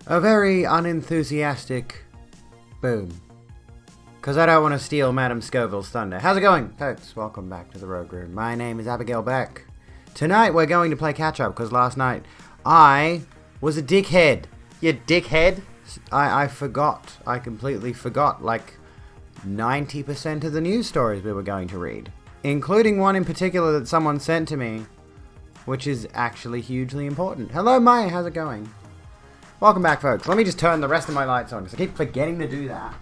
a very unenthusiastic boom. Because I don't want to steal Madam Scoville's thunder. How's it going, folks? Welcome back to the Rogue Room. My name is Abigail Beck. Tonight we're going to play catch-up, because last night I was a dickhead. You dickhead? I forgot. I completely forgot, like, 90% of the news stories we were going to read. Including one in particular that someone sent to me, which is actually hugely important. Hello, Maya. How's it going? Welcome back, folks. Let me just turn the rest of my lights on, because I keep forgetting to do that.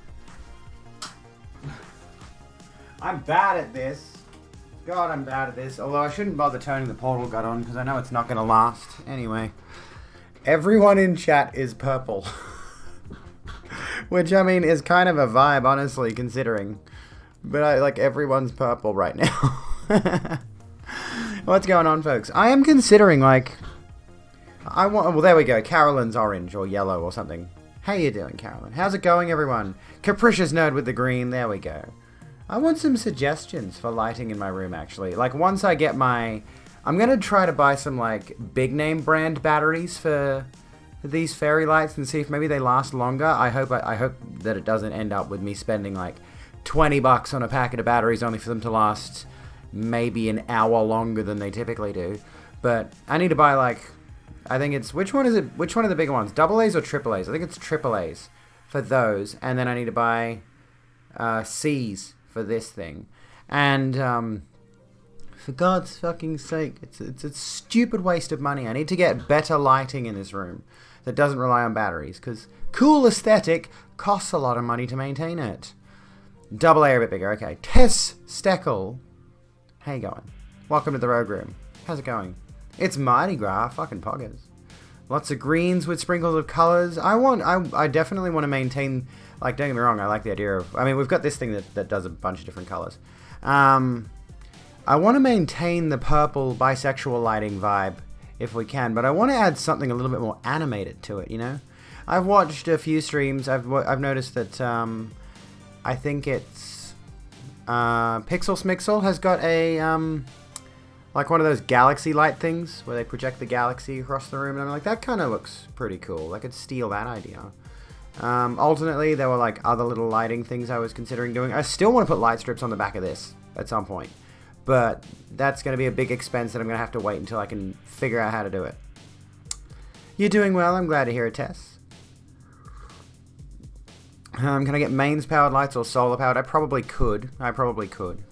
I'm bad at this. God, I'm bad at this. Although I shouldn't bother turning the portal gun on, because I know it's not going to last. Anyway. Everyone in chat is purple. Which, I mean, is kind of a vibe, honestly, considering. But, like, everyone's purple right now. What's going on, folks? I am considering, like... well, there we go. Carolyn's orange or yellow or something. How you doing, Carolyn? How's it going, everyone? Capricious Nerd with the green. There we go. I want some suggestions for lighting in my room, actually. Like, once I get my... I'm going to try to buy some, like, big-name brand batteries for these fairy lights and see if maybe they last longer. I hope that it doesn't end up with me spending, like, $20 on a packet of batteries only for them to last maybe an hour longer than they typically do. But I need to buy, like... I think it's... Which one is it? Which one are the bigger ones? Double A's or triple A's? I think it's triple A's for those. And then I need to buy C's for this thing. And for God's fucking sake, it's a stupid waste of money. I need to get better lighting in this room that doesn't rely on batteries, because cool aesthetic costs a lot of money to maintain it. Double A are a bit bigger. Okay. Tess Steckel. How you going? Welcome to the Rogue Room. How's it going? It's Mardi Gras. Fucking poggers. Lots of greens with sprinkles of colors. I definitely want to maintain... Like, don't get me wrong, I like the idea of... I mean, we've got this thing that does a bunch of different colors. I want to maintain the purple bisexual lighting vibe, if we can, but I want to add something a little bit more animated to it, you know? I've watched a few streams. I've noticed that, I think it's... Pixel Smixel has got a, like one of those galaxy light things, where they project the galaxy across the room, and I'm like, that kind of looks pretty cool. I could steal that idea. Alternately, there were like other little lighting things I was considering doing. I still want to put light strips on the back of this at some point, but that's going to be a big expense that I'm going to have to wait until I can figure out how to do it. You're doing well. I'm glad to hear it, Tess. Can I get mains powered lights or solar powered? I probably could,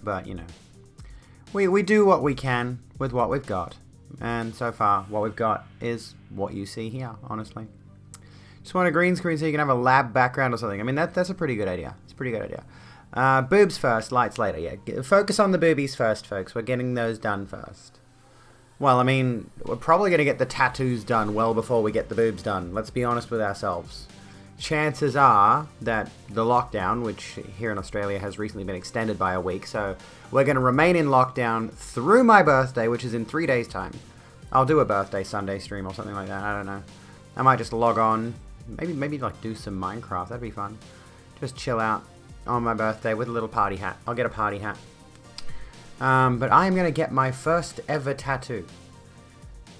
but you know, we do what we can with what we've got, and so far what we've got is what you see here, honestly. Just want a green screen so you can have a lab background or something. I mean, that's a pretty good idea. It's a pretty good idea. Boobs first, lights later. Yeah, focus on the boobies first, folks. We're getting those done first. Well, I mean, we're probably going to get the tattoos done well before we get the boobs done. Let's be honest with ourselves. Chances are that the lockdown, which here in Australia has recently been extended by a week, so we're going to remain in lockdown through my birthday, which is in 3 days' time. I'll do a birthday Sunday stream or something like that. I don't know. I might just log on. Maybe like do some Minecraft. That'd be fun. Just chill out on my birthday with a little party hat. I'll get a party hat. But I am going to get my first ever tattoo.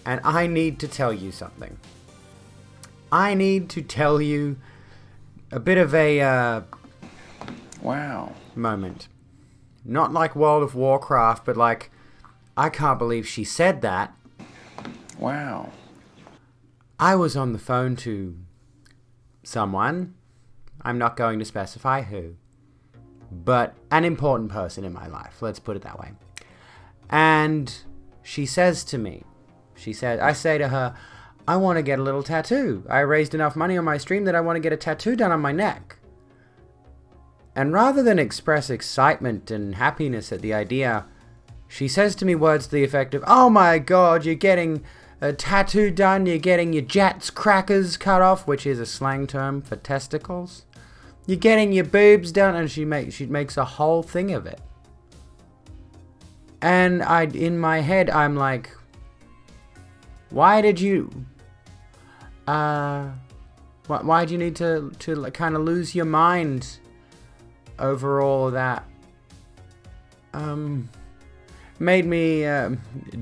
And I need to tell you something. I need to tell you a bit of a wow moment. Not like World of Warcraft, but like, I can't believe she said that. Wow. I was on the phone to someone, I'm not going to specify who, but an important person in my life, let's put it that way. And she says to me, I say to her, I want to get a little tattoo. I raised enough money on my stream that I want to get a tattoo done on my neck. And rather than express excitement and happiness at the idea, she says to me words to the effect of, oh my god, you're getting a tattoo done, you're getting your Jats crackers cut off, which is a slang term for testicles. You're getting your boobs done, and she makes a whole thing of it. And in my head, I'm like, why did you... why do you need to kind of lose your mind over all of that? made me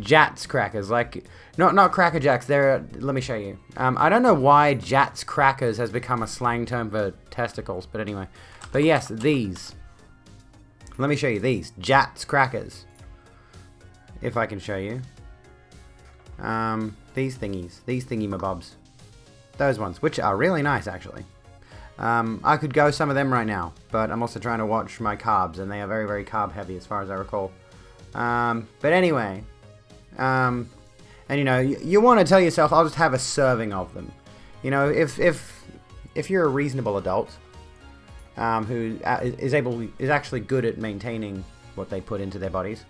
Jats crackers, like not Cracker Jacks. They're let me show you. I don't know why Jats crackers has become a slang term for testicles, but anyway. But yes, these. Let me show you these Jats crackers. If I can show you. These thingy-mabobs. Those ones, which are really nice actually. I could go some of them right now, but I'm also trying to watch my carbs, and they are very, very carb heavy as far as I recall. But anyway, and you know, you want to tell yourself, I'll just have a serving of them. You know, if you're a reasonable adult, who is actually good at maintaining what they put into their bodies,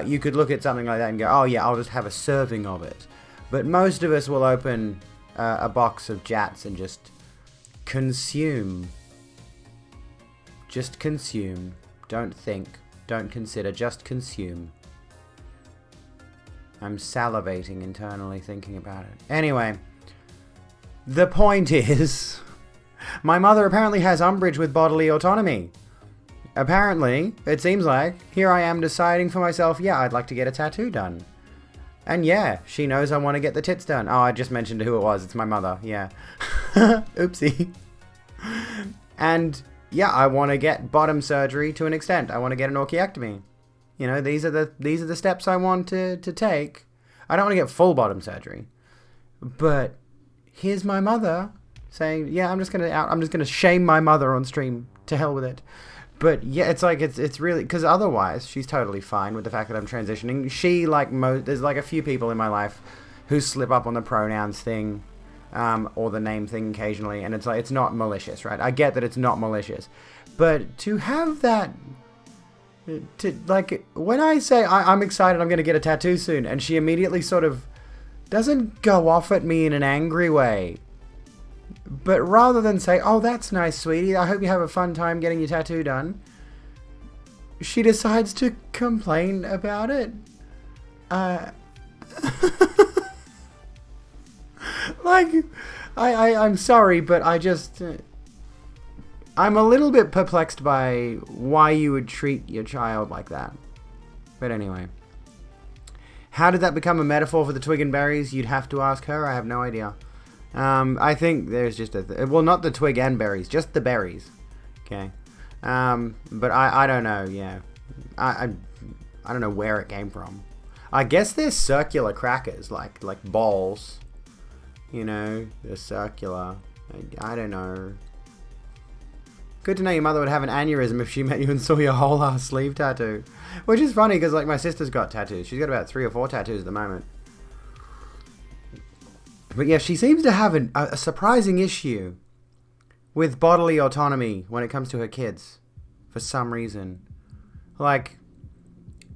you could look at something like that and go, oh yeah, I'll just have a serving of it. But most of us will open a box of Jats and just consume. Just consume. Don't think. Don't consider. Just consume. I'm salivating internally thinking about it. Anyway, the point is, my mother apparently has umbrage with bodily autonomy. Apparently, it seems like, here I am deciding for myself, yeah, I'd like to get a tattoo done. And yeah, she knows I want to get the tits done. Oh, I just mentioned who it was. It's my mother. Yeah. Oopsie. And yeah, I want to get bottom surgery to an extent. I want to get an orchiectomy. You know, these are the steps I want to take. I don't want to get full bottom surgery. But here's my mother saying, yeah, I'm just gonna shame my mother on stream. To hell with it. But yeah, it's like, it's really, because otherwise she's totally fine with the fact that I'm transitioning. She, like there's like a few people in my life who slip up on the pronouns thing, or the name thing occasionally, and it's like, it's not malicious, right? I get that it's not malicious, but to have that, like, when I say I'm excited, I'm going to get a tattoo soon, and she immediately sort of doesn't go off at me in an angry way. But rather than say, oh, that's nice, sweetie, I hope you have a fun time getting your tattoo done, she decides to complain about it. Like, I'm sorry, but I just... I'm a little bit perplexed by why you would treat your child like that. But anyway. How did that become a metaphor for the twig and berries? You'd have to ask her. I have no idea. I think there's just well, not the twig and berries, just the berries. Okay. But I don't know, yeah. I don't know where it came from. I guess they're circular crackers, like balls. You know, they're circular. I don't know. Good to know your mother would have an aneurysm if she met you and saw your whole ass sleeve tattoo. Which is funny, because like my sister's got tattoos. She's got about 3 or 4 tattoos at the moment. But yeah, she seems to have a surprising issue with bodily autonomy when it comes to her kids. For some reason. Like,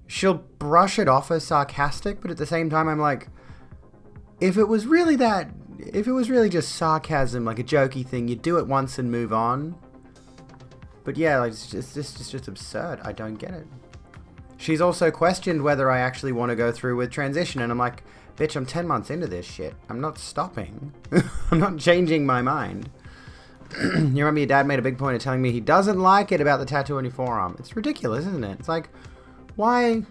she'll brush it off as sarcastic, but at the same time I'm like, if it was really just sarcasm, like a jokey thing, you'd do it once and move on. But yeah, like, it's just absurd. I don't get it. She's also questioned whether I actually want to go through with transition, and I'm like, bitch, I'm 10 months into this shit. I'm not stopping. I'm not changing my mind. You remember your dad made a big point of telling me he doesn't like it about the tattoo on your forearm. It's ridiculous, isn't it? It's like, why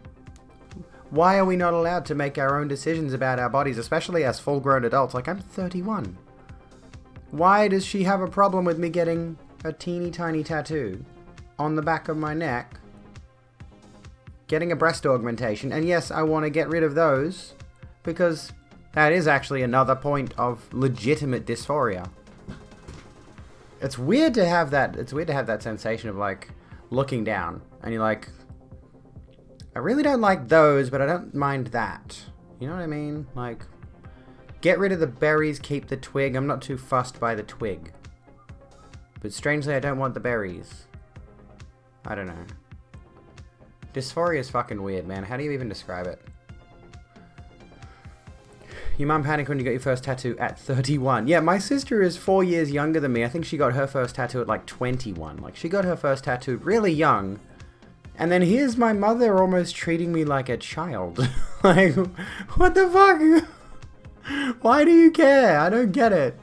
are we not allowed to make our own decisions about our bodies, especially as full-grown adults? Like, I'm 31. Why does she have a problem with me getting a teeny tiny tattoo on the back of my neck, getting a breast augmentation? And yes, I want to get rid of those, because that is actually another point of legitimate dysphoria. It's weird to have that. It's weird to have that sensation of like looking down and you're like, I really don't like those, but I don't mind that. You know what I mean? Like, get rid of the berries, keep the twig. I'm not too fussed by the twig. But strangely, I don't want the berries. I don't know. Dysphoria is fucking weird, man. How do you even describe it? Your mum panicked when you got your first tattoo at 31. Yeah, my sister is 4 years younger than me. I think she got her first tattoo at like 21. Like, she got her first tattoo really young. And then here's my mother almost treating me like a child. Like, what the fuck? Why do you care? I don't get it.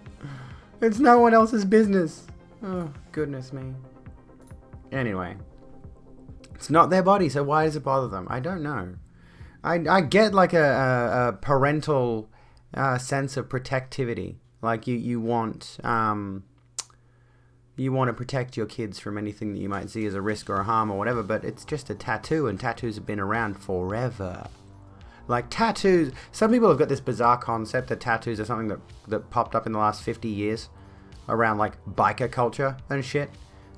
It's no one else's business. Oh, goodness me. Anyway. It's not their body, so why does it bother them? I don't know. I get like a parental sense of protectivity. Like you want to protect your kids from anything that you might see as a risk or a harm or whatever, but it's just a tattoo, and tattoos have been around forever. Like tattoos, some people have got this bizarre concept that tattoos are something that popped up in the last 50 years around like biker culture and shit.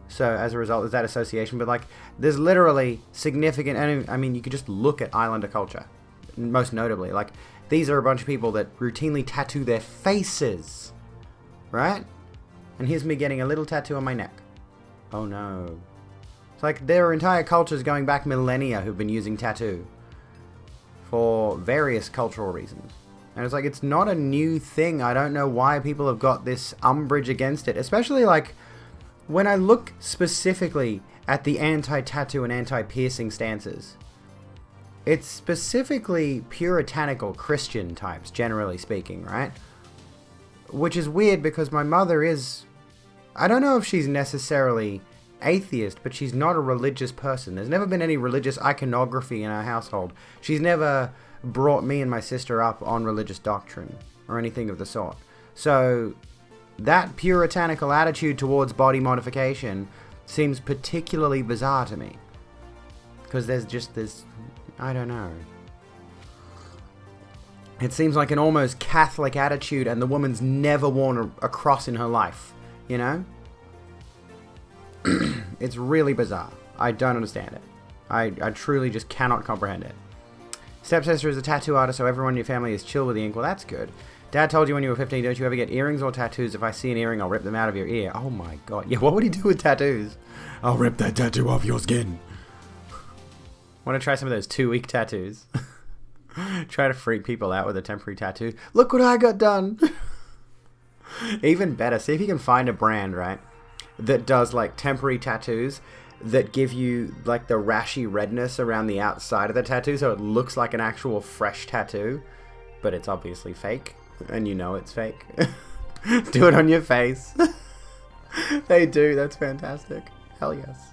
So as a result, there's that association. But like, there's literally significant, and I mean, you could just look at Islander culture, most notably. Like, these are a bunch of people that routinely tattoo their faces, right? And here's me getting a little tattoo on my neck. Oh no. It's like there are entire cultures going back millennia who've been using tattoo for various cultural reasons. And it's like, it's not a new thing. I don't know why people have got this umbrage against it. Especially like, when I look specifically at the anti-tattoo and anti-piercing stances, it's specifically puritanical Christian types, generally speaking, right? Which is weird because my mother is... I don't know if she's necessarily atheist, but she's not a religious person. There's never been any religious iconography in our household. She's never brought me and my sister up on religious doctrine or anything of the sort. So that puritanical attitude towards body modification seems particularly bizarre to me. Because there's just this... I don't know. It seems like an almost Catholic attitude, and the woman's never worn a cross in her life. You know? It's really bizarre. I don't understand it. I truly just cannot comprehend it. Stepsister is a tattoo artist, so everyone in your family is chill with the ink. Well, that's good. Dad told you when you were 15, don't you ever get earrings or tattoos? If I see an earring, I'll rip them out of your ear. Oh my god. Yeah, what would he do with tattoos? I'll rip that tattoo off your skin. Want to try some of those 2-week tattoos? Try to freak people out with a temporary tattoo. Look what I got done! Even better, see if you can find a brand, right, that does like temporary tattoos that give you like the rashy redness around the outside of the tattoo, so it looks like an actual fresh tattoo, but it's obviously fake, and you know it's fake. Do it on your face. They do, that's fantastic. Hell yes.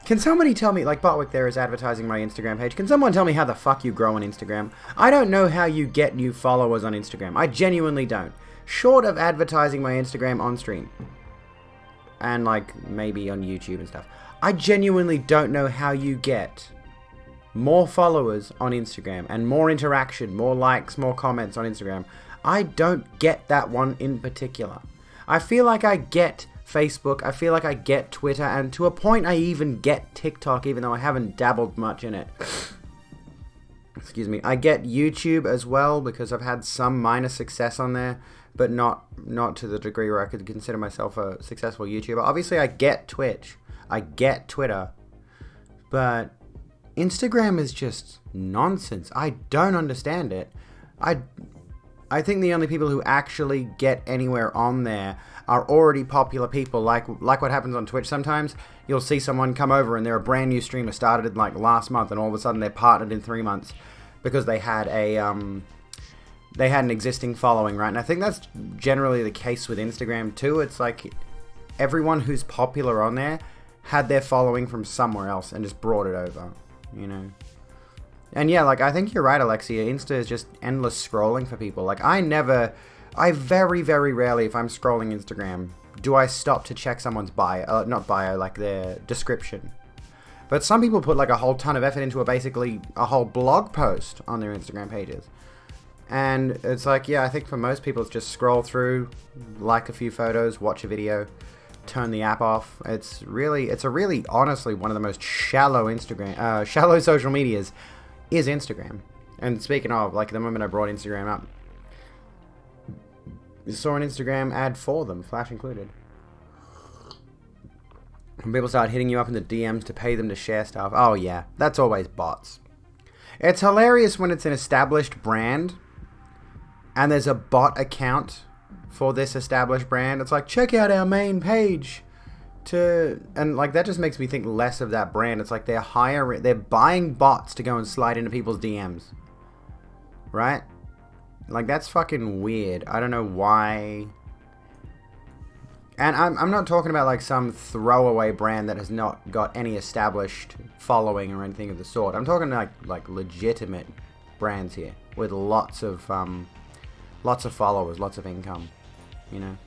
Can somebody tell me, like Botwick there is advertising my Instagram page, can someone tell me how the fuck you grow on Instagram? I don't know how you get new followers on Instagram. I genuinely don't. Short of advertising my Instagram on stream. And like maybe on YouTube and stuff. I genuinely don't know how you get more followers on Instagram and more interaction, more likes, more comments on Instagram. I don't get that one in particular. I feel like I get Facebook, I feel like I get Twitter, and to a point I even get TikTok, even though I haven't dabbled much in it. Excuse me. I get YouTube as well, because I've had some minor success on there, but not to the degree where I could consider myself a successful YouTuber. Obviously, I get Twitch, I get Twitter, but Instagram is just nonsense. I don't understand it. I think the only people who actually get anywhere on there are already popular people, like what happens on Twitch sometimes. You'll see someone come over and they're a brand new streamer, started like last month, and all of a sudden they're partnered in 3 months because they had an existing following, right? And I think that's generally the case with Instagram too. It's like everyone who's popular on there had their following from somewhere else and just brought it over, you know? And yeah, like, I think you're right, Alexia. Insta is just endless scrolling for people. Like, I very, very rarely, if I'm scrolling Instagram, do I stop to check someone's bio, not bio, like their description. But some people put like a whole ton of effort into basically a whole blog post on their Instagram pages. And it's like, yeah, I think for most people it's just scroll through, like a few photos, watch a video, turn the app off. It's honestly one of the most shallow shallow social medias is Instagram. And speaking of, like the moment I brought Instagram up, I saw an Instagram ad for them, Flash included. When people start hitting you up in the DMs to pay them to share stuff. Oh yeah, that's always bots. It's hilarious when it's an established brand and there's a bot account for this established brand. It's like, check out our main page and like that just makes me think less of that brand. It's like they're buying bots to go and slide into people's DMs. Right? Like that's fucking weird. I don't know why. And I'm not talking about like some throwaway brand that has not got any established following or anything of the sort. I'm talking like legitimate brands here with lots of followers, lots of income, you know.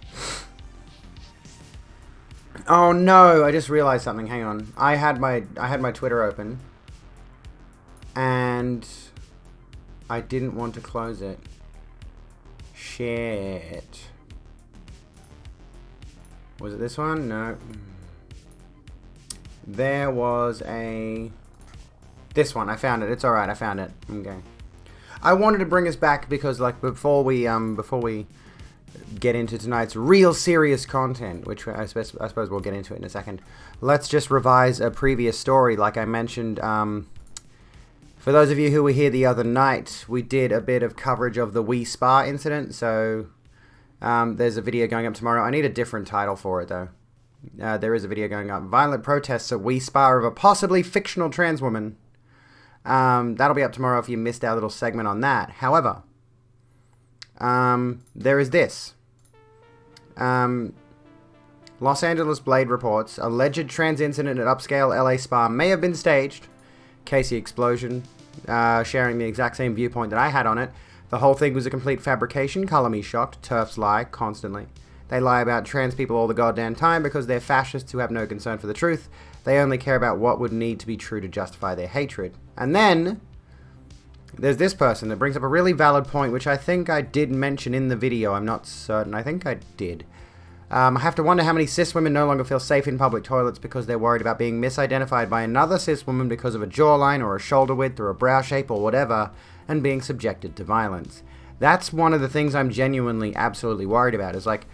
Oh no, I just realized something. Hang on. I had my Twitter open and I didn't want to close it. Shit. Was it this one? No. There was this one. I found it. It's alright. I found it. Okay. I wanted to bring us back because, like, before we get into tonight's real serious content, which I suppose we'll get into it in a second, let's just revise a previous story. Like I mentioned, for those of you who were here the other night, we did a bit of coverage of the Wii Spa incident, so there's a video going up tomorrow. I need a different title for it, though. There is a video going up. Violent protests at Wii Spa of a possibly fictional trans woman. That'll be up tomorrow if you missed our little segment on that. However, there is this. Los Angeles Blade reports alleged trans incident at upscale LA spa may have been staged. Casey Explosion sharing the exact same viewpoint that I had on it. The whole thing was a complete fabrication. Color me shocked. TERFs lie constantly. They lie about trans people all the goddamn time because they're fascists who have no concern for the truth. They only care about what would need to be true to justify their hatred. And then there's this person that brings up a really valid point, which I think I did mention in the video. I'm not certain. I think I did. I have to wonder how many cis women no longer feel safe in public toilets because they're worried about being misidentified by another cis woman because of a jawline or a shoulder width or a brow shape or whatever, and being subjected to violence. That's one of the things I'm genuinely absolutely worried about, is like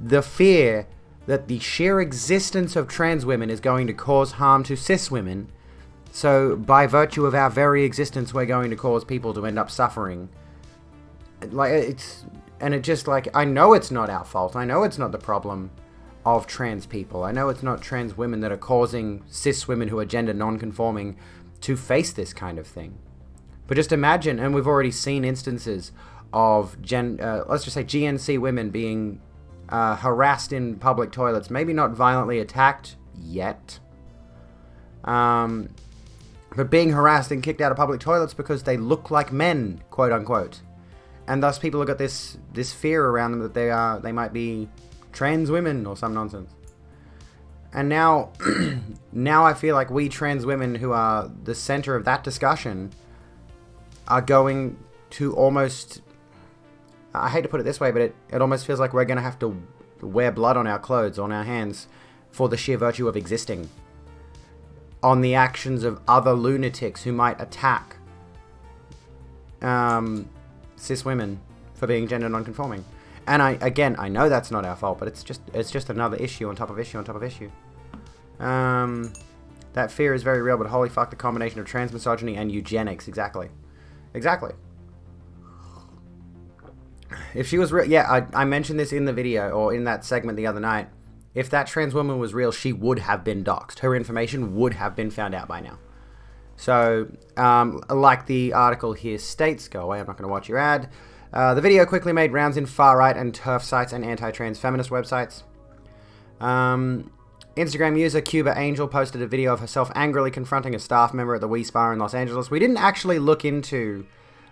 the fear that the sheer existence of trans women is going to cause harm to cis women. So by virtue of our very existence, we're going to cause people to end up suffering. And it just, like, I know it's not our fault. I know it's not the problem of trans people. I know it's not trans women that are causing cis women who are gender non-conforming to face this kind of thing. But just imagine, and we've already seen instances of, let's just say GNC women being harassed in public toilets. Maybe not violently attacked yet. But being harassed and kicked out of public toilets because they look like men, quote unquote. And thus people have got this fear around them that they might be trans women or some nonsense. And now I feel like we trans women who are the center of that discussion are going to almost, I hate to put it this way, but it almost feels like we're going to have to wear blood on our clothes, on our hands, for the sheer virtue of existing. On the actions of other lunatics who might attack cis women for being gender non-conforming. And I know that's not our fault, but it's just another issue on top of issue on top of issue. That fear is very real, but holy fuck, the combination of trans misogyny and eugenics, exactly. If she was real, yeah, I mentioned this in the video, or in that segment the other night. If that trans woman was real, she would have been doxxed. Her information would have been found out by now. So, like the article here states, go away, I'm not going to watch your ad. The video quickly made rounds in far-right and TERF sites and anti-trans feminist websites. Instagram user Cuba Angel posted a video of herself angrily confronting a staff member at the Wii Spa in Los Angeles. We didn't actually look into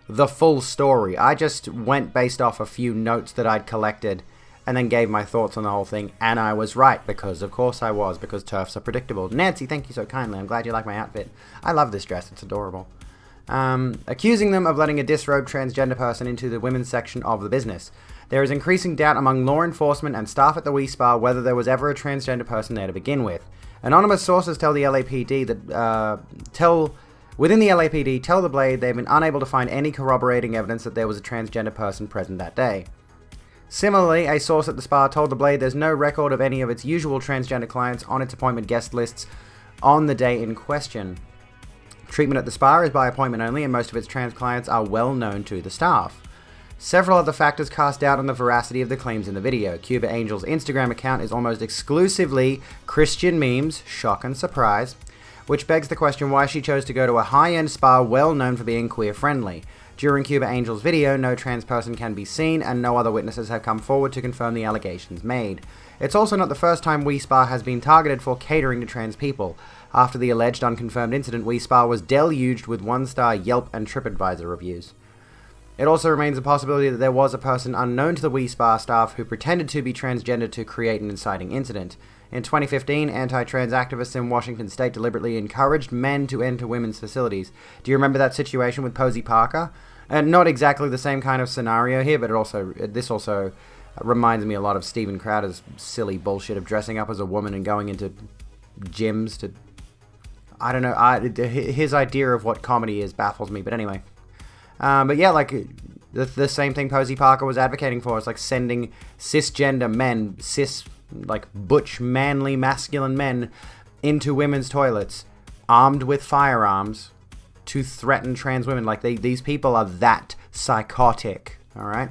the full story. I just went based off a few notes that I'd collected and then gave my thoughts on the whole thing, and I was right, because of course I was, because TERFs are predictable. Nancy, thank you so kindly. I'm glad you like my outfit. I love this dress. It's adorable. Accusing them of letting a disrobed transgender person into the women's section of the business. There is increasing doubt among law enforcement and staff at the Wii Spa whether there was ever a transgender person there to begin with. Anonymous sources tell the LAPD that within the LAPD tell the Blade they've been unable to find any corroborating evidence that there was a transgender person present that day. Similarly, a source at the spa told the Blade there's no record of any of its usual transgender clients on its appointment guest lists on the day in question. Treatment at the spa is by appointment only, and most of its trans clients are well known to the staff. Several other factors cast doubt on the veracity of the claims in the video. Cuba Angel's Instagram account is almost exclusively Christian memes, shock and surprise, which begs the question why she chose to go to a high-end spa well known for being queer-friendly. During Cuba Angel's video, no trans person can be seen, and no other witnesses have come forward to confirm the allegations made. It's also not the first time WeSpa has been targeted for catering to trans people. After the alleged unconfirmed incident, WeSpa was deluged with one-star Yelp and TripAdvisor reviews. It also remains a possibility that there was a person unknown to the WeSpa staff who pretended to be transgender to create an inciting incident. In 2015, anti-trans activists in Washington state deliberately encouraged men to enter women's facilities. Do you remember that situation with Posey Parker? Not exactly the same kind of scenario here, but this also reminds me a lot of Steven Crowder's silly bullshit of dressing up as a woman and going into gyms to... I don't know, his idea of what comedy is baffles me, but anyway. But yeah, like, the same thing Posey Parker was advocating for. It's like sending cisgender men, like, butch, manly, masculine men into women's toilets, armed with firearms, to threaten trans women. Like, these people are that psychotic, alright?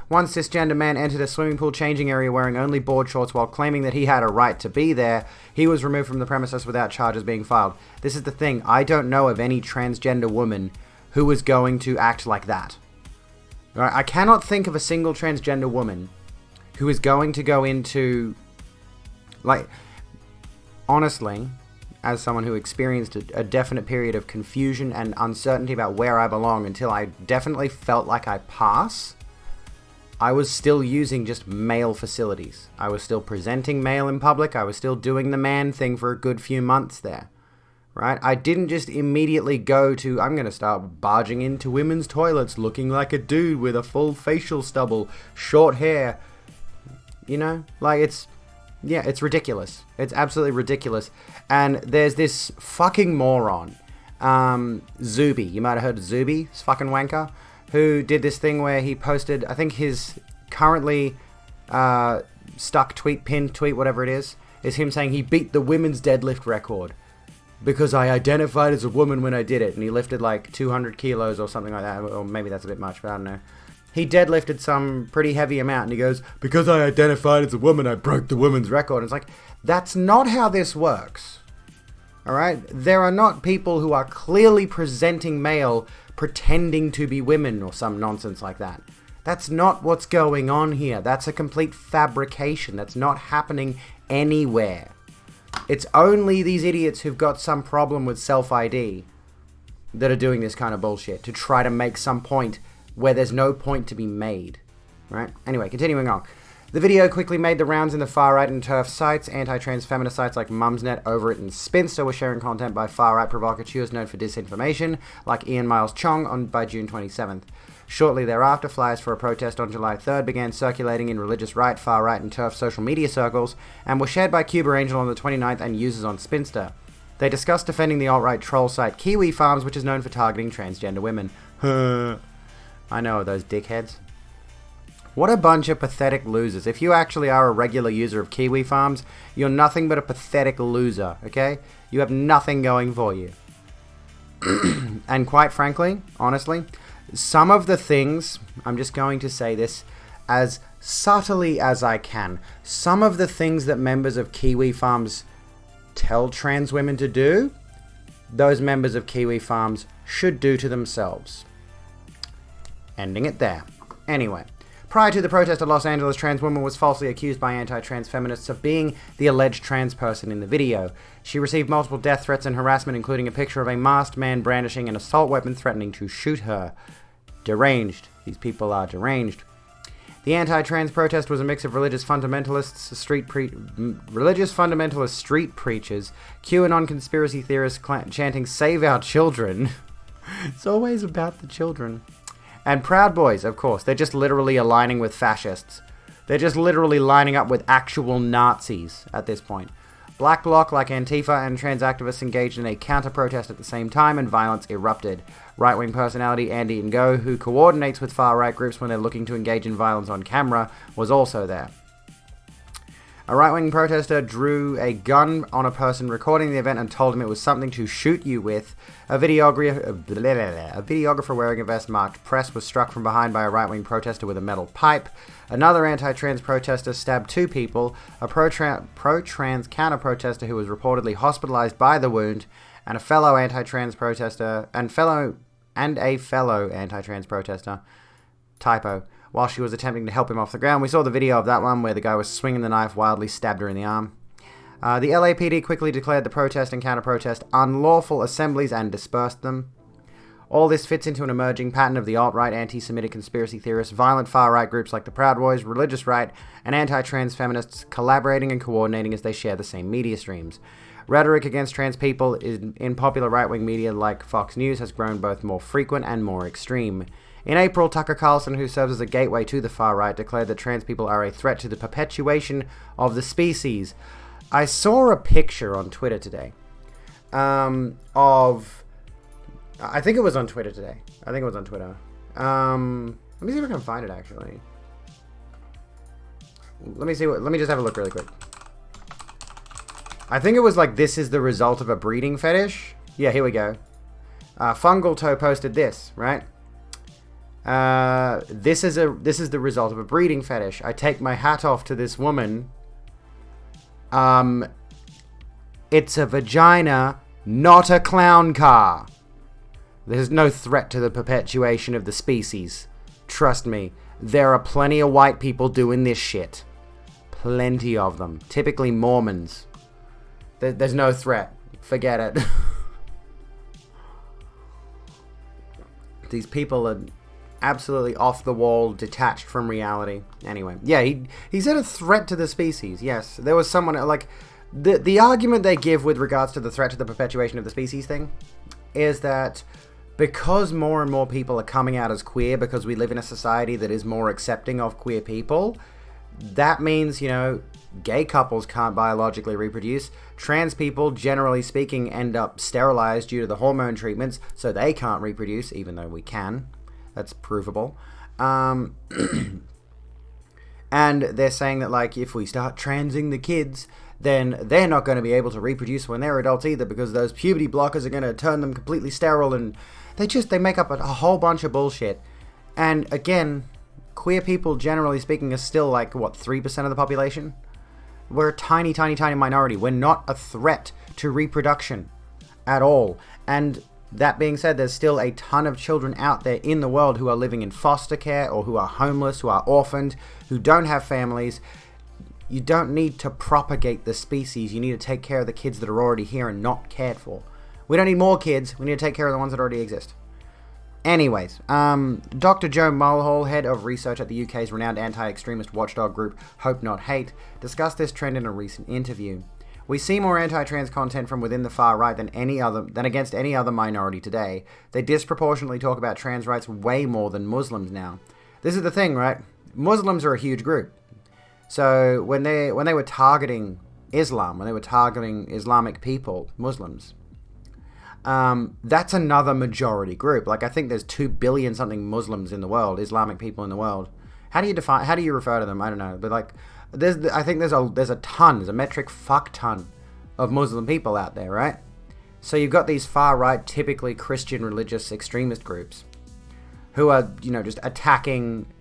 One cisgender man entered a swimming pool changing area wearing only board shorts while claiming that he had a right to be there. He was removed from the premises without charges being filed. This is the thing. I don't know of any transgender woman who was going to act like that. Right? I cannot think of a single transgender woman who is going to go into... Like, honestly, as someone who experienced a definite period of confusion and uncertainty about where I belong until I definitely felt like I pass... I was still using just male facilities. I was still presenting male in public. I was still doing the man thing for a good few months there, right? I didn't just immediately go to, I'm going to start barging into women's toilets looking like a dude with a full facial stubble, short hair. You know, like it's ridiculous. It's absolutely ridiculous. And there's this fucking moron, Zuby. You might have heard of Zuby, this fucking wanker, who did this thing where he posted, I think his currently stuck tweet, pinned tweet, whatever it is him saying he beat the women's deadlift record because I identified as a woman when I did it. And he lifted like 200 kilos or something like that. Or maybe that's a bit much, but I don't know. He deadlifted some pretty heavy amount and he goes, because I identified as a woman, I broke the women's record. And it's like, that's not how this works. Alright? There are not people who are clearly presenting male pretending to be women or some nonsense like that. That's not what's going on here. That's a complete fabrication. That's not happening anywhere. It's only these idiots who've got some problem with self-ID that are doing this kind of bullshit to try to make some point where there's no point to be made. Right? Anyway, continuing on. The video quickly made the rounds in the far-right and TERF sites. Anti-trans feminist sites like Mumsnet, Overit, and Spinster were sharing content by far-right provocateurs known for disinformation, like Ian Miles Chong by June 27th. Shortly thereafter, flyers for a protest on July 3rd began circulating in religious right, far-right, and TERF social media circles, and were shared by Cuba Angel on the 29th and users on Spinster. They discussed defending the alt-right troll site Kiwi Farms, which is known for targeting transgender women. I know, those dickheads. What a bunch of pathetic losers. If you actually are a regular user of Kiwi Farms, you're nothing but a pathetic loser, okay? You have nothing going for you. And quite frankly, honestly, some of the things, I'm just going to say this as subtly as I can, some of the things that members of Kiwi Farms tell trans women to do, those members of Kiwi Farms should do to themselves. Ending it there. Anyway. Prior to the protest, a Los Angeles trans woman was falsely accused by anti-trans feminists of being the alleged trans person in the video. She received multiple death threats and harassment, including a picture of a masked man brandishing an assault weapon threatening to shoot her. Deranged. These people are deranged. The anti-trans protest was a mix of religious fundamentalist street preachers, QAnon conspiracy theorists chanting "Save our children." It's always about the children. And Proud Boys, of course. They're just literally aligning with fascists. They're just literally lining up with actual Nazis at this point. Black Bloc, like Antifa, and trans activists engaged in a counter-protest at the same time, and violence erupted. Right-wing personality Andy Ngo, who coordinates with far-right groups when they're looking to engage in violence on camera, was also there. A right-wing protester drew a gun on a person recording the event and told him it was something to shoot you with. A videographer wearing a vest marked "Press" was struck from behind by a right-wing protester with a metal pipe. Another anti-trans protester stabbed two people, a pro-trans counter-protester who was reportedly hospitalized by the wound, and fellow anti-trans and a fellow anti-trans protester, typo, while she was attempting to help him off the ground. We saw the video of that one where the guy was swinging the knife, wildly stabbed her in the arm. The LAPD quickly declared the protest and counter-protest unlawful assemblies and dispersed them. All this fits into an emerging pattern of the alt-right, anti-Semitic conspiracy theorists, violent far-right groups like the Proud Boys, religious right, and anti-trans feminists collaborating and coordinating as they share the same media streams. Rhetoric against trans people in popular right-wing media like Fox News has grown both more frequent and more extreme. In April, Tucker Carlson, who serves as a gateway to the far right, declared that trans people are a threat to the perpetuation of the species. I saw a picture on Twitter today of... I think it was on Twitter today. Let me see if I can find it, actually. Let me just have a look really quick. I think it was like, this is the result of a breeding fetish. Yeah, here we go. Fungal Toe posted this, right? This is the result of a breeding fetish. I take my hat off to this woman. It's a vagina, not a clown car. There's no threat to the perpetuation of the species. Trust me, there are plenty of white people doing this shit. Plenty of them. Typically Mormons. There's no threat. Forget it. These people are absolutely off the wall, detached from reality. Anyway, yeah, he said a threat to the species. Yes, there was someone, like, the argument they give with regards to the threat to the perpetuation of the species thing is that because more and more people are coming out as queer, because we live in a society that is more accepting of queer people, that means, you know, gay couples can't biologically reproduce. Trans people, generally speaking, end up sterilized due to the hormone treatments, so they can't reproduce, even though we can. That's provable. And they're saying that, like, if we start transing the kids, then they're not going to be able to reproduce when they're adults either, because those puberty blockers are going to turn them completely sterile, and they make up a whole bunch of bullshit. And again, queer people, generally speaking, are still like, what, 3% of the population? We're a tiny, tiny, tiny minority. We're not a threat to reproduction at all. And that being said, there's still a ton of children out there in the world who are living in foster care, or who are homeless, who are orphaned, who don't have families. You don't need to propagate the species. You need to take care of the kids that are already here and not cared for. We don't need more kids. We need to take care of the ones that already exist. Anyways, Dr. Joe Mulhall, head of research at the UK's renowned anti-extremist watchdog group Hope Not Hate, discussed this trend in a recent interview. We see more anti-trans content from within the far right than against any other minority today. They disproportionately talk about trans rights way more than Muslims now. This is the thing, right? Muslims are a huge group. So when they were targeting Islam, when they were targeting Islamic people, Muslims, that's another majority group. Like, I think there's 2 billion something Muslims in the world, Islamic people in the world. How do you refer to them? I don't know. But like, there's a metric fuck ton of Muslim people out there, right? So you've got these far right, typically Christian religious extremist groups who are, you know, just attacking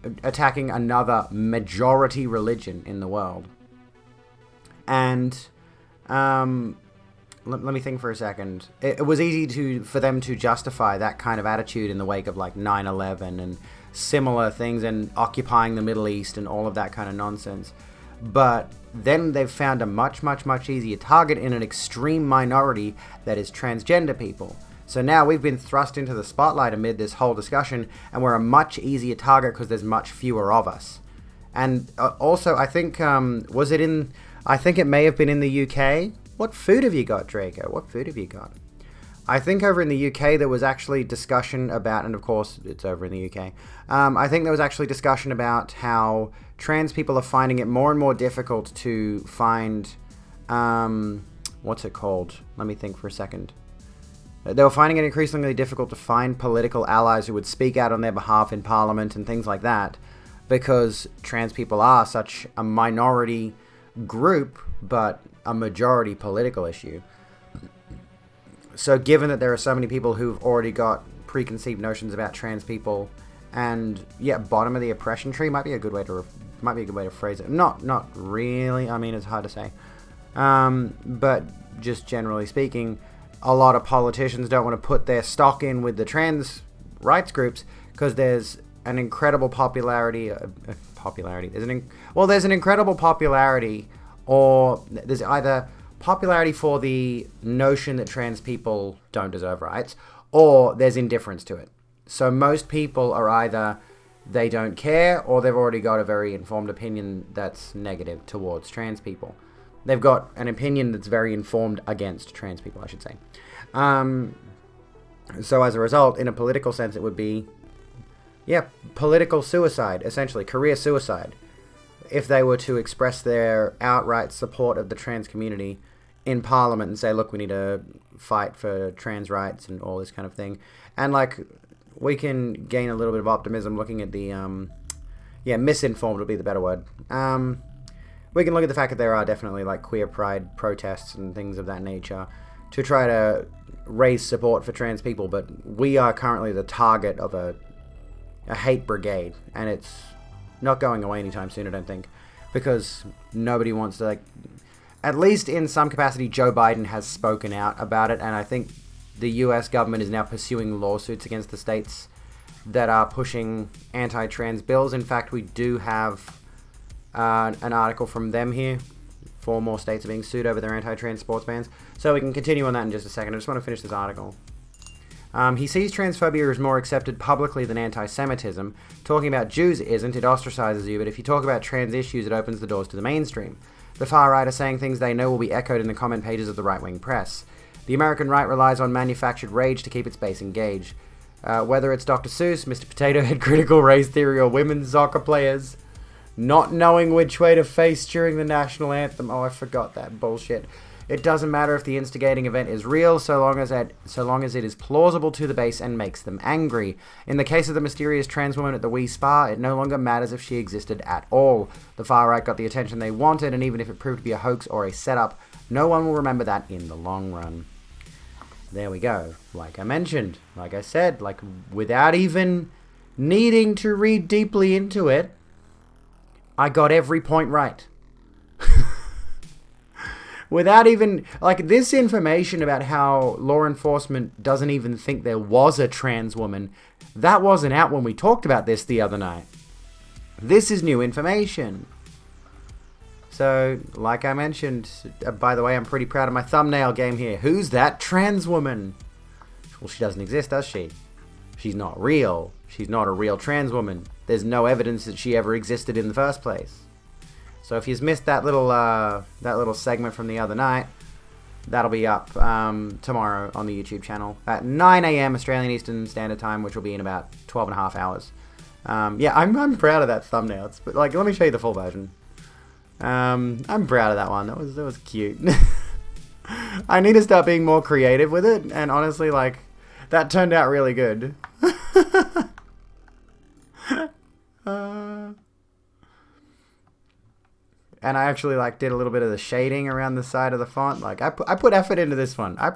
another majority religion in the world. And let me think for a second. It was easy for them to justify that kind of attitude in the wake of like 9/11 and similar things, and occupying the Middle East and all of that kind of nonsense. But then they've found a much, much, much easier target in an extreme minority that is transgender people. So now we've been thrust into the spotlight amid this whole discussion, and we're a much easier target because there's much fewer of us. And also, I think, I think it may have been in the UK. What food have you got, Draco? What food have you got? I think over in the UK there was actually discussion about, and of course it's over in the UK, I think there was actually discussion about how trans people are finding it more and more difficult to find, what's it called? Let me think for a second. They were finding it increasingly difficult to find political allies who would speak out on their behalf in Parliament and things like that, because trans people are such a minority group, but a majority political issue. So given that there are so many people who've already got preconceived notions about trans people, and yeah, bottom of the oppression tree might be a good way to phrase it. Not really. I mean, it's hard to say. But just generally speaking, a lot of politicians don't want to put their stock in with the trans rights groups because there's an incredible popularity. There's an incredible popularity, or there's either popularity for the notion that trans people don't deserve rights, or there's indifference to it. So most people are either they don't care, or they've already got a very informed opinion that's negative towards trans people. They've got an opinion that's very informed against trans people, I should say. So as a result, in a political sense, it would be, political suicide, essentially, career suicide, if they were to express their outright support of the trans community in Parliament and say, look, we need to fight for trans rights and all this kind of thing. And, like, we can gain a little bit of optimism looking at the, misinformed would be the better word. We can look at the fact that there are definitely, like, queer pride protests and things of that nature to try to raise support for trans people, but we are currently the target of a hate brigade, and it's not going away anytime soon, I don't think, because nobody wants to, like, at least in some capacity, Joe Biden has spoken out about it, and I think the US government is now pursuing lawsuits against the states that are pushing anti-trans bills. In fact, we do have an article from them here. 4 more states are being sued over their anti-trans sports bans. So we can continue on that in just a second. I just want to finish this article. He sees transphobia as more accepted publicly than anti-Semitism. Talking about Jews isn't. It ostracizes you. But if you talk about trans issues, it opens the doors to the mainstream. The far right are saying things they know will be echoed in the comment pages of the right-wing press. The American right relies on manufactured rage to keep its base engaged. Whether it's Dr. Seuss, Mr. Potato Head, critical race theory, or women's soccer players not knowing which way to face during the national anthem. Oh, I forgot that bullshit. It doesn't matter if the instigating event is real, so long as it is plausible to the base and makes them angry. In the case of the mysterious trans woman at the Wii Spa, it no longer matters if she existed at all. The far right got the attention they wanted, and even if it proved to be a hoax or a setup, no one will remember that in the long run. There we go. Like I mentioned, like I said, like without even needing to read deeply into it, I got every point right. Without even, like, this information about how law enforcement doesn't even think there was a trans woman, that wasn't out when we talked about this the other night. This is new information. So, like I mentioned, by the way, I'm pretty proud of my thumbnail game here. Who's that trans woman? Well, she doesn't exist, does she? She's not real. She's not a real trans woman. There's no evidence that she ever existed in the first place. So if you've missed that little segment from the other night, that'll be up tomorrow on the YouTube channel at 9 a.m. Australian Eastern Standard Time, which will be in about 12 and a half hours. I'm proud of that thumbnail. It's, like, let me show you the full version. I'm proud of that one. That was cute. I need to start being more creative with it, and honestly, like, that turned out really good. And I actually, like, did a little bit of the shading around the side of the font. Like, I put effort into this one. I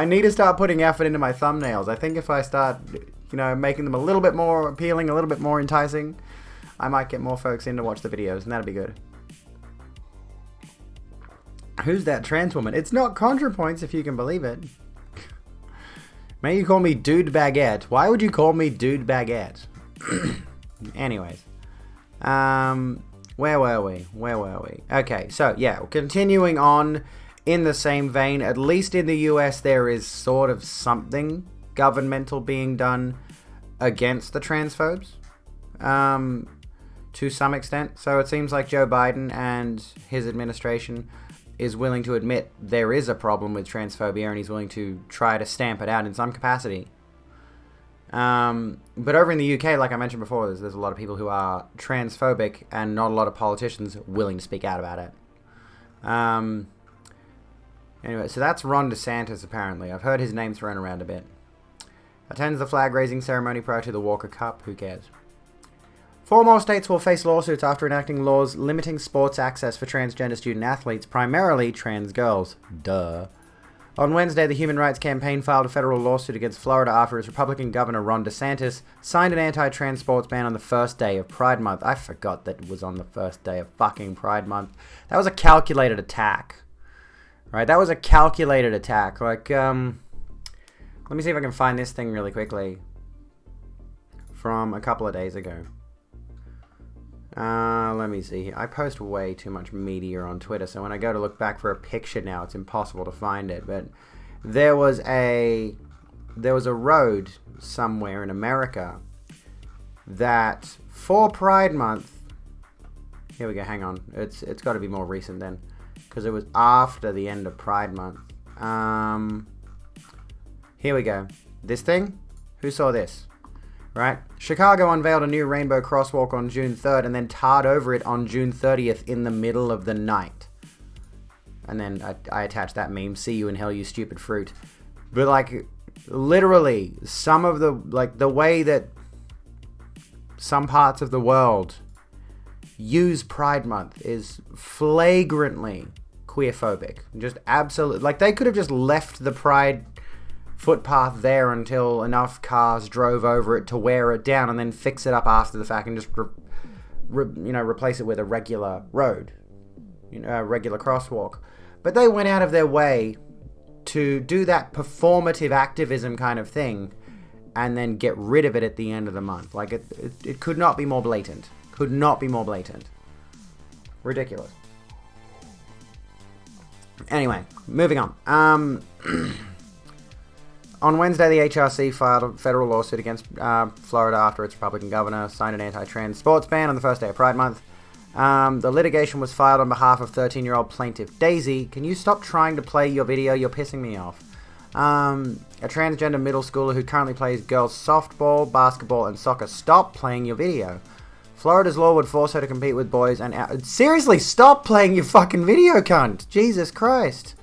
need to start putting effort into my thumbnails. I think if I start, making them a little bit more appealing, a little bit more enticing, I might get more folks in to watch the videos, and that'd be good. Who's that trans woman? It's not contrapoints, if you can believe it. May you call me Dude Baguette. Why would you call me Dude Baguette? Anyways. Where were we? Okay, so yeah, continuing on in the same vein, at least in the US, there is sort of something governmental being done against the transphobes, to some extent. So it seems like Joe Biden and his administration is willing to admit there is a problem with transphobia, and he's willing to try to stamp it out in some capacity. But over in the UK, like I mentioned before, there's a lot of people who are transphobic and not a lot of politicians willing to speak out about it. Anyway, so that's Ron DeSantis, apparently. I've heard his name thrown around a bit. Attends the flag-raising ceremony prior to the Walker Cup. Who cares? 4 more states will face lawsuits after enacting laws limiting sports access for transgender student athletes, primarily trans girls. Duh. On Wednesday, the Human Rights Campaign filed a federal lawsuit against Florida after its Republican Governor Ron DeSantis signed an anti-trans sports ban on the first day of Pride Month. I forgot that it was on the first day of fucking Pride Month. That was a calculated attack. Right, that was a calculated attack. Like, let me see if I can find this thing really quickly. From a couple of days ago. Let me see. I post way too much media on Twitter, so when I go to look back for a picture now, it's impossible to find it. But there was a road somewhere in America that for Pride Month. Here we go. Hang on. It's got to be more recent then, because it was after the end of Pride Month. Here we go. This thing. Who saw this? Right? Chicago unveiled a new rainbow crosswalk on June 3rd and then tarred over it on June 30th in the middle of the night. And then I attached that meme, see you in hell, you stupid fruit. But like, literally, some of the, like, the way that some parts of the world use Pride Month is flagrantly queerphobic. Just absolutely, like, they could have just left the Pride footpath there until enough cars drove over it to wear it down and then fix it up after the fact and just replace it with a regular road, a regular crosswalk. But they went out of their way to do that performative activism kind of thing and then get rid of it at the end of the month. Like, it could not be more blatant. Could not be more blatant. Ridiculous. Anyway, moving on. On Wednesday, the HRC filed a federal lawsuit against Florida after its Republican governor signed an anti-trans sports ban on the first day of Pride Month. The litigation was filed on behalf of 13-year-old plaintiff Daisy. Can you stop trying to play your video? You're pissing me off. A transgender middle schooler who currently plays girls softball, basketball, and soccer. Stop playing your video. Florida's law would force her to compete with boys and... Seriously, stop playing your fucking video, cunt! Jesus Christ.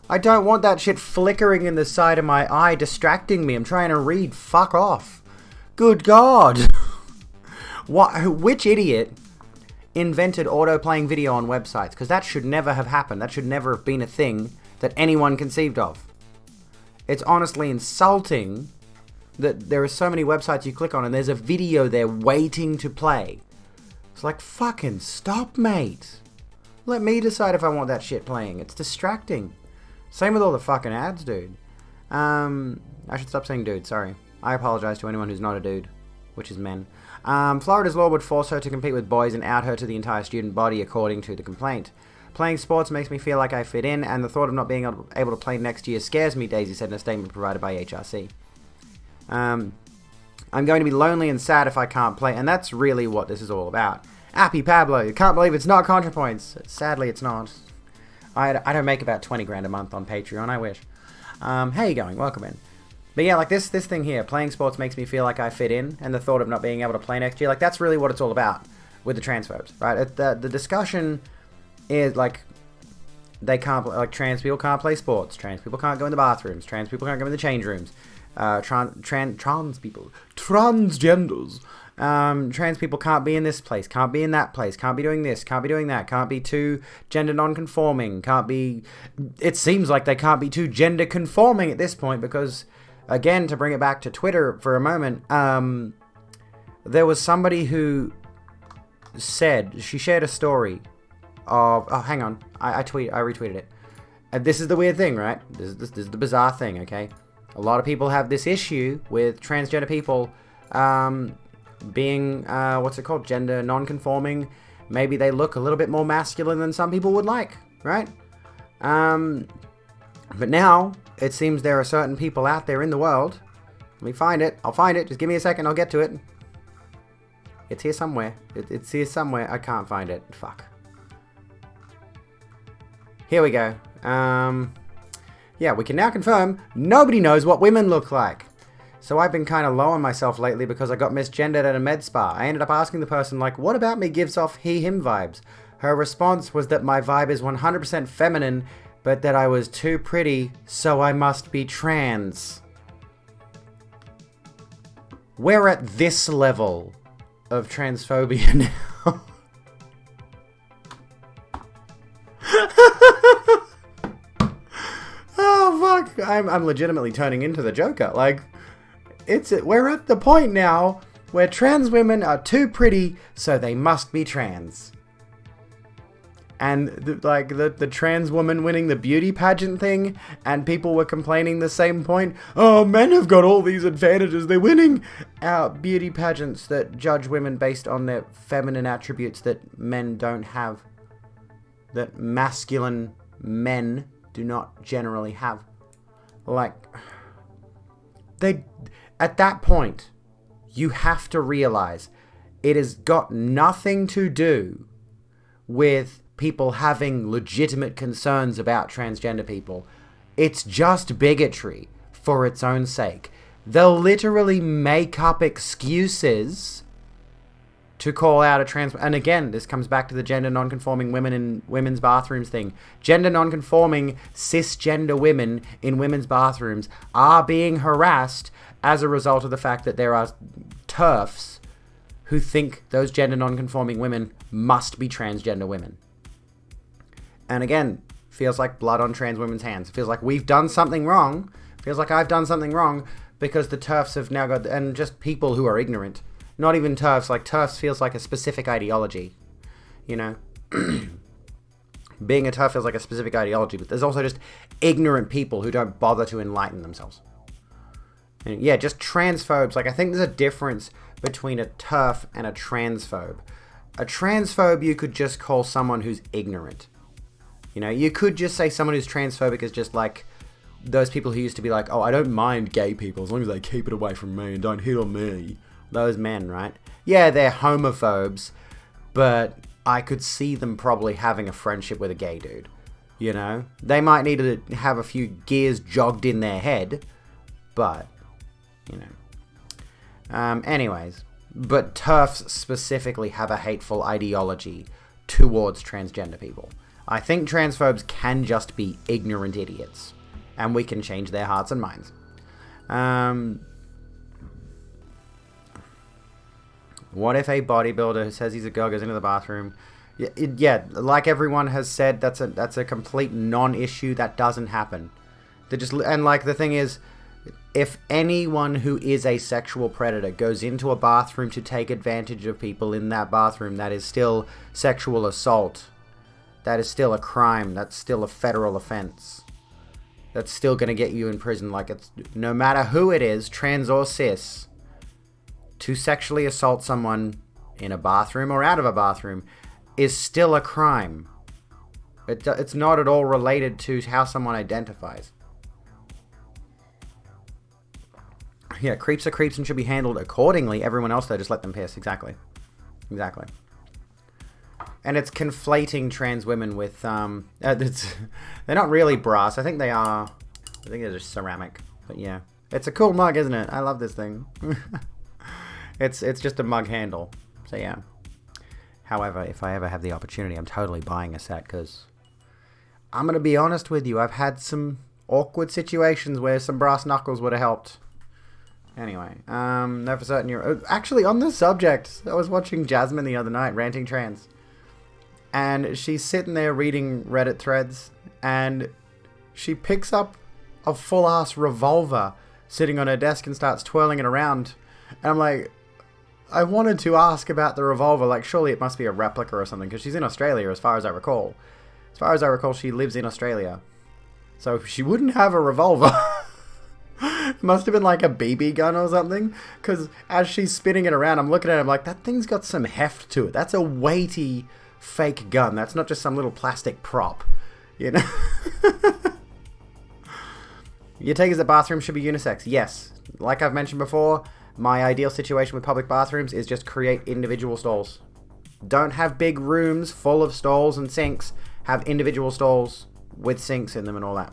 I don't want that shit flickering in the side of my eye, distracting me. I'm trying to read. Fuck off. Good God. Which idiot invented auto-playing video on websites? Because that should never have happened. That should never have been a thing that anyone conceived of. It's honestly insulting that there are so many websites you click on and there's a video there waiting to play. It's like, fucking stop, mate. Let me decide if I want that shit playing. It's distracting. Same with all the fucking ads, dude. I should stop saying dude, sorry. I apologize to anyone who's not a dude, which is men. Florida's law would force her to compete with boys and out her to the entire student body, according to the complaint. Playing sports makes me feel like I fit in, and the thought of not being able to play next year scares me, Daisy said in a statement provided by HRC. I'm going to be lonely and sad if I can't play, and that's really what this is all about. Appy Pablo, you can't believe it's not contrapoints. Sadly, it's not. I don't make about 20 grand a month on Patreon, I wish. How you going? Welcome in. But yeah, like this thing here, playing sports makes me feel like I fit in, and the thought of not being able to play next year, like that's really what it's all about with the transphobes, right? The discussion is like, they can't, like trans people can't play sports, trans people can't go in the bathrooms, trans people can't go in the change rooms, trans people, transgenders, trans people can't be in this place, can't be in that place, can't be doing this, can't be doing that, can't be too gender non-conforming, can't be, it seems like they can't be too gender conforming at this point because, again, to bring it back to Twitter for a moment, there was somebody who said, she shared a story of, oh, hang on, I retweeted it. And this is the weird thing, right? This is the bizarre thing, okay? A lot of people have this issue with transgender people being, what's it called? Gender non-conforming. Maybe they look a little bit more masculine than some people would like, right? But now, it seems there are certain people out there in the world. Let me find it. I'll find it. Just give me a second. I'll get to it. It's here somewhere. It's here somewhere. I can't find it. Fuck. Here we go. Yeah, we can now confirm nobody knows what women look like. So I've been kind of low on myself lately because I got misgendered at a med spa. I ended up asking the person, like, what about me gives off he-him vibes? Her response was that my vibe is 100% feminine, but that I was too pretty, so I must be trans. We're at this level of transphobia now. Oh, fuck. I'm legitimately turning into the Joker. Like, we're at the point now where trans women are too pretty, so they must be trans. and the trans woman winning the beauty pageant thing, and people were complaining the same point. Oh, men have got all these advantages. They're winning beauty pageants that judge women based on their feminine attributes that men don't have. That masculine men do not generally have. Like, at that point, you have to realize it has got nothing to do with people having legitimate concerns about transgender people. It's just bigotry for its own sake. They'll literally make up excuses to call out a trans... And again, this comes back to the gender non-conforming women in women's bathrooms thing. Gender non-conforming cisgender women in women's bathrooms are being harassed as a result of the fact that there are TERFs who think those gender non-conforming women must be transgender women. And again, feels like blood on trans women's hands. Feels like we've done something wrong. Feels like I've done something wrong because the TERFs have now got... And just people who are ignorant. Not even TERFs. Like, TERFs feels like a specific ideology. You know? Being a TERF feels like a specific ideology. But there's also just ignorant people who don't bother to enlighten themselves. And yeah, just transphobes. Like, I think there's a difference between a TERF and a transphobe. A transphobe you could just call someone who's ignorant. You know, you could just say someone who's transphobic is just like those people who used to be like, oh, I don't mind gay people as long as they keep it away from me and don't hit on me. Those men, right? Yeah, they're homophobes, but I could see them probably having a friendship with a gay dude. You know? They might need to have a few gears jogged in their head, but, you know. Anyways, but TERFs specifically have a hateful ideology towards transgender people. I think transphobes can just be ignorant idiots, and we can change their hearts and minds. What if a bodybuilder who says he's a girl goes into the bathroom? Yeah, like everyone has said, that's a complete non-issue. That doesn't happen. And like the thing is, if anyone who is a sexual predator goes into a bathroom to take advantage of people in that bathroom, that is still sexual assault. That is still a crime. That's still a federal offense. That's still going to get you in prison. Like, it's no matter who it is, trans or cis, to sexually assault someone in a bathroom or out of a bathroom is still a crime. It's not at all related to how someone identifies. Yeah, creeps are creeps and should be handled accordingly. Everyone else, though, just let them piss. Exactly. And it's conflating trans women with, they're not really brass. I think they are, I think they're just ceramic. But yeah, it's a cool mug, isn't it? I love this thing. It's just a mug handle. So yeah. However, if I ever have the opportunity, I'm totally buying a set, because I'm going to be honest with you, I've had some awkward situations where some brass knuckles would have helped. Anyway, know for certain you're... Actually, on this subject, I was watching Jasmine the other night, Ranting Trans. And she's sitting there reading Reddit threads, and she picks up a full-ass revolver sitting on her desk and starts twirling it around. And I'm like, I wanted to ask about the revolver. Like, surely it must be a replica or something, because she's in Australia, as far as I recall. As far as I recall, she lives in Australia. So she wouldn't have a revolver. It must have been like a BB gun or something, because as she's spinning it around, I'm looking at it, I'm like, that thing's got some heft to it. That's a weighty fake gun. That's not just some little plastic prop, you know. You take as the bathroom should be unisex. Yes, like I've mentioned before, my ideal situation with public bathrooms is just create individual stalls. Don't have big rooms full of stalls and sinks. Have individual stalls with sinks in them and all that.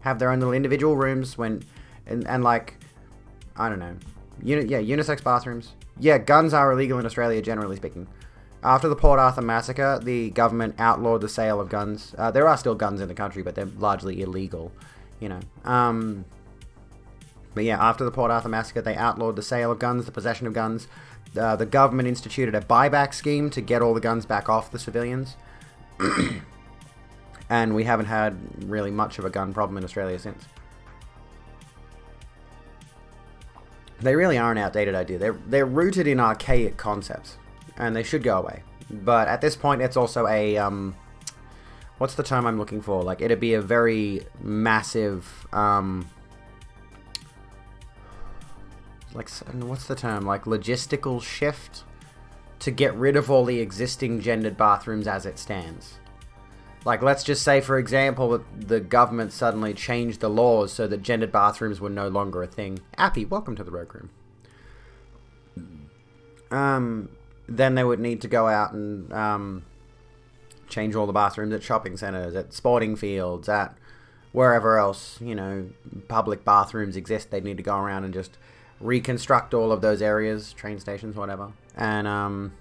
Have their own little individual rooms and like, I don't know, unisex bathrooms. Yeah, guns are illegal in Australia, generally speaking. After the Port Arthur massacre, the government outlawed the sale of guns. There are still guns in the country, but they're largely illegal, you know. But yeah, after the Port Arthur massacre, they outlawed the sale of guns, the possession of guns. The government instituted a buyback scheme to get all the guns back off the civilians. And we haven't had really much of a gun problem in Australia since. They really are an outdated idea. They're rooted in archaic concepts, and they should go away. But at this point, it's also a what's the term I'm looking for? Like, it'd be a very massive like, what's the term? Like, logistical shift to get rid of all the existing gendered bathrooms as it stands. Like, let's just say, for example, that the government suddenly changed the laws so that gendered bathrooms were no longer a thing. Appy, welcome to the Rogue Room. Then they would need to go out and change all the bathrooms at shopping centres, at sporting fields, at wherever else, you know, public bathrooms exist. They'd need to go around and just reconstruct all of those areas, train stations, whatever. And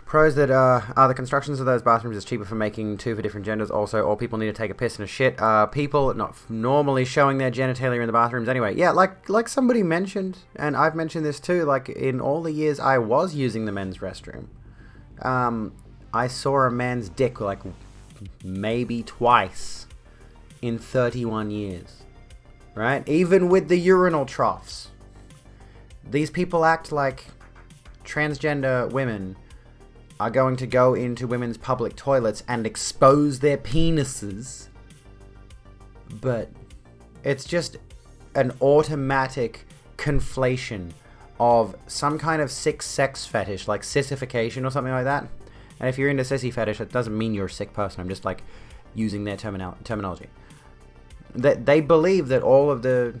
pros that the constructions of those bathrooms is cheaper for making two for different genders. Also, all people need to take a piss and a shit. People not normally showing their genitalia in the bathrooms anyway. Yeah, like somebody mentioned, and I've mentioned this too, like in all the years I was using the men's restroom, I saw a man's dick like maybe twice in 31 years. Right? Even with the urinal troughs. These people act like transgender women are going to go into women's public toilets and expose their penises. But it's just an automatic conflation of some kind of sick sex fetish, like sissification or something like that. And if you're into sissy fetish, it doesn't mean you're a sick person. I'm just like using their terminology. That they believe that all the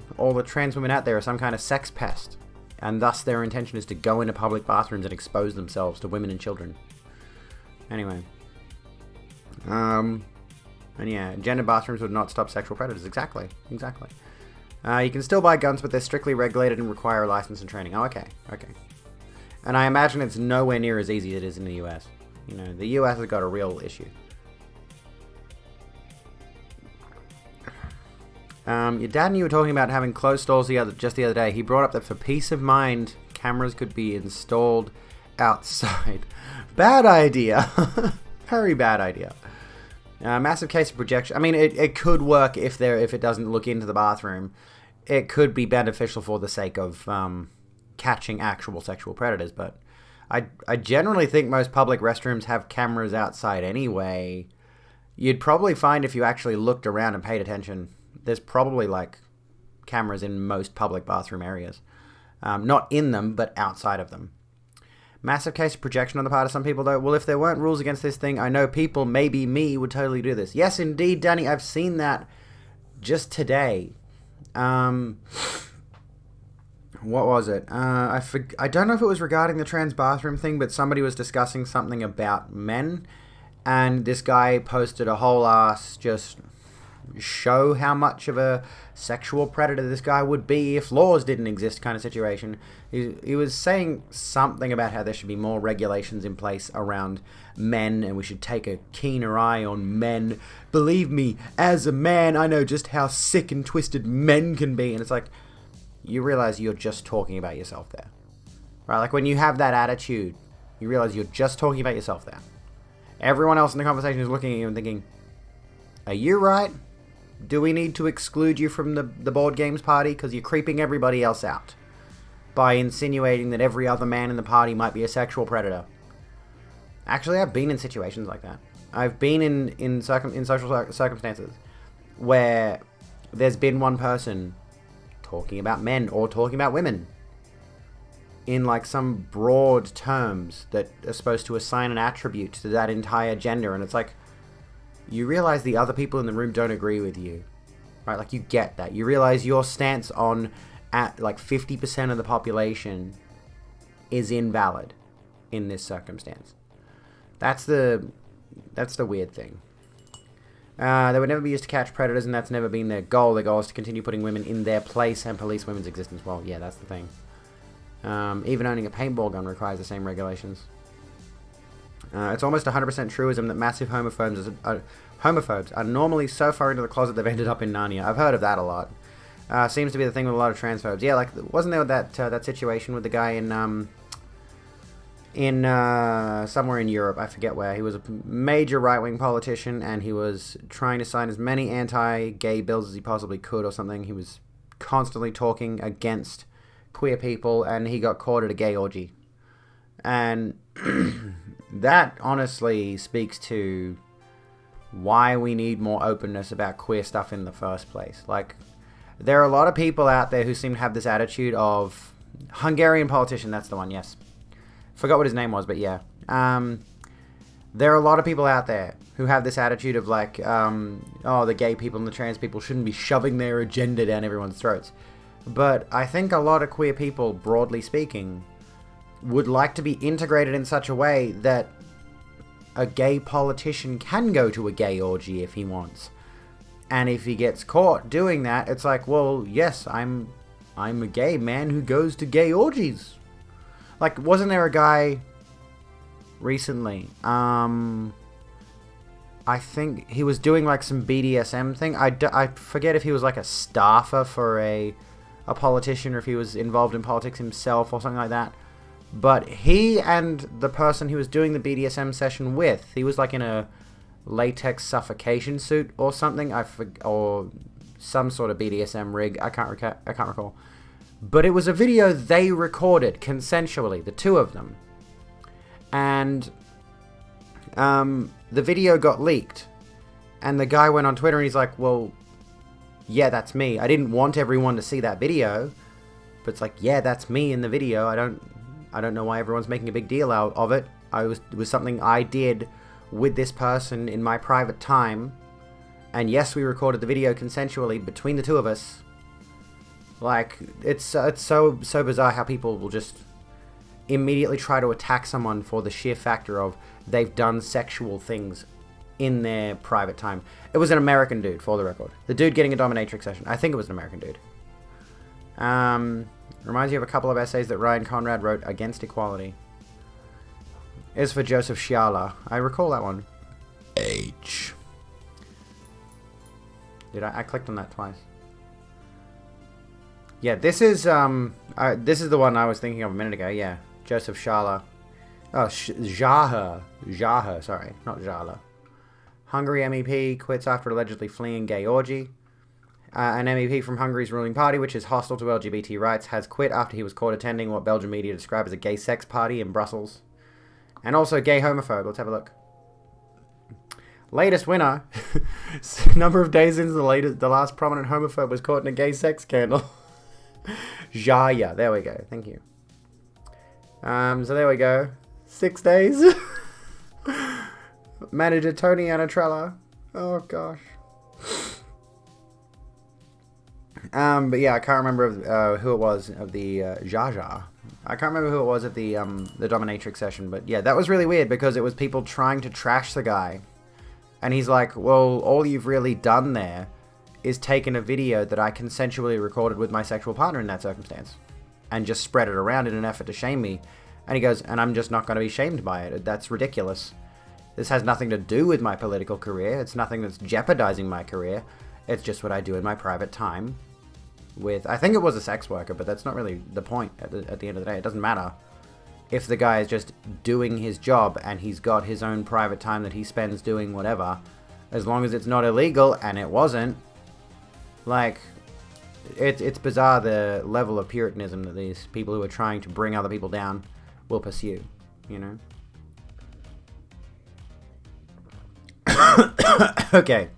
trans women out there are some kind of sex pest, and thus their intention is to go into public bathrooms and expose themselves to women and children. Anyway, and yeah, gender bathrooms would not stop sexual predators. Exactly. You can still buy guns, but they're strictly regulated and require a license and training. Oh, okay. And I imagine it's nowhere near as easy as it is in the US. You know, the US has got a real issue. Your dad and you were talking about having closed stalls just the other day. He brought up that for peace of mind, cameras could be installed outside. Bad idea. Very bad idea. Massive case of projection. I mean, it could work if it doesn't look into the bathroom. It could be beneficial for the sake of catching actual sexual predators, but I generally think most public restrooms have cameras outside anyway. You'd probably find if you actually looked around and paid attention, there's probably like cameras in most public bathroom areas. Not in them, but outside of them. Massive case of projection on the part of some people, though. Well, if there weren't rules against this thing, I know people, maybe me, would totally do this. Yes, indeed, Danny, I've seen that just today. What was it? I don't know if it was regarding the trans bathroom thing, but somebody was discussing something about men, and this guy posted a whole ass just show how much of a sexual predator this guy would be if laws didn't exist kind of situation. He was saying something about how there should be more regulations in place around men, and we should take a keener eye on men. Believe me, as a man, I know just how sick and twisted men can be. And it's like, you realize you're just talking about yourself there. Right? Like when you have that attitude, you realize you're just talking about yourself there. Everyone else in the conversation is looking at you and thinking, are you right? Do we need to exclude you from the board games party because you're creeping everybody else out by insinuating that every other man in the party might be a sexual predator? Actually, I've been in situations like that. I've been in social circumstances where there's been one person talking about men or talking about women in like some broad terms that are supposed to assign an attribute to that entire gender, and it's like, you realize the other people in the room don't agree with you, right? Like, you get that. You realize your stance on at like 50% of the population is invalid in this circumstance. That's the weird thing. They would never be used to catch predators, and that's never been their goal. Their goal is to continue putting women in their place and police women's existence. Well, yeah, that's the thing. Even owning a paintball gun requires the same regulations. It's almost 100% truism that massive homophobes are normally so far into the closet they've ended up in Narnia. I've heard of that a lot. Seems to be the thing with a lot of transphobes. Yeah, like, wasn't there that situation with the guy in somewhere in Europe, I forget where. He was a major right-wing politician, and he was trying to sign as many anti-gay bills as he possibly could or something. He was constantly talking against queer people, and he got caught at a gay orgy. And that honestly speaks to why we need more openness about queer stuff in the first place. Like, there are a lot of people out there who seem to have this attitude of Hungarian politician. That's the one. Yes, forgot what his name was, but yeah. There are a lot of people out there who have this attitude of like, the gay people and the trans people shouldn't be shoving their agenda down everyone's throats. But I think a lot of queer people, broadly speaking, would like to be integrated in such a way that a gay politician can go to a gay orgy if he wants. And if he gets caught doing that, it's like, well, yes, I'm a gay man who goes to gay orgies. Like, wasn't there a guy recently? I think he was doing like some BDSM thing. I forget if he was like a staffer for a politician or if he was involved in politics himself or something like that. But he and the person he was doing the BDSM session with, he was like in a latex suffocation suit or something, or some sort of BDSM rig. I can't recall. But it was a video they recorded consensually, the two of them. And the video got leaked. And the guy went on Twitter and he's like, well, yeah, that's me. I didn't want everyone to see that video. But it's like, yeah, that's me in the video. I don't know why everyone's making a big deal out of it. It was something I did with this person in my private time. And yes, we recorded the video consensually between the two of us. Like, it's so bizarre how people will just immediately try to attack someone for the sheer factor of they've done sexual things in their private time. It was an American dude, for the record. The dude getting a dominatrix session. I think it was an American dude. Reminds you of a couple of essays that Ryan Conrad wrote against equality. Is for Joseph Sciala. I recall that one. H. I clicked on that twice. Yeah, this is the one I was thinking of a minute ago. Yeah, Joseph Sciala. Oh, Jaha. Sorry, not Jala. Hungary MEP quits after allegedly fleeing gay orgy. An MEP from Hungary's ruling party, which is hostile to LGBT rights, has quit after he was caught attending what Belgian media describe as a gay sex party in Brussels. And also gay homophobe. Let's have a look. Latest winner. Number of days into the last prominent homophobe was caught in a gay sex scandal. Jaya. There we go. Thank you. So there we go. 6 days. Manager Tony Anatrella. Oh gosh. But yeah, I can't remember who it was of the Jaja. I can't remember who it was at the dominatrix session, but yeah, that was really weird because it was people trying to trash the guy, and he's like, "Well, all you've really done there is taken a video that I consensually recorded with my sexual partner in that circumstance, and just spread it around in an effort to shame me." And he goes, "And I'm just not going to be shamed by it. That's ridiculous. This has nothing to do with my political career. It's nothing that's jeopardizing my career. It's just what I do in my private time." With, I think it was a sex worker, but that's not really the point at the end of the day. It doesn't matter if the guy is just doing his job and he's got his own private time that he spends doing whatever, as long as it's not illegal, and it wasn't. Like, it's bizarre the level of puritanism that these people who are trying to bring other people down will pursue, you know? Okay.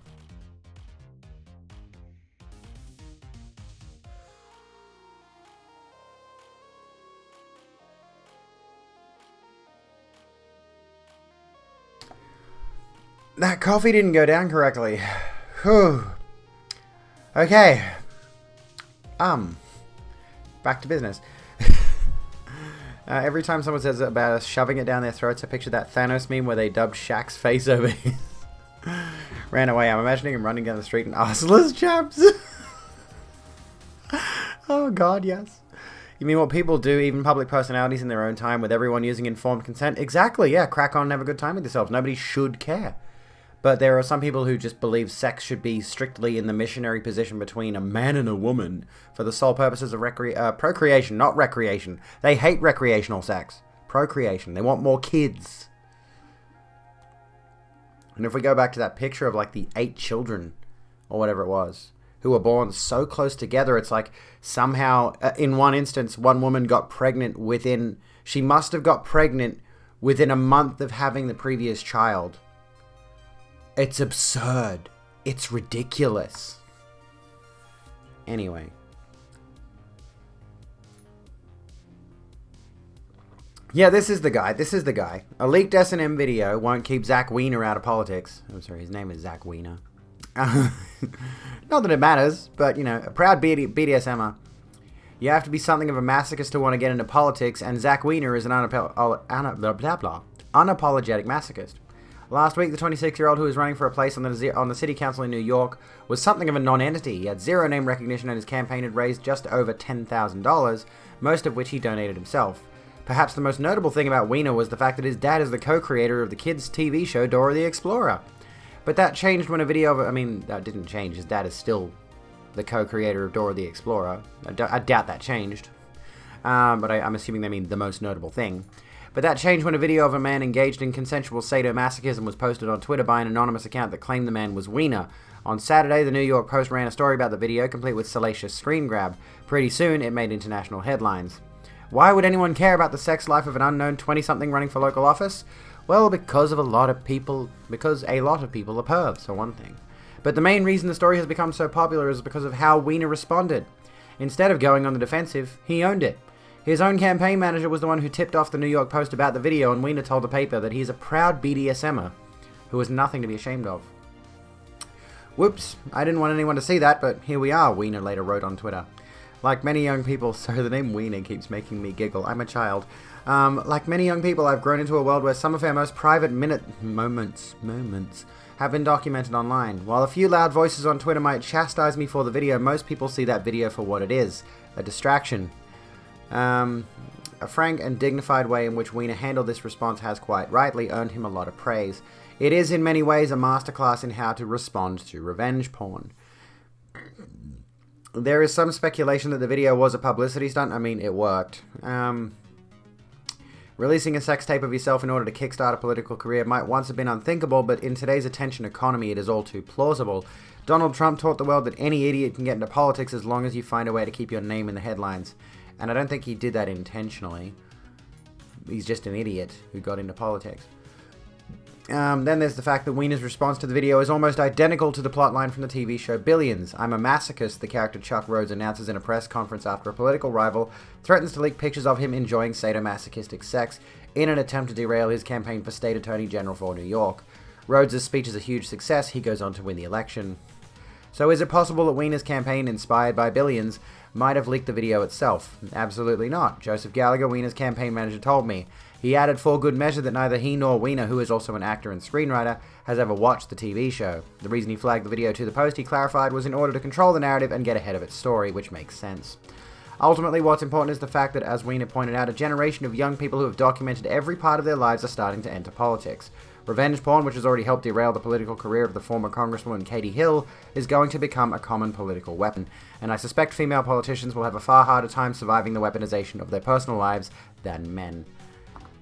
That coffee didn't go down correctly. Whew. Okay. Back to business. Every time someone says about us shoving it down their throats, I picture that Thanos meme where they dubbed Shaq's face over his... Ran away. I'm imagining him running down the street in arseless chaps. Oh god, yes. You mean what people do, even public personalities in their own time, with everyone using informed consent? Exactly, yeah. Crack on and have a good time with yourselves. Nobody should care. But there are some people who just believe sex should be strictly in the missionary position between a man and a woman for the sole purposes of procreation, not recreation. They hate recreational sex. Procreation. They want more kids. And if we go back to that picture of like the 8 children, or whatever it was, who were born so close together, it's like somehow, in one instance, one woman got pregnant within... She must have got pregnant within a month of having the previous child. It's absurd. It's ridiculous. Anyway. Yeah, this is the guy. A leaked S&M video won't keep Zach Wiener out of politics. I'm sorry, his name is Zach Wiener. Not that it matters, but, you know, a proud BDSMer. You have to be something of a masochist to want to get into politics, and Zach Wiener is an unapologetic masochist. Last week, the 26-year-old who was running for a place on the city council in New York was something of a non-entity. He had zero name recognition, and his campaign had raised just over $10,000, most of which he donated himself. Perhaps the most notable thing about Wiener was the fact that his dad is the co-creator of the kids' TV show Dora the Explorer. But that changed when a video of... that didn't change. His dad is still the co-creator of Dora the Explorer. I doubt that changed. But I'm assuming they mean the most notable thing. But that changed when a video of a man engaged in consensual sadomasochism was posted on Twitter by an anonymous account that claimed the man was Wiener. On Saturday, the New York Post ran a story about the video, complete with salacious screen grab. Pretty soon, it made international headlines. Why would anyone care about the sex life of an unknown 20-something running for local office? Well, because a lot of people are pervs, for one thing. But the main reason the story has become so popular is because of how Wiener responded. Instead of going on the defensive, he owned it. His own campaign manager was the one who tipped off the New York Post about the video, and Wiener told the paper that he is a proud BDSMer who has nothing to be ashamed of. Whoops, I didn't want anyone to see that, but here we are, Wiener later wrote on Twitter. Like many young people, sorry, the name Wiener keeps making me giggle. I'm a child. Like many young people, I've grown into a world where some of our most private moments have been documented online. While a few loud voices on Twitter might chastise me for the video, most people see that video for what it is, a distraction. A frank and dignified way in which Wiener handled this response has quite rightly earned him a lot of praise. It is in many ways a masterclass in how to respond to revenge porn. There is some speculation that the video was a publicity stunt. I mean, it worked. Releasing a sex tape of yourself in order to kickstart a political career might once have been unthinkable, but in today's attention economy, it is all too plausible. Donald Trump taught the world that any idiot can get into politics as long as you find a way to keep your name in the headlines. And I don't think he did that intentionally. He's just an idiot who got into politics. Then there's the fact that Wiener's response to the video is almost identical to the plotline from the TV show Billions. I'm a masochist, the character Chuck Rhodes announces in a press conference after a political rival threatens to leak pictures of him enjoying sadomasochistic sex in an attempt to derail his campaign for state attorney general for New York. Rhodes' speech is a huge success. He goes on to win the election. So is it possible that Wiener's campaign, inspired by Billions, might have leaked the video itself? Absolutely not. Joseph Gallagher, Wiener's campaign manager, told me. He added for good measure that neither he nor Wiener, who is also an actor and screenwriter, has ever watched the TV show. The reason he flagged the video to the Post, he clarified, was in order to control the narrative and get ahead of its story, which makes sense. Ultimately, what's important is the fact that, as Wiener pointed out, a generation of young people who have documented every part of their lives are starting to enter politics. Revenge porn, which has already helped derail the political career of the former Congresswoman Katie Hill, is going to become a common political weapon, and I suspect female politicians will have a far harder time surviving the weaponization of their personal lives than men.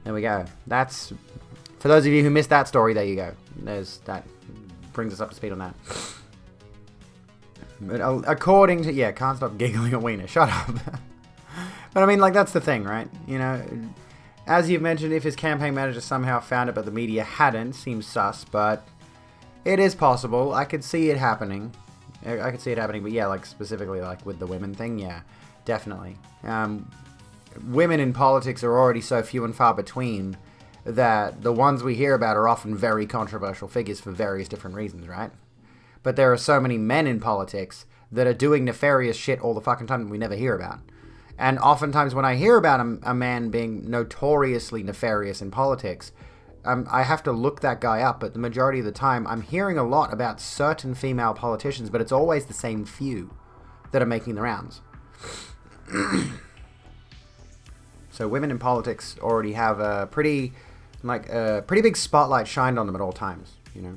There we go. That's, for those of you who missed that story, there you go. That brings us up to speed on that. But according to, yeah, can't stop giggling at Wiener. Shut up. But I mean, like, that's the thing, right? You know, as you've mentioned, if his campaign manager somehow found it but the media hadn't, seems sus, but it is possible. I could see it happening. I could see it happening, but yeah, like, specifically, like, with the women thing, yeah, definitely. Women in politics are already so few and far between that the ones we hear about are often very controversial figures for various different reasons, right? But there are so many men in politics that are doing nefarious shit all the fucking time that we never hear about. And oftentimes when I hear about a man being notoriously nefarious in politics, I have to look that guy up, but the majority of the time I'm hearing a lot about certain female politicians, but it's always the same few that are making the rounds. So women in politics already have a pretty big spotlight shined on them at all times, you know.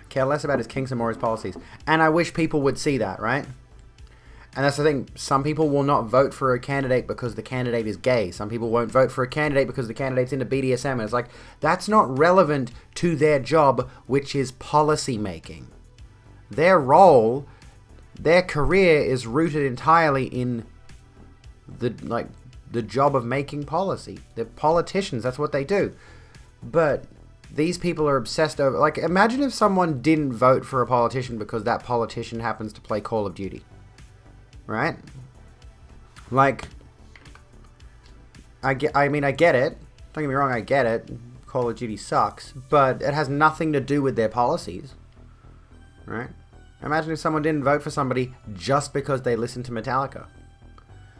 Care less about his kinks and more his policies. And I wish people would see that, right? And that's the thing. Some people will not vote for a candidate because the candidate is gay. Some people won't vote for a candidate because the candidate's into BDSM. And it's like, that's not relevant to their job, which is policy making. Their role, their career is rooted entirely in the, like, the job of making policy. They're politicians. That's what they do. But these people are obsessed over... Like, imagine if someone didn't vote for a politician because that politician happens to play Call of Duty. Right? Like, I get it. Don't get me wrong, I get it. Call of Duty sucks. But it has nothing to do with their policies. Right? Imagine if someone didn't vote for somebody just because they listen to Metallica.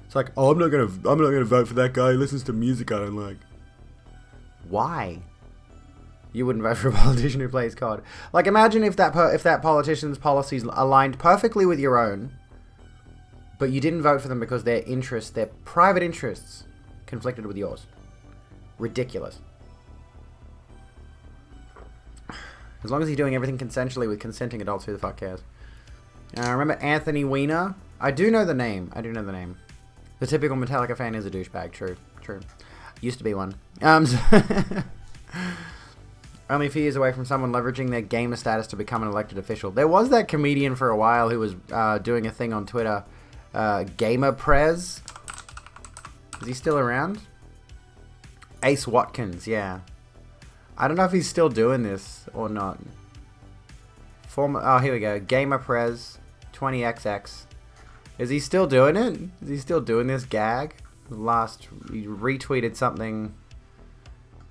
It's like, oh, I'm not gonna vote for that guy who listens to music I don't like. Why? You wouldn't vote for a politician who plays COD. Like, imagine if that politician's policies aligned perfectly with your own, but you didn't vote for them because their private interests, conflicted with yours. Ridiculous. As long as he's doing everything consensually with consenting adults, who the fuck cares? Remember Anthony Weiner? I do know the name. The typical Metallica fan is a douchebag. True. Used to be one. Only a few years away from someone leveraging their gamer status to become an elected official. There was that comedian for a while who was doing a thing on Twitter. Gamer Prez. Is he still around? Ace Watkins, yeah. I don't know if he's still doing this or not. Oh, here we go. Gamer Prez 20XX. Is he still doing it? Is he still doing this gag? He retweeted something.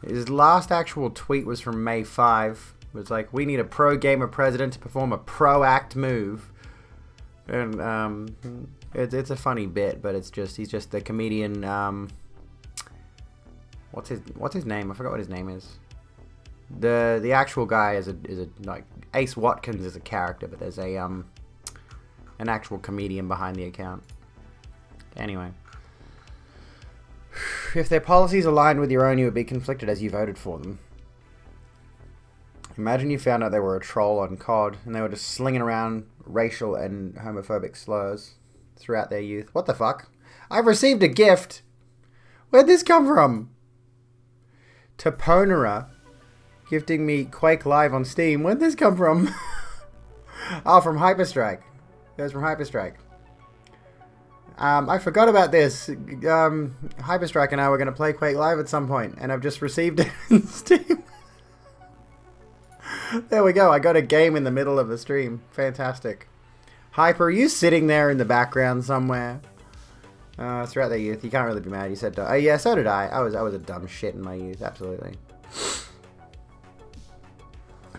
His last actual tweet was from May 5. It was like, we need a pro gamer president to perform a pro act move. And it's a funny bit, but he's just the comedian. What's his name? I forgot what his name is. The actual guy is a like Ace Watkins is a character, but there's an actual comedian behind the account. Anyway, if their policies aligned with your own, you would be conflicted as you voted for them. Imagine you found out they were a troll on COD and they were just slinging around racial and homophobic slurs throughout their youth. What the fuck? I've received a gift. Where'd this come from? Toponera gifting me Quake Live on Steam. Where'd this come from? Oh, from Hyperstrike. It was from Hyperstrike. I forgot about this. Hyperstrike and I were going to play Quake Live at some point, and I've just received it in Steam. There we go. I got a game in the middle of the stream. Fantastic. Hyper, are you sitting there in the background somewhere? Throughout their youth. You can't really be mad. You said, oh yeah, so did I. I was a dumb shit in my youth. Absolutely.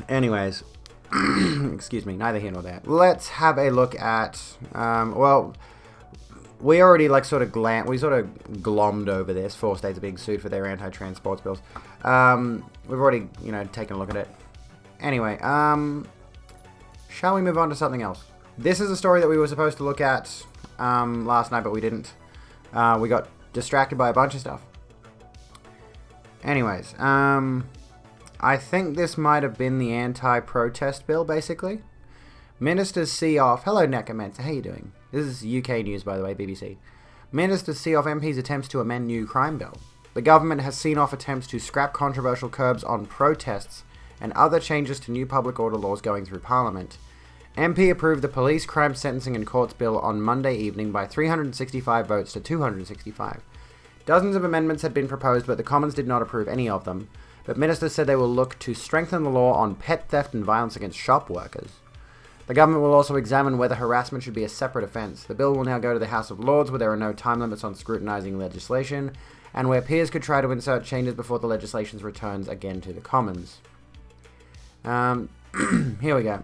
Anyways. Excuse me. Neither here nor there. Let's have a look at, well, we already we sort of glommed over this. 4 states are being sued for their anti-trans sports bills. We've already, taken a look at it. Anyway, shall we move on to something else? This is a story that we were supposed to look at last night, but we didn't. We got distracted by a bunch of stuff. Anyways, I think this might have been the anti-protest bill, basically. Ministers see off... Hello, Necromancer. How you doing? This is UK news, by the way, BBC. Ministers see off MPs' attempts to amend new crime bill. The government has seen off attempts to scrap controversial curbs on protests and other changes to new public order laws going through Parliament. MP approved the Police Crime Sentencing and Courts Bill on Monday evening by 365 votes to 265. Dozens of amendments had been proposed, but the Commons did not approve any of them. But ministers said they will look to strengthen the law on pet theft and violence against shop workers. The government will also examine whether harassment should be a separate offence. The bill will now go to the House of Lords, where there are no time limits on scrutinising legislation, and where peers could try to insert changes before the legislation returns again to the Commons. Here we go.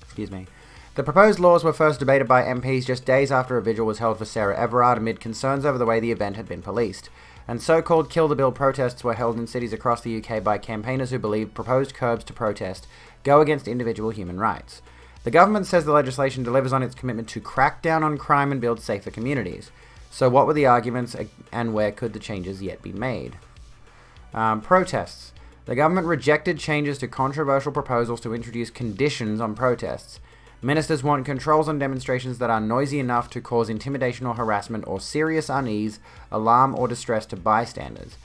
Excuse me. The proposed laws were first debated by MPs just days after a vigil was held for Sarah Everard amid concerns over the way the event had been policed. And so-called Kill the Bill protests were held in cities across the UK by campaigners who believe proposed curbs to protest go against individual human rights. The government says the legislation delivers on its commitment to crack down on crime and build safer communities. So what were the arguments and where could the changes yet be made? Protests. The government rejected changes to controversial proposals to introduce conditions on protests. Ministers want controls on demonstrations that are noisy enough to cause intimidation or harassment or serious unease, alarm or distress to bystanders.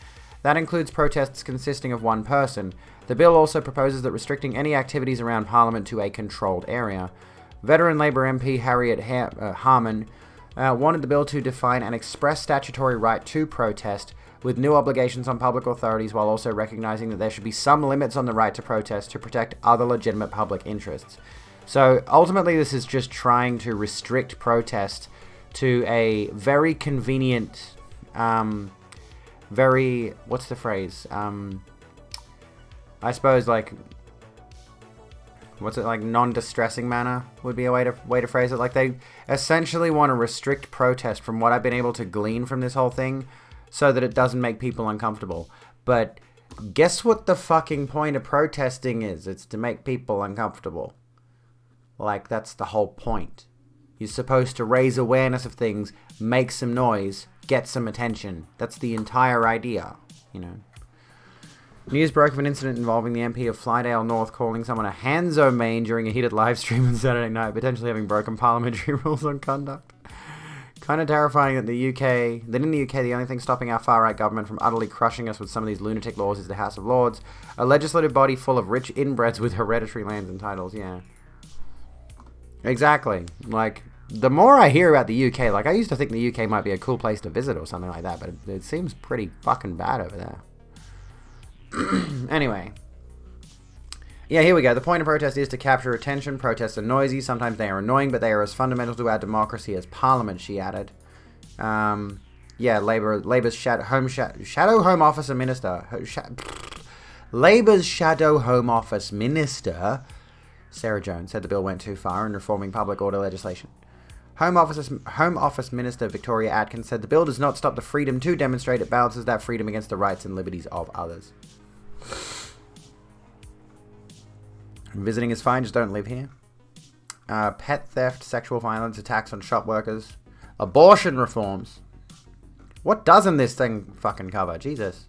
That includes protests consisting of one person. The bill also proposes that restricting any activities around Parliament to a controlled area. Veteran Labour MP Harriet Harman, wanted the bill to define an express statutory right to protest with new obligations on public authorities while also recognizing that there should be some limits on the right to protest to protect other legitimate public interests. So ultimately this is just trying to restrict protest to a very convenient, what's the phrase? I suppose like, non-distressing manner would be a way to phrase it. Like they essentially want to restrict protest from what I've been able to glean from this whole thing so that it doesn't make people uncomfortable. But guess what the fucking point of protesting is? It's to make people uncomfortable. Like that's the whole point. You're supposed to raise awareness of things, make some noise, get some attention. That's the entire idea, you know. News broke of an incident involving the MP of Flydale North calling someone a Hanzo main during a heated live stream on Saturday night, potentially having broken parliamentary rules on conduct. Kind of terrifying that in the UK, the only thing stopping our far-right government from utterly crushing us with some of these lunatic laws is the House of Lords, a legislative body full of rich inbreds with hereditary lands and titles, yeah. Exactly. Like, the more I hear about the UK, like, I used to think the UK might be a cool place to visit or something like that, but it seems pretty fucking bad over there. Anyway. Yeah, here we go. The point of protest is to capture attention. Protests are noisy. Sometimes they are annoying, but they are as fundamental to our democracy as Parliament, she added. Yeah, Labour's Shadow Home Office Minister. Labour's Shadow Home Office Minister, Sarah Jones, said the bill went too far in reforming public order legislation. Home Office Minister Victoria Atkins said the bill does not stop the freedom to demonstrate. It balances that freedom against the rights and liberties of others. Visiting is fine, just don't live here. Pet theft, sexual violence, attacks on shop workers, abortion reforms. What doesn't this thing fucking cover? Jesus.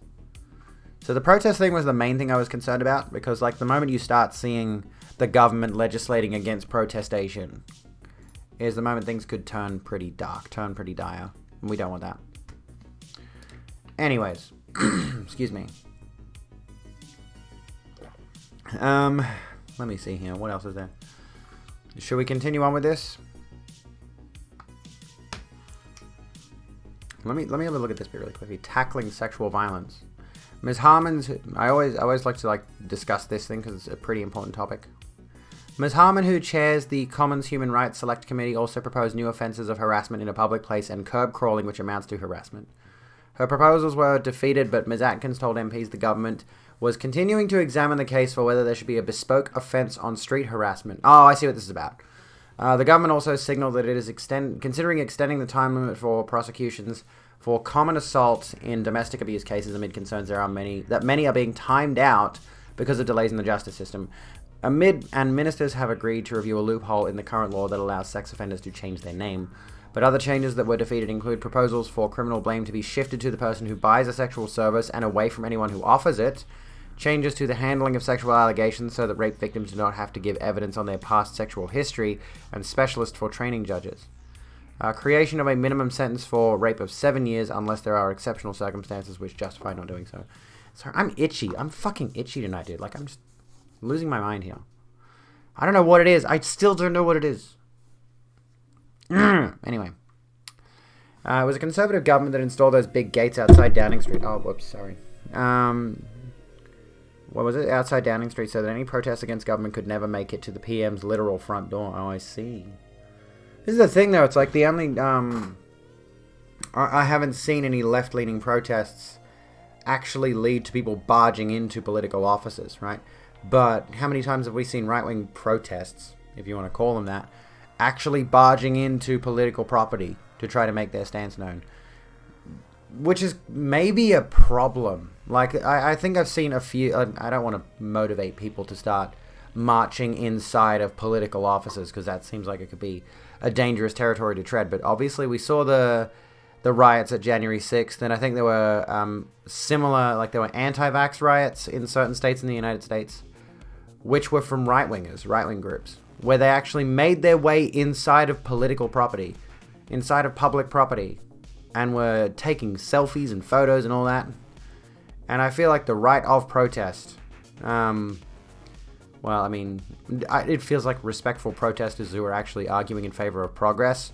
So the protest thing was the main thing I was concerned about, because like the moment you start seeing the government legislating against protestation is the moment things could turn pretty dark, turn pretty dire. And we don't want that. Anyways. Excuse me. Let me see here. What else is there? Should we continue on with this? Let me have a look at this bit really quickly. Tackling sexual violence. Ms. Harmon's... I always like to discuss this thing because it's a pretty important topic. Ms. Harmon, who chairs the Commons Human Rights Select Committee, also proposed new offences of harassment in a public place and curb crawling, which amounts to harassment. Her proposals were defeated, but Ms. Atkins told MPs the government was continuing to examine the case for whether there should be a bespoke offence on street harassment. Oh, I see what this is about. The government also signalled that it is considering extending the time limit for prosecutions for common assault in domestic abuse cases amid concerns that many are being timed out because of delays in the justice system. Ministers have agreed to review a loophole in the current law that allows sex offenders to change their name. But other changes that were defeated include proposals for criminal blame to be shifted to the person who buys a sexual service and away from anyone who offers it, changes to the handling of sexual allegations so that rape victims do not have to give evidence on their past sexual history, and specialists for training judges. Creation of a minimum sentence for rape of 7 years unless there are exceptional circumstances which justify not doing so. Sorry, I'm itchy. I'm fucking itchy tonight, dude. Like, I'm just losing my mind here. I don't know what it is. I still don't know what it is. Anyway. It was a Conservative government that installed those big gates outside Downing Street. Oh, whoops, sorry. What was it? Outside Downing Street, so that any protest against government could never make it to the PM's literal front door. Oh, I see. This is the thing, though. It's like the only... I haven't seen any left-leaning protests actually lead to people barging into political offices, right? But how many times have we seen right-wing protests, if you want to call them that, actually barging into political property to try to make their stance known? Which is maybe a problem. Like, I think I've seen a few... I don't want to motivate people to start marching inside of political offices, because that seems like it could be a dangerous territory to tread. But obviously we saw the riots at January 6th, and I think there were similar... Like, there were anti-vax riots in certain states in the United States, which were from right-wingers, right-wing groups, where they actually made their way inside of political property, inside of public property, and were taking selfies and photos and all that. And I feel like the right of protest, well, I mean, it feels like respectful protesters who are actually arguing in favor of progress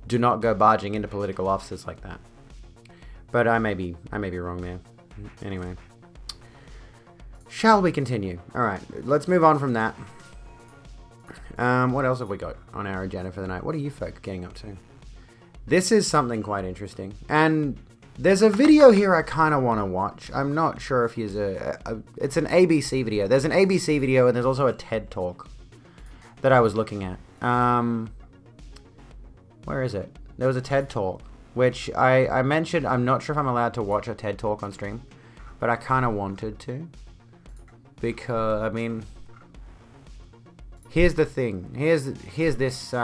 do not go barging into political offices like that. But I may be wrong there. Anyway. Shall we continue? Alright, let's move on from that. What else have we got on our agenda for the night? What are you folk getting up to? This is something quite interesting. And there's a video here I kind of want to watch. I'm not sure if he's it's an ABC video. There's an ABC video and there's also a TED Talk that I was looking at. Where is it? There was a TED Talk, which I mentioned. I'm not sure if I'm allowed to watch a TED Talk on stream, but I kind of wanted to. Because, I mean, here's the thing. Here's this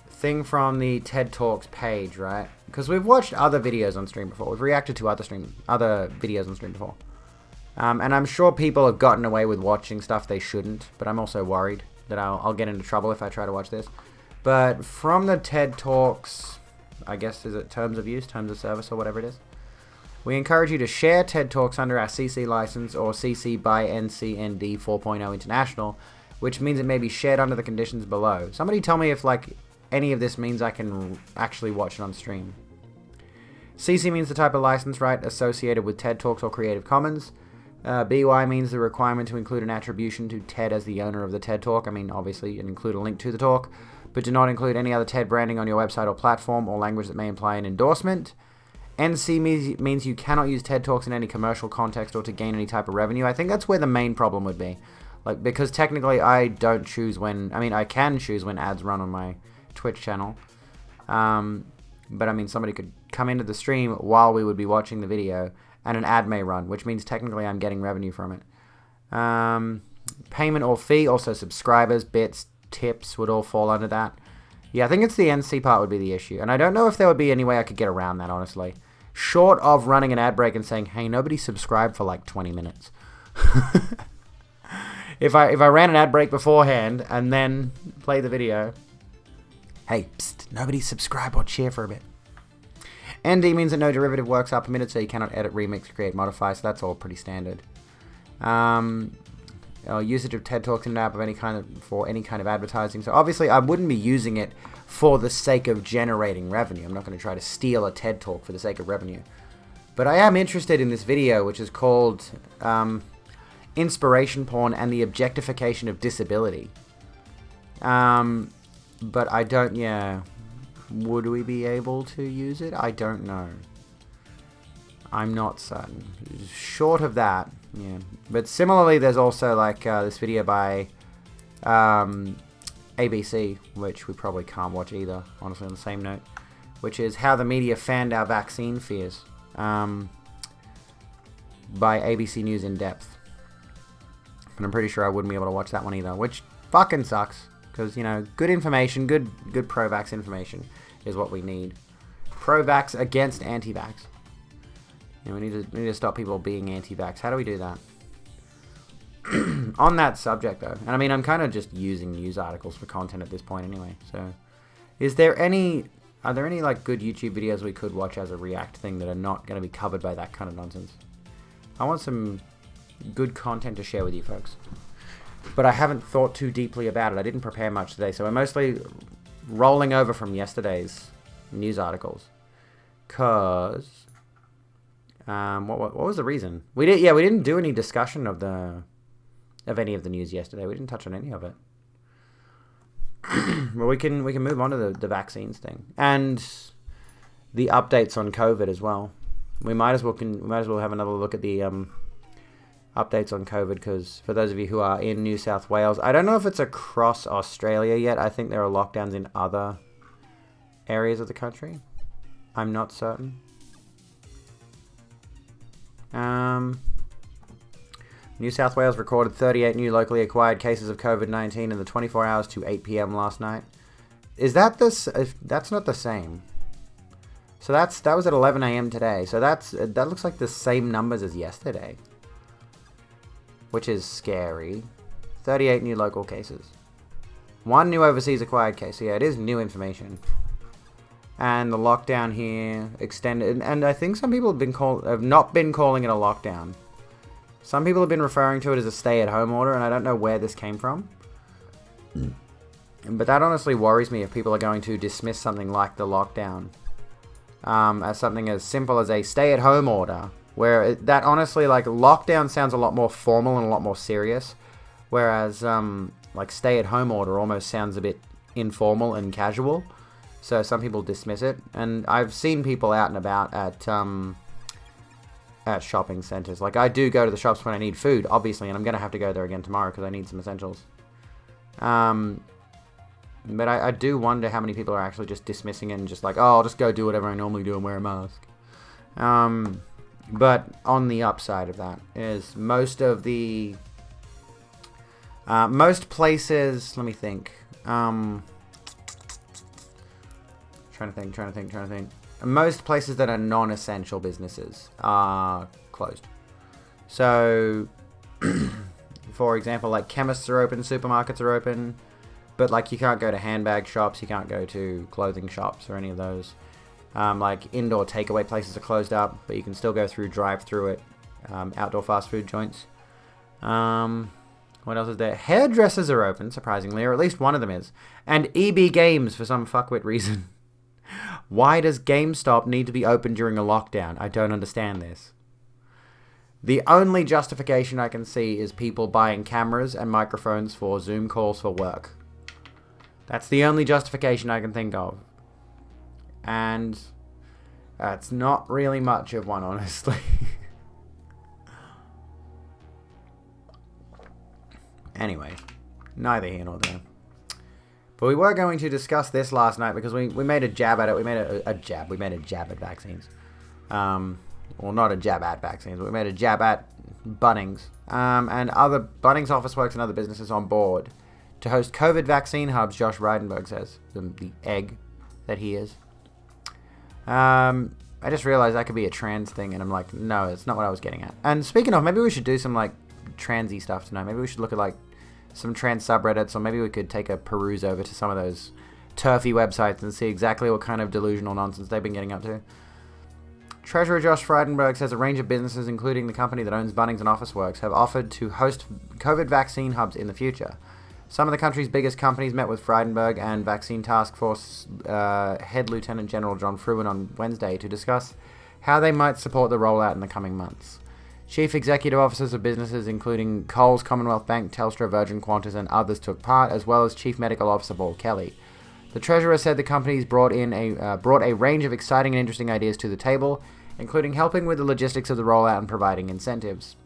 thing from the TED Talks page, right? Because we've watched other videos on stream before. We've reacted to other videos on stream before. And I'm sure people have gotten away with watching stuff they shouldn't, but I'm also worried that I'll get into trouble if I try to watch this. But from the TED Talks, I guess, is it terms of use, terms of service, or whatever it is? We encourage you to share TED Talks under our CC license or CC by NCND 4.0 International, which means it may be shared under the conditions below. Somebody tell me if, like, any of this means I can actually watch it on stream. CC means the type of license right associated with TED Talks or Creative Commons. BY means the requirement to include an attribution to TED as the owner of the TED Talk. I mean, obviously, and include a link to the talk, but do not include any other TED branding on your website or platform or language that may imply an endorsement. NC means you cannot use TED Talks in any commercial context or to gain any type of revenue. I think that's where the main problem would be. Like, because technically I don't choose when... I mean, I can choose when ads run on my Twitch channel. But, I mean, somebody could come into the stream while we would be watching the video, and an ad may run, which means technically I'm getting revenue from it. Payment or fee, also subscribers, bits, tips would all fall under that. Yeah, I think it's the NC part would be the issue. And I don't know if there would be any way I could get around that, honestly. Short of running an ad break and saying, hey, nobody subscribed for like 20 minutes. If I ran an ad break beforehand and then play the video, hey, psst, nobody subscribe or cheer for a bit. ND means that no derivative works are permitted, so you cannot edit, remix, create, modify, so that's all pretty standard. Usage of TED Talks in an app of for any kind of advertising. So obviously I wouldn't be using it for the sake of generating revenue. I'm not going to try to steal a TED Talk for the sake of revenue. But I am interested in this video, which is called Inspiration Porn and the Objectification of Disability. But I don't, yeah. Would we be able to use it? I don't know. I'm not certain. Short of that, yeah. But similarly, there's also like this video by ABC, which we probably can't watch either, honestly, on the same note, which is How the Media Fanned Our Vaccine Fears, by ABC News In Depth. And I'm pretty sure I wouldn't be able to watch that one either, which fucking sucks, because, you know, good information, good pro-vax information is what we need. Pro-vax against anti-vax. You know, we need to stop people being anti-vax. How do we do that? On that subject, though, and I mean, I'm kind of just using news articles for content at this point anyway, so are there any like good YouTube videos we could watch as a react thing that are not going to be covered by that kind of nonsense? I want some good content to share with you folks, but I haven't thought too deeply about it. I didn't prepare much today, so I'm mostly rolling over from yesterday's news articles, cause what was the reason? We didn't do any discussion of any of the news yesterday. We didn't touch on any of it. Well, we can move on to the vaccines thing and the updates on COVID as well. We might as well have another look at the updates on COVID, because for those of you who are in New South Wales, I don't know if it's across Australia yet. I think there are lockdowns in other areas of the country. I'm not certain. New South Wales recorded 38 new locally acquired cases of COVID-19 in the 24 hours to 8 p.m. last night. Is that that's not the same. So that was at 11 a.m. today. So that looks like the same numbers as yesterday, which is scary. 38 new local cases. 1 new overseas acquired case. So yeah, it is new information. And the lockdown here extended, and I think some people have not been calling it a lockdown. Some people have been referring to it as a stay-at-home order, and I don't know where this came from. But that honestly worries me if people are going to dismiss something like the lockdown as something as simple as a stay-at-home order, where that honestly, like, lockdown sounds a lot more formal and a lot more serious, whereas like stay-at-home order almost sounds a bit informal and casual. So some people dismiss it, and I've seen people out and about at shopping centers. Like, I do go to the shops when I need food, obviously, and I'm gonna have to go there again tomorrow because I need some essentials. But I do wonder how many people are actually just dismissing it and just like, oh, I'll just go do whatever I normally do and wear a mask. But on the upside of that is most places, let me think. Trying to think. Most places that are non-essential businesses are closed. So, for example, like chemists are open, supermarkets are open, but like you can't go to handbag shops, you can't go to clothing shops or any of those. Like indoor takeaway places are closed up, but you can still go through drive-through at outdoor fast food joints. What else is there? Hairdressers are open, surprisingly, or at least one of them is. And EB Games for some fuckwit reason. Why does GameStop need to be open during a lockdown? I don't understand this. The only justification I can see is people buying cameras and microphones for Zoom calls for work. That's the only justification I can think of. And that's not really much of one, honestly. Anyway, neither here nor there. But we were going to discuss this last night because we made a jab at it. We made a jab at vaccines. Well, not a jab at vaccines, but we made a jab at Bunnings. And other Bunnings Officeworks and other businesses on board to host COVID vaccine hubs, Josh Frydenberg says. The egg that he is. I just realized that could be a trans thing, and I'm like, no, it's not what I was getting at. And speaking of, maybe we should do some, like, transy stuff tonight. Maybe we should look at, like, some trans subreddits, or maybe we could take a peruse over to some of those turfy websites and see exactly what kind of delusional nonsense they've been getting up to. Treasurer Josh Frydenberg says a range of businesses, including the company that owns Bunnings and Officeworks, have offered to host COVID vaccine hubs in the future. Some of the country's biggest companies met with Frydenberg and Vaccine Task Force head Lieutenant General John Fruin on Wednesday to discuss how they might support the rollout in the coming months. Chief executive officers of businesses including Coles, Commonwealth Bank, Telstra, Virgin, Qantas and others took part, as well as Chief Medical Officer Paul Kelly. The Treasurer said the companies brought a range of exciting and interesting ideas to the table, including helping with the logistics of the rollout and providing incentives.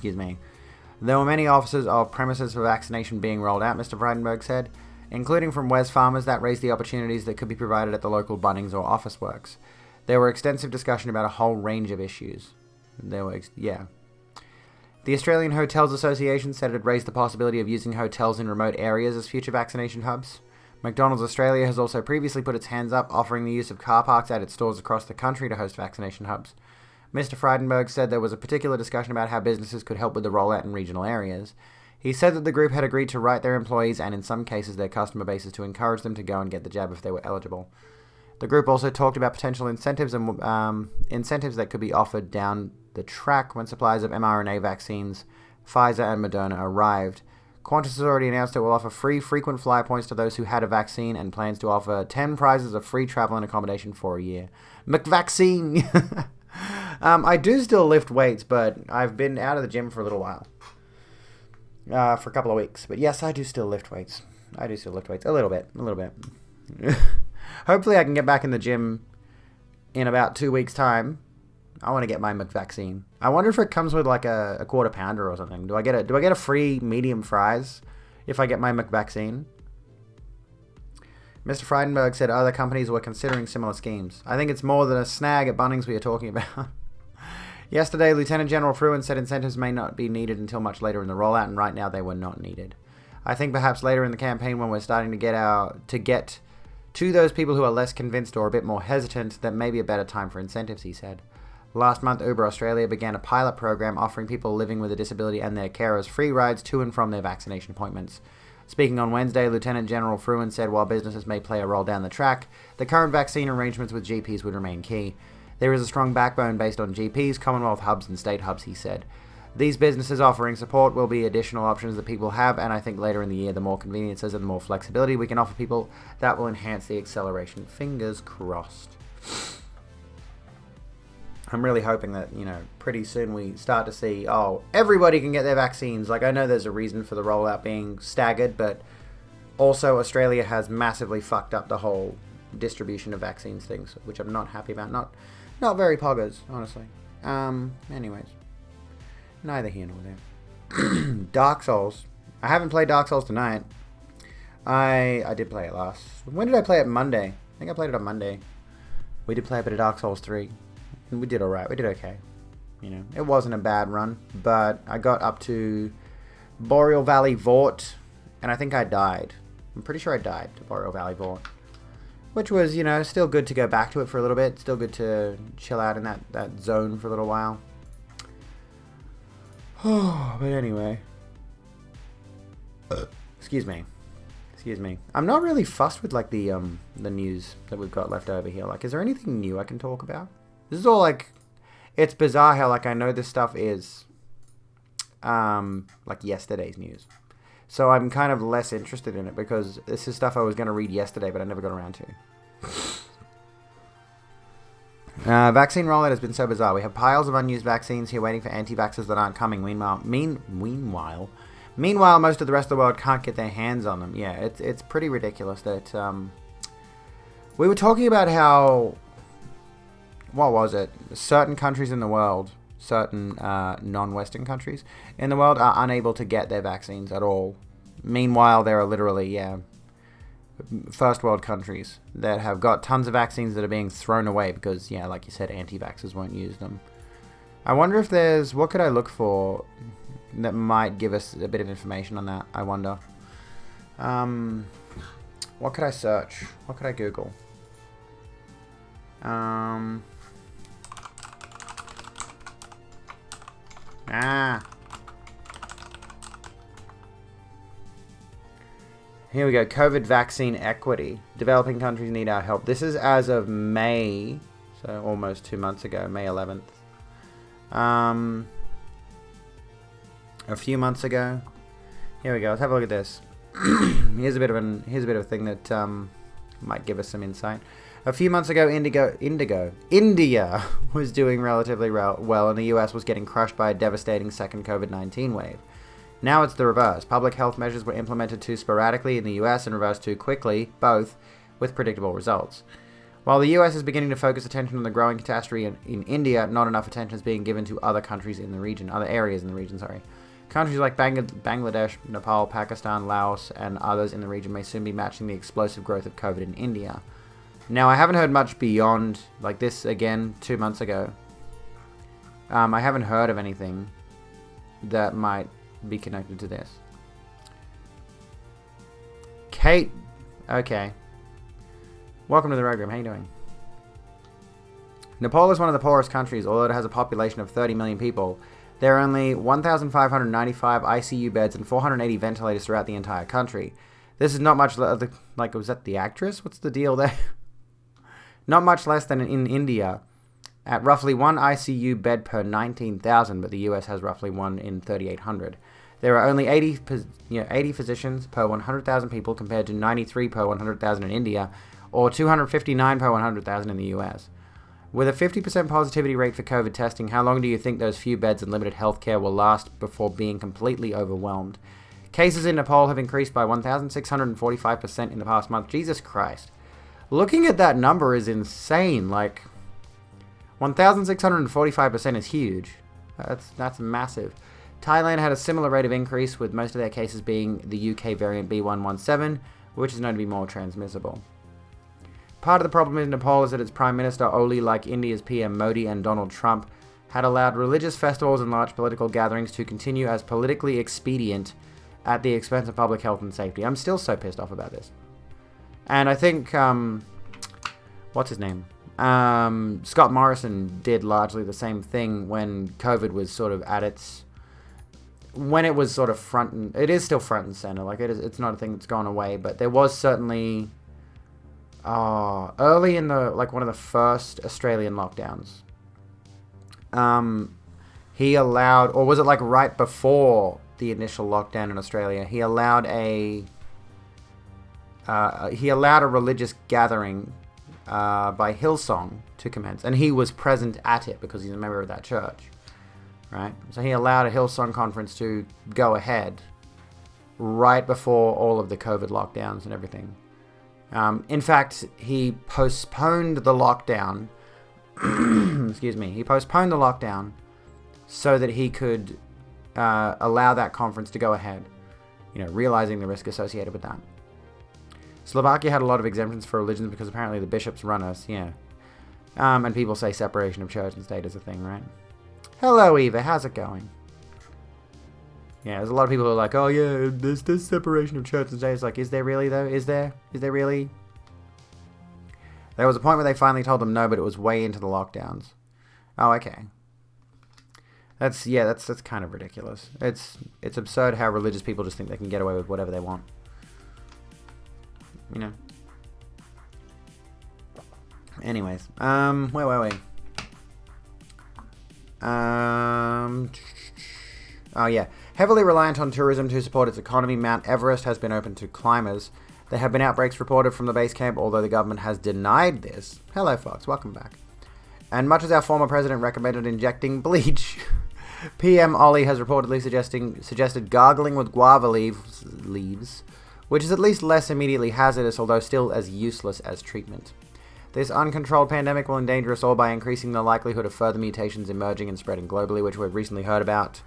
There were many offices of premises for vaccination being rolled out, Mr. Frydenberg said, including from Wesfarmers that raised the opportunities that could be provided at the local Bunnings or Officeworks. There were extensive discussion about a whole range of issues. The Australian Hotels Association said it had raised the possibility of using hotels in remote areas as future vaccination hubs. McDonald's Australia has also previously put its hands up, offering the use of car parks at its stores across the country to host vaccination hubs. Mr. Frydenberg said there was a particular discussion about how businesses could help with the rollout in regional areas. He said that the group had agreed to write their employees and in some cases their customer bases to encourage them to go and get the jab if they were eligible. The group also talked about potential incentives and incentives that could be offered down the track when supplies of mRNA vaccines, Pfizer and Moderna arrived. Qantas has already announced it will offer free frequent flyer points to those who had a vaccine and plans to offer 10 prizes of free travel and accommodation for a year. McVaccine! I do still lift weights, but I've been out of the gym for a little while. For a couple of weeks. But yes, I do still lift weights. A little bit. Hopefully I can get back in the gym in about 2 weeks' time. I want to get my McVaccine. I wonder if it comes with like a quarter pounder or something. Do I get a free medium fries if I get my McVaccine? Mr. Frydenberg said other companies were considering similar schemes. I think it's more than a snag at Bunnings we are talking about. Yesterday, Lieutenant General Fruin said incentives may not be needed until much later in the rollout, and right now they were not needed. I think perhaps later in the campaign when we're starting to get to those people who are less convinced or a bit more hesitant, that may be a better time for incentives, he said. Last month, Uber Australia began a pilot program offering people living with a disability and their carers free rides to and from their vaccination appointments. Speaking on Wednesday, Lieutenant General Fruin said while businesses may play a role down the track, the current vaccine arrangements with GPs would remain key. There is a strong backbone based on GPs, Commonwealth hubs and state hubs, he said. These businesses offering support will be additional options that people have, and I think later in the year, the more conveniences and the more flexibility we can offer people, that will enhance the acceleration. Fingers crossed. I'm really hoping that, pretty soon we start to see, everybody can get their vaccines. Like, I know there's a reason for the rollout being staggered, but also Australia has massively fucked up the whole distribution of vaccines things, which I'm not happy about. Not very poggers, honestly. Anyways. Neither here nor there. Dark Souls. I haven't played Dark Souls tonight. I did play it last. When did I play it? Monday. I think I played it on Monday. We did play a bit of Dark Souls 3. And we did alright. We did okay. It wasn't a bad run. But I got up to Boreal Valley Vort. And I think I died. I'm pretty sure I died to Boreal Valley Vort. Which was, still good to go back to it for a little bit. Still good to chill out in that zone for a little while. Oh, but anyway. Excuse me. I'm not really fussed with, like, the news that we've got left over here. Like, is there anything new I can talk about? This is all, like, it's bizarre how, like, I know this stuff is, like, yesterday's news. So I'm kind of less interested in it because this is stuff I was going to read yesterday, but I never got around to. Vaccine rollout has been so bizarre. We have piles of unused vaccines here waiting for anti-vaxxers that aren't coming. Meanwhile, most of the rest of the world can't get their hands on them. Yeah, it's pretty ridiculous that... we were talking about how... What was it? Certain countries in the world, certain non-Western countries in the world are unable to get their vaccines at all. Meanwhile, there are literally, first world countries that have got tons of vaccines that are being thrown away because, like you said, anti-vaxxers won't use them. I wonder if there's... What could I look for that might give us a bit of information on that? I wonder. What could I search? What could I Google? Here we go. COVID vaccine equity. Developing countries need our help. This is as of May, so almost 2 months ago, May 11th. A few months ago. Here we go. Let's have a look at this. Here's a bit of a thing that might give us some insight. A few months ago, India was doing relatively well, and the US was getting crushed by a devastating second COVID-19 wave. Now it's the reverse. Public health measures were implemented too sporadically in the US and reversed too quickly, both with predictable results. While the US is beginning to focus attention on the growing catastrophe in India, not enough attention is being given to other areas in the region, Countries like Bangladesh, Nepal, Pakistan, Laos, and others in the region may soon be matching the explosive growth of COVID in India. Now, I haven't heard much beyond, like this, again, 2 months ago. I haven't heard of anything that might be connected to this. Kate, okay. Welcome to the program. How you doing? Nepal is one of the poorest countries, although it has a population of 30 million people. There are only 1,595 ICU beds and 480 ventilators throughout the entire country. This is not much like, was that the actress? What's the deal there? Not much less than in India, at roughly 1 ICU bed per 19,000, but the US has roughly 1 in 3,800. There are only 80 physicians per 100,000 people compared to 93 per 100,000 in India, or 259 per 100,000 in the US. With a 50% positivity rate for COVID testing, how long do you think those few beds and limited healthcare will last before being completely overwhelmed? Cases in Nepal have increased by 1,645% in the past month. Jesus Christ. Looking at that number is insane. Like, 1,645% is huge. That's massive. Thailand had a similar rate of increase, with most of their cases being the UK variant B117, which is known to be more transmissible. Part of the problem in Nepal is that its Prime Minister Oli, like India's PM Modi and Donald Trump, had allowed religious festivals and large political gatherings to continue as politically expedient at the expense of public health and safety. I'm still so pissed off about this. And I think, what's his name? Scott Morrison did largely the same thing when COVID was sort of at its... When it was sort of it is still front and center. Like, it's not a thing that's gone away, but there was certainly... early in one of the first Australian lockdowns, he allowed, or was it like right before the initial lockdown in Australia, he allowed a religious gathering by Hillsong to commence, and he was present at it because he's a member of that church, right? So he allowed a Hillsong conference to go ahead right before all of the COVID lockdowns and everything. In fact, he postponed the lockdown. Excuse me. He postponed the lockdown so that he could allow that conference to go ahead, realizing the risk associated with that. Slovakia had a lot of exemptions for religions because apparently the bishops run us, yeah. And people say separation of church and state is a thing, right? Hello, Eva. How's it going? Yeah, there's a lot of people who are like, oh yeah, there's this separation of church and state. It's like, is there really though? Is there? Is there really? There was a point where they finally told them no, but it was way into the lockdowns. Oh, okay. That's kind of ridiculous. It's absurd how religious people just think they can get away with whatever they want. Anyways, where were we? Oh yeah. Heavily reliant on tourism to support its economy, Mount Everest has been open to climbers. There have been outbreaks reported from the base camp, although the government has denied this. Hello, Fox. Welcome back. And much as our former president recommended injecting bleach, PM Ollie has reportedly suggested gargling with guava leaves, which is at least less immediately hazardous, although still as useless as treatment. This uncontrolled pandemic will endanger us all by increasing the likelihood of further mutations emerging and spreading globally, which we've recently heard about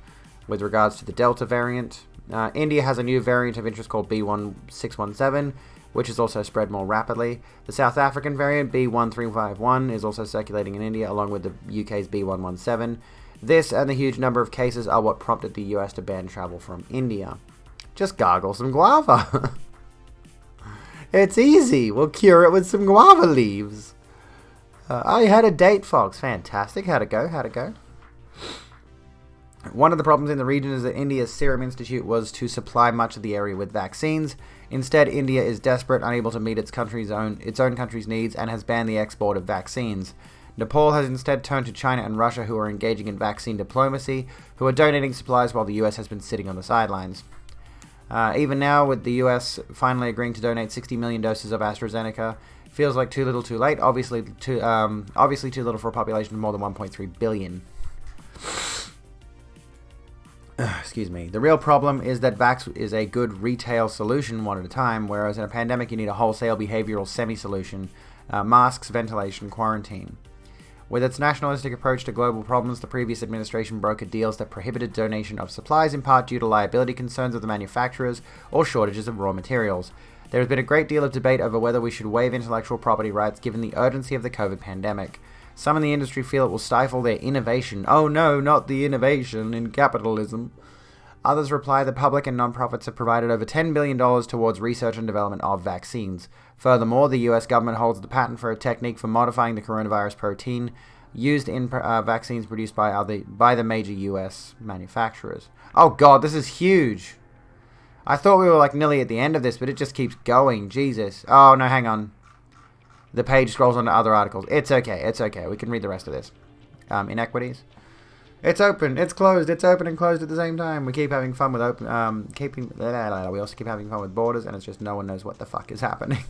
with regards to the Delta variant. India has a new variant of interest called B1617, which has also spread more rapidly. The South African variant, B1351, is also circulating in India, along with the UK's B117. This and the huge number of cases are what prompted the US to ban travel from India. Just gargle some guava. It's easy. We'll cure it with some guava leaves. I had a date, Fox. Fantastic. How'd it go? One of the problems in the region is that India's Serum Institute was to supply much of the area with vaccines. Instead, India is desperate, unable to meet its own country's needs, and has banned the export of vaccines. Nepal has instead turned to China and Russia, who are engaging in vaccine diplomacy, who are donating supplies while the US has been sitting on the sidelines. Even now, with the US finally agreeing to donate 60 million doses of AstraZeneca, feels like too little too late. Obviously too little for a population of more than 1.3 billion. Excuse me. The real problem is that Vax is a good retail solution one at a time, whereas in a pandemic you need a wholesale behavioral semi-solution, masks, ventilation, quarantine. With its nationalistic approach to global problems, the previous administration brokered deals that prohibited donation of supplies in part due to liability concerns of the manufacturers or shortages of raw materials. There has been a great deal of debate over whether we should waive intellectual property rights given the urgency of the COVID pandemic. Some in the industry feel it will stifle their innovation. Oh no, not the innovation in capitalism. Others reply that public and non-profits have provided over $10 billion towards research and development of vaccines. Furthermore, the US government holds the patent for a technique for modifying the coronavirus protein used in vaccines produced by the major US manufacturers. Oh god, this is huge. I thought we were like nearly at the end of this, but it just keeps going. Jesus. Oh no, hang on. The page scrolls on to other articles. It's okay. We can read the rest of this. Inequities. It's open. It's closed. It's open and closed at the same time. We keep having fun with we also keep having fun with borders, and it's just no one knows what the fuck is happening.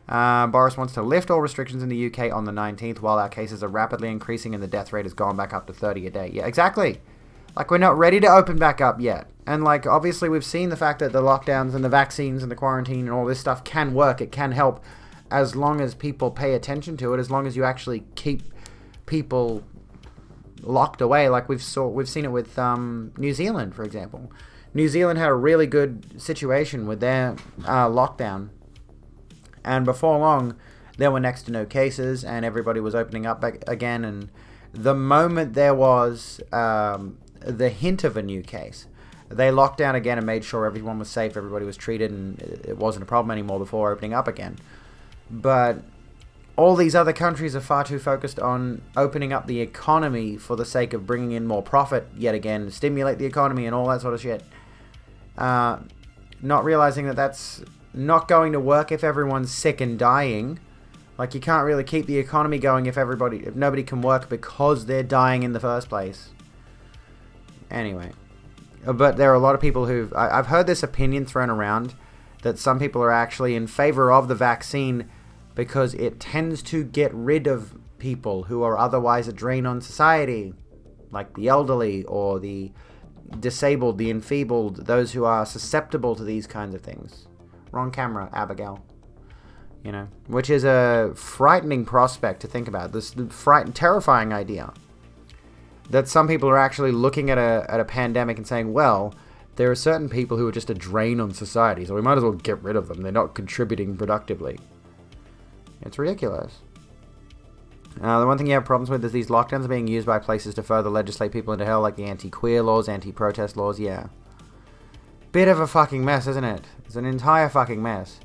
Boris wants to lift all restrictions in the UK on the 19th, while our cases are rapidly increasing and the death rate has gone back up to 30 a day. Yeah, exactly. Like, we're not ready to open back up yet. And, like, obviously we've seen the fact that the lockdowns and the vaccines and the quarantine and all this stuff can work. It can help as long as people pay attention to it, as long as you actually keep people locked away. Like, we've seen it with New Zealand, for example. New Zealand had a really good situation with their lockdown. And before long, there were next to no cases, and everybody was opening up back again. And the moment there was the hint of a new case, they locked down again and made sure everyone was safe, everybody was treated, and it wasn't a problem anymore before opening up again. But all these other countries are far too focused on opening up the economy for the sake of bringing in more profit, yet again, stimulate the economy and all that sort of shit. Not realizing that that's not going to work if everyone's sick and dying. Like, you can't really keep the economy going if nobody can work because they're dying in the first place. Anyway. But there are a lot of people I've heard this opinion thrown around that some people are actually in favor of the vaccine because it tends to get rid of people who are otherwise a drain on society, like the elderly or the disabled, the enfeebled, those who are susceptible to these kinds of things. Wrong camera, Abigail. Which is a frightening prospect to think about. This terrifying idea that some people are actually looking at a pandemic and saying, well, there are certain people who are just a drain on society, so we might as well get rid of them. They're not contributing productively. It's ridiculous. The one thing you have problems with is these lockdowns are being used by places to further legislate people into hell, like the anti-queer laws, anti-protest laws, yeah. Bit of a fucking mess, isn't it? It's an entire fucking mess.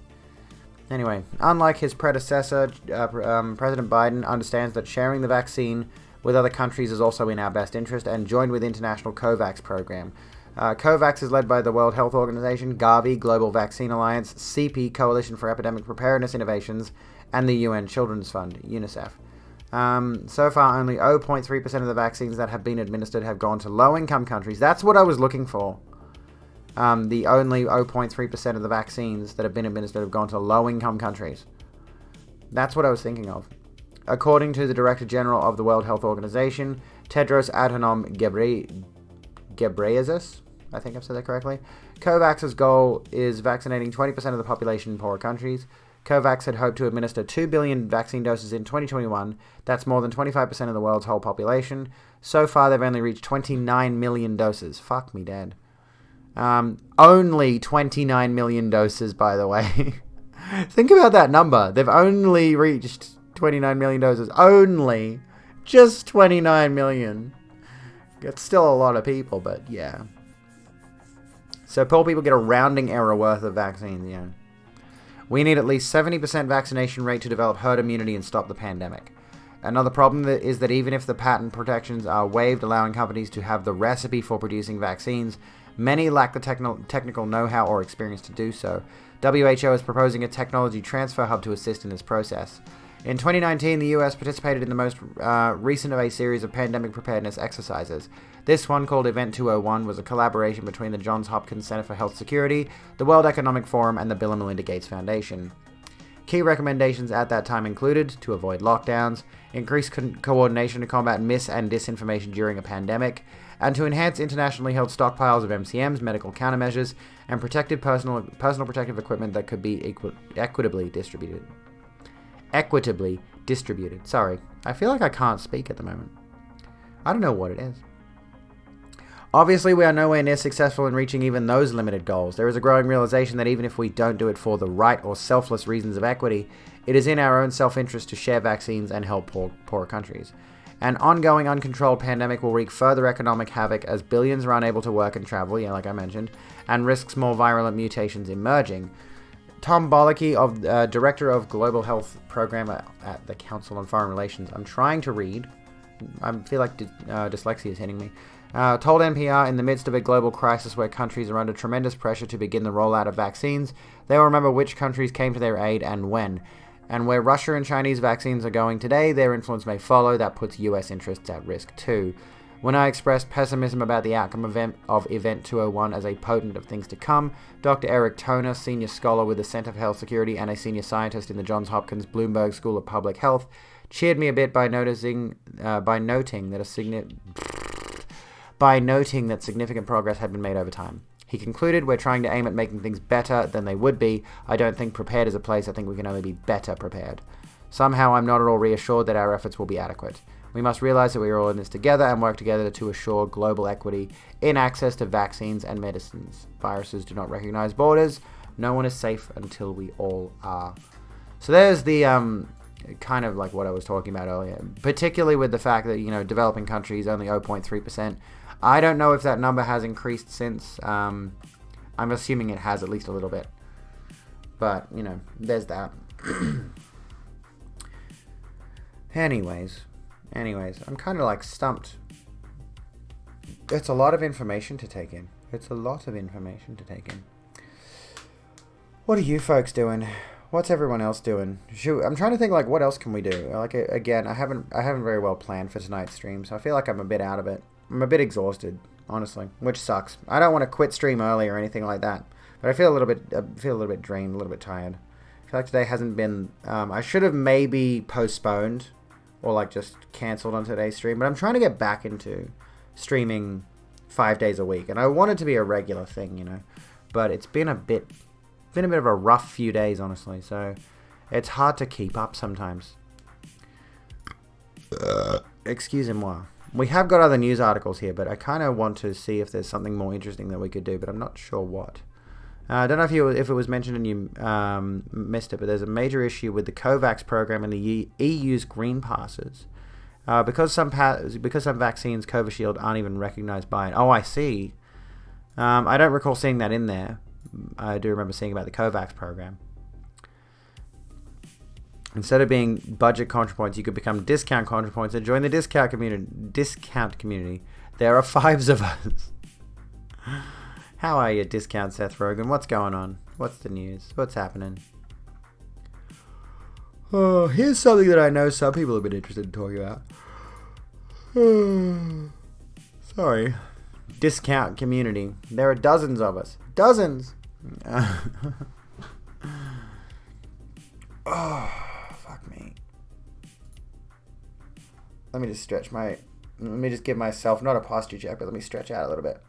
Anyway, unlike his predecessor, President Biden understands that sharing the vaccine with other countries is also in our best interest and joined with international COVAX program. COVAX is led by the World Health Organization, Gavi, Global Vaccine Alliance, CP, Coalition for Epidemic Preparedness Innovations, and the UN Children's Fund, UNICEF. So far, only 0.3% of the vaccines that have been administered have gone to low-income countries. That's what I was looking for. The only 0.3% of the vaccines that have been administered have gone to low-income countries. That's what I was thinking of. According to the Director General of the World Health Organization, Tedros Adhanom Ghebreyesus, I think I've said that correctly, COVAX's goal is vaccinating 20% of the population in poorer countries. COVAX had hoped to administer 2 billion vaccine doses in 2021. That's more than 25% of the world's whole population. So far, they've only reached 29 million doses. Fuck me dead. Only 29 million doses, by the way. Think about that number. They've only reached 29 million doses. Only. Just 29 million. It's still a lot of people, but yeah. So poor people get a rounding error worth of vaccines, yeah. We need at least 70% vaccination rate to develop herd immunity and stop the pandemic. Another problem is that even if the patent protections are waived, allowing companies to have the recipe for producing vaccines, many lack the technical know-how or experience to do so. WHO is proposing a technology transfer hub to assist in this process. In 2019, the US participated in the most recent of a series of pandemic preparedness exercises. This one, called Event 201, was a collaboration between the Johns Hopkins Center for Health Security, the World Economic Forum, and the Bill and Melinda Gates Foundation. Key recommendations at that time included to avoid lockdowns, increase coordination to combat mis- and disinformation during a pandemic, and to enhance internationally held stockpiles of MCMs, medical countermeasures, and protected personal protective equipment that could be equitably distributed. Sorry, I feel like I can't speak at the moment. I don't know what it is. Obviously, we are nowhere near successful in reaching even those limited goals. There is a growing realization that even if we don't do it for the right or selfless reasons of equity, it is in our own self-interest to share vaccines and help poorer countries. An ongoing, uncontrolled pandemic will wreak further economic havoc as billions are unable to work and travel, like I mentioned, and risks more virulent mutations emerging. Tom Bollicki, Director of Global Health Program at the Council on Foreign Relations, I'm trying to read. I feel like dyslexia is hitting me. Told NPR in the midst of a global crisis where countries are under tremendous pressure to begin the rollout of vaccines, they will remember which countries came to their aid and when. And where Russia and Chinese vaccines are going today, their influence may follow. That puts US interests at risk too. When I expressed pessimism about the outcome of Event 201 as a potent of things to come, Dr. Eric Toner, senior scholar with the Center for Health Security and a senior scientist in the Johns Hopkins Bloomberg School of Public Health, cheered me a bit by noting that significant progress had been made over time. He concluded, "We're trying to aim at making things better than they would be. I don't think prepared is a place. I think we can only be better prepared. Somehow I'm not at all reassured that our efforts will be adequate. We must realize that we are all in this together and work together to assure global equity in access to vaccines and medicines. Viruses do not recognize borders. No one is safe until we all are." So there's the kind of like what I was talking about earlier, particularly with the fact that, developing countries only 0.3%. I don't know if that number has increased since. I'm assuming it has at least a little bit. But, there's that. Anyways, I'm kind of like stumped. It's a lot of information to take in. What are you folks doing? What's everyone else doing? Shoot, I'm trying to think, what else can we do? Again, I haven't very well planned for tonight's stream, so I feel like I'm a bit out of it. I'm a bit exhausted. honestly, which sucks. I don't want to quit stream early or anything like that, but I feel a little bit drained, a little bit tired. I feel like today hasn't been. I should have maybe postponed or like just cancelled on today's stream, but I'm trying to get back into streaming 5 days a week, and I want it to be a regular thing, you know. But it's been a bit of a rough few days, honestly. So it's hard to keep up sometimes. Excusez-moi. We have got other news articles here, but I kind of want to see if there's something more interesting that we could do, but I'm not sure what. I don't know if it was mentioned and you missed it, but there's a major issue with the COVAX program and the EU's green passes. Because some vaccines, Covishield, aren't even recognized by it. Oh, I see. I don't recall seeing that in there. I do remember seeing about the COVAX program. Instead of being budget contrapoints, you could become discount contrapoints and join the discount community. There are 5s of us. How are you, discount Seth Rogen? What's going on? What's the news? What's happening? Oh, here's something that I know some people have been interested in talking about. Sorry. Discount community. There are dozens of us. Dozens! Oh, fuck me. Let me just give myself, not a posture check, but let me stretch out a little bit.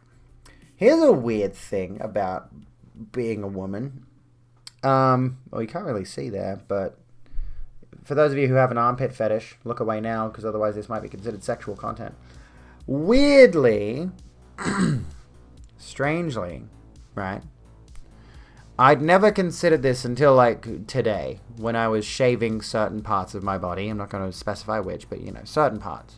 Here's a weird thing about being a woman. Well, you can't really see there, but for those of you who have an armpit fetish, look away now, because otherwise this might be considered sexual content. Weirdly, strangely, right? I'd never considered this until, like, today, when I was shaving certain parts of my body. I'm not going to specify which, but, you know, certain parts.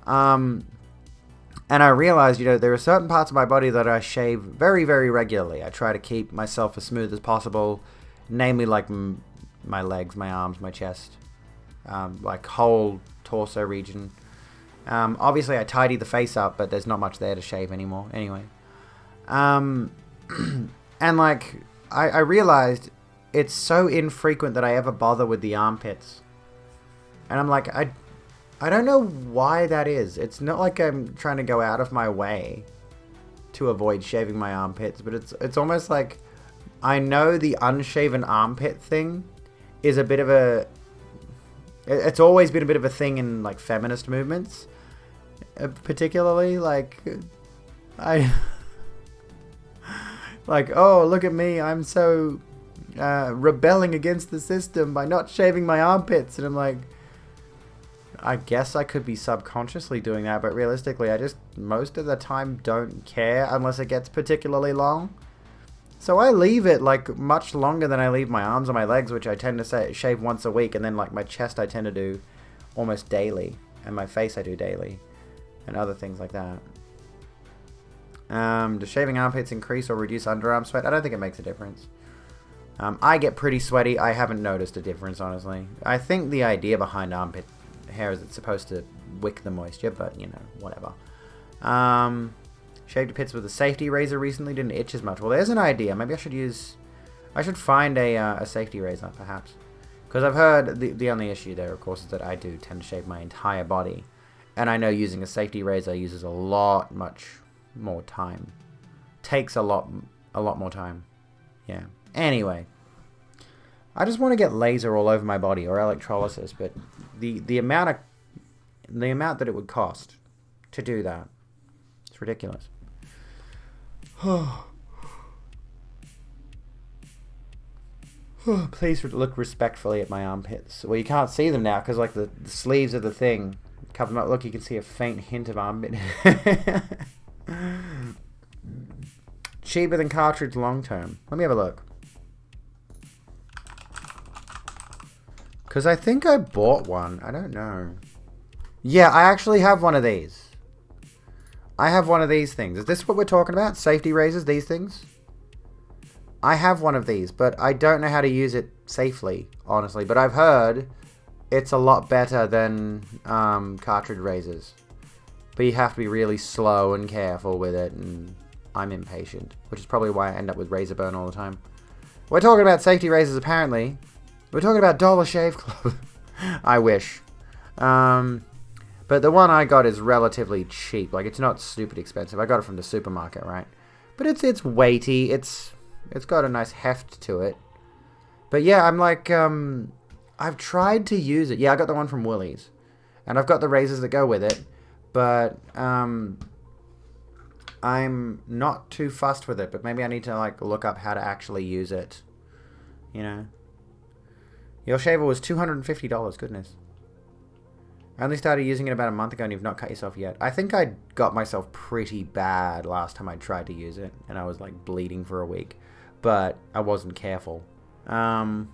And I realized, you know, there are certain parts of my body that I shave very, very regularly. I try to keep myself as smooth as possible, namely, like, my legs, my arms, my chest, like, whole torso region. Obviously, I tidy the face up, but there's not much there to shave anymore. Anyway. And, like, I realized it's so infrequent that I ever bother with the armpits. And I'm like, I don't know why that is. It's not like I'm trying to go out of my way to avoid shaving my armpits, but it's almost like I know the unshaven armpit thing is a bit of a... It's always been a bit of a thing in, like, feminist movements. Particularly, like... Like, oh, look at me, I'm so rebelling against the system by not shaving my armpits. And I'm like, I guess I could be subconsciously doing that, but realistically, I just, most of the time, don't care unless it gets particularly long. So I leave it, like, much longer than I leave my arms or my legs, which I tend to shave once a week, and then, like, my chest I tend to do almost daily, and my face I do daily, and other things like that. Does shaving armpits increase or reduce underarm sweat? I don't think it makes a difference. I get pretty sweaty. I haven't noticed a difference, honestly. I think the idea behind armpit hair is it's supposed to wick the moisture, but, you know, whatever. Shaved pits with a safety razor recently, didn't itch as much. Well, there's an idea. Maybe I should find a safety razor, perhaps. Because I've heard the only issue there, of course, is that I do tend to shave my entire body. And I know using a safety razor uses much more time. Takes a lot more time. Yeah. Anyway. I just want to get laser all over my body or electrolysis, but the amount that it would cost to do that, it's ridiculous. Please look respectfully at my armpits. Well, you can't see them now because, like, the sleeves of the thing cover them up. Look, you can see a faint hint of armpit. Cheaper than cartridge long term. Let me have a look. Because I think I bought one. I don't know. Yeah, I actually have one of these. I have one of these things. Is this what we're talking about? Safety razors, these things? I have one of these, but I don't know how to use it safely, honestly. But I've heard it's a lot better than cartridge razors. But you have to be really slow and careful with it, and I'm impatient. Which is probably why I end up with razor burn all the time. We're talking about safety razors, apparently. We're talking about Dollar Shave Club. I wish. But But the one I got is relatively cheap. Like, it's not stupid expensive. I got it from the supermarket, right? But it's weighty. It's got a nice heft to it. But yeah, I'm like, I've tried to use it. Yeah, I got the one from Woolies. And I've got the razors that go with it. But I'm not too fussed with it. But maybe I need to, like, look up how to actually use it. You know? Your shaver was $250. Goodness. I only started using it about a month ago and you've not cut yourself yet. I think I got myself pretty bad last time I tried to use it. And I was, like, bleeding for a week. But I wasn't careful. So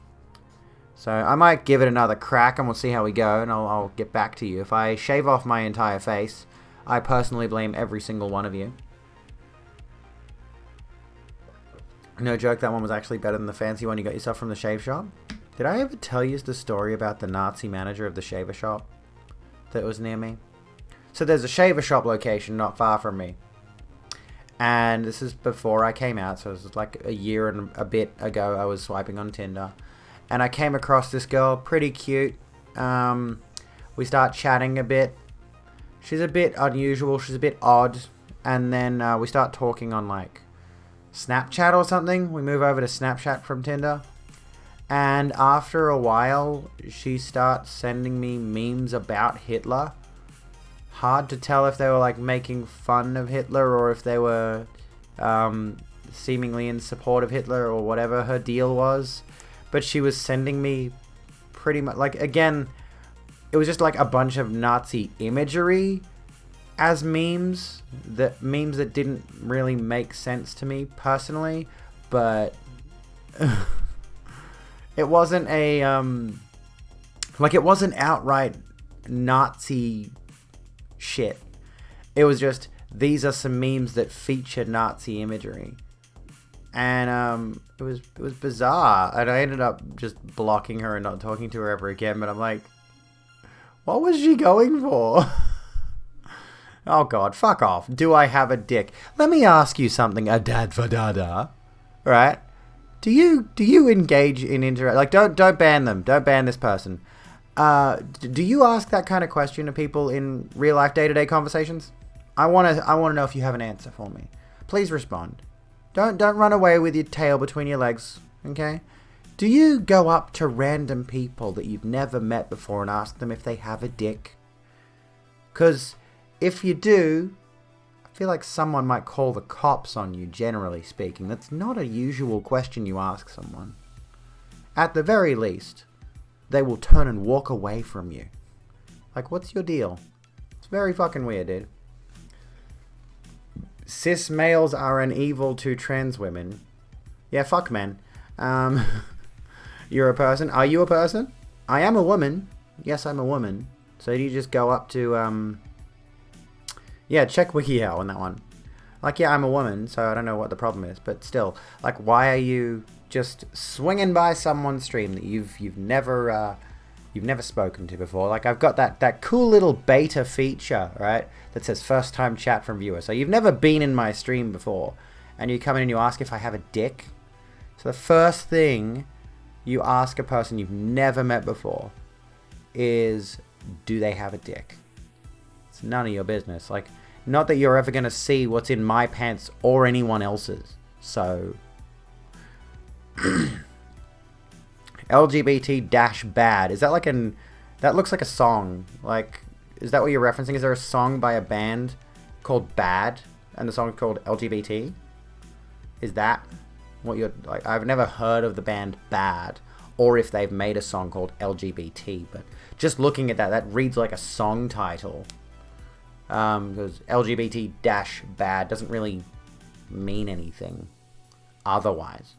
I might give it another crack and we'll see how we go. And I'll get back to you. If I shave off my entire face, I personally blame every single one of you. No joke, that one was actually better than the fancy one you got yourself from the shave shop. Did I ever tell you the story about the Nazi manager of the shaver shop that was near me? So there's a shaver shop location not far from me. And this is before I came out, so it was like a year and a bit ago. I was swiping on Tinder. And I came across this girl, pretty cute. We start chatting a bit. She's a bit unusual, she's a bit odd. And then we start talking on like Snapchat or something. We move over to Snapchat from Tinder. And after a while, she starts sending me memes about Hitler. Hard to tell if they were like making fun of Hitler or if they were seemingly in support of Hitler or whatever her deal was. But she was sending me pretty much, like, again, it was just like a bunch of Nazi imagery as memes that didn't really make sense to me personally, but it wasn't a like, it wasn't outright Nazi shit. It was just, these are some memes that feature Nazi imagery. And it was bizarre. And I ended up just blocking her and not talking to her ever again. But I'm like, what was she going for? Oh god, fuck off. Do I have a dick? Let me ask you something, a dad for dada. Right? Do you engage in like, don't ban them. Don't ban this person. Do you ask that kind of question to people in real life day-to-day conversations? I want to know if you have an answer for me. Please respond. Don't run away with your tail between your legs, okay? Do you go up to random people that you've never met before and ask them if they have a dick? Because if you do, I feel like someone might call the cops on you, generally speaking. That's not a usual question you ask someone. At the very least, they will turn and walk away from you. Like, what's your deal? It's very fucking weird, dude. Cis males are an evil to trans women. Yeah, fuck, man. You're a person. Are you a person? I am a woman. Yes, I'm a woman. So do you just go up to, yeah, check WikiHow on that one. Like, yeah, I'm a woman, so I don't know what the problem is. But still, like, why are you just swinging by someone's stream that you've never spoken to before? Like, I've got that cool little beta feature, right, that says first time chat from viewer. So you've never been in my stream before, and you come in and you ask if I have a dick. So the first thing you ask a person you've never met before is, do they have a dick? It's none of your business. Like, not that you're ever going to see what's in my pants or anyone else's. So LGBT-bad. Is that like that looks like a song. Like, is that what you're referencing? Is there a song by a band called Bad and the song's called LGBT? Is that what you're, like, I've never heard of the band Bad or if they've made a song called LGBT, but just looking at that reads like a song title. Because LGBT-bad doesn't really mean anything otherwise.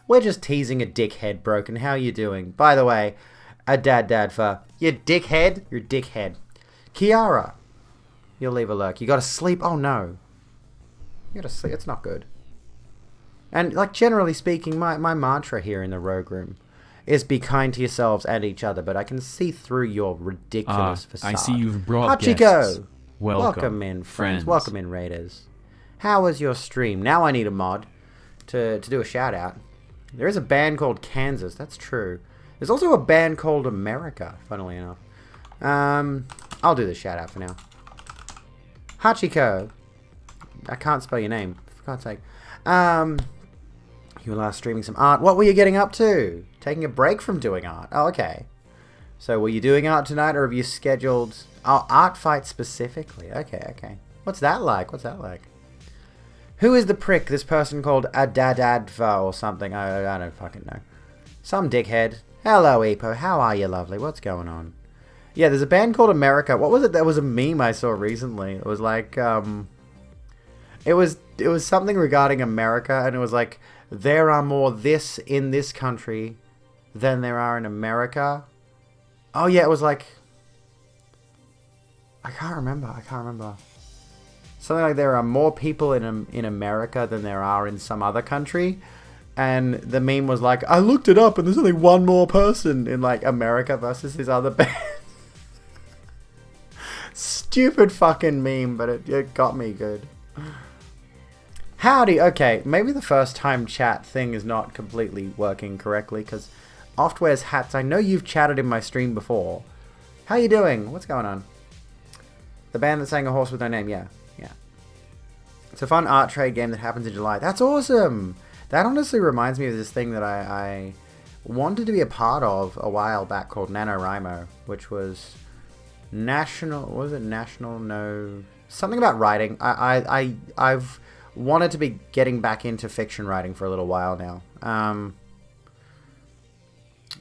We're just teasing a dickhead, Broken. How you doing? By the way, a dad for you dickhead. You're dickhead. Kiara, you'll leave a lurk. You gotta sleep. Oh no. You gotta sleep. It's not good. And, like, generally speaking, my mantra here in the Rogue Room is be kind to yourselves and each other, but I can see through your ridiculous facade. I see you've brought Hachiko. guests. Welcome in, friends. Welcome in, Raiders. How was your stream? Now I need a mod to do a shout-out. There is a band called Kansas. That's true. There's also a band called America, funnily enough. I'll do the shout out for now. Hachiko. I can't spell your name, for God's sake. You were last streaming some art. What were you getting up to? Taking a break from doing art. Oh, okay. So were you doing art tonight, or have you scheduled... Oh, art fight specifically. Okay, okay. What's that like? What's that like? Who is the prick? This person called Adadadva or something. I don't fucking know. Some dickhead. Hello, Epo. How are you, lovely? What's going on? Yeah, there's a band called America. What was it? That was a meme I saw recently. It was like, It was something regarding America, and it was like, there are more this in this country than there are in America. Oh yeah, it was like, I can't remember. Something like there are more people in America than there are in some other country. And the meme was like, I looked it up and there's only one more person in like America versus this other band. Stupid fucking meme, but it got me good. Howdy. Okay, maybe the first time chat thing is not completely working correctly, because Oft wears hats. I know you've chatted in my stream before. How you doing? What's going on? The band that sang A Horse With No Name. Yeah. It's a fun art trade game that happens in July. That's awesome. That honestly reminds me of this thing that I wanted to be a part of a while back called NaNoWriMo, which was national... What was it? National... No... Something about writing. I've wanted to be getting back into fiction writing for a little while now.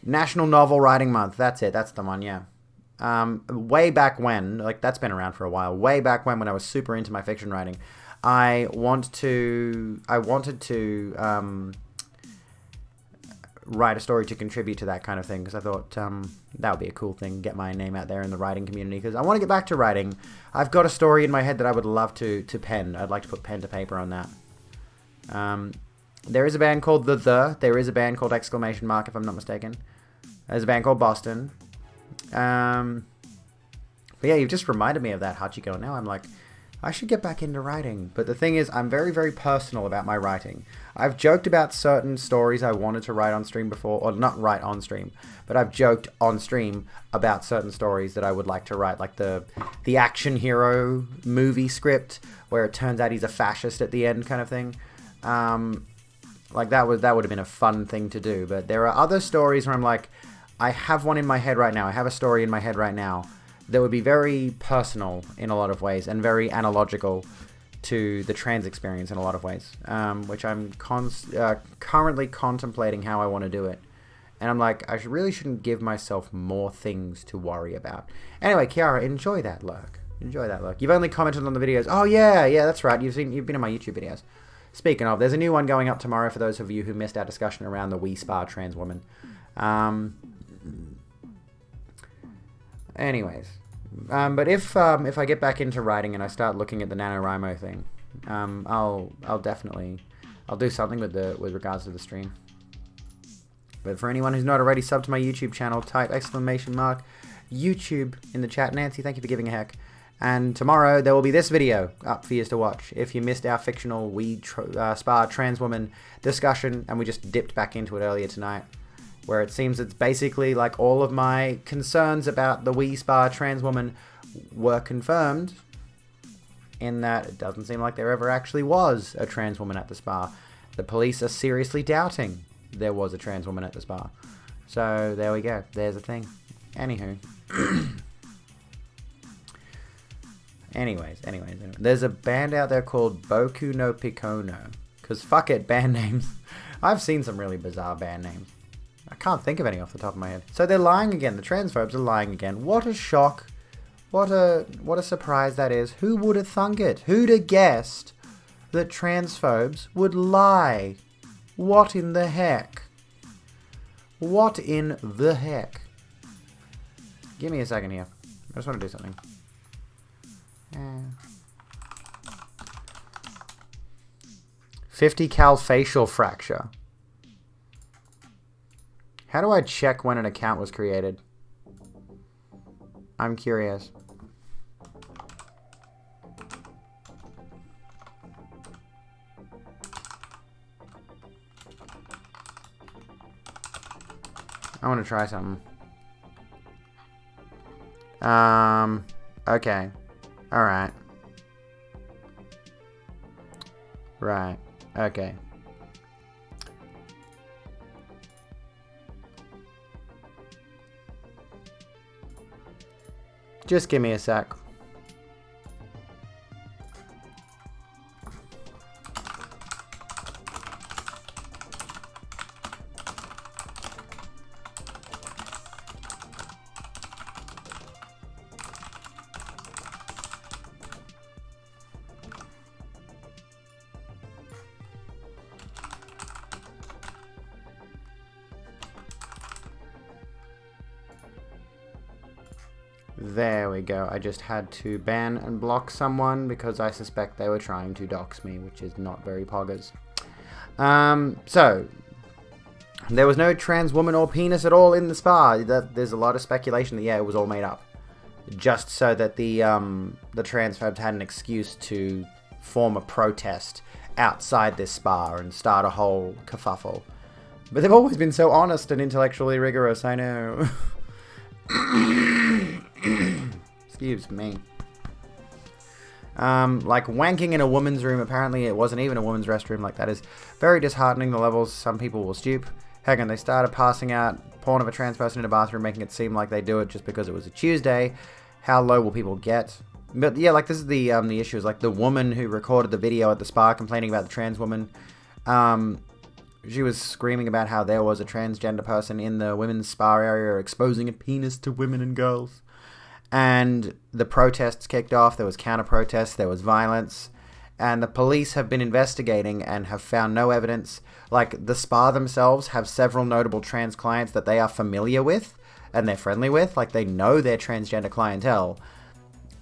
National Novel Writing Month. That's it. That's the one, yeah. Way back when, like that's been around for a while, way back when I was super into my fiction writing, I wanted to write a story to contribute to that kind of thing, because I thought that would be a cool thing, get my name out there in the writing community, because I want to get back to writing. I've got a story in my head that I would love to pen. I'd like to put pen to paper on that. There is a band called there is a band called ! If I'm not mistaken. There's a band called Boston. But yeah, you've just reminded me of that, Hachiko. Now I'm like, I should get back into writing. But the thing is, I'm very, very personal about my writing. I've joked about certain stories I wanted to write on stream before, or not write on stream, but I've joked on stream about certain stories that I would like to write, like the action hero movie script, where it turns out he's a fascist at the end kind of thing. Like that would have been a fun thing to do. But there are other stories where I'm like, I have one in my head right now. I have a story in my head right now that would be very personal in a lot of ways and very analogical to the trans experience in a lot of ways, which I'm currently contemplating how I want to do it. And I'm like, I really shouldn't give myself more things to worry about. Anyway, Kiara, enjoy that lurk. Enjoy that lurk. You've only commented on the videos. Oh yeah, that's right. You've been in my YouTube videos. Speaking of, there's a new one going up tomorrow for those of you who missed our discussion around the Wii Spa trans woman. Anyways, but if I get back into writing and I start looking at the NaNoWriMo thing, I'll do something with regards to the stream. But for anyone who's not already subbed to my YouTube channel, type !YouTube in the chat. Nancy, thank you for giving a heck. And tomorrow there will be this video up for you to watch. If you missed our fictional Wii Spa trans woman discussion, and we just dipped back into it earlier tonight, where it seems it's basically like all of my concerns about the Wii Spa trans woman were confirmed, in that it doesn't seem like there ever actually was a trans woman at the spa. The police are seriously doubting there was a trans woman at the spa. So there we go. There's a thing. Anywho. Anyways. There's a band out there called Boku no Picono. Because fuck it, band names. I've seen some really bizarre band names. I can't think of any off the top of my head. So they're lying again. The transphobes are lying again. What a shock. What a surprise that is. Who would have thunk it? Who'd have guessed that transphobes would lie? What in the heck? What in the heck? Give me a second here. I just want to do something. 50 cal facial fracture. How do I check when an account was created? I'm curious. I want to try something. Okay. Alright. Right. Okay. Just give me a sec. There we go. I just had to ban and block someone because I suspect they were trying to dox me, which is not very poggers. So, there was no trans woman or penis at all in the spa. There's a lot of speculation that, yeah, it was all made up. Just so that the transphobes had an excuse to form a protest outside this spa and start a whole kerfuffle. But they've always been so honest and intellectually rigorous, I know. Excuse me. Like wanking in a woman's room, apparently it wasn't even a woman's restroom. Like, that is very disheartening. The levels, some people will stoop. Heck, and they started passing out porn of a trans person in a bathroom, making it seem like they do it just because it was a Tuesday. How low will people get? But yeah, like, this is the issue is, like, the woman who recorded the video at the spa complaining about the trans woman. She was screaming about how there was a transgender person in the women's spa area exposing a penis to women and girls. And the protests kicked off. There was counter-protests. There was violence. And the police have been investigating and have found no evidence. Like, the spa themselves have several notable trans clients that they are familiar with and they're friendly with. Like, they know their transgender clientele.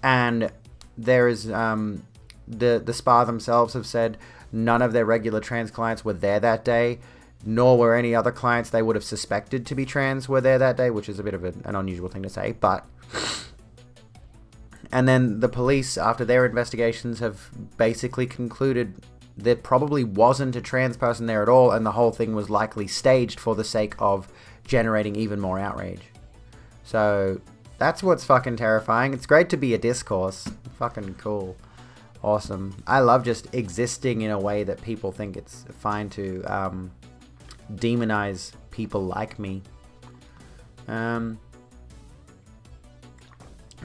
And there is, the spa themselves have said none of their regular trans clients were there that day, nor were any other clients they would have suspected to be trans were there that day, which is a bit of an unusual thing to say, but... And then the police, after their investigations, have basically concluded there probably wasn't a trans person there at all, and the whole thing was likely staged for the sake of generating even more outrage. So, that's what's fucking terrifying. It's great to be a discourse. Fucking cool. Awesome. I love just existing in a way that people think it's fine to demonize people like me.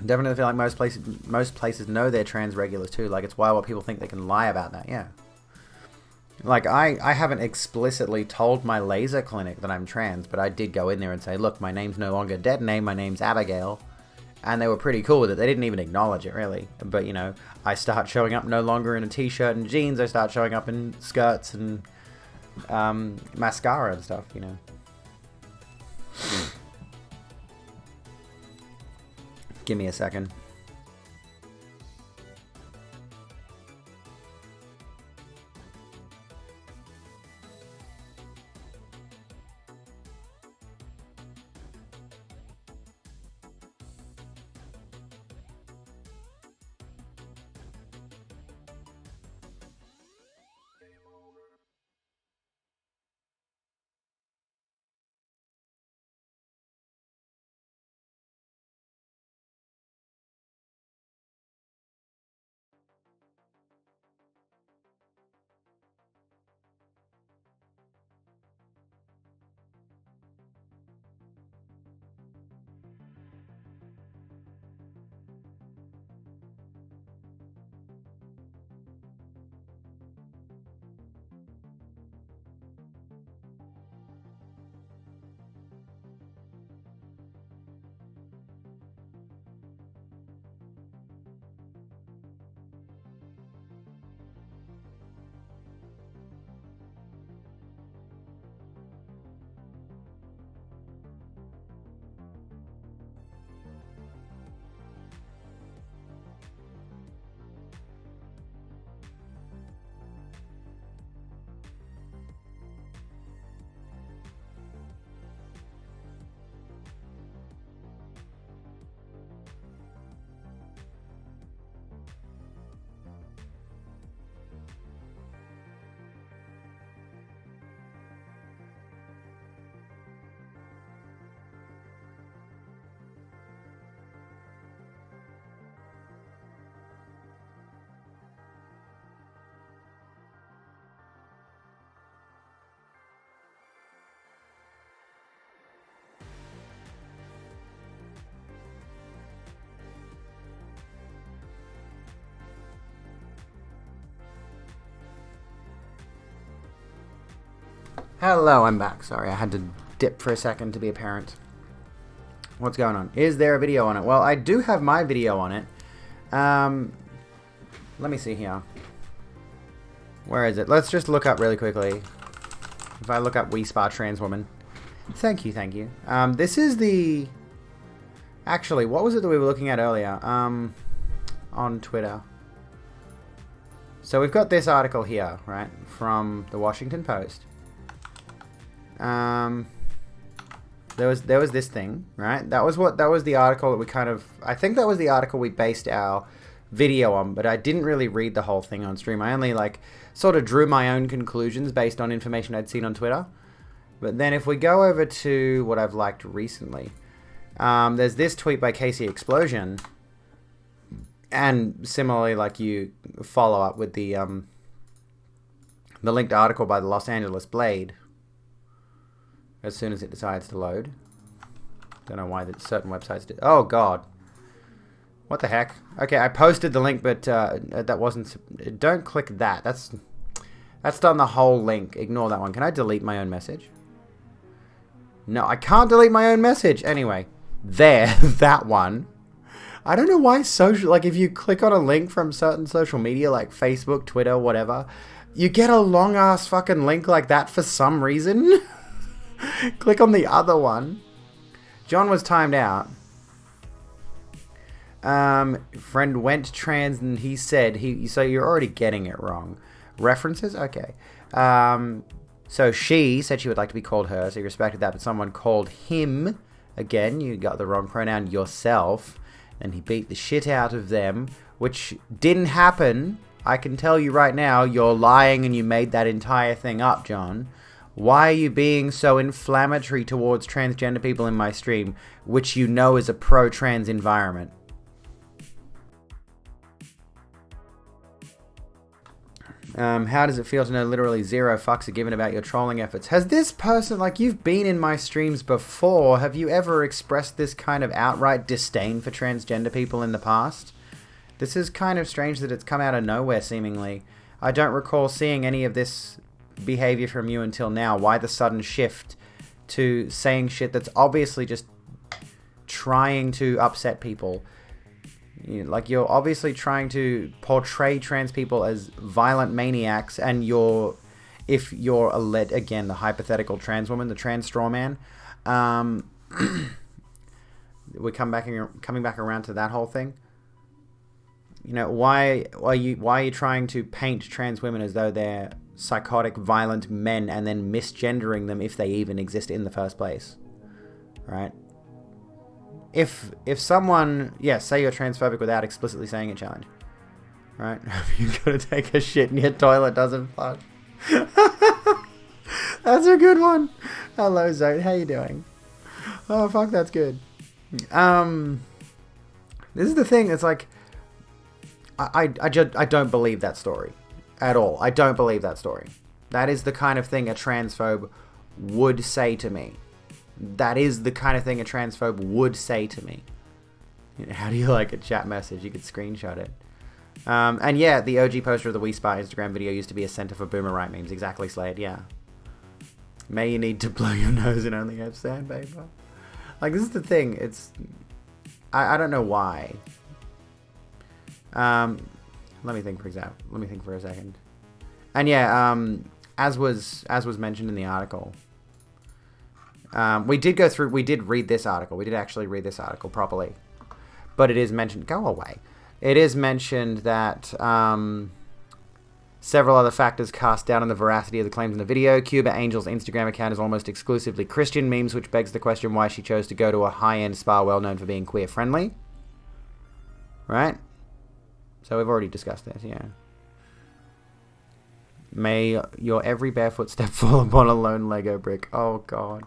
Definitely feel like most places know they're trans regulars too. Like, it's wild what people think they can lie about that. Yeah. Like, I haven't explicitly told my laser clinic that I'm trans, but I did go in there and say, look, my name's no longer Dead Name, my name's Abigail. And they were pretty cool with it. They didn't even acknowledge it, really. But, you know, I start showing up no longer in a t-shirt and jeans. I start showing up in skirts and mascara and stuff, you know. Give me a second. Hello, I'm back. Sorry, I had to dip for a second to be apparent. What's going on? Is there a video on it? Well, I do have my video on it. Let me see here. Where is it? Let's just look up really quickly. If I look up We Spa Trans Woman. Thank you, thank you. This is the... Actually, what was it that we were looking at earlier? On Twitter. So we've got this article here, right? From the Washington Post. There was this thing, right? That was the article that we kind of... I think that was the article we based our video on, but I didn't really read the whole thing on stream. I only, like, sort of drew my own conclusions based on information I'd seen on Twitter. But then if we go over to what I've liked recently, there's this tweet by Casey Explosion, and similarly, like, you follow up with the linked article by the Los Angeles Blade as soon as it decides to load. Don't know why that certain websites did. Oh god, what the heck? Okay, I posted the link, but that wasn't. Don't click that. That's done the whole link. Ignore that one. Can I delete my own message? No, I can't delete my own message. Anyway, there, that one. I don't know why social, like, if you click on a link from certain social media like Facebook, Twitter, whatever, you get a long ass fucking link like that for some reason. Click on the other one. John was timed out. Friend went trans and he said so you're already getting it wrong. References? Okay. So she said she would like to be called her, so you respected that, but someone called him. Again, you got the wrong pronoun, yourself. And he beat the shit out of them, which didn't happen. I can tell you right now, you're lying and you made that entire thing up, John. Why are you being so inflammatory towards transgender people in my stream, which you know is a pro-trans environment? How does it feel to know literally 0 fucks are given about your trolling efforts? Has this person, like, you've been in my streams before, have you ever expressed this kind of outright disdain for transgender people in the past? This is kind of strange that it's come out of nowhere, seemingly. I don't recall seeing any of this behavior from you until now. Why the sudden shift to saying shit that's obviously just trying to upset people? You know, like, you're obviously trying to portray trans people as violent maniacs, and if you're again, the hypothetical trans woman, the trans straw man, we're coming back around to that whole thing. You know, why are you trying to paint trans women as though they're psychotic, violent men, and then misgendering them if they even exist in the first place, right? If someone, say you're transphobic without explicitly saying it, challenge, right? You're gonna take a shit and your toilet doesn't flush. That's a good one. Hello, Zoe. How you doing? Oh fuck, that's good. This is the thing. It's like, I don't believe that story at all. I don't believe that story. That is the kind of thing a transphobe would say to me. That is the kind of thing a transphobe would say to me. You know, how do you like a chat message? You could screenshot it. And yeah, the OG poster of the We Spa Instagram video used to be a center for boomer right memes. Exactly, Slade, yeah. May you need to blow your nose and only have sandpaper. Like, this is the thing. It's... I don't know why. Let me think for a second. And yeah, as was mentioned in the article, we did read this article. We did actually read this article properly. But it is mentioned... Go away. It is mentioned that several other factors cast doubt on the veracity of the claims in the video. Cuba Angel's Instagram account is almost exclusively Christian memes, which begs the question why she chose to go to a high-end spa well known for being queer-friendly. Right? So we've already discussed this, yeah. May your every barefoot step fall upon a lone Lego brick. Oh, God.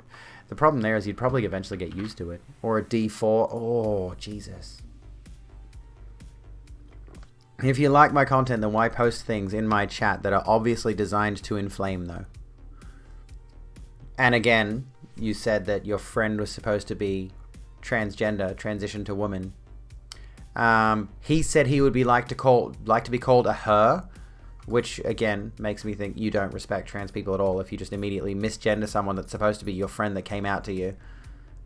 The problem there is you'd probably eventually get used to it. Or a D4. Oh, Jesus. If you like my content, then why post things in my chat that are obviously designed to inflame, though? And again, you said that your friend was supposed to be transgender, transition to woman. He said he would be like to be called a her. which again makes me think you don't respect trans people at all if you just immediately misgender someone that's supposed to be your friend that came out to you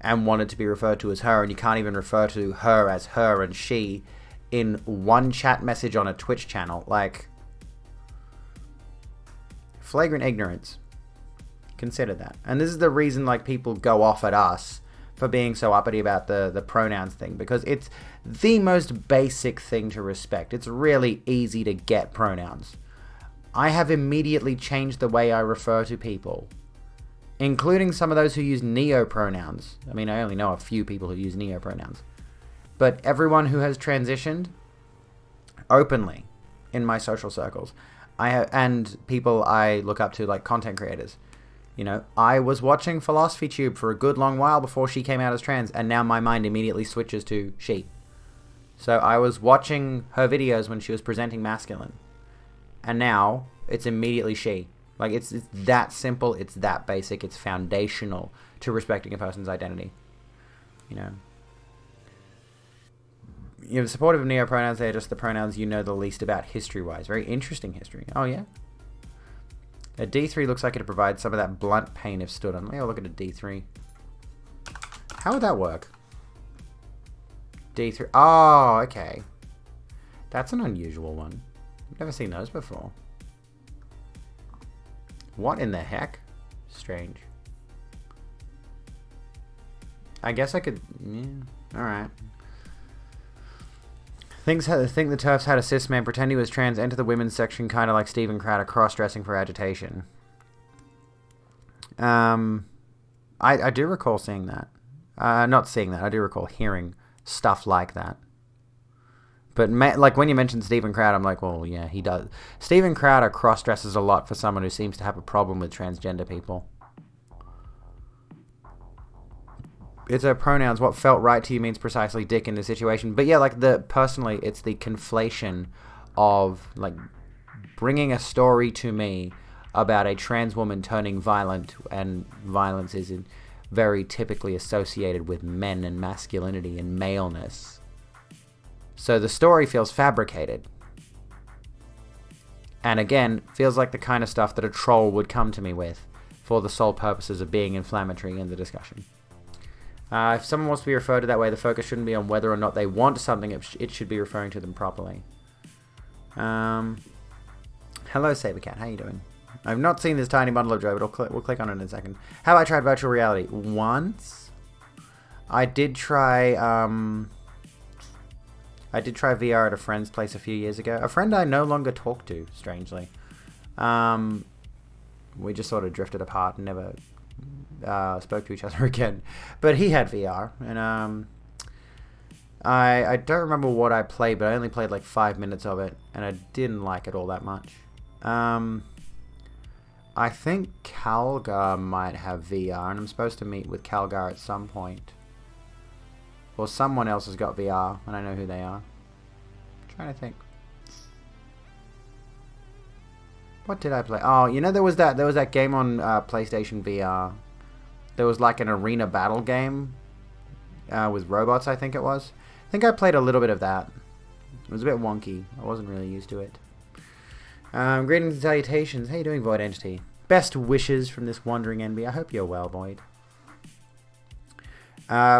and wanted to be referred to as her, and you can't even refer to her as her and she in one chat message on a Twitch channel. Like, flagrant ignorance. Consider that. And this is the reason, like, people go off at us for being so uppity about the pronouns thing, because it's the most basic thing to respect. It's really easy to get pronouns. I have immediately changed the way I refer to people, including some of those who use neo-pronouns. I mean, I only know a few people who use neo-pronouns. But everyone who has transitioned openly in my social circles, and people I look up to, like content creators. You know, I was watching Philosophy Tube for a good long while before she came out as trans, and now my mind immediately switches to she. So I was watching her videos when she was presenting masculine, and now it's immediately she. Like, it's that simple, it's that basic, it's foundational to respecting a person's identity. You know, you're supportive of neo-pronouns. They're just the pronouns you know the least about history-wise. Very interesting history. Oh, yeah? A D3 looks like it provides some of that blunt pain if stood on. Let me have a look at a D3. How would that work? D3. Oh, okay. That's an unusual one. I've never seen those before. What in the heck? Strange. I guess I could... Yeah, alright. Think the TERFs had a cis man pretend he was trans, enter the women's section kind of like Steven Crowder cross-dressing for agitation. I do recall seeing that. Not seeing that. I do recall hearing stuff like that. But like when you mentioned Steven Crowder, I'm like, well, yeah, he does. Steven Crowder cross-dresses a lot for someone who seems to have a problem with transgender people. It's her pronouns. What felt right to you means precisely dick in this situation. But yeah, like personally, it's the conflation of like bringing a story to me about a trans woman turning violent, and violence is very typically associated with men and masculinity and maleness. So the story feels fabricated. And again, feels like the kind of stuff that a troll would come to me with for the sole purposes of being inflammatory in the discussion. If someone wants to be referred to that way, the focus shouldn't be on whether or not they want something. It should be referring to them properly. Hello, Sabercat. How you doing? I've not seen this tiny bundle of joy, but we'll click on it in a second. Have I tried virtual reality? Once. I did try VR at a friend's place a few years ago. A friend I no longer talk to, strangely. We just sort of drifted apart and never... spoke to each other again, but he had VR, and I don't remember what I played, but I only played like 5 minutes of it, and I didn't like it all that much. I think Calgar might have VR, and I'm supposed to meet with Calgar at some point, or someone else has got VR, and I know who they are. I'm trying to think. What did I play? Oh, you know, there was that game on PlayStation VR. There was like an arena battle game with robots, I think it was. I think I played a little bit of that. It was a bit wonky. I wasn't really used to it. Greetings and salutations. How you doing, Void Entity? Best wishes from this wandering NB. I hope you're well, Void.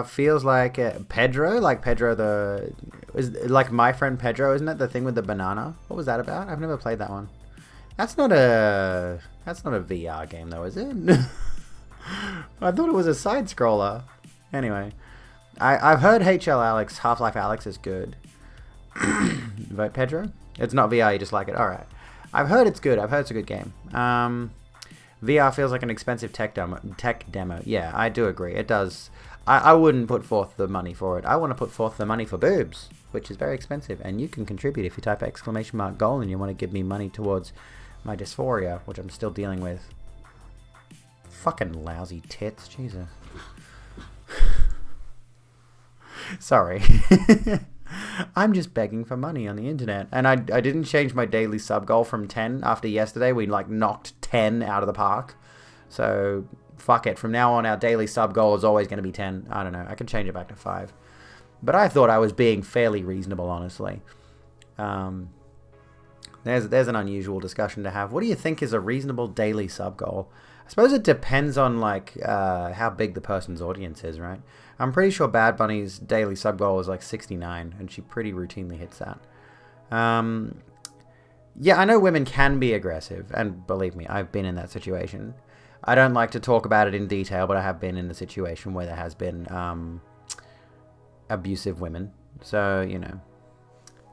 Feels like Pedro, like Pedro like my friend Pedro, isn't it? The thing with the banana. What was that about? I've never played that one. That's not a VR game though, is it? I thought it was a side scroller. Anyway, I've heard Half-Life Alex is good. Vote Pedro? It's not VR, you just like it. Alright. I've heard it's good. I've heard it's a good game. VR feels like an expensive tech demo. Yeah, I do agree. It does. I wouldn't put forth the money for it. I want to put forth the money for boobs, which is very expensive. And you can contribute if you type !goal and you want to give me money towards my dysphoria, which I'm still dealing with. Fucking lousy tits, Jesus. Sorry. I'm just begging for money on the internet. And I didn't change my daily sub goal from 10 after yesterday. We like knocked 10 out of the park. So fuck it. From now on, our daily sub goal is always going to be 10. I don't know. I can change it back to 5. But I thought I was being fairly reasonable, honestly. There's an unusual discussion to have. What do you think is a reasonable daily sub goal? I suppose it depends on like how big the person's audience is, right? I'm pretty sure Bad Bunny's daily sub goal is like 69, and she pretty routinely hits that. Yeah, I know women can be aggressive, and believe me, I've been in that situation. I don't like to talk about it in detail, but I have been in a situation where there has been abusive women. So, you know,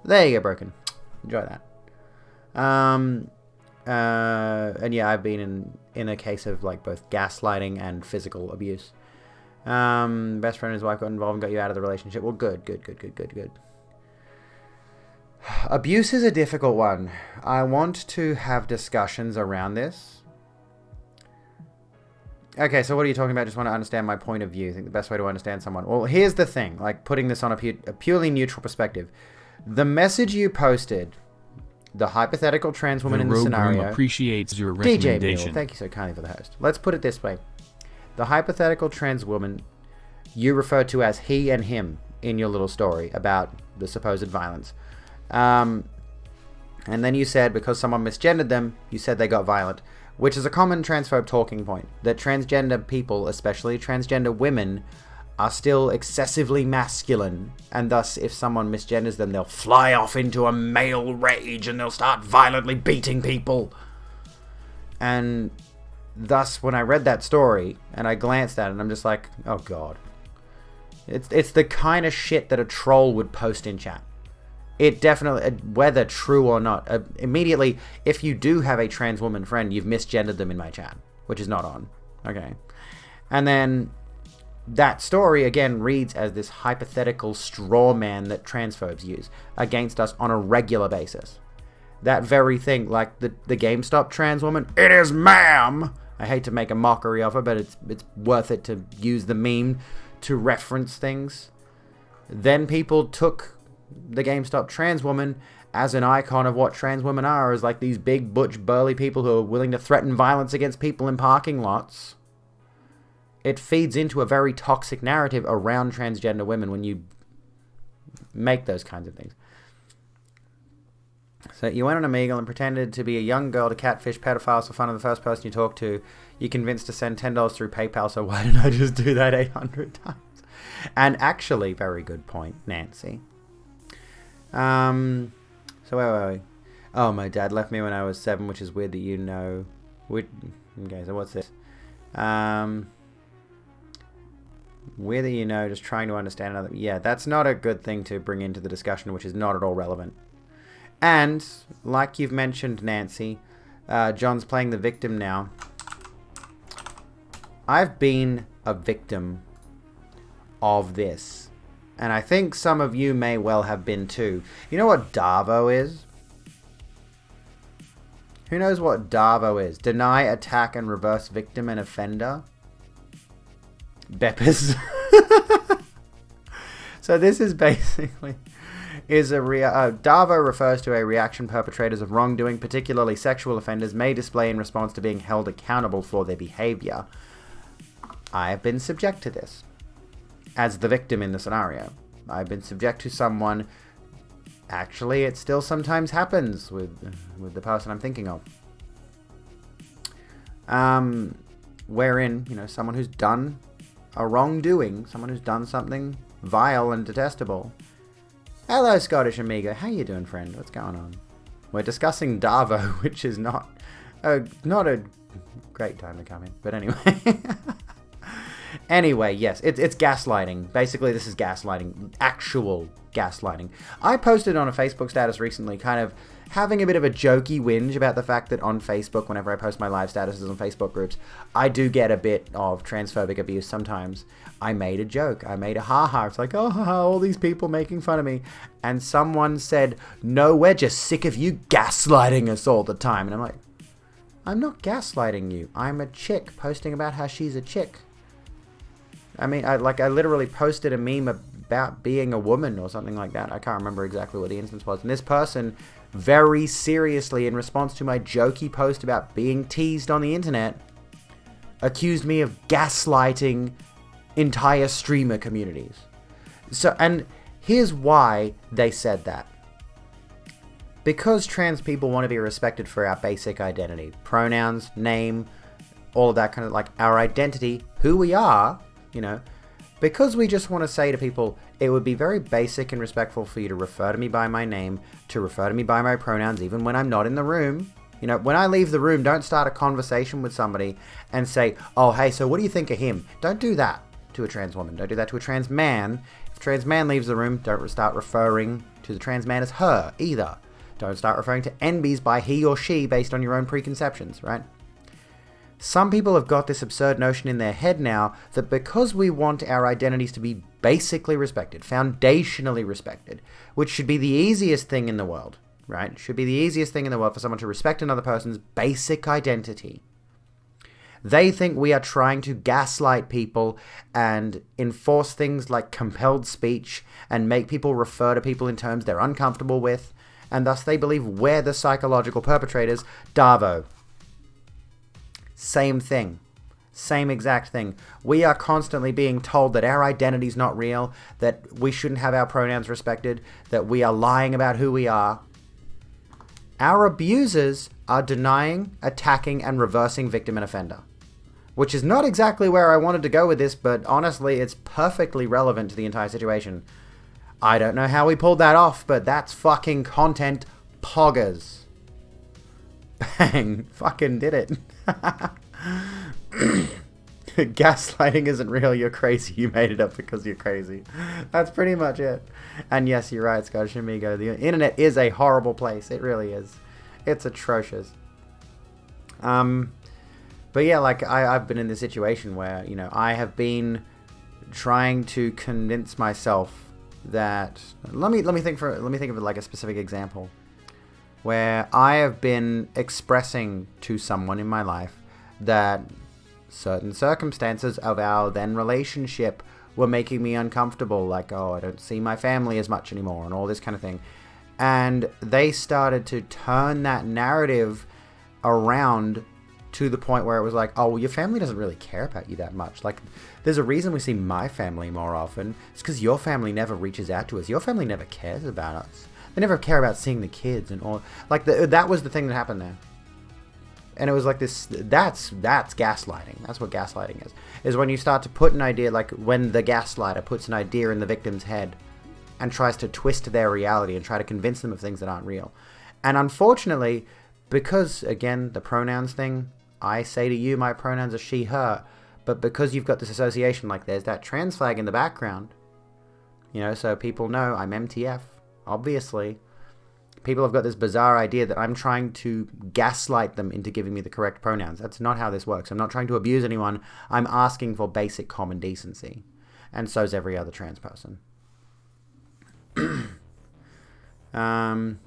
there you go, Broken. Enjoy that. And yeah, I've been in a case of like both gaslighting and physical abuse. Best friend and his wife got involved and got you out of the relationship. Well, good. Abuse is a difficult one. I want to have discussions around this. Okay, so what are you talking about? Just want to understand my point of view. I think the best way to understand someone. Well, here's the thing. Like putting this on a purely neutral perspective. The message you posted, the hypothetical trans woman in the scenario. Room appreciates your recommendation. DJ Bill, thank you so kindly for the host. Let's put it this way. The hypothetical trans woman you referred to as he and him in your little story about the supposed violence. And then you said because someone misgendered them, you said they got violent, which is a common transphobe talking point, that transgender people, especially transgender women, are still excessively masculine, and thus if someone misgenders them, they'll fly off into a male rage and they'll start violently beating people. And thus, when I read that story and I glanced at it, I'm just like, oh god. It's the kind of shit that a troll would post in chat. It definitely, whether true or not, immediately, if you do have a trans woman friend, you've misgendered them in my chat, which is not on. Okay. And then that story, again, reads as this hypothetical straw man that transphobes use against us on a regular basis. That very thing, like the GameStop trans woman, it is ma'am! I hate to make a mockery of her, but it's worth it to use the meme to reference things. Then people took the GameStop trans woman as an icon of what trans women are, as like these big, butch, burly people who are willing to threaten violence against people in parking lots. It feeds into a very toxic narrative around transgender women when you make those kinds of things. So you went on Omegle and pretended to be a young girl to catfish pedophiles for fun of the first person you talked to. You convinced to send $10 through PayPal, so why didn't I just do that 800 times? And actually, very good point, Nancy. So where were we? Oh, my dad left me when I was 7, which is weird that you know. Okay, so what's this? Weird that you know, just trying to understand another. Yeah, that's not a good thing to bring into the discussion, which is not at all relevant. And, like you've mentioned, Nancy, John's playing the victim now. I've been a victim of this. And I think some of you may well have been too. You know what Darvo is? Who knows what Darvo is? Deny, attack, and reverse victim and offender? Beppers. So this is basically... Darvo refers to a reaction perpetrators of wrongdoing, particularly sexual offenders, may display in response to being held accountable for their behavior. I have been subject to this. As the victim in the scenario. I've been subject to someone... Actually, it still sometimes happens with the person I'm thinking of. Wherein, you know, someone who's done a wrongdoing, someone who's done something vile and detestable. Hello, Scottish Amigo. How you doing, friend? What's going on? We're discussing Darvo, which is not a great time to come in. But anyway. Anyway, yes, it's gaslighting. Basically, this is gaslighting. Actual gaslighting. I posted on a Facebook status recently, kind of having a bit of a jokey whinge about the fact that on Facebook, whenever I post my live statuses on Facebook groups, I do get a bit of transphobic abuse sometimes. I made a joke. I made a ha-ha. It's like, oh, all these people making fun of me. And someone said, no, we're just sick of you gaslighting us all the time. And I'm like, I'm not gaslighting you. I'm a chick posting about how she's a chick. I mean, I literally posted a meme about being a woman or something like that. I can't remember exactly what the instance was. And this person, very seriously, in response to my jokey post about being teased on the internet, accused me of gaslighting entire streamer communities. So, and here's why they said that. because trans people want to be respected for our basic identity, pronouns, name, all of that kind of, like, our identity, who we are, you know, because we just want to say to people, it would be very basic and respectful for you to refer to me by my name, to refer to me by my pronouns, even when I'm not in the room. You know, when I leave the room, don't start a conversation with somebody and say, oh, hey, so what do you think of him? Don't do that to a trans woman. Don't do that to a trans man. If a trans man leaves the room, don't start referring to the trans man as her either. Don't start referring to NBs by he or she based on your own preconceptions, right? Some people have got this absurd notion in their head now that because we want our identities to be basically respected, foundationally respected, which should be the easiest thing in the world, right? It should be the easiest thing in the world for someone to respect another person's basic identity. They think we are trying to gaslight people and enforce things like compelled speech and make people refer to people in terms they're uncomfortable with, and thus they believe we're the psychological perpetrators. Davo. Same thing. Same exact thing. We are constantly being told that our identity's not real, that we shouldn't have our pronouns respected, that we are lying about who we are. Our abusers are denying, attacking, and reversing victim and offender. Which is not exactly where I wanted to go with this, but honestly, it's perfectly relevant to the entire situation. I don't know how we pulled that off, but that's fucking content poggers. Bang. Fucking did it. Gaslighting isn't real, you're crazy. You made it up because you're crazy. That's pretty much it. And yes, you're right, Scottish Amigo. The internet is a horrible place. It really is. It's atrocious. But yeah, like, I've been in this situation where, you know, I have been trying to convince myself that... Let me think of like a specific example. Where I have been expressing to someone in my life that certain circumstances of our then relationship were making me uncomfortable, like, oh, I don't see my family as much anymore, and all this kind of thing. And they started to turn that narrative around to the point where it was like, oh, well, your family doesn't really care about you that much. Like, there's a reason we see my family more often. It's because your family never reaches out to us. Your family never cares about us. They never care about seeing the kids and all. Like, that was the thing that happened there. And it was like this, that's gaslighting. That's what gaslighting is when you start to put an idea, like when the gaslighter puts an idea in the victim's head and tries to twist their reality and try to convince them of things that aren't real. And unfortunately, because, again, the pronouns thing, I say to you, my pronouns are she, her. But because you've got this association, like there's that trans flag in the background, you know, so people know I'm MTF. Obviously, people have got this bizarre idea that I'm trying to gaslight them into giving me the correct pronouns. That's not how this works. I'm not trying to abuse anyone. I'm asking for basic common decency. And so's every other trans person. Why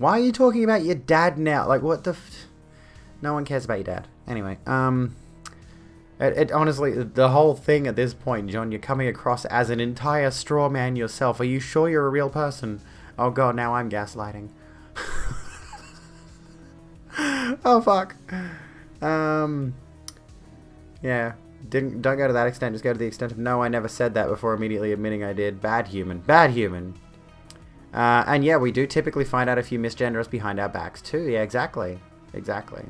are you talking about your dad now? Like, what the... No one cares about your dad. Anyway, it honestly, the whole thing at this point, John, you're coming across as an entire straw man yourself. Are you sure you're a real person? Oh god, now I'm gaslighting. Oh fuck. Yeah. Don't go to that extent. Just go to the extent of no, I never said that before immediately admitting I did. Bad human. Bad human. And yeah, we do typically find out if you misgender us behind our backs too. Yeah, exactly. Exactly.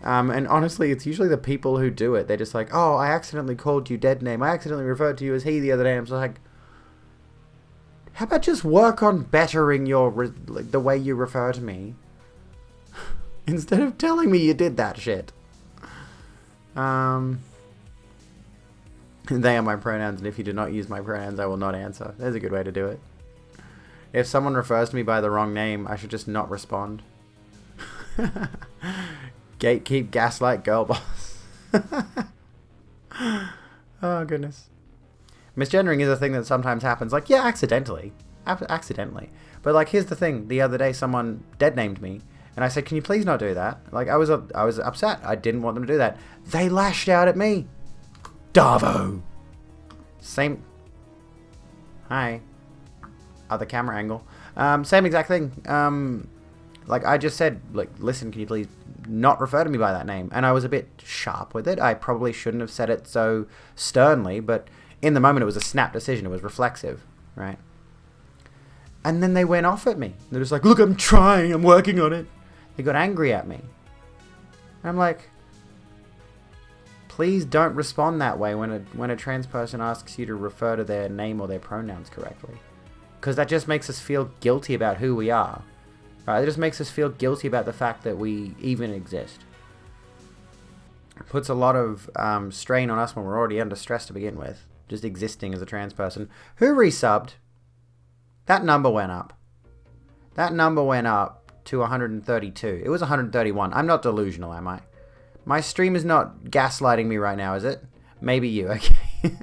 And honestly, it's usually the people who do it. They're just like, oh, I accidentally called you dead name. I accidentally referred to you as he the other day. I'm just like, how about just work on bettering your the way you refer to me? Instead of telling me you did that shit. They are my pronouns, and if you do not use my pronouns, I will not answer. There's a good way to do it. If someone refers to me by the wrong name, I should just not respond. Gatekeep, gaslight, girl boss. Oh, goodness. Misgendering is a thing that sometimes happens. Like, yeah, accidentally. Accidentally. But, like, here's the thing. The other day, someone dead-named me. And I said, can you please not do that? Like, I was upset. I didn't want them to do that. They lashed out at me. Davo. Same. Hi. Other camera angle. Same exact thing. Like, I just said, like, listen, can you please not refer to me by that name? And I was a bit sharp with it. I probably shouldn't have said it so sternly, but in the moment it was a snap decision. It was reflexive, right? And then they went off at me. They're just like, look, I'm trying, I'm working on it. They got angry at me. And I'm like, please don't respond that way when a trans person asks you to refer to their name or their pronouns correctly. Because that just makes us feel guilty about who we are. Right? It just makes us feel guilty about the fact that we even exist. It puts a lot of strain on us when we're already under stress to begin with. Just existing as a trans person. Who resubbed? That number went up. That number went up to 132. It was 131. I'm not delusional, am I? My stream is not gaslighting me right now, is it? Maybe you, okay.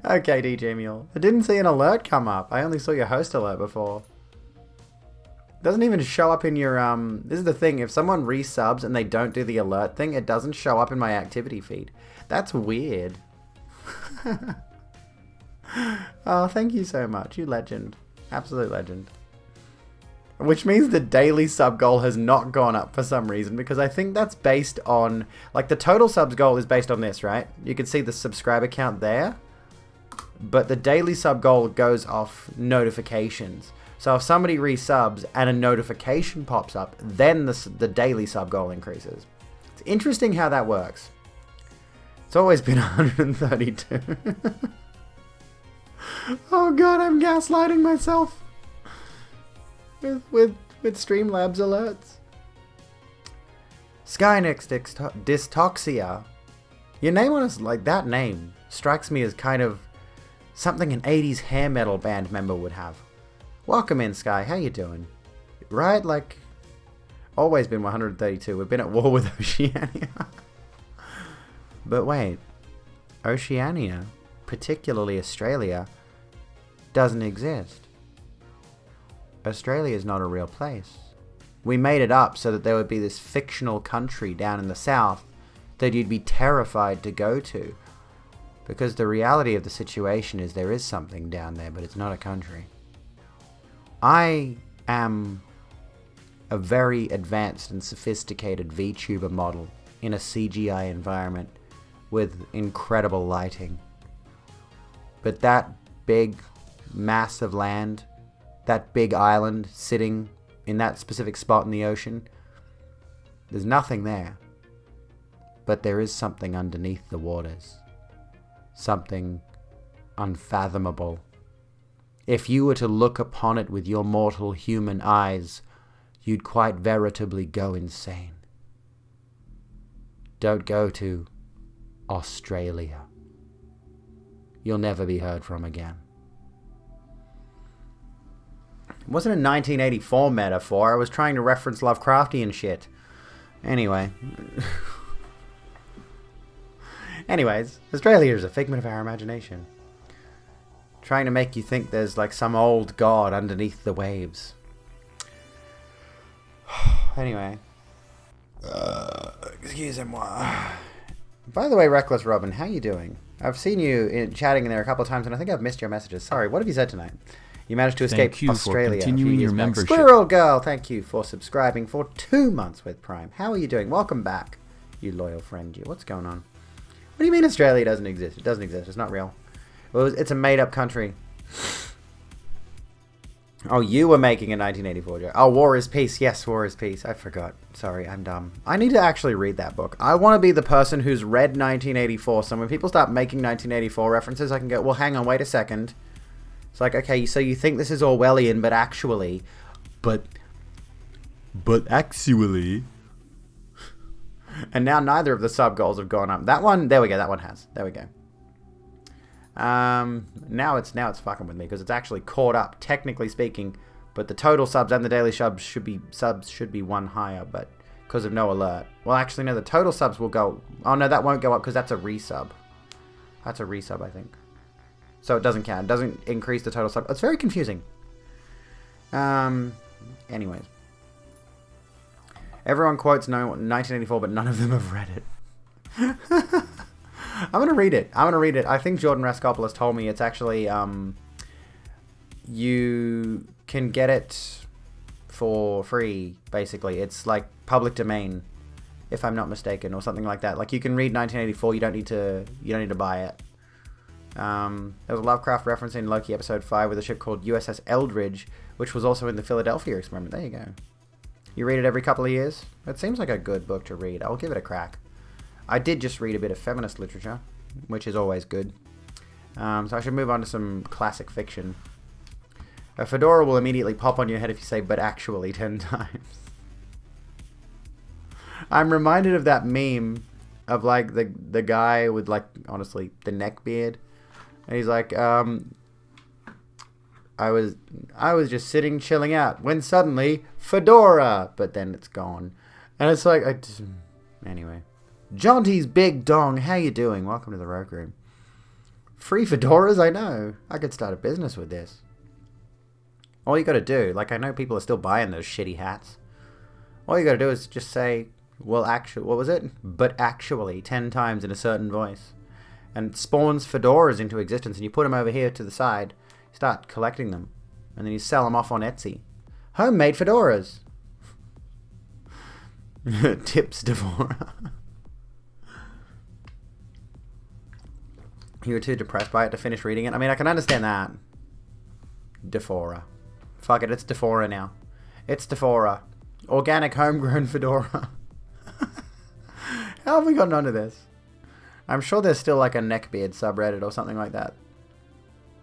Okay, DJ Mule. I didn't see an alert come up. I only saw your host alert before. It doesn't even show up in your, This is the thing, if someone resubs and they don't do the alert thing, it doesn't show up in my activity feed. That's weird. Oh, thank you so much. You legend. Absolute legend. Which means the daily sub goal has not gone up for some reason, because I think that's based on, like, the total subs goal is based on this, right? You can see the subscriber count there, but the daily sub goal goes off notifications. So if somebody resubs and a notification pops up, then the daily sub goal increases. It's interesting how that works. It's always been 132. Oh god, I'm gaslighting myself with Streamlabs alerts. Skynex Dystoxia. Your name on us, like, that name strikes me as kind of something an 80s hair metal band member would have. Welcome in, Sky. How you doing? Right, like, always been 132. We've been at war with Oceania. But wait, Oceania, particularly Australia, doesn't exist. Australia is not a real place. We made it up so that there would be this fictional country down in the south that you'd be terrified to go to. Because the reality of the situation is there is something down there, but it's not a country. I am a very advanced and sophisticated VTuber model in a CGI environment with incredible lighting. But that big mass of land, that big island sitting in that specific spot in the ocean, there's nothing there. But there is something underneath the waters. Something unfathomable. If you were to look upon it with your mortal human eyes, you'd quite veritably go insane. Don't go to Australia. You'll never be heard from again. It wasn't a 1984 metaphor. I was trying to reference Lovecraftian shit. Anyway. Anyways, Australia is a figment of our imagination. Trying to make you think there's like some old god underneath the waves. Anyway. Excusez-moi. By the way, Reckless Robin, how you doing? I've seen you chatting in there a couple of times, and I think I've missed your messages. Sorry, what have you said tonight? You managed to escape Australia. For continuing your membership. Squirrel Girl, thank you for subscribing for 2 months with Prime. How are you doing? Welcome back, you loyal friend. You. What's going on? What do you mean Australia doesn't exist? It doesn't exist. It's not real. Well, it's a made-up country. Oh, you were making a 1984 joke. Oh, War is Peace. Yes, War is Peace. I forgot. Sorry, I'm dumb. I need to actually read that book. I want to be the person who's read 1984. So when people start making 1984 references, I can go, well, hang on, wait a second. It's like, okay, so you think this is Orwellian, but actually... But actually... And now neither of the sub-goals have gone up. That one, there we go, that one has. There we go. Now it's fucking with me because it's actually caught up, technically speaking, but the total subs and the daily subs should be one higher, but because of no alert. Well, actually, no, the total subs will go... Oh, no, that won't go up because that's a resub. That's a resub, I think. So it doesn't count. It doesn't increase the total sub. It's very confusing. Anyways. Everyone quotes 1984, but none of them have read it. I'm going to read it. I think Jordan Raskopoulos told me it's actually... you can get it for free, basically. It's like public domain, if I'm not mistaken, or something like that. Like, you can read 1984, you don't need to buy it. There was a Lovecraft reference in Loki episode 5 with a ship called USS Eldridge, which was also in the Philadelphia experiment. There you go. You read it every couple of years? It seems like a good book to read. I'll give it a crack. I did just read a bit of feminist literature, which is always good. So I should move on to some classic fiction. A fedora will immediately pop on your head if you say, but actually 10 times. I'm reminded of that meme of like the guy with like, honestly, the neck beard. And he's like, I was just sitting chilling out when suddenly fedora, but then it's gone. And it's like, anyway. Jaunty's Big Dong, how you doing? Welcome to the Rogue Room. Free fedoras, I know. I could start a business with this. All you gotta do, like I know people are still buying those shitty hats. All you gotta do is just say, well, actually, what was it? But actually, 10 times in a certain voice. And it spawns fedoras into existence, and you put them over here to the side, start collecting them, and then you sell them off on Etsy. Homemade fedoras. Tips Devora. You were too depressed by it to finish reading it? I mean, I can understand that. Defora. Fuck it, it's Defora now. It's Defora. Organic homegrown fedora. How have we gotten onto this? I'm sure there's still like a neckbeard subreddit or something like that.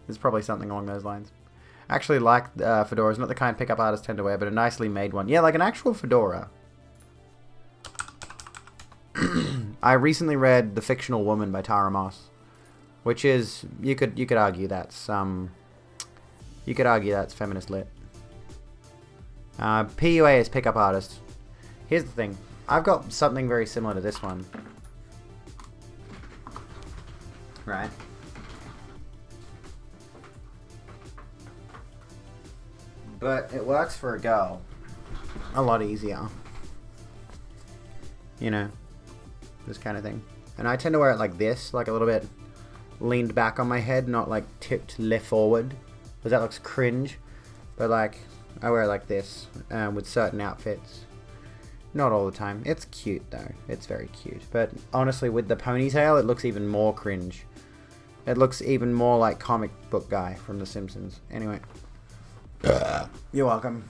There's probably something along those lines. I actually like fedoras, not the kind pickup artists tend to wear, but a nicely made one. Yeah, like an actual fedora. I recently read The Fictional Woman by Tara Moss. Which is, you could argue that's feminist lit. PUA is pickup artist. Here's the thing. I've got something very similar to this one. Right. But it works for a girl a lot easier. You know, this kind of thing. And I tend to wear it like this, like a little bit leaned back on my head, not like tipped left forward, because that looks cringe. But like, I wear it like this with certain outfits. Not all the time. It's cute though. It's very cute. But honestly, with the ponytail, it looks even more cringe. It looks even more like comic book guy from The Simpsons. Anyway. You're welcome.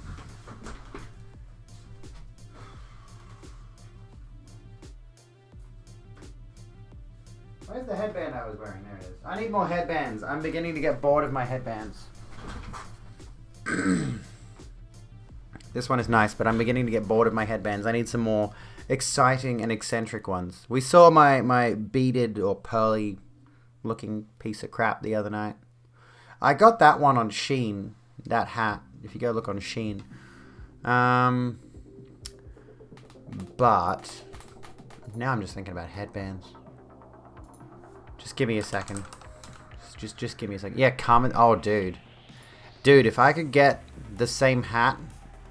Where's the headband I was wearing? There it is. I need more headbands. I'm beginning to get bored of my headbands. This one is nice, but I'm beginning to get bored of my headbands. I need some more exciting and eccentric ones. We saw my beaded or pearly looking piece of crap the other night. I got that one on Shein. That hat. If you go look on Shein. But now I'm just thinking about headbands. Just give me a second. Just give me a second. Yeah, comment. Oh, dude. Dude, if I could get the same hat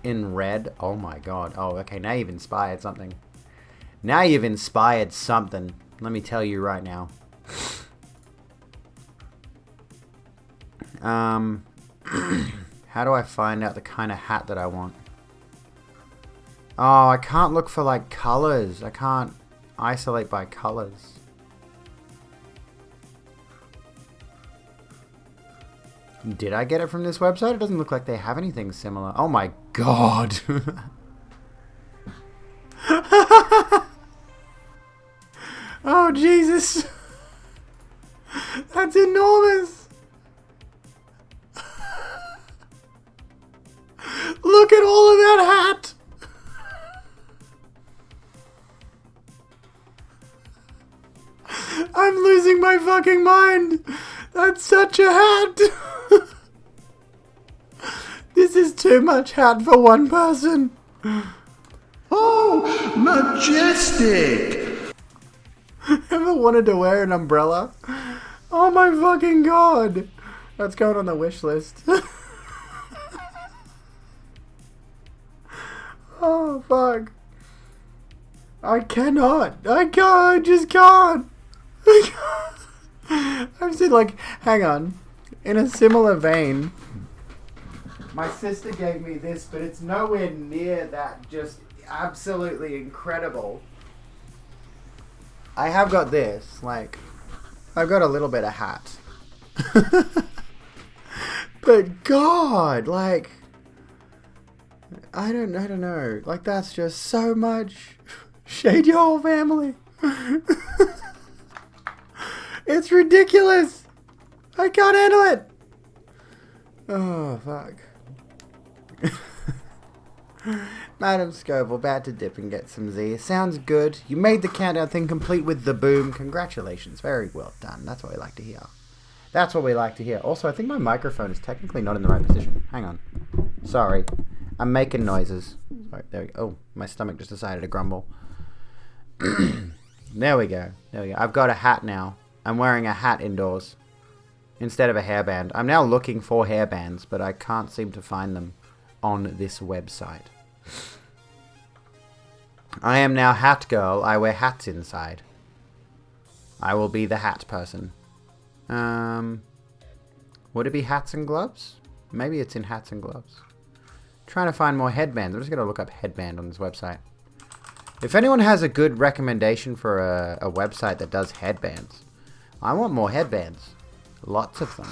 in red. Oh, my God. Oh, okay. Now you've inspired something. Now you've inspired something. Let me tell you right now. How do I find out the kind of hat that I want? Oh, I can't look for, like, colors. I can't isolate by colors. Did I get it from this website? It doesn't look like they have anything similar. Oh my god. Oh Jesus. That's enormous. Look at all of that hat. I'm losing my fucking mind. That's such a hat. This is too much hat for one person. Oh, majestic! Ever wanted to wear an umbrella? Oh my fucking god. That's going on the wish list. Oh fuck. I cannot. I just can't. I'm still like, hang on. In a similar vein, my sister gave me this, but it's nowhere near that just absolutely incredible. I have got this, like, I've got a little bit of hat. But God, like, I don't know. Like, that's just so much. Shade your whole family. It's ridiculous. I can't handle it. Oh, fuck. Madam Scoville, about to dip and get some Z. Sounds good. You made the countdown thing complete with the boom. Congratulations. Very well done. That's what we like to hear. That's what we like to hear. Also, I think my microphone is technically not in the right position. Hang on. Sorry. I'm making noises. Sorry, there we go. Oh, my stomach just decided to grumble. There we go. There we go. I've got a hat now. I'm wearing a hat indoors instead of a hairband. I'm now looking for hairbands, but I can't seem to find them on this website. I am now Hat Girl. I wear hats inside. I will be the hat person. Would it be hats and gloves? Maybe it's in hats and gloves. Trying to find more headbands. I'm just going to look up headband on this website. If anyone has a good recommendation for a website that does headbands, I want more headbands. Lots of them.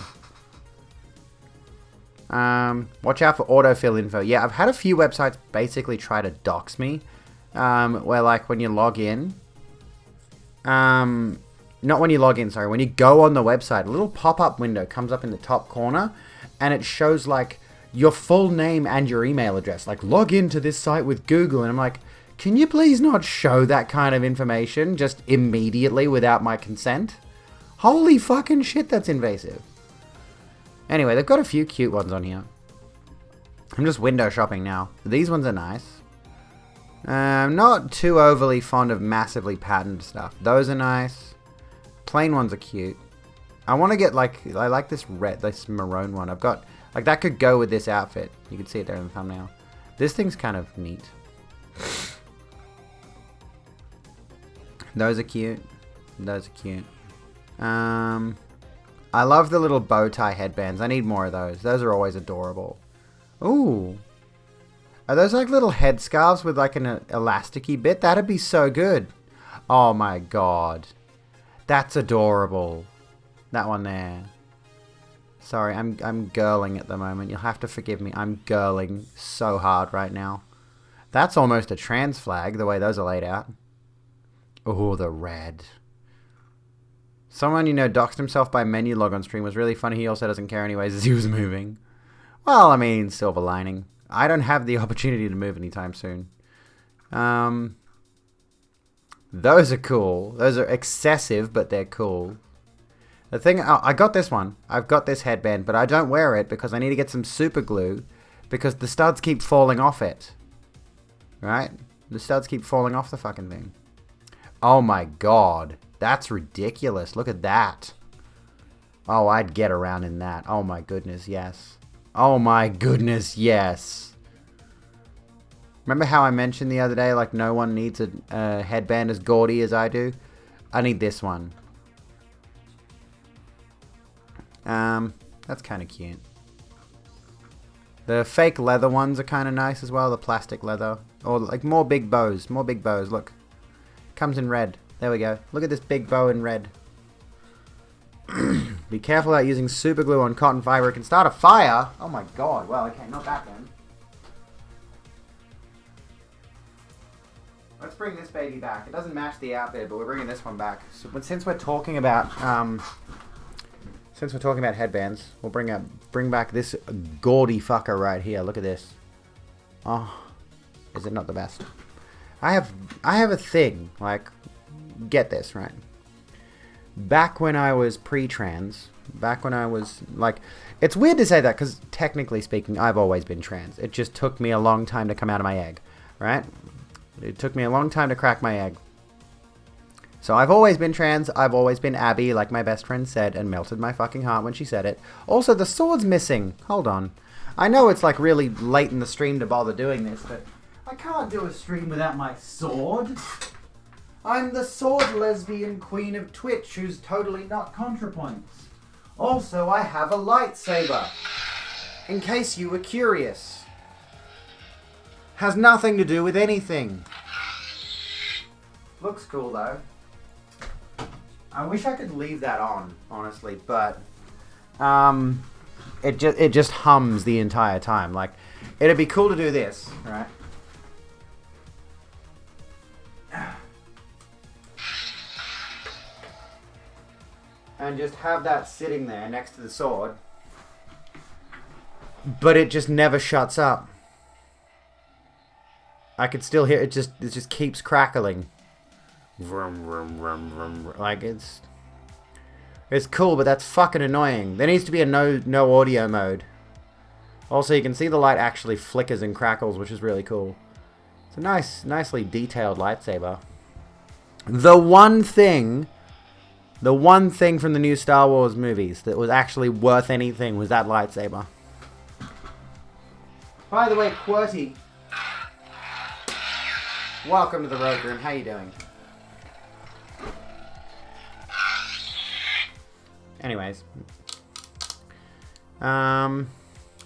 Watch out for autofill info. Yeah, I've had a few websites basically try to dox me. Where like when you log in, not when you log in, sorry, when you go on the website, a little pop-up window comes up in the top corner and it shows like your full name and your email address. Like, log into this site with Google. And I'm like, can you please not show that kind of information just immediately without my consent? Holy fucking shit, that's invasive. Anyway, they've got a few cute ones on here. I'm just window shopping now. These ones are nice. I'm not too overly fond of massively patterned stuff. Those are nice. Plain ones are cute. I want to get like, I like this red, this maroon one. I've got, like that could go with this outfit. You can see it there in the thumbnail. This thing's kind of neat. Those are cute. Those are cute. I love the little bow tie headbands. I need more of those. Those are always adorable. Ooh. Are those like little head scarves with like an elasticy bit? That'd be so good. Oh my god. That's adorable. That one there. Sorry, I'm girling at the moment. You'll have to forgive me. I'm girling so hard right now. That's almost a trans flag, the way those are laid out. Oh, the red. Someone, you know, doxed himself by menu log on stream. Was really funny. He also doesn't care anyways as he was moving. Well, I mean, silver lining. I don't have the opportunity to move anytime soon. Those are cool. Those are excessive, but they're cool. The thing, I got this one. I've got this headband, but I don't wear it because I need to get some super glue because the studs keep falling off it. Right? The studs keep falling off the fucking thing. Oh my god. That's ridiculous. Look at that. Oh, I'd get around in that. Oh my goodness, yes. Oh my goodness, yes. Remember how I mentioned the other day, like, no one needs a headband as gaudy as I do? I need this one. That's kind of cute. The fake leather ones are kind of nice as well, the plastic leather. Or, like, more big bows. More big bows, look. Comes in red. There we go. Look at this big bow in red. Be careful about using super glue on cotton fiber. It can start a fire. Oh my god. Well, okay, not that then. Let's bring this baby back. It doesn't match the outfit, but we're bringing this one back. So, since we're talking about headbands, we'll bring back this gaudy fucker right here. Look at this. Oh, is it not the best? I have a thing. Like, get this right. Back when I was pre-trans, back when I was, like, it's weird to say that because technically speaking, I've always been trans. It just took me a long time to come out of my egg, right? It took me a long time to crack my egg. So I've always been trans, I've always been Abby, like my best friend said, and melted my fucking heart when she said it. Also, the sword's missing. Hold on. I know it's, like, really late in the stream to bother doing this, but I can't do a stream without my sword. I'm the sword lesbian queen of Twitch who's totally not contrapoints. Also, I have a lightsaber. In case you were curious. Has nothing to do with anything. Looks cool though. I wish I could leave that on, honestly, but it just hums the entire time. Like, it'd be cool to do this, right? And just have that sitting there next to the sword. But it just never shuts up. I could still hear it. It just keeps crackling. Vroom, vroom, vroom, vroom. Like, it's cool, but that's fucking annoying. There needs to be a no audio mode. Also, you can see the light actually flickers and crackles, which is really cool. It's a nicely detailed lightsaber. The one thing from the new Star Wars movies that was actually worth anything was that lightsaber. By the way, QWERTY, welcome to the Rogue Room. How you doing? Anyways, have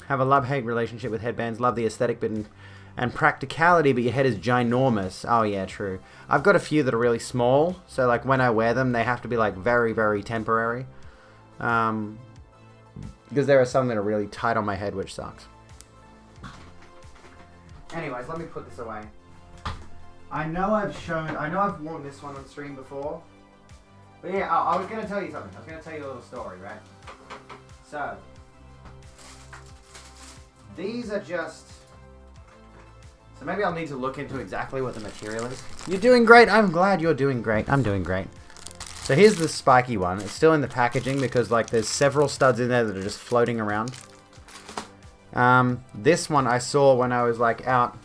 a love-hate relationship with headbands. Love the aesthetic and practicality, but your head is ginormous. Oh yeah, true. I've got a few that are really small, so like when I wear them, they have to be like very, very temporary. Because there are some that are really tight on my head, which sucks. Anyways, let me put this away. I know I've worn this one on stream before. But yeah, I was going to tell you something. I was going to tell you a little story, right? So, these are just... So maybe I'll need to look into exactly what the material is. You're doing great. I'm glad you're doing great. I'm doing great. So here's the spiky one. It's still in the packaging because like there's several studs in there that are just floating around. This one I saw when I was like out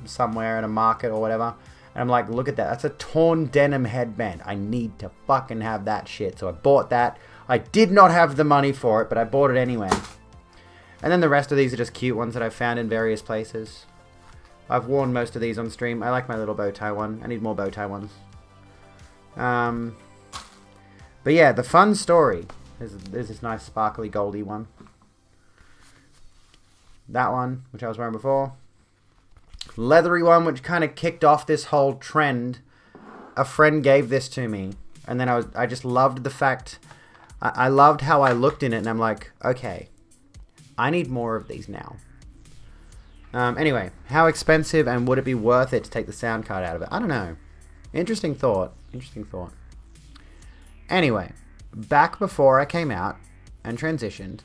somewhere in a market or whatever. And I'm like, look at that. That's a torn denim headband. I need to fucking have that shit. So I bought that. I did not have the money for it, but I bought it anyway. And then the rest of these are just cute ones that I've found in various places. I've worn most of these on stream. I like my little bow tie one. I need more bow tie ones. But yeah, the fun story. There's this nice sparkly goldy one. That one, which I was wearing before. Leathery one, which kind of kicked off this whole trend. A friend gave this to me. And then I just loved the fact... I loved how I looked in it, and I'm like, okay, I need more of these now. Anyway, how expensive and would it be worth it to take the sound card out of it? I don't know. Interesting thought. Interesting thought. Anyway, back before I came out and transitioned,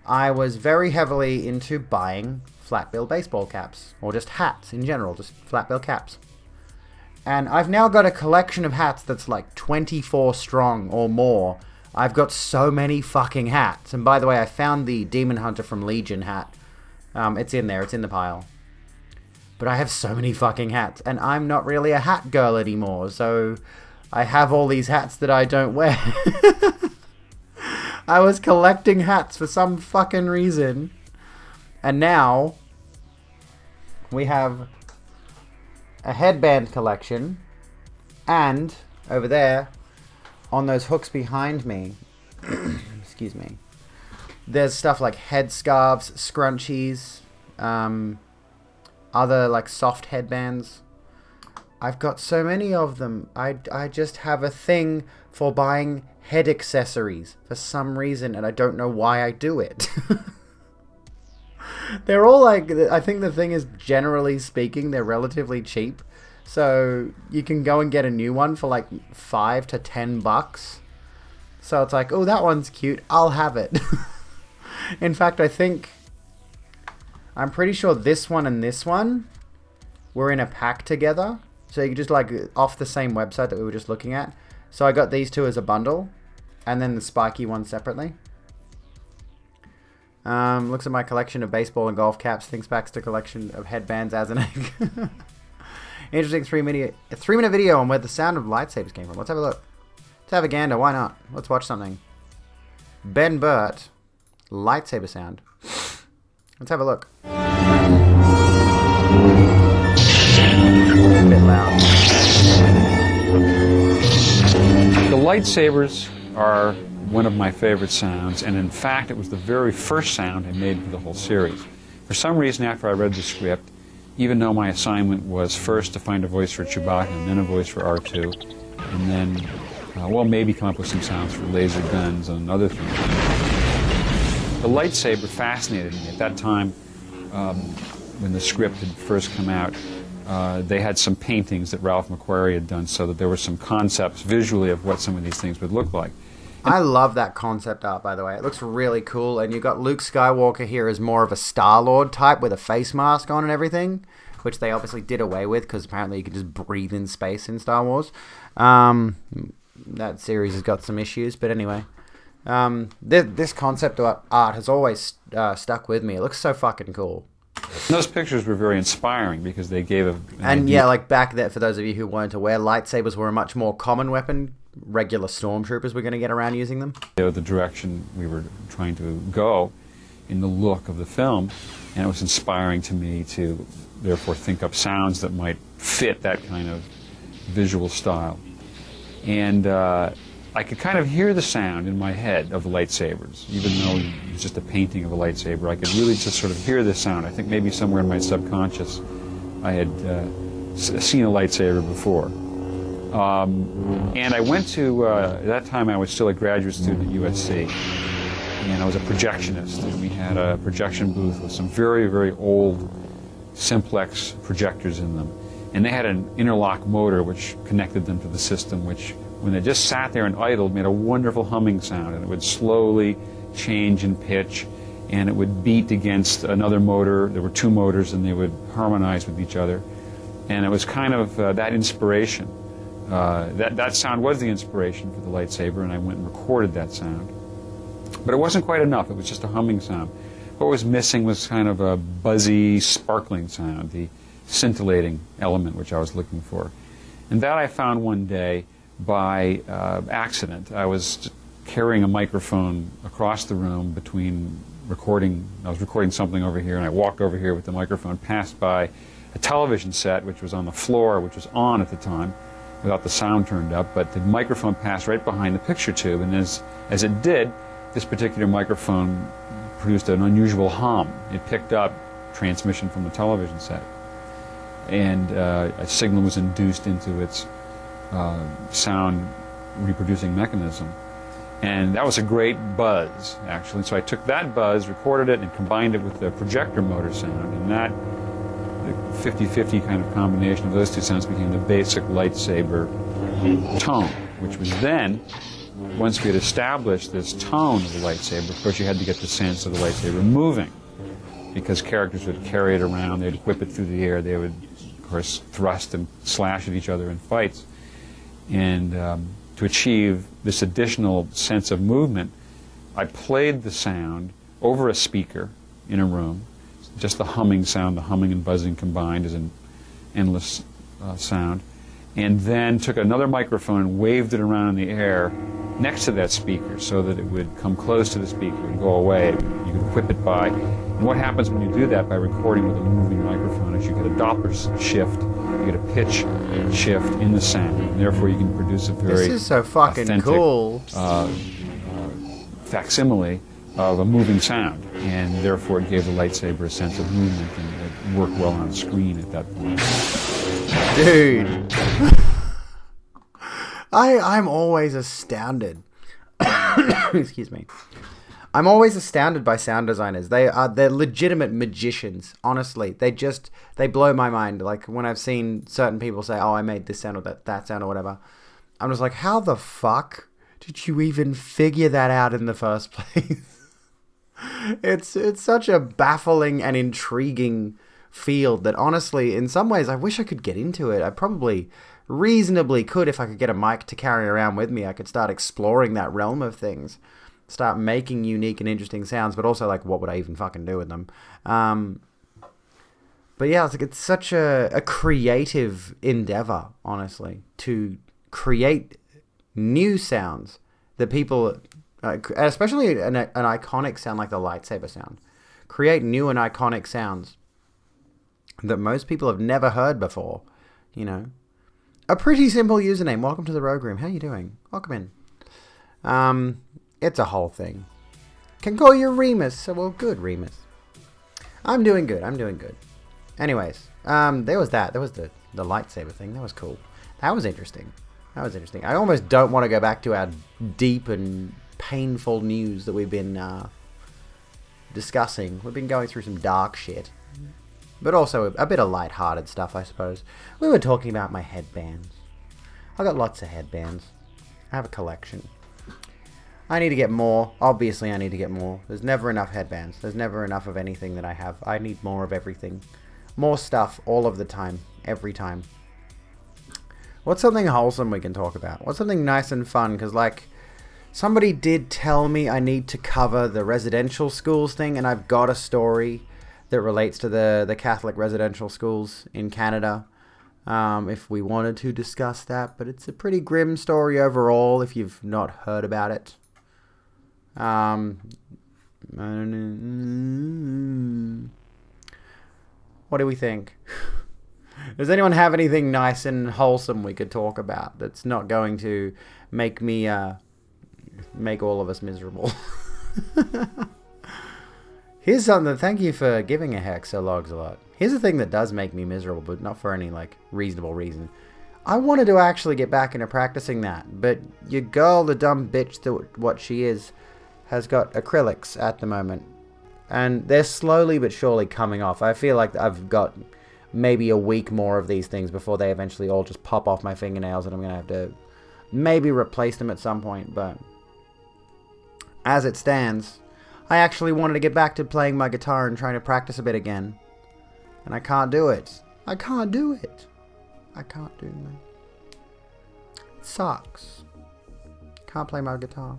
I was very heavily into buying flat bill baseball caps, or just hats in general, just flat bill caps. And I've now got a collection of hats that's like 24 strong or more. I've got so many fucking hats. And by the way, I found the Demon Hunter from Legion hat. It's in there. It's in the pile. But I have so many fucking hats. And I'm not really a hat girl anymore. So I have all these hats that I don't wear. I was collecting hats for some fucking reason. And now we have a headband collection. And over there, on those hooks behind me, excuse me, there's stuff like headscarves, scrunchies, other like soft headbands. I've got so many of them. I just have a thing for buying head accessories for some reason, and I don't know why I do it. They're all like, I think the thing is, generally speaking, they're relatively cheap. So you can go and get a new one for like $5 to $10. So it's like, oh, that one's cute. I'll have it. In fact, I'm pretty sure this one and this one were in a pack together. So you just like off the same website that we were just looking at. So I got these two as a bundle, and then the spiky one separately. Looks at my collection of baseball and golf caps. Thinks back to collection of headbands as an egg. Interesting 3-minute video on where the sound of lightsabers came from. Let's have a look. Let's have a gander. Why not? Let's watch something. Ben Burt, lightsaber sound. Let's have a look. It's a bit loud. The lightsabers are one of my favorite sounds, and in fact, it was the very first sound I made for the whole series. For some reason, after I read the script, even though my assignment was first to find a voice for Chewbacca and then a voice for R2, and then, well, maybe come up with some sounds for laser guns and other things. the lightsaber fascinated me. At that time, when the script had first come out, they had some paintings that Ralph McQuarrie had done, so that there were some concepts visually of what some of these things would look like. I love that concept art, by the way. It looks really cool, and you've got Luke Skywalker here as more of a Star-Lord type with a face mask on and everything, which they obviously did away with because apparently you can just breathe in space in Star Wars. That series has got some issues, but anyway. This concept art has always stuck with me. It looks so fucking cool. Those pictures were very inspiring because they gave like back there, for those of you who weren't aware, lightsabers were a much more common weapon. Regular stormtroopers were going to get around using them. The direction we were trying to go in the look of the film, and it was inspiring to me to therefore think up sounds that might fit that kind of visual style. And I could kind of hear the sound in my head of the lightsabers, even though it's just a painting of a lightsaber. I could really just sort of hear the sound. I think maybe somewhere in my subconscious I had seen a lightsaber before. And I went to, at that time I was still a graduate student at USC, and I was a projectionist, and we had a projection booth with some very, very old simplex projectors in them. And they had an interlock motor which connected them to the system, which, when they just sat there and idled, made a wonderful humming sound, and it would slowly change in pitch, and it would beat against another motor. There were two motors, and they would harmonize with each other. And it was kind of that inspiration. That sound was the inspiration for the lightsaber, and I went and recorded that sound. But it wasn't quite enough. It was just a humming sound. What was missing was kind of a buzzy, sparkling sound, the scintillating element which I was looking for. And that I found one day by accident. I was carrying a microphone across the room between recording. I was recording something over here, and I walked over here with the microphone, passed by a television set which was on the floor, which was on at the time, without the sound turned up, but the microphone passed right behind the picture tube, and as it did, this particular microphone produced an unusual hum. It picked up transmission from the television set, and a signal was induced into its sound reproducing mechanism. And that was a great buzz, actually. So I took that buzz, recorded it, and combined it with the projector motor sound, and that 50-50 kind of combination of those two sounds became the basic lightsaber tone, which was then, once we had established this tone of the lightsaber, of course you had to get the sense of the lightsaber moving, because characters would carry it around, they'd whip it through the air, they would, of course, thrust and slash at each other in fights. And to achieve this additional sense of movement, I played the sound over a speaker in a room. Just the humming sound, the humming and buzzing combined is an endless sound. And then took another microphone and waved it around in the air next to that speaker so that it would come close to the speaker and go away. You could whip it by. And what happens when you do that by recording with a moving microphone is you get a Doppler shift, you get a pitch shift in the sound, and therefore you can produce a very This is so fucking authentic, cool. Facsimile of a moving sound, and therefore it gave the lightsaber a sense of movement, and it worked well on screen at that point. Dude. I'm always astounded. Excuse me. I'm always astounded by sound designers. They're legitimate magicians, honestly. They blow my mind. Like when I've seen certain people say, "Oh, I made this sound or that sound or whatever." I'm just like, "How the fuck did you even figure that out in the first place?" It's such a baffling and intriguing field that honestly, in some ways, I wish I could get into it. I probably reasonably could if I could get a mic to carry around with me. I could start exploring that realm of things, start making unique and interesting sounds, but also like, what would I even fucking do with them? But yeah, it's such a creative endeavor, honestly, to create new sounds that people, especially an iconic sound like the lightsaber sound, create new and iconic sounds that most people have never heard before, you know. A pretty simple username. Welcome to the Rogue Room. How you doing? Welcome in. It's a whole thing. Can call you Remus. So, well, good, Remus. I'm doing good. Anyways, there was that. There was the lightsaber thing. That was cool. That was interesting. I almost don't want to go back to our deep and painful news that we've been discussing. We've been going through some dark shit. But also a bit of light-hearted stuff, I suppose. We were talking about my headbands. I got lots of headbands. I have a collection. I need to get more. Obviously, I need to get more. There's never enough headbands. There's never enough of anything that I have. I need more of everything. More stuff all of the time. Every time. What's something wholesome we can talk about? What's something nice and fun? Because, like, somebody did tell me I need to cover the residential schools thing, and I've got a story that relates to the Catholic residential schools in Canada. If we wanted to discuss that. But it's a pretty grim story overall if you've not heard about it. What do we think? Does anyone have anything nice and wholesome we could talk about that's not going to make me make all of us miserable? Here's something. Thank you for giving a Hexalogs a lot. Here's the thing that does make me miserable, but not for any like reasonable reason. I wanted to actually get back into practicing that, but your girl, the dumb bitch that what she is, has got acrylics at the moment, and they're slowly but surely coming off. I feel like I've got maybe a week more of these things before they eventually all just pop off my fingernails, and I'm gonna have to maybe replace them at some point. But as it stands, I actually wanted to get back to playing my guitar and trying to practice a bit again. And I can't do it. I can't do it. I can't do it. It sucks. Can't play my guitar.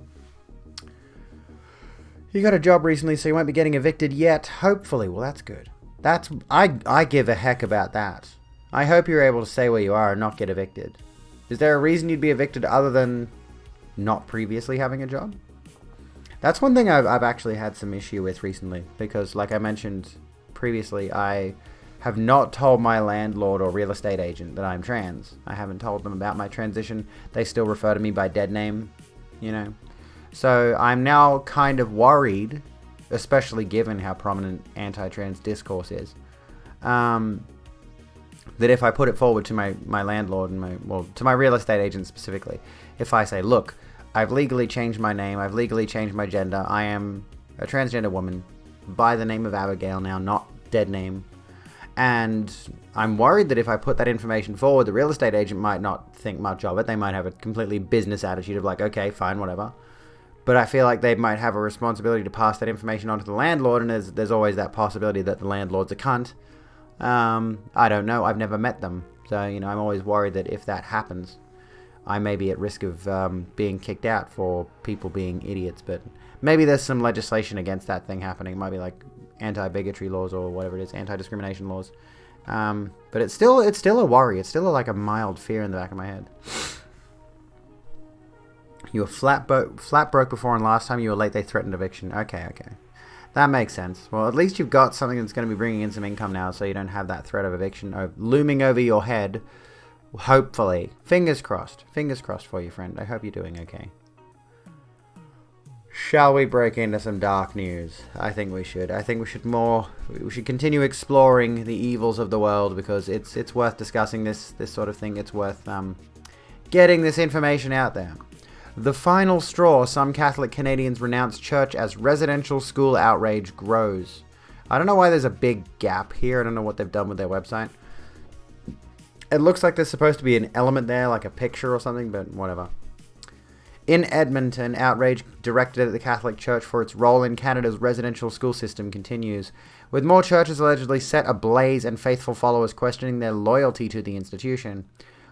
You got a job recently, so you won't be getting evicted yet. Hopefully. Well, that's good. I give a heck about that. I hope you're able to stay where you are and not get evicted. Is there a reason you'd be evicted other than not previously having a job? That's one thing I've actually had some issue with recently, because like I mentioned previously, I have not told my landlord or real estate agent that I'm trans. I haven't told them about my transition. They still refer to me by dead name, you know. So I'm now kind of worried, especially given how prominent anti-trans discourse is, that if I put it forward to my landlord and to my real estate agent specifically, if I say, look, I've legally changed my name, I've legally changed my gender, I am a transgender woman by the name of Abigail now, not dead name, and I'm worried that if I put that information forward, the real estate agent might not think much of it. They might have a completely business attitude of like, okay, fine, whatever. But I feel like they might have a responsibility to pass that information on to the landlord, and there's always that possibility that the landlord's a cunt. I don't know, I've never met them, so, you know, I'm always worried that if that happens, I may be at risk of being kicked out for people being idiots. But maybe there's some legislation against that thing happening. It might be like anti-bigotry laws or whatever it is, anti-discrimination laws. But it's still a worry. It's still like a mild fear in the back of my head. You were flat broke before, and last time you were late they threatened eviction. Okay. That makes sense. Well, at least you've got something that's going to be bringing in some income now, so you don't have that threat of eviction looming over your head. Hopefully. Fingers crossed. Fingers crossed for you, friend. I hope you're doing okay. Shall we break into some dark news? I think we should. I think we should continue exploring the evils of the world, because it's worth discussing this sort of thing. It's worth getting this information out there. The final straw, some Catholic Canadians renounce church as residential school outrage grows. I don't know why there's a big gap here. I don't know what they've done with their website. It looks like there's supposed to be an element there, like a picture or something, but whatever. In Edmonton, outrage directed at the Catholic Church for its role in Canada's residential school system continues, with more churches allegedly set ablaze and faithful followers questioning their loyalty to the institution.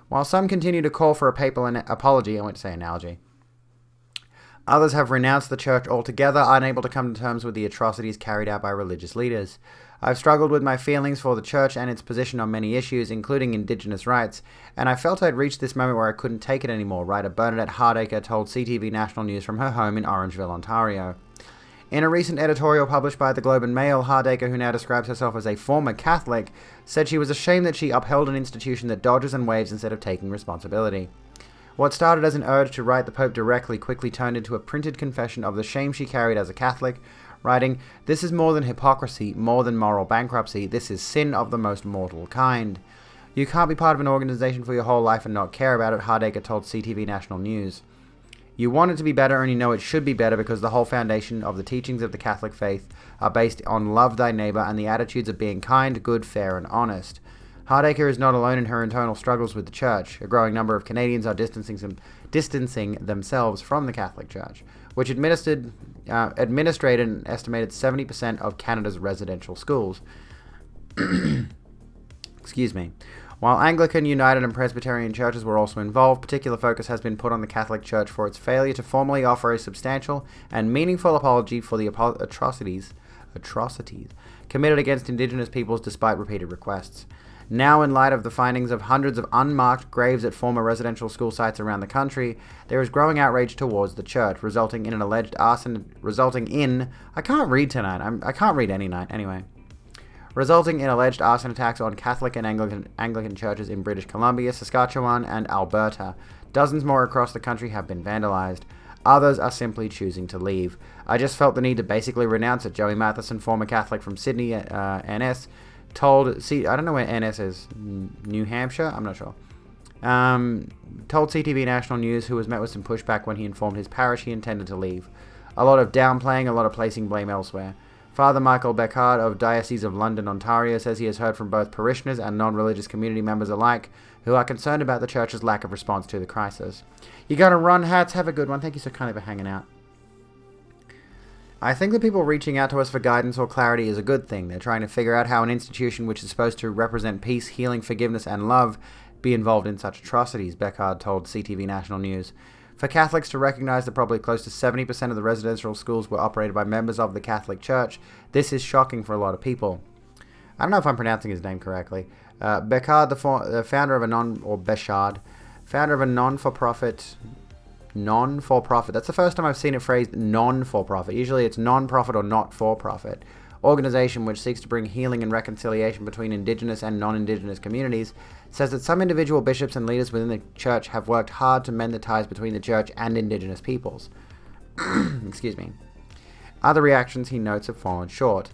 While some continue to call for a papal apology, I went to say analogy, others have renounced the church altogether, unable to come to terms with the atrocities carried out by religious leaders. I've struggled with my feelings for the church and its position on many issues, including Indigenous rights, and I felt I'd reached this moment where I couldn't take it anymore, writer Bernadette Hardacre told CTV National News from her home in Orangeville, Ontario. In a recent editorial published by the Globe and Mail, Hardacre, who now describes herself as a former Catholic, said she was ashamed that she upheld an institution that dodges and waves instead of taking responsibility. What started as an urge to write the Pope directly quickly turned into a printed confession of the shame she carried as a Catholic, writing, "This is more than hypocrisy, more than moral bankruptcy. This is sin of the most mortal kind. You can't be part of an organization for your whole life and not care about it," Hardacre told CTV National News. You want it to be better, and you know it should be better because the whole foundation of the teachings of the Catholic faith are based on love thy neighbor and the attitudes of being kind, good, fair, and honest. Hardacre is not alone in her internal struggles with the Church. A growing number of Canadians are distancing themselves from the Catholic Church, which administrated an estimated 70% of Canada's residential schools. Excuse me. While Anglican, United, and Presbyterian churches were also involved, particular focus has been put on the Catholic Church for its failure to formally offer a substantial and meaningful apology for the atrocities committed against Indigenous peoples despite repeated requests. Now, in light of the findings of hundreds of unmarked graves at former residential school sites around the country, there is growing outrage towards the Church, resulting in I can't read tonight. I can't read any night anyway. Resulting in alleged arson attacks on Catholic and Anglican churches in British Columbia, Saskatchewan, and Alberta. Dozens more across the country have been vandalized. Others are simply choosing to leave. I just felt the need to basically renounce it. Joey Matheson, former Catholic from Sydney, NS, told... I don't know where NS is. New Hampshire? I'm not sure. Told CTV National News, who was met with some pushback when he informed his parish he intended to leave. A lot of downplaying, a lot of placing blame elsewhere. Father Michael Beckard of Diocese of London, Ontario, says he has heard from both parishioners and non-religious community members alike who are concerned about the Church's lack of response to the crisis. You gotta run, Hats. Have a good one. Thank you so kindly for hanging out. I think that people reaching out to us for guidance or clarity is a good thing. They're trying to figure out how an institution which is supposed to represent peace, healing, forgiveness, and love be involved in such atrocities, Beckard told CTV National News. For Catholics to recognize that probably close to 70% of the residential schools were operated by members of the Catholic Church, this is shocking for a lot of people. I don't know if I'm pronouncing his name correctly. Beckard, the founder of a non-for-profit, that's the first time I've seen it phrased non-for-profit. Usually it's non-profit or not-for-profit. Organization which seeks to bring healing and reconciliation between Indigenous and non-Indigenous communities, says that some individual bishops and leaders within the Church have worked hard to mend the ties between the Church and Indigenous peoples. Excuse me. Other reactions, he notes, have fallen short.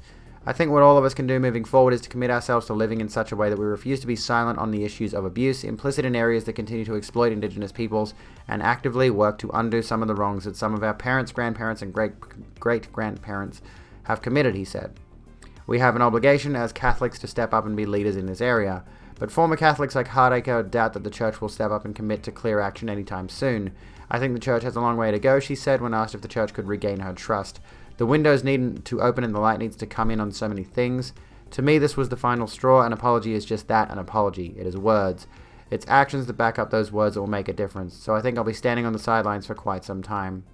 I think what all of us can do moving forward is to commit ourselves to living in such a way that we refuse to be silent on the issues of abuse, implicit in areas that continue to exploit Indigenous peoples, and actively work to undo some of the wrongs that some of our parents, grandparents, and great-grandparents have committed, he said. We have an obligation as Catholics to step up and be leaders in this area, but former Catholics like Hardacre doubt that the Church will step up and commit to clear action anytime soon. I think the Church has a long way to go, she said when asked if the Church could regain her trust. The windows need to open and the light needs to come in on so many things. To me, this was the final straw. An apology is just that, an apology. It is words. It's actions that back up those words that will make a difference. So I think I'll be standing on the sidelines for quite some time.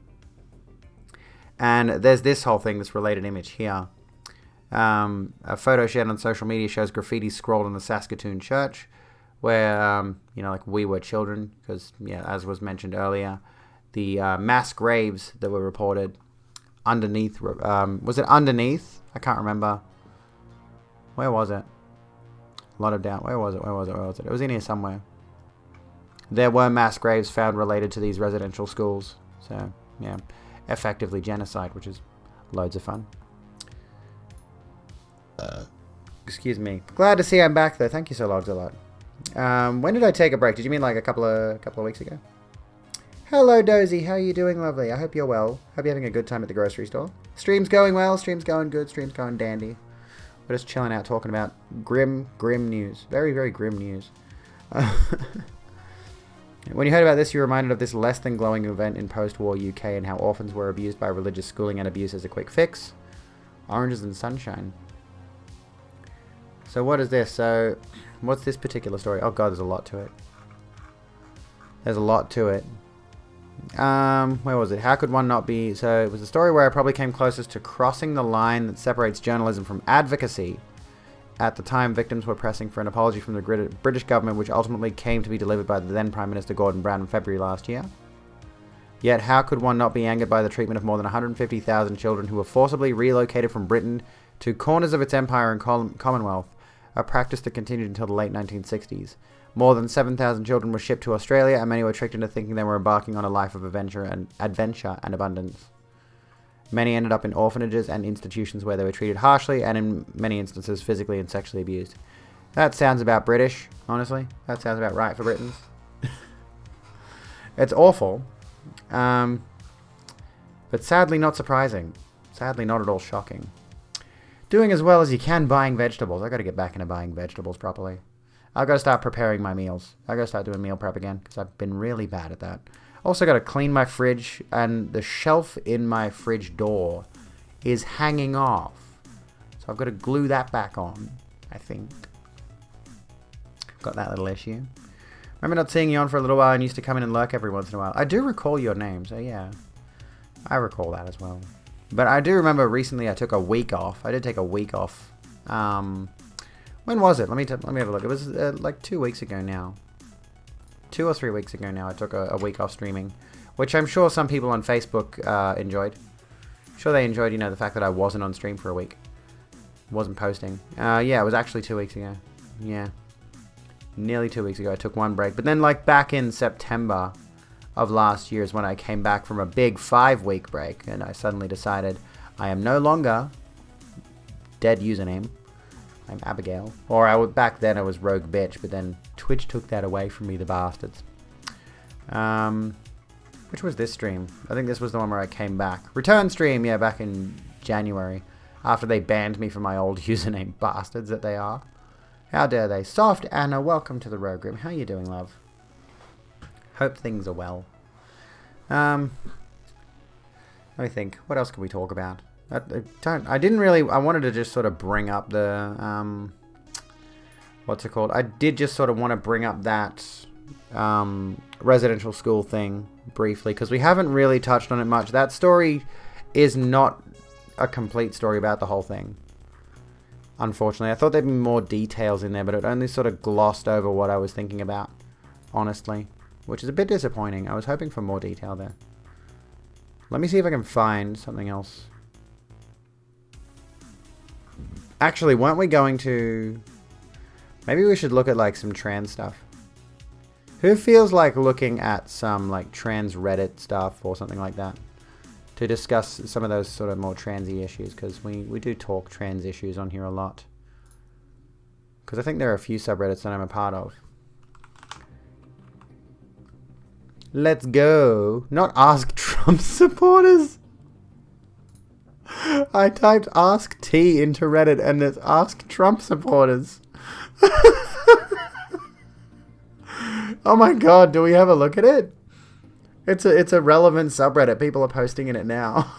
And there's this whole thing, this related image here. A photo shared on social media shows graffiti scrawled on the Saskatoon church where, like we were children, because, as was mentioned earlier, the mass graves that were reported underneath, was it underneath? I can't remember. Where was it? A lot of doubt. Where was it? It was in here somewhere. There were mass graves found related to these residential schools. So, yeah, effectively genocide, which is loads of fun. Excuse me. Glad to see I'm back though. Thank you so logs a lot. When did I take a break? Did you mean like a couple of weeks ago? Hello Dozy, how are you doing, lovely? I hope you're well. Hope you're having a good time at the grocery store. Stream's going well, stream's going good, stream's going dandy. We're just chilling out talking about grim news. Very, very grim news. When you heard about this, you were reminded of this less than glowing event in post-war UK and how orphans were abused by religious schooling and abuse as a quick fix. Oranges and sunshine. So what is this? So, what's this particular story? Oh god, there's a lot to it. There's a lot to it. Where was it? How could one not be... So, it was a story where I probably came closest to crossing the line that separates journalism from advocacy. At the time, victims were pressing for an apology from the British government, which ultimately came to be delivered by the then Prime Minister Gordon Brown in February last year. Yet, how could one not be angered by the treatment of more than 150,000 children who were forcibly relocated from Britain to corners of its empire and Commonwealth, a practice that continued until the late 1960s. More than 7,000 children were shipped to Australia, and many were tricked into thinking they were embarking on a life of adventure and abundance. Many ended up in orphanages and institutions where they were treated harshly and in many instances physically and sexually abused. That sounds about British, honestly. That sounds about right for Britons. It's awful. But sadly not surprising. Sadly not at all shocking. Doing as well as you can buying vegetables. I got to get back into buying vegetables properly. I've got to start preparing my meals. I've got to start doing meal prep again because I've been really bad at that. Also got to clean my fridge, and the shelf in my fridge door is hanging off. So I've got to glue that back on, I think. Got that little issue. Remember not seeing you on for a little while and used to come in and lurk every once in a while. I do recall your name, so yeah. I recall that as well. But I do remember recently I took a week off. I did take a week off. When was it? Let me have a look. It was like 2 weeks ago now. 2 or 3 weeks ago now I took a week off streaming. Which I'm sure some people on Facebook enjoyed. I'm sure they enjoyed, the fact that I wasn't on stream for a week. Wasn't posting. Yeah, it was actually 2 weeks ago. Yeah. Nearly 2 weeks ago I took one break. But then like back in September of last year is when I came back from a big 5-week break. And I suddenly decided I am no longer dead username. I'm Abigail. Or back then I was Rogue Bitch. But then Twitch took that away from me, the bastards. Which was this stream? I think this was the one where I came back. Return stream, yeah, back in January. After they banned me from my old username, bastards that they are. How dare they? Soft Anna, welcome to the Rogue Room. How you doing, love? Hope things are well. Let me think. What else can we talk about? I wanted to just sort of bring up the, what's it called? I did just sort of want to bring up that, residential school thing briefly, because we haven't really touched on it much. That story is not a complete story about the whole thing. Unfortunately, I thought there'd be more details in there, but it only sort of glossed over what I was thinking about, honestly, which is a bit disappointing. I was hoping for more detail there. Let me see if I can find something else. Actually, weren't we going to... Maybe we should look at, like, some trans stuff. Who feels like looking at some, like, trans Reddit stuff or something like that? To discuss some of those sort of more transy issues, because we do talk trans issues on here a lot. Because I think there are a few subreddits that I'm a part of. Let's go. Not ask Trump supporters. I typed ask T into Reddit and it's ask Trump supporters. Oh my god, do we have a look at it? It's a relevant subreddit. People are posting in it now.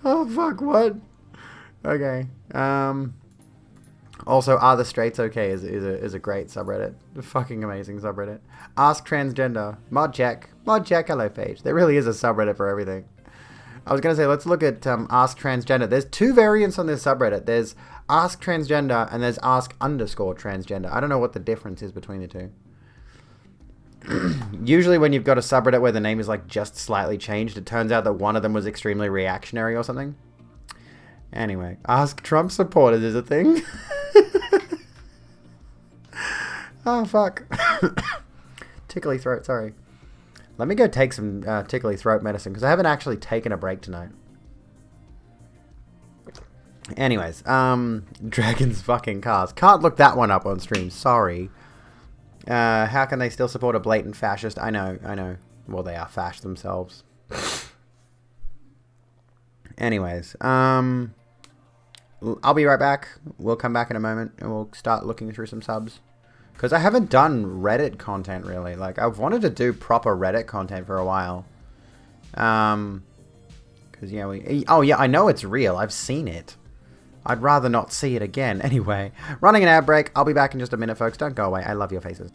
Oh fuck, what? Okay. Also, Are the Straights Okay is a great subreddit. A fucking amazing subreddit. Ask Transgender. Mod Jack, hello page. There really is a subreddit for everything. I was going to say, let's look at Ask Transgender. There's 2 variants on this subreddit. There's Ask Transgender and there's Ask_Transgender. I don't know what the difference is between the two. Usually when you've got a subreddit where the name is like just slightly changed, it turns out that one of them was extremely reactionary or something. Anyway, Ask Trump supporters is a thing. Oh, fuck. Tickly throat, sorry. Let me go take some tickly throat medicine, because I haven't actually taken a break tonight. Anyways, Dragon's fucking cars. Can't look that one up on stream, sorry. How can they still support a blatant fascist? I know. Well, they are fascists themselves. Anyways, I'll be right back. We'll come back in a moment, and we'll start looking through some subs. Because I haven't done Reddit content, really. Like, I've wanted to do proper Reddit content for a while. Because, yeah, oh, yeah, I know it's real. I've seen it. I'd rather not see it again. Anyway, running an ad break. I'll be back in just a minute, folks. Don't go away. I love your faces.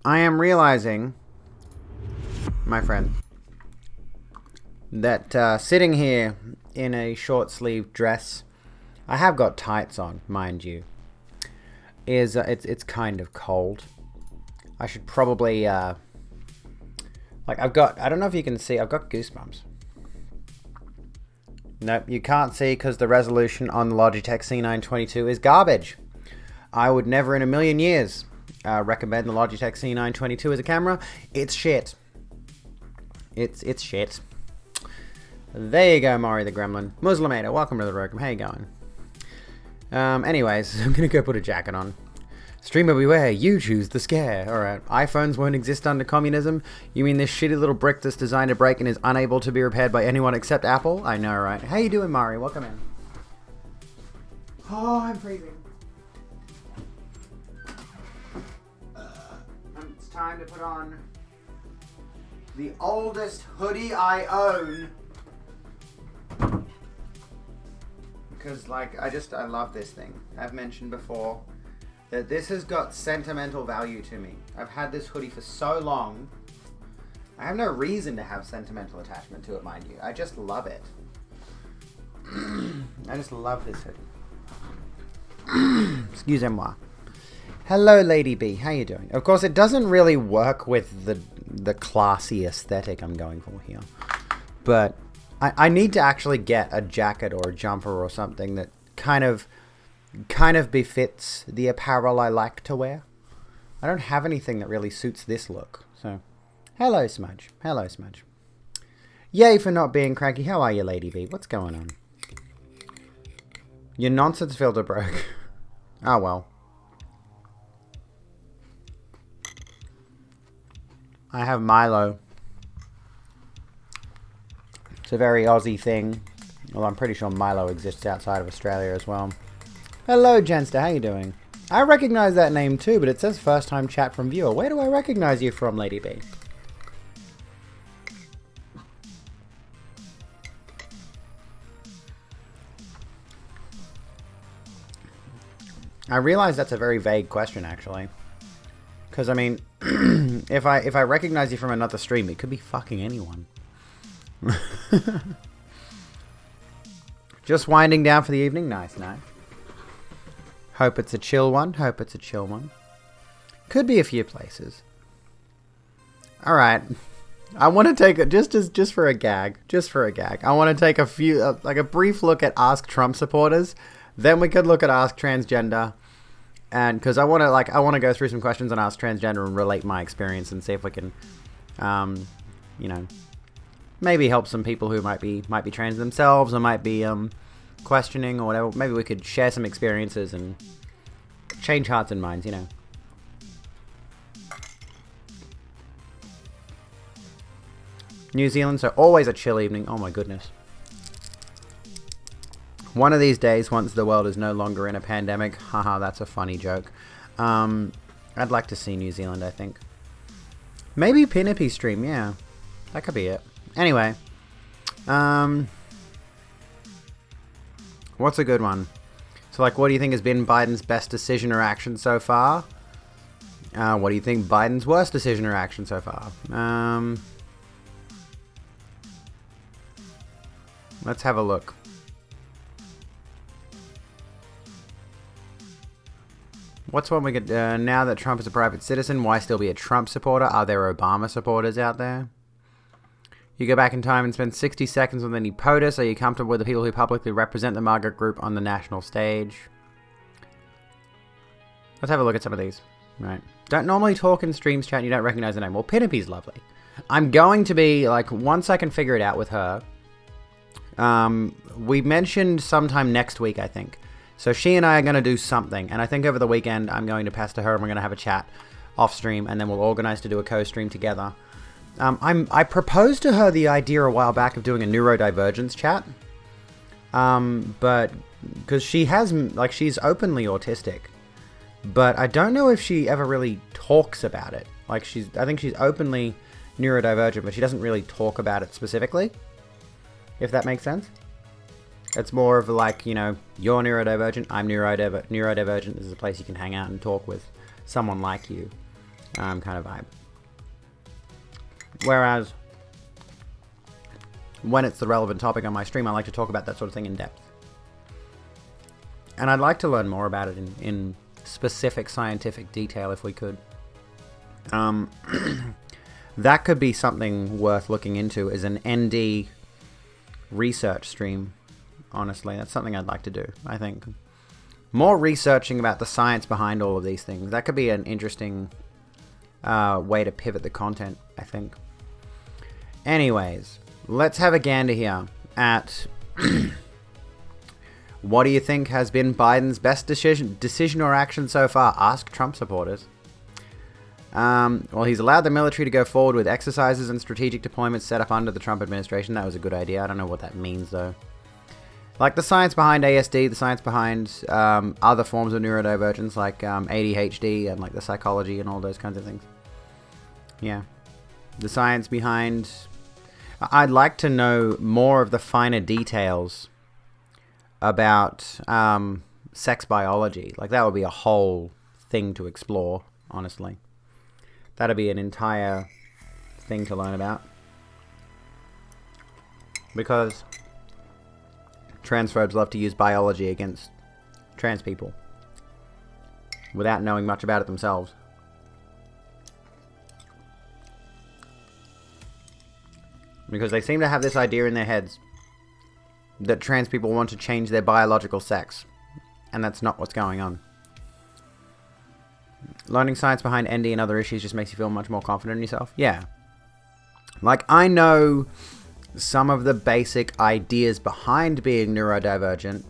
I am realizing, my friend, that sitting here in a short-sleeved dress, I have got tights on, mind you, is it's kind of cold. I should probably I don't know if you can see, I've got goosebumps. Nope, you can't see because the resolution on the Logitech C922 is garbage. I would never in a million years recommend the Logitech C922 as a camera. It's shit. It's shit. There you go, Maury the Gremlin. Muslemator, welcome to the program. How you going? Anyways, I'm gonna go put a jacket on. Streamer beware, you choose the scare. Alright, iPhones won't exist under communism? You mean this shitty little brick that's designed to break and is unable to be repaired by anyone except Apple? I know, right? How you doing, Maury? Welcome in. Oh, I'm freezing. It's time to put on the oldest hoodie I own. Because, like, I love this thing. I've mentioned before that this has got sentimental value to me. I've had this hoodie for so long. I have no reason to have sentimental attachment to it, mind you. I just love it. I just love this hoodie. Excusez-moi. Hello, Lady B. How you doing? Of course, it doesn't really work with the classy aesthetic I'm going for here. But I need to actually get a jacket or a jumper or something that kind of befits the apparel I like to wear. I don't have anything that really suits this look. So, hello, Smudge. Hello, Smudge. Yay for not being cranky. How are you, Lady B? What's going on? Your nonsense filter broke. Oh, well. I have Milo. It's a very Aussie thing. Well, I'm pretty sure Milo exists outside of Australia as well. Hello, Jenster. How you doing? I recognize that name too, but it says first time chat from viewer. Where do I recognize you from, Lady B? I realize that's a very vague question, actually. Because, I mean, if I recognize you from another stream, it could be fucking anyone. Just winding down for the evening? Nice, nice. Hope it's a chill one. Hope it's a chill one. Could be a few places. All right. I want to take just for a gag. Just for a gag. I want to take a few like a brief look at Ask Trump supporters. Then we could look at Ask Transgender. And because I want to go through some questions on Ask Transgender and relate my experience and see if we can maybe help some people who might be trans themselves or might be questioning or whatever. Maybe we could share some experiences and change hearts and minds, New Zealand, so always a chill evening. Oh my goodness. One of these days, once the world is no longer in a pandemic. Haha, that's a funny joke. I'd like to see New Zealand, I think. Maybe Pinoppy stream, yeah. That could be it. Anyway. What's a good one? So, what do you think has been Biden's best decision or action so far? What do you think Biden's worst decision or action so far? Let's have a look. What's one we could... now that Trump is a private citizen, why still be a Trump supporter? Are there Obama supporters out there? You go back in time and spend 60 seconds with any POTUS. Are you comfortable with the people who publicly represent the MAGA group on the national stage? Let's have a look at some of these. Right. Don't normally talk in streams chat and you don't recognize the name. Well, Pinoppy's lovely. I'm going to be, once I can figure it out with her... we mentioned sometime next week, I think. So she and I are going to do something. And I think over the weekend, I'm going to pass to her and we're going to have a chat off stream. And then we'll organize to do a co-stream together. I proposed to her the idea a while back of doing a neurodivergence chat. But because she has, she's openly autistic. But I don't know if she ever really talks about it. I think she's openly neurodivergent, but she doesn't really talk about it specifically. If that makes sense. It's more of you're neurodivergent, I'm neurodivergent. This is a place you can hang out and talk with someone like you. Kind of vibe. Whereas, when it's the relevant topic on my stream, I like to talk about that sort of thing in depth. And I'd like to learn more about it in specific scientific detail if we could. That could be something worth looking into, is an ND research stream. Honestly, that's something I'd like to do. I think more researching about the science behind all of these things. That could be an interesting way to pivot the content, I think. Anyways, let's have a gander here at what do you think has been Biden's best decision or action so far? Ask Trump supporters. Well, he's allowed the military to go forward with exercises and strategic deployments set up under the Trump administration. That was a good idea. I don't know what that means, though. The science behind ASD, the science behind other forms of neurodivergence, like ADHD and, the psychology and all those kinds of things. Yeah. The science behind... I'd like to know more of the finer details about sex biology. That would be a whole thing to explore, honestly. That'd be an entire thing to learn about. Because transphobes love to use biology against trans people without knowing much about it themselves. Because they seem to have this idea in their heads that trans people want to change their biological sex. And that's not what's going on. Learning science behind ND and other issues just makes you feel much more confident in yourself. Yeah. I know some of the basic ideas behind being neurodivergent,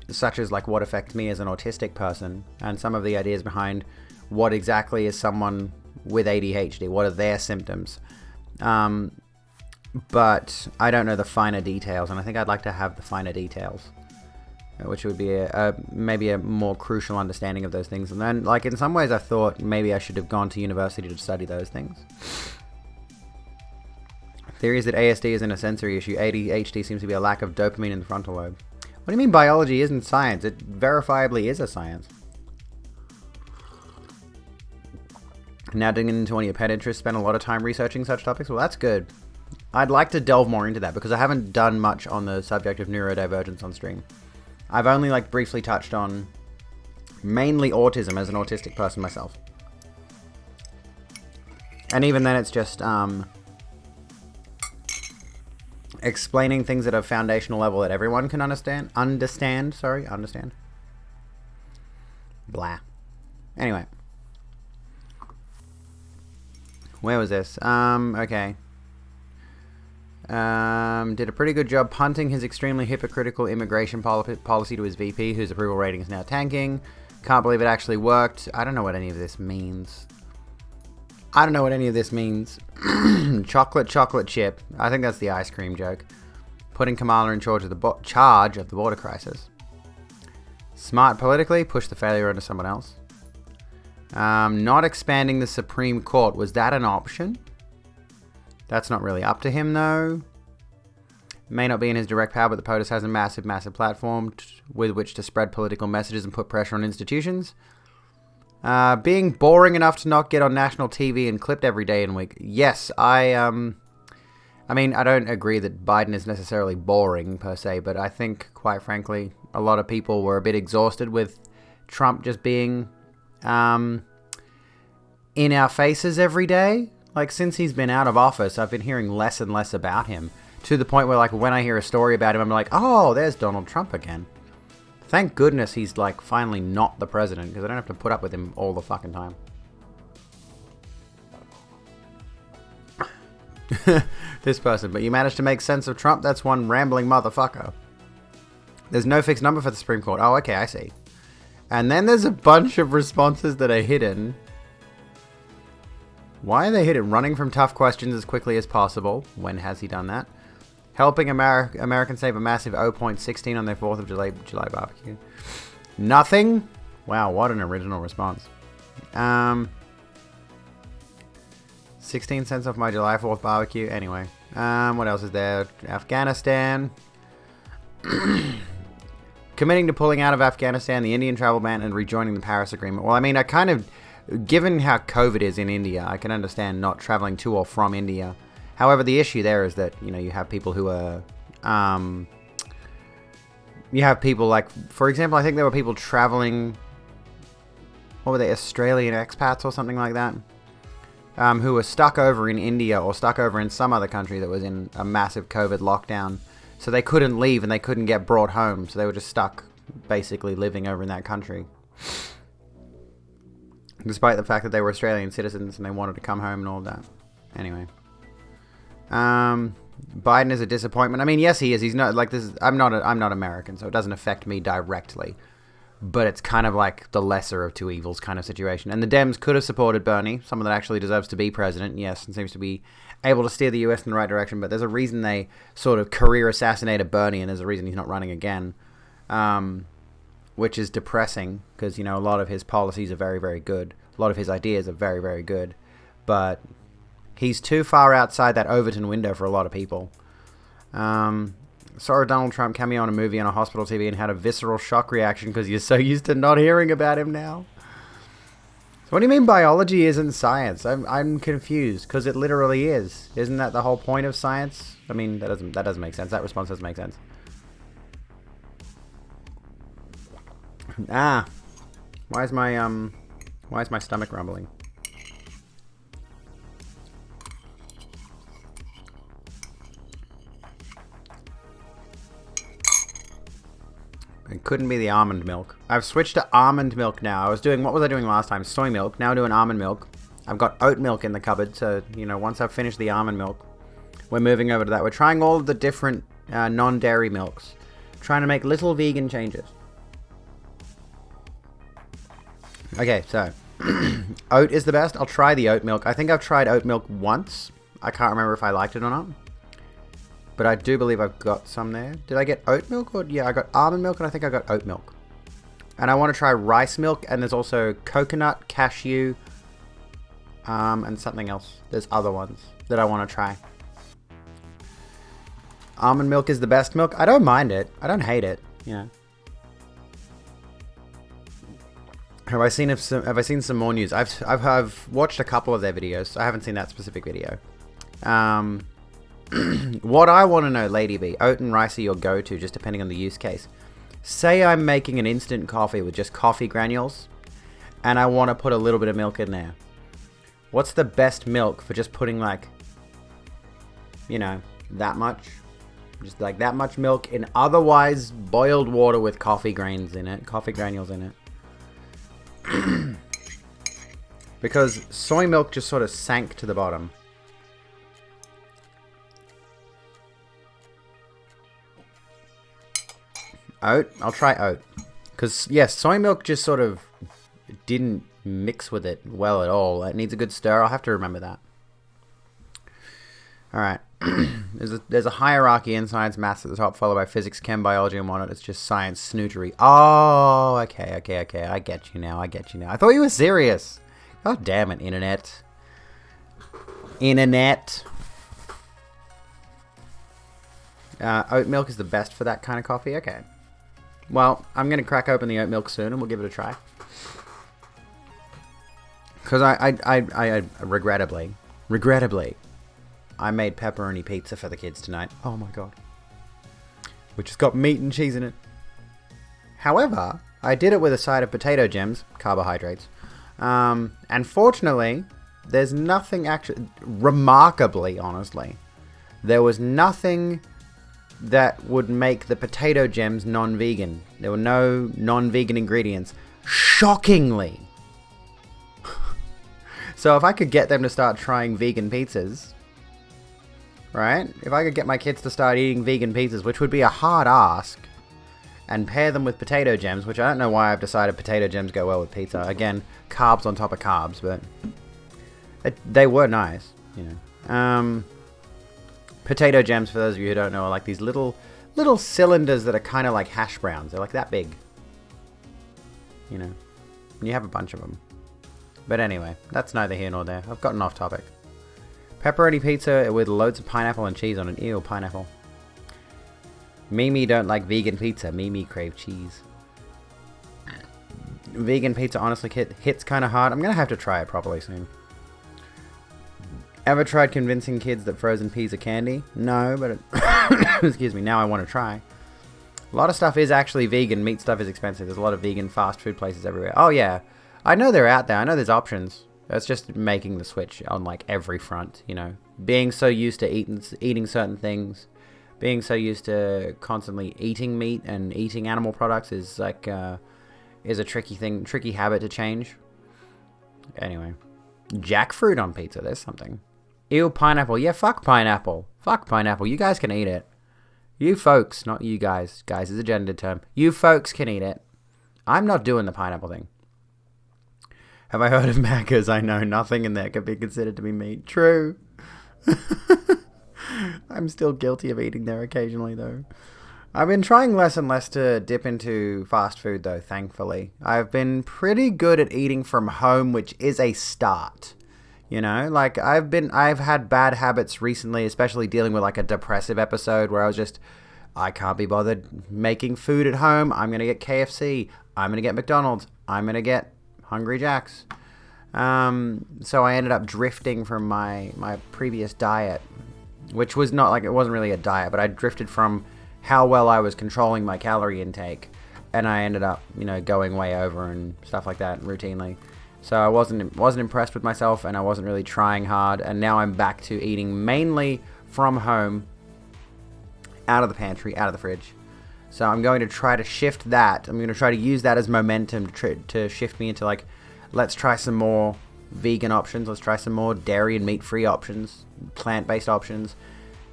such as what affects me as an autistic person, and some of the ideas behind what exactly is someone with ADHD, what are their symptoms. But I don't know the finer details, and I think I'd like to have the finer details, which would be maybe a more crucial understanding of those things. And then, in some ways, I thought maybe I should have gone to university to study those things. Theories that ASD isn't a sensory issue. ADHD seems to be a lack of dopamine in the frontal lobe. What do you mean biology isn't science? It verifiably is a science. Now digging into one of your pet interests, spend a lot of time researching such topics. Well, that's good. I'd like to delve more into that because I haven't done much on the subject of neurodivergence on stream. I've only like briefly touched on mainly autism as an autistic person myself. And even then it's just explaining things at a foundational level that everyone can understand. Understand. Blah. Anyway. Where was this? Okay. Did a pretty good job punting his extremely hypocritical immigration policy to his VP, whose approval rating is now tanking. Can't believe it actually worked. I don't know what any of this means. Chocolate chip. I think that's the ice cream joke. Putting Kamala in charge of the border crisis. Smart politically, push the failure onto someone else. Not expanding the Supreme Court. Was that an option? That's not really up to him, though. May not be in his direct power, but the POTUS has a massive platform with which to spread political messages and put pressure on institutions. Being boring enough to not get on national TV and clipped every day and week. Yes, I mean, I don't agree that Biden is necessarily boring, per se, but I think, quite frankly, a lot of people were a bit exhausted with Trump just being in our faces every day. Like, since he's been out of office, I've been hearing less and less about him. To the point where, like, when I hear a story about him, I'm like, oh, there's Donald Trump again. Thank goodness he's, like, finally not the president, because I don't have to put up with him all the fucking time. This person, but you managed to make sense of Trump? That's one rambling motherfucker. There's no fixed number for the Supreme Court. Oh, okay, I see. And then there's a bunch of responses that are hidden. Why are they hidden? Running from tough questions as quickly as possible. When has he done that? Helping Americans save a massive 0.16 on their 4th of July barbecue. Nothing? Wow, what an original response. 16 cents off my July 4th barbecue. Anyway, what else is there? Afghanistan. Committing to pulling out of Afghanistan, the Indian travel ban, and rejoining the Paris Agreement. Well, I mean, I kind of... Given how COVID is in India, I can understand not traveling to or from India. However, the issue there is that, you know, you have people who are... you have people like... For example, I think there were people traveling... What were they? Australian expats or something like that? Who were stuck over in India or stuck over in some other country that was in a massive COVID lockdown. So they couldn't leave and they couldn't get brought home. So they were just stuck basically living over in that country. Despite the fact that they were Australian citizens and they wanted to come home and all that. Anyway. Biden is a disappointment. I mean, yes, he is. He's not like this. I'm not American, so it doesn't affect me directly. But it's kind of like the lesser of two evils kind of situation. And the Dems could have supported Bernie, someone that actually deserves to be president, yes, and seems to be able to steer the US in the right direction. But there's a reason they sort of career assassinated Bernie, and there's a reason he's not running again. Which is depressing, because, you know, a lot of his policies are very, very good. A lot of his ideas are very, very good. But he's too far outside that Overton window for a lot of people. Saw a Donald Trump cameo on a movie on a hospital TV and had a visceral shock reaction because you're so used to not hearing about him now. So what do you mean biology isn't science? I'm confused, because it literally is. Isn't that the whole point of science? I mean, that doesn't make sense. That response doesn't make sense. Why is my stomach rumbling? It couldn't be the almond milk. I've switched to almond milk now. What was I doing last time? Soy milk. Now doing almond milk. I've got oat milk in the cupboard, so, you know, once I've finished the almond milk, we're moving over to that. We're trying all of the different non-dairy milks. Trying to make little vegan changes. Okay, so oat is the best. I'll try the oat milk. I think I've tried oat milk once. I can't remember if I liked it or not. But I do believe I've got some there. Did I get oat milk? Or yeah, I got almond milk and I think I got oat milk. And I want to try rice milk, and there's also coconut, cashew, and something else. There's other ones that I want to try. Almond milk is the best milk. I don't mind it. I don't hate it. You know. Have I seen some more news? I've watched a couple of their videos. I haven't seen that specific video. What I want to know, Lady B, oat and rice are your go-to, just depending on the use case. say I'm making an instant coffee with just coffee granules, and I want to put a little bit of milk in there. What's the best milk for just putting like, you know, that much? Just like that much milk in otherwise boiled water with coffee granules in it. Because soy milk just sort of sank to the bottom. Oat? I'll try oat. Because, yes, soy milk just sort of didn't mix with it well at all. It needs a good stir. I'll have to remember that. Alright. There's a hierarchy in science, maths at the top, followed by physics, chem, biology, and whatnot. It's just science snootery. Oh, okay. I get you now. I thought you were serious. God damn it, internet. Oat milk is the best for that kind of coffee? Okay. Well, I'm going to crack open the oat milk soon, and we'll give it a try. Because I regrettably, I made pepperoni pizza for the kids tonight. Oh my god. Which has got meat and cheese in it. However, I did it with a side of potato gems, carbohydrates. And fortunately, there's nothing actually, remarkably, honestly, there was nothing that would make the potato gems non-vegan. There were no non-vegan ingredients. Shockingly. So if I could get them to start trying vegan pizzas, right? If I could get my kids to start eating vegan pizzas, which would be a hard ask, and pair them with potato gems, which I don't know why I've decided potato gems go well with pizza. Again, carbs on top of carbs, but they were nice, you know. Potato gems, for those of you who don't know, are like these little cylinders that are kind of like hash browns. They're like that big, you know. And you have a bunch of them. But anyway, that's neither here nor there. I've gotten off topic. Pepperoni pizza with loads of pineapple and cheese on it. Ew, pineapple. Mimi don't like vegan pizza. Mimi crave cheese. Vegan pizza honestly hits kind of hard. I'm going to have to try it properly soon. Ever tried convincing kids that frozen peas are candy? No, but excuse me, now I want to try. A lot of stuff is actually vegan. Meat stuff is expensive. There's a lot of vegan fast food places everywhere. Oh yeah, I know they're out there. I know there's options. It's just making the switch on like every front, you know. Being so used to eating certain things, being so used to constantly eating meat and eating animal products is like is a tricky habit to change. Anyway, jackfruit on pizza. There's something. Ew, pineapple. Yeah, fuck pineapple. Fuck pineapple. You guys can eat it. You folks, not you guys. Guys is a gendered term. You folks can eat it. I'm not doing the pineapple thing. Have I heard of Macca's? I know nothing in there could be considered to be meat. True. I'm still guilty of eating there occasionally, though. I've been trying less and less to dip into fast food, though, thankfully. I've been pretty good at eating from home, which is a start. You know, like I've had bad habits recently, especially dealing with like a depressive episode where I can't be bothered making food at home. I'm going to get KFC. I'm going to get McDonald's. I'm going to get Hungry Jack's. So I ended up drifting from my previous diet, which was not like, it wasn't really a diet, but I drifted from how well I was controlling my calorie intake. And I ended up, you know, going way over and stuff like that routinely. So I wasn't impressed with myself, and I wasn't really trying hard, and now I'm back to eating mainly from home, out of the pantry, out of the fridge. So I'm going to try to shift that. I'm going to try to use that as momentum to shift me into like, let's try some more vegan options, let's try some more dairy and meat-free options, plant-based options,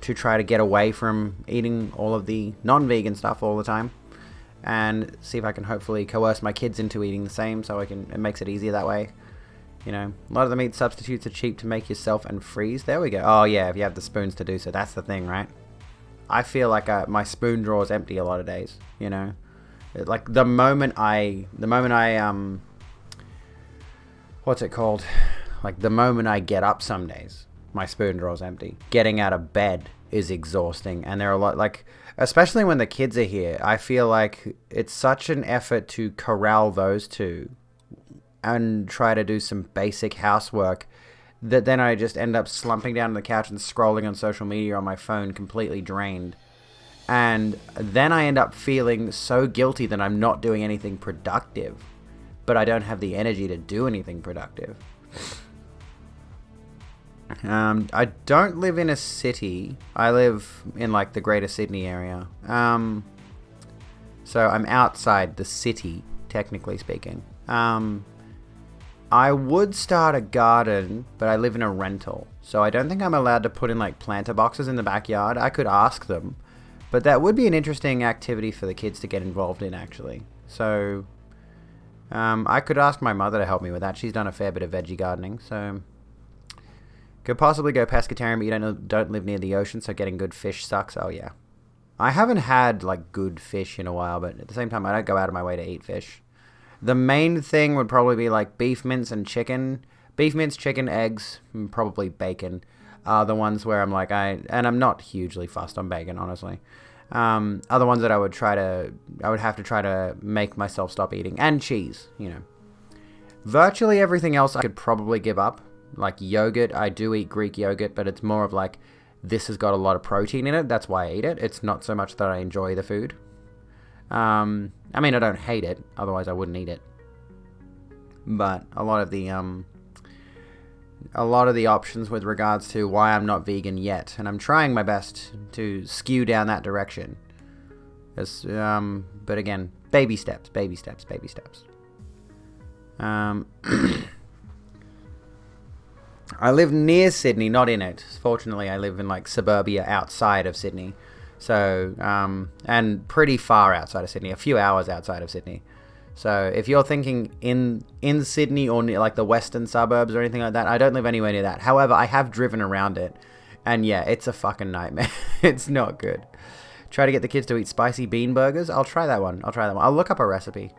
to try to get away from eating all of the non-vegan stuff all the time. And see if I can hopefully coerce my kids into eating the same, so it makes it easier that way. You know, a lot of the meat substitutes are cheap to make yourself and freeze. There we go. Oh yeah, if you have the spoons to do so, that's the thing, right? I feel like my spoon drawer is empty a lot of days. You know, like the moment I what's it called? Like the moment I get up some days, my spoon drawer's empty. Getting out of bed is exhausting, and there are a lot like. Especially when the kids are here, I feel like it's such an effort to corral those two and try to do some basic housework that then I just end up slumping down on the couch and scrolling on social media on my phone completely drained. And then I end up feeling so guilty that I'm not doing anything productive. But I don't have the energy to do anything productive. I don't live in a city. I live in like the Greater Sydney area. So I'm outside the city, technically speaking. I would start a garden, but I live in a rental. So I don't think I'm allowed to put in like planter boxes in the backyard. I could ask them. But that would be an interesting activity for the kids to get involved in, actually. So I could ask my mother to help me with that. She's done a fair bit of veggie gardening, so could possibly go pescatarian, but you don't live near the ocean, so getting good fish sucks. Oh yeah, I haven't had like good fish in a while, but at the same time, I don't go out of my way to eat fish. The main thing would probably be like beef mince and chicken. Beef mince, chicken, eggs, and probably bacon are the ones where I'm like, and I'm not hugely fussed on bacon, honestly. Are the ones that I would have to try to make myself stop eating. And cheese, you know. Virtually everything else I could probably give up. Like yogurt, I do eat Greek yogurt, but it's more of like, this has got a lot of protein in it, that's why I eat it. It's not so much that I enjoy the food. I mean, I don't hate it, otherwise I wouldn't eat it. But a lot of the options with regards to why I'm not vegan yet, and I'm trying my best to skew down that direction. But again, baby steps. I live near Sydney, not in it. Fortunately, I live in like suburbia outside of Sydney. So, and pretty far outside of Sydney, a few hours outside of Sydney. So if you're thinking in Sydney or near like the western suburbs or anything like that, I don't live anywhere near that. However, I have driven around it. And yeah, it's a fucking nightmare. It's not good. Try to get the kids to eat spicy bean burgers. I'll try that one. I'll look up a recipe.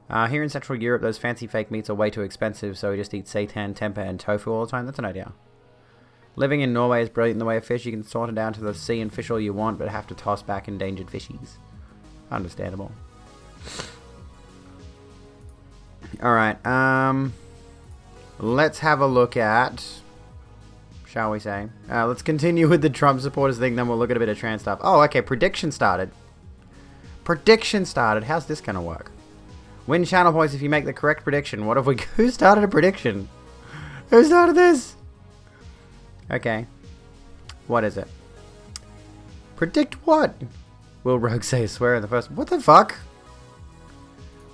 Here in Central Europe, those fancy fake meats are way too expensive, so we just eat seitan, tempeh, and tofu all the time. That's an idea. Living in Norway is brilliant in the way of fish. You can sort it down to the sea and fish all you want, but have to toss back endangered fishies. Understandable. Alright, let's have a look at, shall we say, let's continue with the Trump supporters thing, then we'll look at a bit of trans stuff. Oh, okay, prediction started. How's this gonna work? Win channel points if you make the correct prediction. What have we... Who started a prediction? Who started this? Okay. What is it? Predict what? Will Rogue say a swear in the first... What the fuck?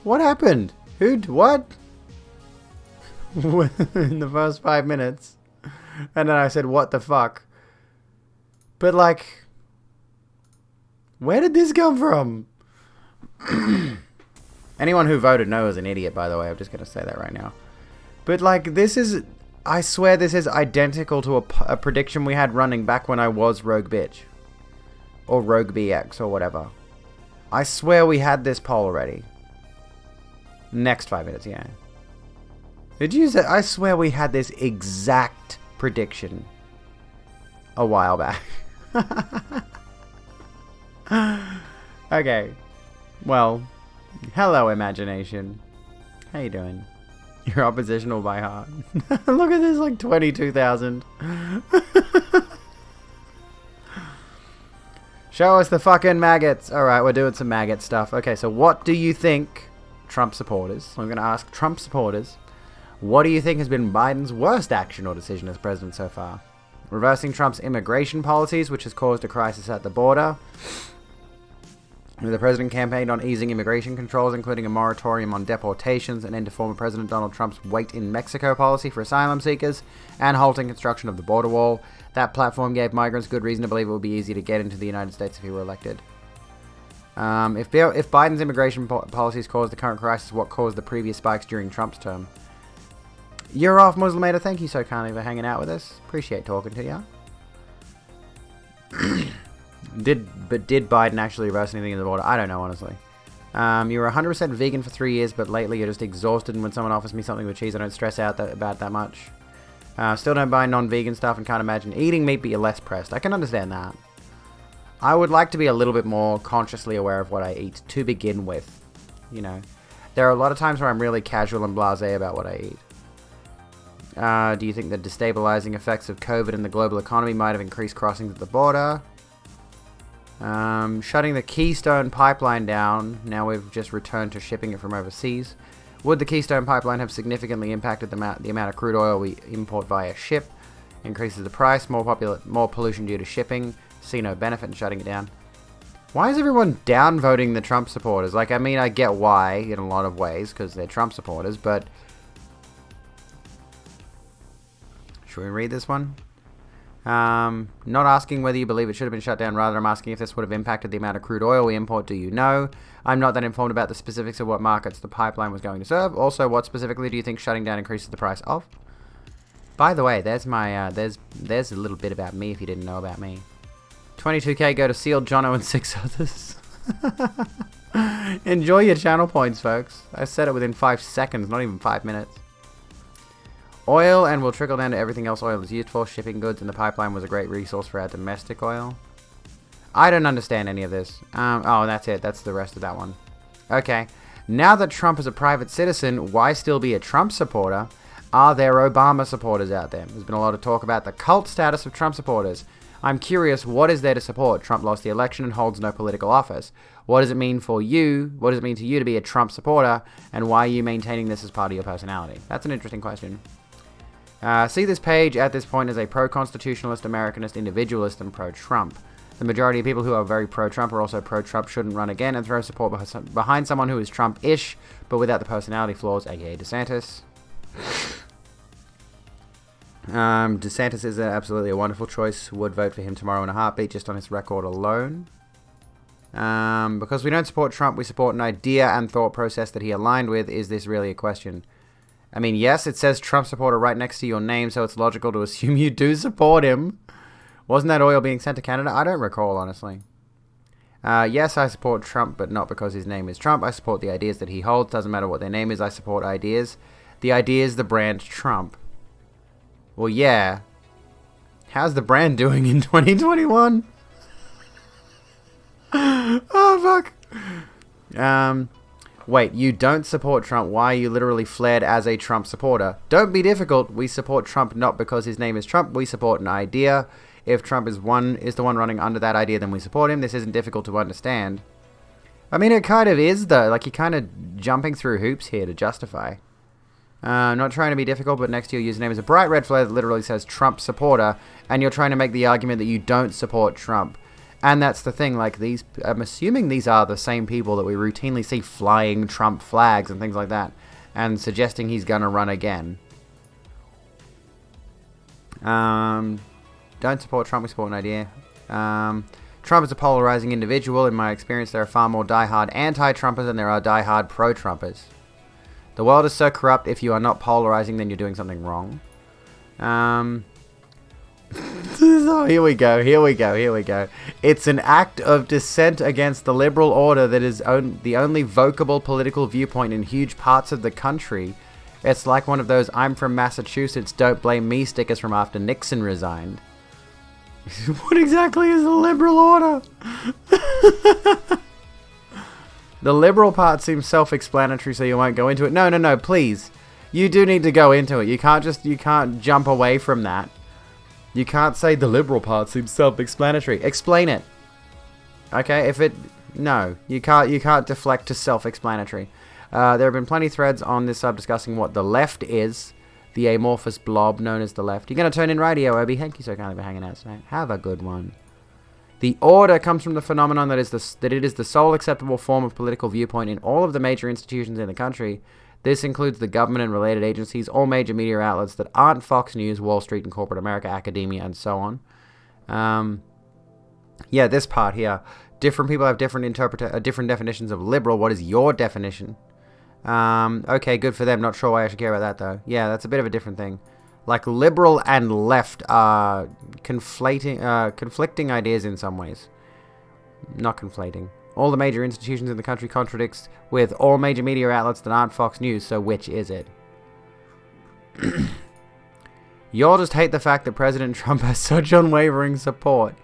What happened? What? In the first 5 minutes. And then I said, what the fuck? But like... Where did this come from? Anyone who voted no is an idiot, by the way. I'm just going to say that right now. But, like, this is... I swear this is identical to a prediction we had running back when I was Rogue Bitch. Or Rogue BX, or whatever. I swear we had this poll already. Next 5 minutes, yeah. Did you say... I swear we had this exact prediction a while back. Okay. Well... Hello, imagination. How you doing? You're oppositional by heart. Look at this, like 22,000. Show us the fucking maggots. Alright, we're doing some maggot stuff. Okay, so what do you think, Trump supporters? I'm going to ask Trump supporters, what do you think has been Biden's worst action or decision as president so far? Reversing Trump's immigration policies, which has caused a crisis at the border. The president campaigned on easing immigration controls, including a moratorium on deportations, and end to former President Donald Trump's Wait in Mexico policy for asylum seekers, and halting construction of the border wall. That platform gave migrants good reason to believe it would be easy to get into the United States if he were elected. If Biden's immigration policies caused the current crisis, what caused the previous spikes during Trump's term? You're off, Muslemator. Thank you so kindly for hanging out with us. Appreciate talking to you. Did Biden actually reverse anything in the border? I don't know, honestly. You were 100% vegan for 3 years, but lately you're just exhausted, and when someone offers me something with cheese, I don't stress out about that much. Still don't buy non-vegan stuff and can't imagine eating meat, but you're less pressed. I can understand that. I would like to be a little bit more consciously aware of what I eat to begin with. You know, there are a lot of times where I'm really casual and blasé about what I eat. Do you think the destabilizing effects of COVID and the global economy might have increased crossings at the border? Shutting the Keystone Pipeline down. Now we've just returned to shipping it from overseas. Would the Keystone Pipeline have significantly impacted the amount of crude oil we import via ship? Increases the price, more pollution due to shipping. See no benefit in shutting it down. Why is everyone downvoting the Trump supporters? Like, I mean, I get why in a lot of ways, because they're Trump supporters, but... Should we read this one? Not asking whether you believe it should have been shut down. Rather, I'm asking if this would have impacted the amount of crude oil we import. Do you know? I'm not that informed about the specifics of what markets the pipeline was going to serve. Also, what specifically do you think shutting down increases the price of? By the way, there's my there's a little bit about me if you didn't know about me. 22k go to Seal Jono and 6 others. Enjoy your channel points, folks. I said it within 5 seconds, not even 5 minutes. Oil and will trickle down to everything else oil is used for. Shipping goods in the pipeline was a great resource for our domestic oil. I don't understand any of this. Oh, that's it. That's the rest of that one. Okay. Now that Trump is a private citizen, why still be a Trump supporter? Are there Obama supporters out there? There's been a lot of talk about the cult status of Trump supporters. I'm curious, what is there to support? Trump lost the election and holds no political office. What does it mean for you? What does it mean to you to be a Trump supporter? And why are you maintaining this as part of your personality? That's an interesting question. See this page at this point as a pro-constitutionalist, Americanist, individualist, and pro-Trump. The majority of people who are very pro-Trump are also pro-Trump shouldn't run again and throw support behind someone who is Trump-ish, but without the personality flaws, aka DeSantis. DeSantis is absolutely a wonderful choice. Would vote for him tomorrow in a heartbeat just on his record alone. Because we don't support Trump, we support an idea and thought process that he aligned with. Is this really a question? I mean, yes, it says Trump supporter right next to your name, so it's logical to assume you do support him. Wasn't that oil being sent to Canada? I don't recall, honestly. Yes, I support Trump, but not because his name is Trump. I support the ideas that he holds. Doesn't matter what their name is, I support ideas. The idea is the brand Trump. Well, yeah. How's the brand doing in 2021? Oh, fuck. Wait, you don't support Trump. Why are you literally flared as a Trump supporter? Don't be difficult. We support Trump not because his name is Trump. We support an idea. If Trump is the one running under that idea, then we support him. This isn't difficult to understand. I mean, it kind of is, though. Like, you're kind of jumping through hoops here to justify. Not trying to be difficult, but next to your username is a bright red flare that literally says Trump supporter, and you're trying to make the argument that you don't support Trump. And that's the thing, like, I'm assuming these are the same people that we routinely see flying Trump flags and things like that, and suggesting he's gonna run again. Don't support Trump, we support an idea. Trump is a polarizing individual. In my experience, there are far more diehard anti-Trumpers than there are diehard pro-Trumpers. The world is so corrupt, if you are not polarizing, then you're doing something wrong. Oh, here we go. It's an act of dissent against the liberal order that is the only vocable political viewpoint in huge parts of the country. It's like one of those I'm from Massachusetts, don't blame me stickers from after Nixon resigned. What exactly is the liberal order? The liberal part seems self-explanatory, so you won't go into it. No, please. You do need to go into it. You can't jump away from that. You can't say the liberal part seems self-explanatory. Explain it. Okay, no, you can't deflect to self-explanatory. There have been plenty of threads on this sub discussing what the left is, the amorphous blob known as the left. You're going to turn in radio, Obi. Thank you so kindly for hanging out tonight. Have a good one. The order comes from the phenomenon that it is the sole acceptable form of political viewpoint in all of the major institutions in the country. This includes the government and related agencies, all major media outlets that aren't Fox News, Wall Street, and corporate America, academia, and so on. Yeah, this part here. Different people have different definitions of liberal. What is your definition? Okay, good for them. Not sure why I should care about that, though. Yeah, that's a bit of a different thing. Like, liberal and left are conflicting ideas in some ways. Not conflating. All the major institutions in the country contradicts with all major media outlets that aren't Fox News, so which is it? You'll just hate the fact that President Trump has such unwavering support.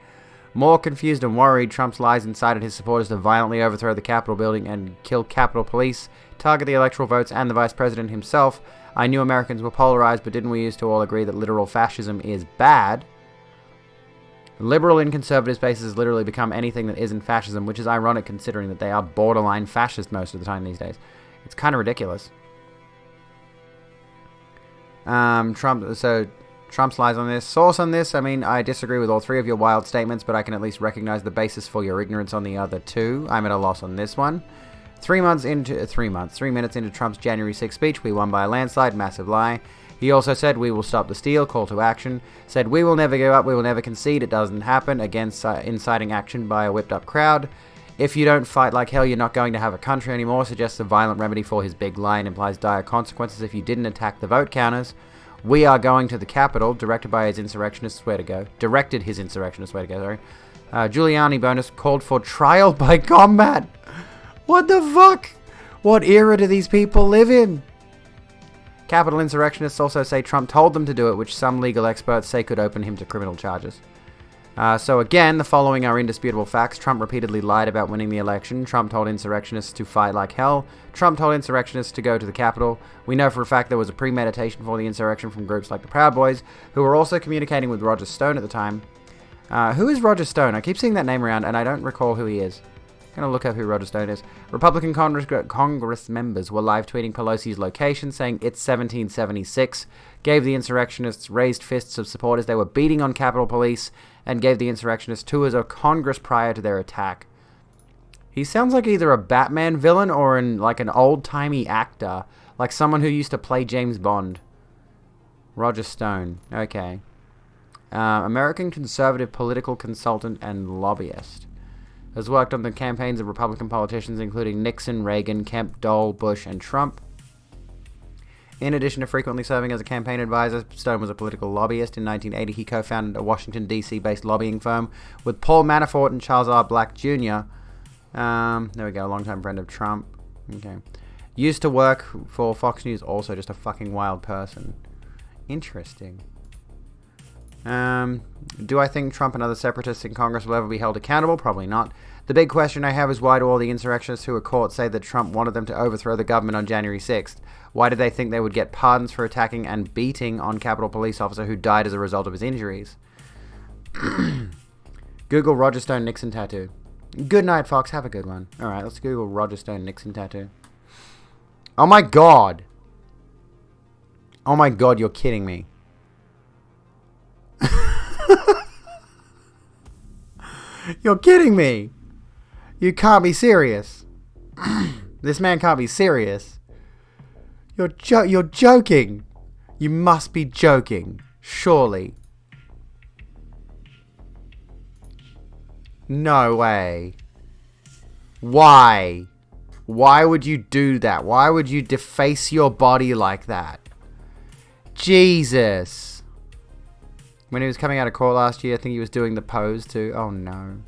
More confused and worried, Trump's lies incited his supporters to violently overthrow the Capitol building and kill Capitol Police, target the electoral votes and the Vice President himself. I knew Americans were polarized, but didn't we used to all agree that literal fascism is bad? Liberal in conservative spaces has literally become anything that isn't fascism, which is ironic considering that they are borderline fascist most of the time these days. It's kind of ridiculous. Trump's lies on this. Source on this, I mean, I disagree with all three of your wild statements, but I can at least recognize the basis for your ignorance on the other two. I'm at a loss on this one. 3 minutes into Trump's January 6th speech, we won by a landslide, massive lie. He also said, we will stop the steal, call to action. Said, we will never give up, we will never concede, it doesn't happen. Again, inciting action by a whipped up crowd. If you don't fight like hell, you're not going to have a country anymore. Suggests a violent remedy for his big lie and implies dire consequences if you didn't attack the vote counters. We are going to the Capitol, directed his insurrectionists, swear to go. Giuliani bonus called for trial by combat. What the fuck? What era do these people live in? Capitol insurrectionists also say Trump told them to do it, which some legal experts say could open him to criminal charges. So again, the following are indisputable facts. Trump repeatedly lied about winning the election. Trump told insurrectionists to fight like hell. Trump told insurrectionists to go to the Capitol. We know for a fact there was a premeditation for the insurrection from groups like the Proud Boys, who were also communicating with Roger Stone at the time. Who is Roger Stone? I keep seeing that name around, and I don't recall who he is. I'm going to look up who Roger Stone is. Republican Congress members were live tweeting Pelosi's location, saying it's 1776, gave the insurrectionists raised fists of support as they were beating on Capitol Police, and gave the insurrectionists tours of Congress prior to their attack. He sounds like either a Batman villain or like an old-timey actor, like someone who used to play James Bond. Roger Stone. Okay. American conservative political consultant and lobbyist. Has worked on the campaigns of Republican politicians including Nixon, Reagan, Kemp, Dole, Bush, and Trump. In addition to frequently serving as a campaign advisor, Stone was a political lobbyist. In 1980, he co-founded a Washington, D.C.-based lobbying firm with Paul Manafort and Charles R. Black Jr. There we go, a longtime friend of Trump. Okay. Used to work for Fox News, also just a fucking wild person. Interesting. Do I think Trump and other separatists in Congress will ever be held accountable? Probably not. The big question I have is why do all the insurrectionists who were caught say that Trump wanted them to overthrow the government on January 6th? Why did they think they would get pardons for attacking and beating on Capitol Police officer who died as a result of his injuries? Google Roger Stone Nixon tattoo. Good night, Fox. Have a good one. Alright, let's Google Roger Stone Nixon tattoo. Oh my god! Oh my god, you're kidding me. You're kidding me. You can't be serious. This man can't be serious. You're joking. You must be joking. Surely. No way. Why? Why would you do that? Why would you deface your body like that? Jesus. When he was coming out of court last year, I think he was doing the pose too. Oh no.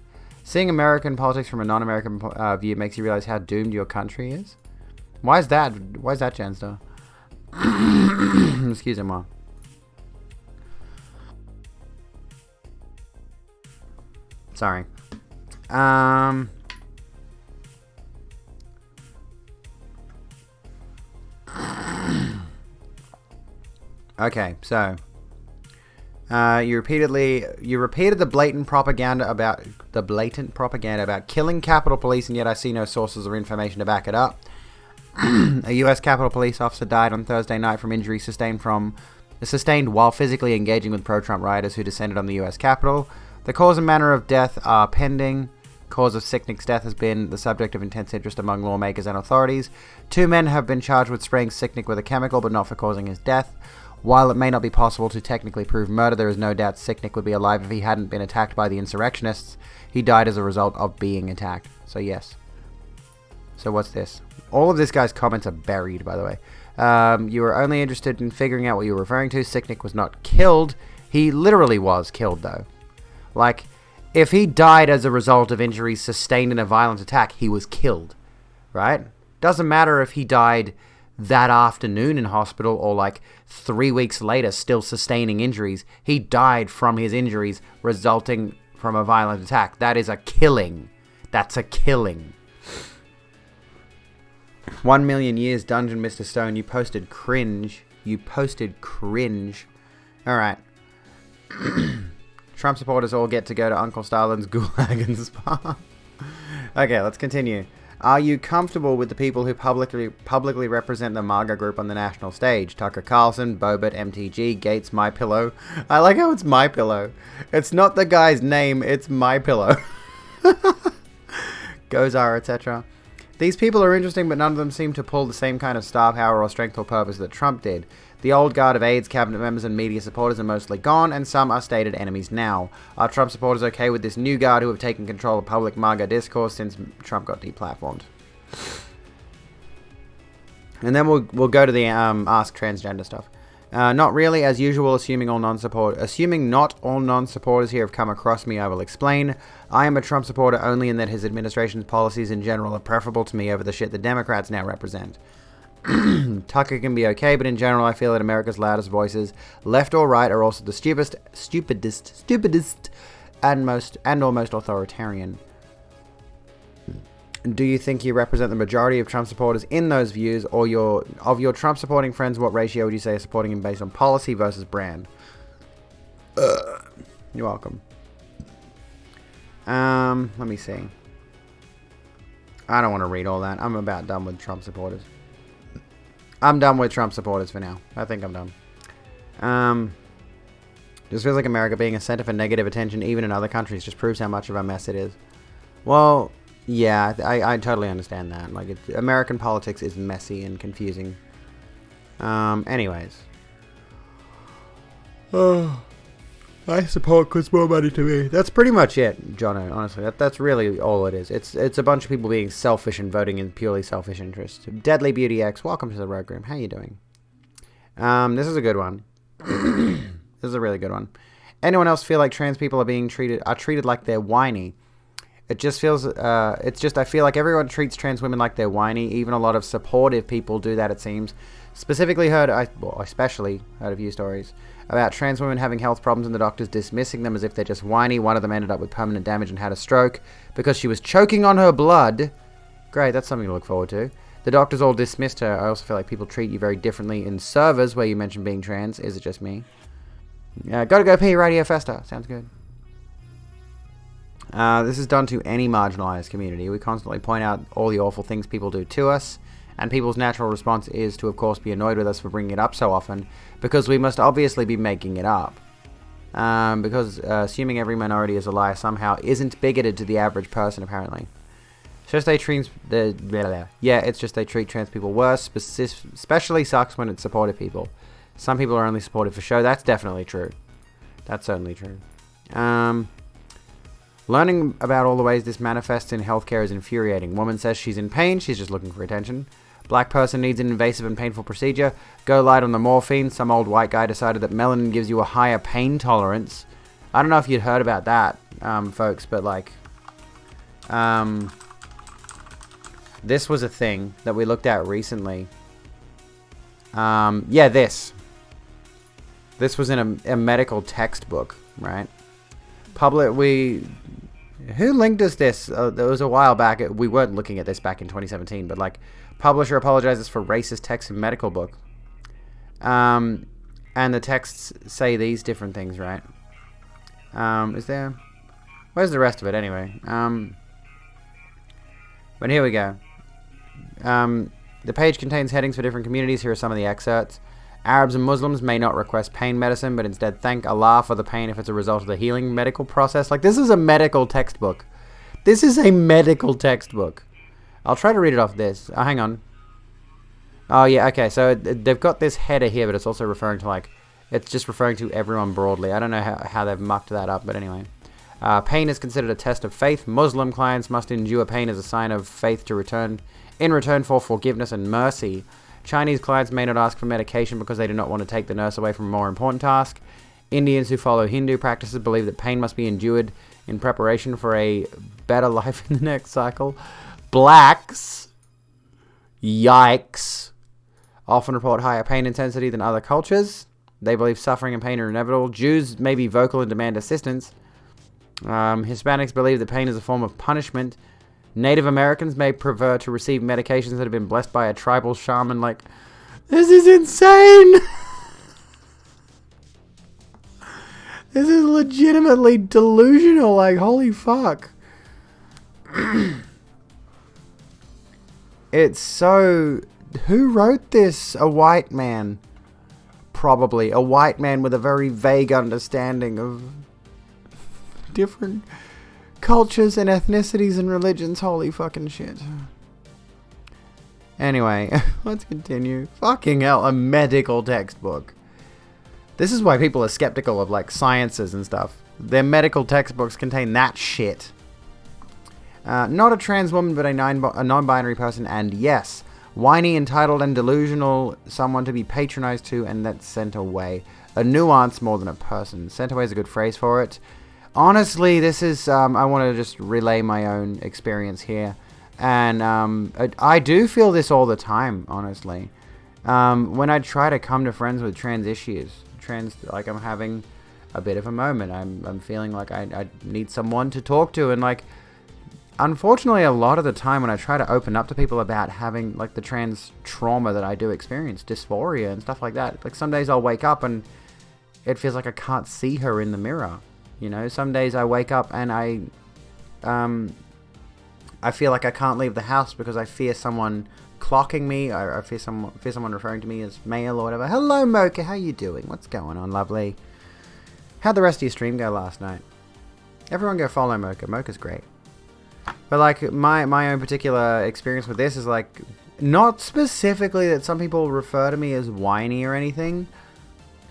Seeing American politics from a non-American view makes you realize how doomed your country is. Why is that? Why is that, Janster? Excusez-moi. Sorry. Okay, so you repeated the blatant propaganda about killing Capitol Police, and yet I see no sources or information to back it up. A U.S. Capitol Police officer died on Thursday night from injuries sustained while physically engaging with pro-Trump rioters who descended on the U.S. Capitol. The cause and manner of death are pending. Cause of Sicknick's death has been the subject of intense interest among lawmakers and authorities. 2 men have been charged with spraying Sicknick with a chemical, but not for causing his death. While it may not be possible to technically prove murder, there is no doubt Sicknick would be alive if he hadn't been attacked by the insurrectionists. He died as a result of being attacked. So yes. So what's this? All of this guy's comments are buried, by the way. You were only interested in figuring out what you were referring to. Sicknick was not killed. He literally was killed, though. Like, if he died as a result of injuries sustained in a violent attack, he was killed. Right? Doesn't matter if he died that afternoon in hospital or like 3 weeks later still sustaining injuries. He died from his injuries resulting from a violent attack. That is a killing. That's a killing. 1 million years dungeon, Mr. Stone. You posted cringe. Alright. Trump supporters all get to go to Uncle Stalin's gulag and spa. Okay, let's continue. Are you comfortable with the people who publicly represent the MAGA group on the national stage? Tucker Carlson, Bobbitt, MTG, Gates, MyPillow. I like how it's MyPillow. It's not the guy's name, it's MyPillow. Gozar, etc. These people are interesting, but none of them seem to pull the same kind of star power or strength or purpose that Trump did. The old guard of aides, cabinet members, and media supporters are mostly gone, and some are stated enemies now. Are Trump supporters okay with this new guard who have taken control of public MAGA discourse since Trump got deplatformed? And then we'll go to the ask transgender stuff. Not really, as usual, assuming not all non-supporters here have come across me, I will explain. I am a Trump supporter only in that his administration's policies in general are preferable to me over the shit the Democrats now represent. Tucker can be okay, but in general I feel that America's loudest voices, left or right, are also the stupidest, and most authoritarian. Do you think you represent the majority of Trump supporters in those views, or of your Trump supporting friends, what ratio would you say is supporting him based on policy versus brand? You're welcome. Let me see. I don't want to read all that. I'm about done with Trump supporters. I'm done with Trump supporters for now. I think I'm done. Just feels like America being a center for negative attention, even in other countries, just proves how much of a mess it is. Well, yeah, I totally understand that. Like, American politics is messy and confusing. Anyways. I support costs more money to me. That's pretty much it, Jono, honestly. That's really all it is. It's a bunch of people being selfish and voting in purely selfish interest. Deadly Beauty X, welcome to the Rogue Room. How you doing? This is a good one. This is a really good one. Anyone else feel like trans people are treated like they're whiny? It just feels, I feel like everyone treats trans women like they're whiny. Even a lot of supportive people do that, it seems. Especially heard a few stories about trans women having health problems and the doctors dismissing them as if they're just whiny. One of them ended up with permanent damage and had a stroke because she was choking on her blood. Great, that's something to look forward to. The doctors all dismissed her. I also feel like people treat you very differently in servers where you mention being trans. Is it just me? Gotta go pee, Radio Festa. Sounds good. This is done to any marginalized community. We constantly point out all the awful things people do to us, and people's natural response is to, of course, be annoyed with us for bringing it up so often, because we must obviously be making it up. Because assuming every minority is a liar somehow isn't bigoted to the average person, apparently. It's just they treat trans people worse. Especially sucks when it's supportive people. Some people are only supportive for show. That's definitely true. That's certainly true. Learning about all the ways this manifests in healthcare is infuriating. Woman says she's in pain. She's just looking for attention. Black person needs an invasive and painful procedure. Go light on the morphine. Some old white guy decided that melanin gives you a higher pain tolerance. I don't know if you'd heard about that, folks, but like, this was a thing that we looked at recently. This was in a medical textbook, right? Who linked us this? It was a while back. We weren't looking at this back in 2017, but like, publisher apologizes for racist text in medical book. And the texts say these different things, right? Where's the rest of it anyway? But here we go. The page contains headings for different communities. Here are some of the excerpts. Arabs and Muslims may not request pain medicine, but instead thank Allah for the pain if it's a result of the healing medical process. Like, this is a medical textbook. This is a medical textbook. I'll try to read it off this. Hang on. Oh, yeah, okay. So they've got this header here, but it's also referring to, like, it's just referring to everyone broadly. I don't know how they've mucked that up, but anyway. Pain is considered a test of faith. Muslim clients must endure pain as a sign of faith in return for forgiveness and mercy. Chinese clients may not ask for medication because they do not want to take the nurse away from a more important task. Indians who follow Hindu practices believe that pain must be endured in preparation for a better life in the next cycle. Blacks, yikes, often report higher pain intensity than other cultures. They believe suffering and pain are inevitable. Jews may be vocal and demand assistance. Hispanics believe that pain is a form of punishment. Native Americans may prefer to receive medications that have been blessed by a tribal shaman. Like, this is insane! This is legitimately delusional. Like, holy fuck. It's so... Who wrote this? A white man. Probably. A white man with a very vague understanding of different cultures and ethnicities and religions. Holy fucking shit. Anyway, let's continue. Fucking hell, a medical textbook. This is why people are skeptical of, like, sciences and stuff. Their medical textbooks contain that shit. Not a trans woman, but a non-binary person, and yes, whiny, entitled, and delusional, someone to be patronized to, and that's sent away. A nuance more than a person. Sent away is a good phrase for it. Honestly, this is, I want to just relay my own experience here. And I do feel this all the time, honestly. When I try to come to friends with trans issues, like I'm having a bit of a moment. I'm feeling like I need someone to talk to, and like, unfortunately, a lot of the time when I try to open up to people about having like the trans trauma that I do experience, dysphoria and stuff like that, like some days I'll wake up and it feels like I can't see her in the mirror. You know, some days I wake up and I feel like I can't leave the house because I fear someone clocking me. I fear someone referring to me as male or whatever. Hello, Mocha. How you doing? What's going on, lovely? How'd the rest of your stream go last night? Everyone go follow Mocha. Mocha's great. But like my own particular experience with this is like, not specifically that some people refer to me as whiny or anything,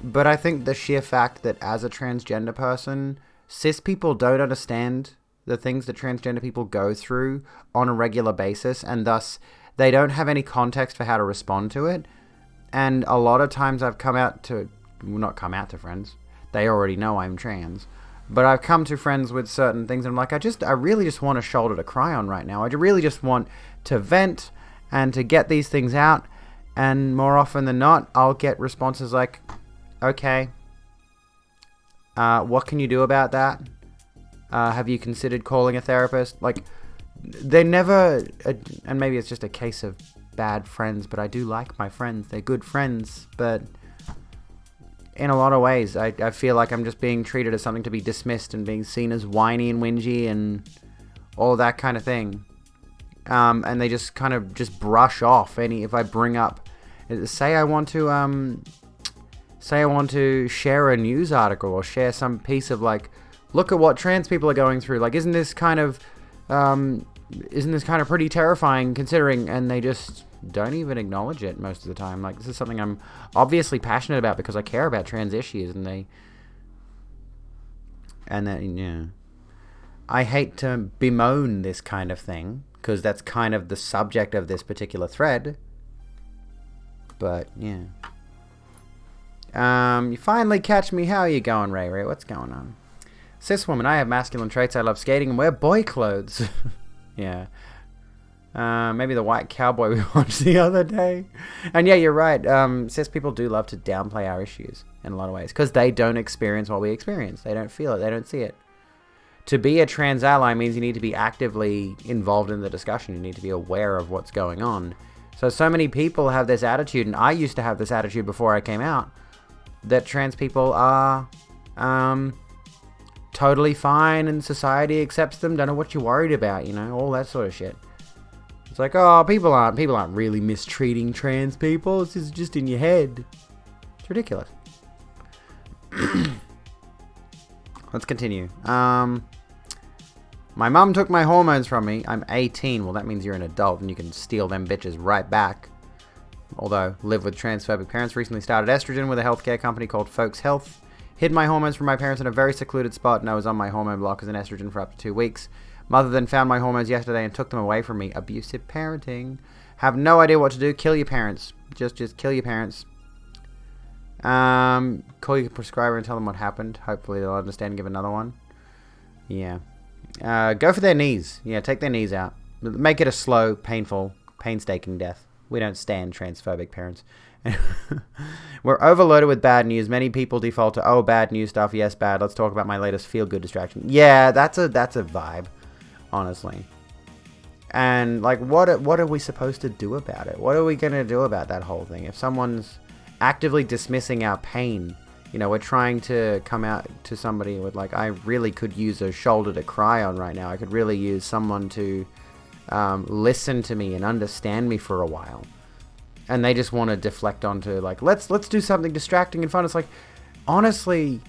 but I think the sheer fact that as a transgender person, cis people don't understand the things that transgender people go through on a regular basis, and thus they don't have any context for how to respond to it. And a lot of times I've not come out to friends. They already know I'm trans. But I've come to friends with certain things and I'm like, I really just want a shoulder to cry on right now. I really just want to vent and to get these things out. And more often than not, I'll get responses like, okay, what can you do about that? Have you considered calling a therapist? Like, they never, and maybe it's just a case of bad friends, but I do like my friends. They're good friends, but in a lot of ways, I feel like I'm just being treated as something to be dismissed and being seen as whiny and whingy and all that kind of thing. And they just kind of just brush off if I bring up, say I want to share a news article or share some piece of like, look at what trans people are going through. Like, isn't this kind of pretty terrifying considering? And they just don't even acknowledge it most of the time. Like, this is something I'm obviously passionate about because I care about trans issues, and I hate to bemoan this kind of thing because that's kind of the subject of this particular thread. But yeah, you finally catch me. How are you going, Ray Ray? What's going on? Cis woman, I have masculine traits. I love skating and wear boy clothes. Yeah. Maybe the white cowboy we watched the other day. And yeah, you're right. Cis people do love to downplay our issues in a lot of ways because they don't experience what we experience. They don't feel it. They don't see it. To be a trans ally means you need to be actively involved in the discussion. You need to be aware of what's going on. So many people have this attitude, and I used to have this attitude before I came out, that trans people are totally fine and society accepts them. Don't know what you're worried about, you know, all that sort of shit. It's like, oh, people aren't really mistreating trans people. This is just in your head. It's ridiculous. Let's continue. My mum took my hormones from me. I'm 18. Well, that means you're an adult and you can steal them bitches right back. Although, live with transphobic parents. Recently started estrogen with a healthcare company called Folks Health. Hid my hormones from my parents in a very secluded spot, and I was on my hormone blockers and estrogen for up to 2 weeks. Mother then found my hormones yesterday and took them away from me. Abusive parenting. Have no idea what to do. Kill your parents. Just kill your parents. Call your prescriber and tell them what happened. Hopefully they'll understand and give another one. Yeah. Go for their knees. Yeah, take their knees out. Make it a slow, painful, painstaking death. We don't stand transphobic parents. We're overloaded with bad news. Many people default to, oh, bad news stuff. Yes, bad. Let's talk about my latest feel-good distraction. Yeah, that's a vibe. Honestly. And like, what are we supposed to do about it? What are we going to do about that whole thing? If someone's actively dismissing our pain we're trying to come out to somebody with like, I really could use a shoulder to cry on right now. I could really use someone to listen to me and understand me for a while. And they just want to deflect onto like, let's do something distracting and fun. It's like, honestly,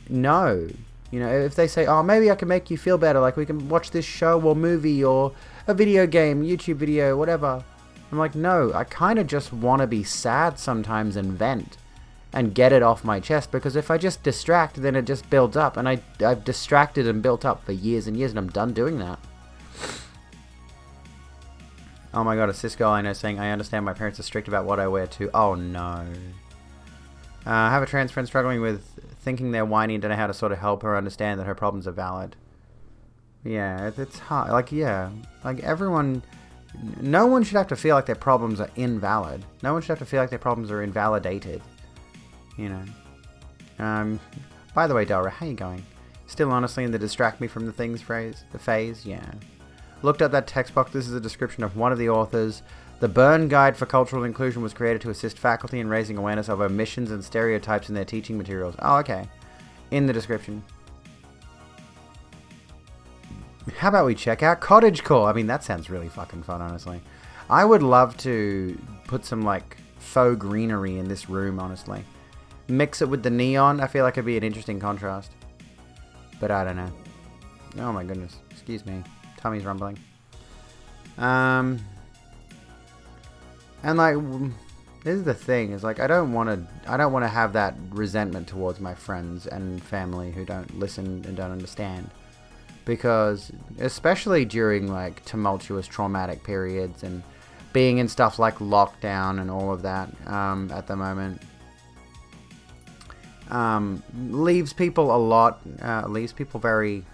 no. If they say, oh, maybe I can make you feel better, like we can watch this show or movie or a video game, YouTube video, whatever. I'm like, no, I kind of just want to be sad sometimes and vent and get it off my chest, because if I just distract, then it just builds up, and I've distracted and built up for years and years, and I'm done doing that. Oh my god, a cis girl I know saying, I understand my parents are strict about what I wear too. Oh no. I have a trans friend struggling with thinking they're whiny and don't know how to sort of help her understand that her problems are valid. Yeah, it's hard. Like, yeah. Like, everyone... No one should have to feel like their problems are invalid. No one should have to feel like their problems are invalidated. By the way, Dara, how you going? Still honestly in the distract me from the things phase? Yeah. Looked up that text box. This is a description of one of the authors. The Byrne Guide for Cultural Inclusion was created to assist faculty in raising awareness of omissions and stereotypes in their teaching materials. Oh, okay. In the description. How about we check out cottagecore? I mean, that sounds really fucking fun, honestly. I would love to put some, like, faux greenery in this room, honestly. Mix it with the neon. I feel like it'd be an interesting contrast. But I don't know. Oh my goodness. Excuse me. Tummy's rumbling. And like, this is the thing, is like, I don't want to have that resentment towards my friends and family who don't listen and don't understand. Because, especially during like tumultuous traumatic periods and being in stuff like lockdown and all of that at the moment, leaves people very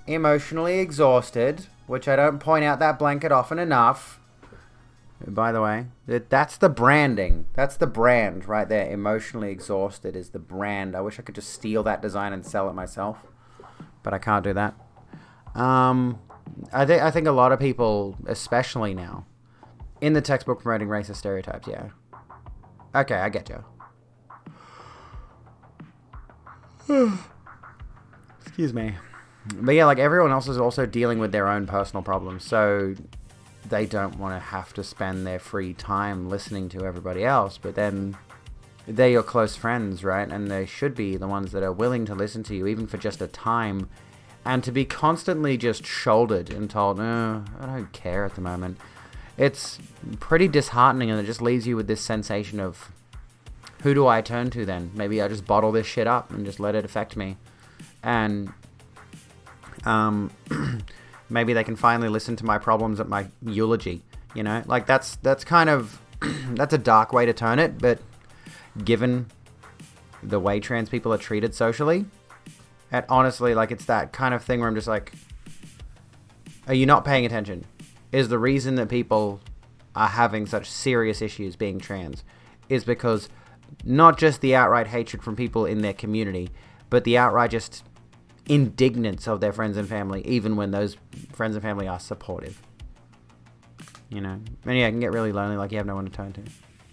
emotionally exhausted, which I don't point out that blanket often enough. By the way, that's the branding. That's the brand right there. Emotionally exhausted is the brand. I wish I could just steal that design and sell it myself, but I can't do that. I think a lot of people, especially now, in the textbook promoting racist stereotypes. Yeah. Okay, I get you. Excuse me. But yeah, like everyone else is also dealing with their own personal problems, so they don't want to have to spend their free time listening to everybody else. But then they're your close friends, right? And they should be the ones that are willing to listen to you, even for just a time. And to be constantly just shouldered and told, I don't care at the moment. It's pretty disheartening, and it just leaves you with this sensation of, who do I turn to then? Maybe I just bottle this shit up and just let it affect me. And maybe they can finally listen to my problems at my eulogy, like that's kind of, that's a dark way to turn it, but given the way trans people are treated socially, and honestly, like, it's that kind of thing where I'm just like, are you not paying attention? Is the reason that people are having such serious issues being trans is because not just the outright hatred from people in their community, but the outright just indignance of their friends and family, even when those friends and family are supportive. And yeah, it can get really lonely, like you have no one to turn to.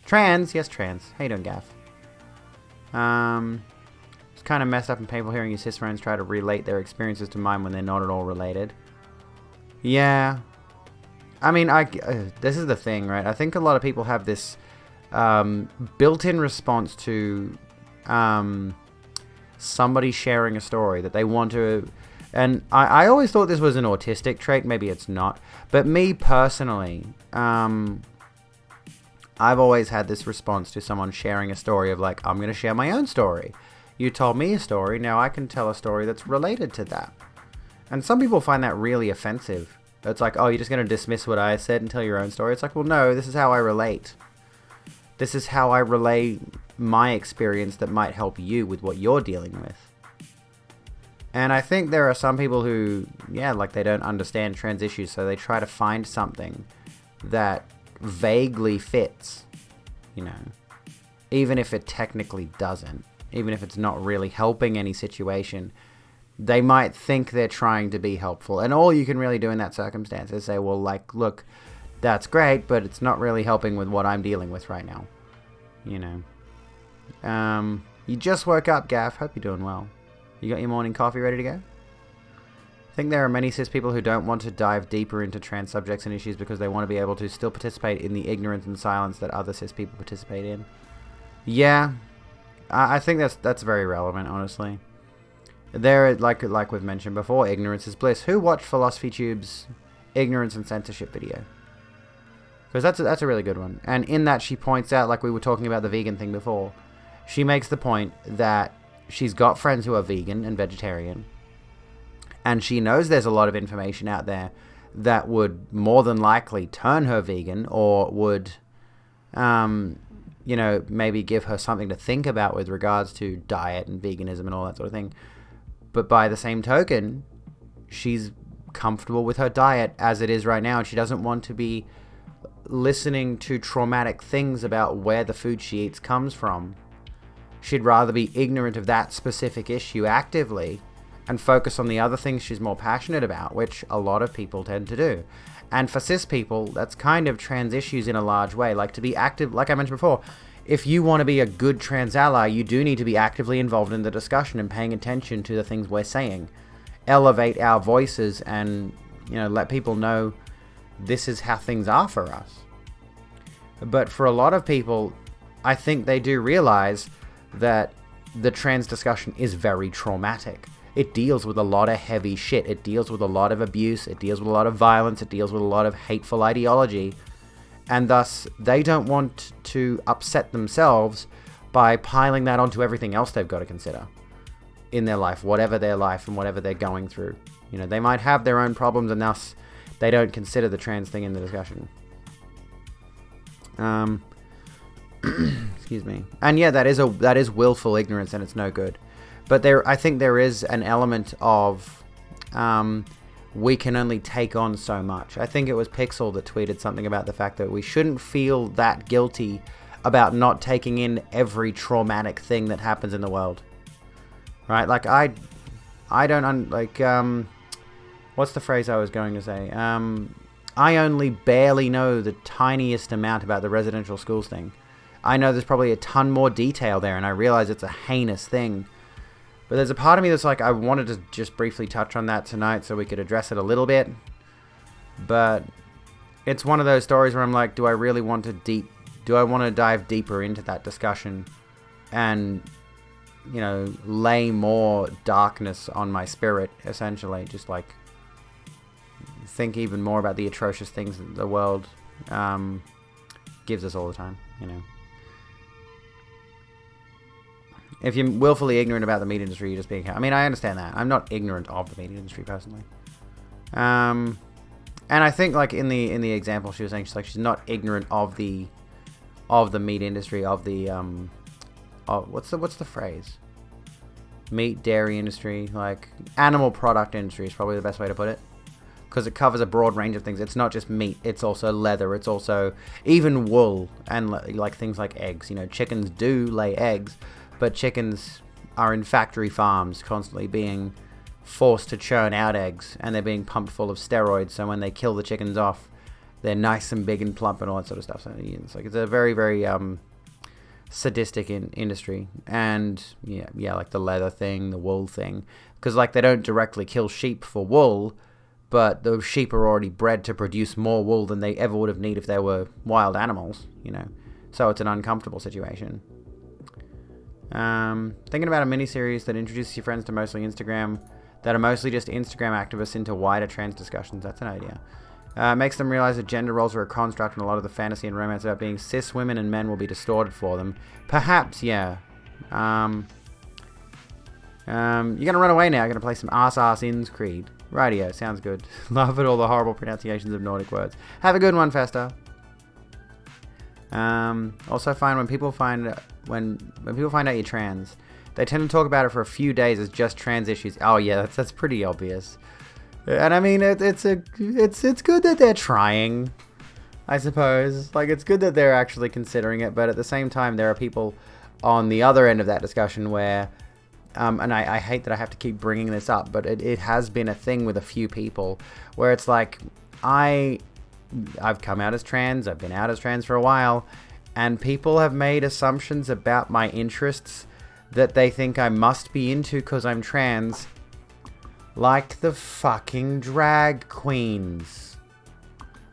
Trans, yes, trans. How you doing, Gaff? It's kind of messed up and painful hearing your cis friends try to relate their experiences to mine when they're not at all related. Yeah. I mean, this is the thing, right? I think a lot of people have this built-in response to somebody sharing a story that they want to, and I always thought this was an autistic trait. Maybe it's not, but me personally, I've always had this response to someone sharing a story of like, I'm going to share my own story. You told me a story, now I can tell a story that's related to that. And some people find that really offensive. It's like, oh, you're just going to dismiss what I said and tell your own story. It's like, well, no, this is how I relate. This is how I relay my experience that might help you with what you're dealing with. And I think there are some people who, yeah, like they don't understand trans issues, so they try to find something that vaguely fits, even if it technically doesn't, even if it's not really helping any situation. They might think they're trying to be helpful. And all you can really do in that circumstance is say, well, like, look, that's great, but it's not really helping with what I'm dealing with right now. You just woke up, Gaff. Hope you're doing well. You got your morning coffee ready to go? I think there are many cis people who don't want to dive deeper into trans subjects and issues because they want to be able to still participate in the ignorance and silence that other cis people participate in. Yeah, I think that's very relevant, honestly. There, like we've mentioned before, ignorance is bliss. Who watched Philosophy Tube's ignorance and censorship video? Because that's a really good one. And in that, she points out, like we were talking about the vegan thing before, she makes the point that she's got friends who are vegan and vegetarian, and she knows there's a lot of information out there that would more than likely turn her vegan or would, maybe give her something to think about with regards to diet and veganism and all that sort of thing. But by the same token, she's comfortable with her diet as it is right now, and she doesn't want to be listening to traumatic things about where the food she eats comes from. She'd rather be ignorant of that specific issue actively and focus on the other things she's more passionate about, which a lot of people tend to do. And for cis people, that's kind of trans issues in a large way. Like, to be active, like I mentioned before, if you want to be a good trans ally, you do need to be actively involved in the discussion and paying attention to the things we're saying. Elevate our voices and, let people know this is how things are for us. But for a lot of people, I think they do realize that the trans discussion is very traumatic. It deals with a lot of heavy shit. It deals with a lot of abuse. It deals with a lot of violence. It deals with a lot of hateful ideology. And thus, they don't want to upset themselves by piling that onto everything else they've got to consider in their life, whatever their life and whatever they're going through. They might have their own problems, and thus they don't consider the trans thing in the discussion. Excuse me. And yeah, that is willful ignorance, and it's no good. But I think there is an element of we can only take on so much. I think it was Pixel that tweeted something about the fact that we shouldn't feel that guilty about not taking in every traumatic thing that happens in the world. Right? Like, I don't, what's the phrase I was going to say? I only barely know the tiniest amount about the residential schools thing. I know there's probably a ton more detail there, and I realize it's a heinous thing. But there's a part of me that's like, I wanted to just briefly touch on that tonight so we could address it a little bit. But it's one of those stories where I'm like, do I want to dive deeper into that discussion and, lay more darkness on my spirit, essentially? Just like think even more about the atrocious things that the world gives us all the time, If you're willfully ignorant about the meat industry, you're just being... I mean, I understand that. I'm not ignorant of the meat industry, personally. And I think, like, in the example she was saying, she's not ignorant of the meat industry, of the... what's the phrase? Meat, dairy industry, like, animal product industry is probably the best way to put it. Because it covers a broad range of things. It's not just meat. It's also leather. It's also even wool and, like, things like eggs. Chickens do lay eggs, but chickens are in factory farms constantly being forced to churn out eggs, and they're being pumped full of steroids, so when they kill the chickens off, they're nice and big and plump and all that sort of stuff. So it's a very, very sadistic industry. And yeah, like the leather thing, the wool thing. Because, like, they don't directly kill sheep for wool, but those sheep are already bred to produce more wool than they ever would have needed if they were wild animals, So it's an uncomfortable situation. Thinking about a miniseries that introduces your friends to mostly Instagram, that are mostly just Instagram activists into wider trans discussions. That's an idea. Makes them realize that gender roles are a construct, and a lot of the fantasy and romance about being cis women and men will be distorted for them. Perhaps, yeah. You're gonna run away now. You're gonna play some Assassin's Creed. Rightio, sounds good. Laugh at all the horrible pronunciations of Nordic words. Have a good one, Festa. Also find when people find out you're trans, they tend to talk about it for a few days as just trans issues. Oh yeah, that's pretty obvious. And I mean, it's good that they're trying, I suppose. Like, it's good that they're actually considering it, but at the same time, there are people on the other end of that discussion where, and I hate that I have to keep bringing this up, but it has been a thing with a few people where it's like, I've come out as trans, I've been out as trans for a while, And people have made assumptions about my interests that they think I must be into because I'm trans. Like the fucking drag queens.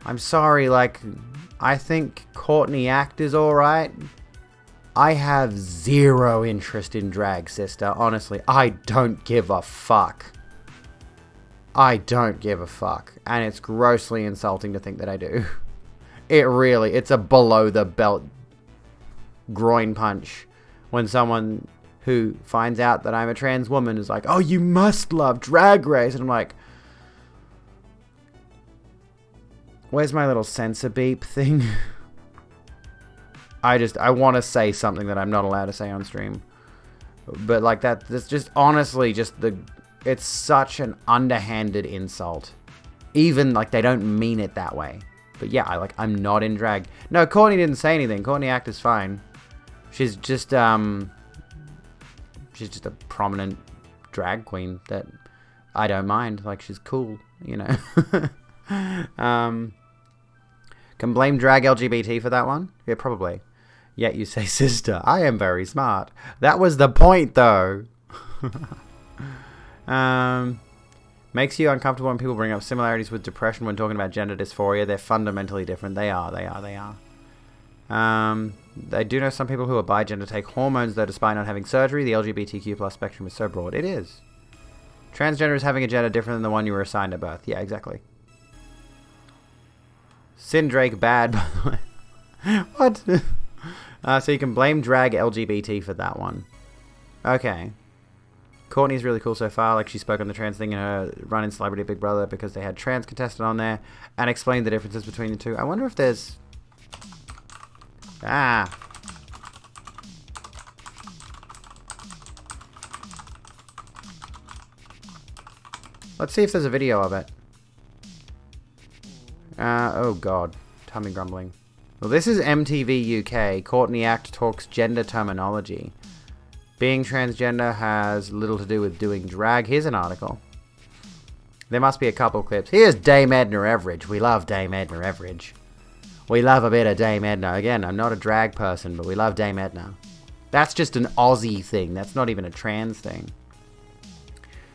I'm sorry, like, I think Courtney Act is alright. I have zero interest in drag, sister. Honestly, I don't give a fuck. I don't give a fuck. And it's grossly insulting to think that I do. It's a below the belt groin punch when someone who finds out that I'm a trans woman is like, oh, you must love Drag Race. And I'm like, where's my little censor beep thing? I want to say something that I'm not allowed to say on stream. But like that's just honestly it's such an underhanded insult. Even like they don't mean it that way. But yeah, I'm not in drag. No, Courtney didn't say anything. Courtney Act is fine. She's just a prominent drag queen that I don't mind. Like, she's cool, you know. Can blame drag LGBT for that one? Yeah, probably. Yet you say, sister, I am very smart. That was the point, though. Makes you uncomfortable when people bring up similarities with depression when talking about gender dysphoria. They're fundamentally different. They are. I do know some people who are bi-gender take hormones, though despite not having surgery, the LGBTQ plus spectrum is so broad. It is. Transgender is having a gender different than the one you were assigned at birth. Yeah, exactly. Sin Drake bad, by the way. What? So you can blame drag LGBT for that one. Okay. Courtney's really cool so far. Like, she spoke on the trans thing in her run in Celebrity Big Brother because they had trans contestant on there and explained the differences between the two. I wonder if there's... Let's see if there's a video of it. Oh god. Tummy grumbling. Well, this is MTV UK. Courtney Act talks gender terminology. Being transgender has little to do with doing drag. Here's an article. There must be a couple clips. Here's Dame Edna Everage. We love Dame Edna Everage. We love a bit of Dame Edna. Again, I'm not a drag person, but we love Dame Edna. That's just an Aussie thing. That's not even a trans thing.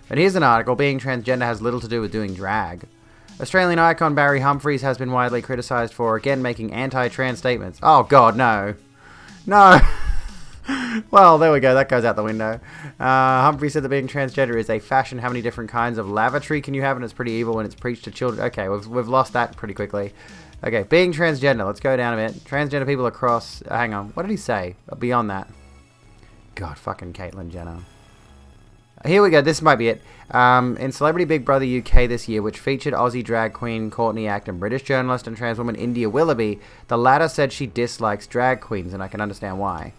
But here's an article. Being transgender has little to do with doing drag. Australian icon Barry Humphries has been widely criticised for, again, making anti-trans statements. Oh, God, no. No. Well, there we go. That goes out the window. Humphrey said that being transgender is a fashion. How many different kinds of lavatory can you have? And it's pretty evil when it's preached to children. Okay, we've lost that pretty quickly. Okay, being transgender. Let's go down a bit. Transgender people across... hang on. What did he say? Beyond that. God, fucking Caitlyn Jenner. Here we go. This might be it. In Celebrity Big Brother UK this year, which featured Aussie drag queen Courtney Act and British journalist and trans woman India Willoughby, the latter said she dislikes drag queens, and I can understand why.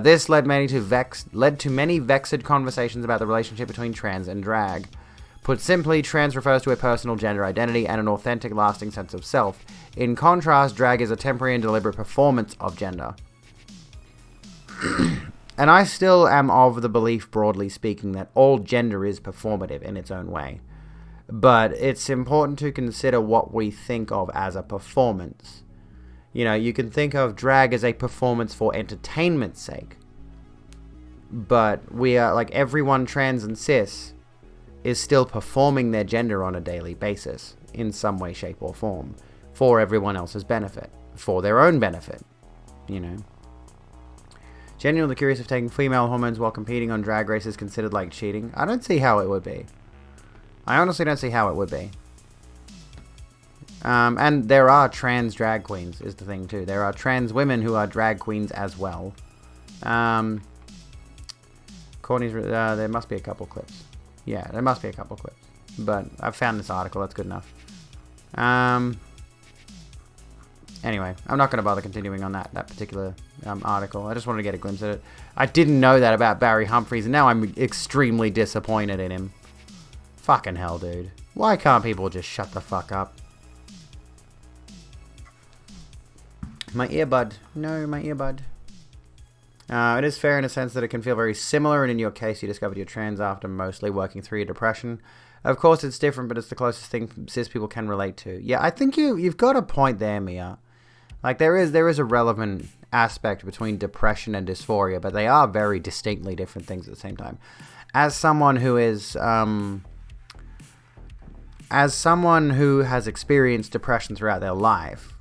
This led to many vexed conversations about the relationship between trans and drag. Put simply, trans refers to a personal gender identity and an authentic, lasting sense of self. In contrast, drag is a temporary and deliberate performance of gender. And I still am of the belief, broadly speaking, that all gender is performative in its own way. But it's important to consider what we think of as a performance. You know, you can think of drag as a performance for entertainment's sake. But we are, like, everyone trans and cis is still performing their gender on a daily basis, in some way, shape, or form, for everyone else's benefit, for their own benefit, you know. Genuinely curious if taking female hormones while competing on Drag Race is considered like cheating. I don't see how it would be. I honestly don't see how it would be. And there are trans drag queens, is the thing too. There are trans women who are drag queens as well. Courtney's, there must be a couple clips. Yeah, there must be a couple clips. But I've found this article, that's good enough. Anyway, I'm not going to bother continuing on that particular article. I just wanted to get a glimpse at it. I didn't know that about Barry Humphries, and now I'm extremely disappointed in him. Fucking hell, dude. Why can't people just shut the fuck up? My earbud. No, my earbud. It is fair in a sense that it can feel very similar, and in your case, you discovered you're trans after mostly working through your depression. Of course, it's different, but it's the closest thing cis people can relate to. Yeah, I think you've got a point there, Mia. Like, there is a relevant aspect between depression and dysphoria, but they are very distinctly different things at the same time. As someone who has experienced depression throughout their life,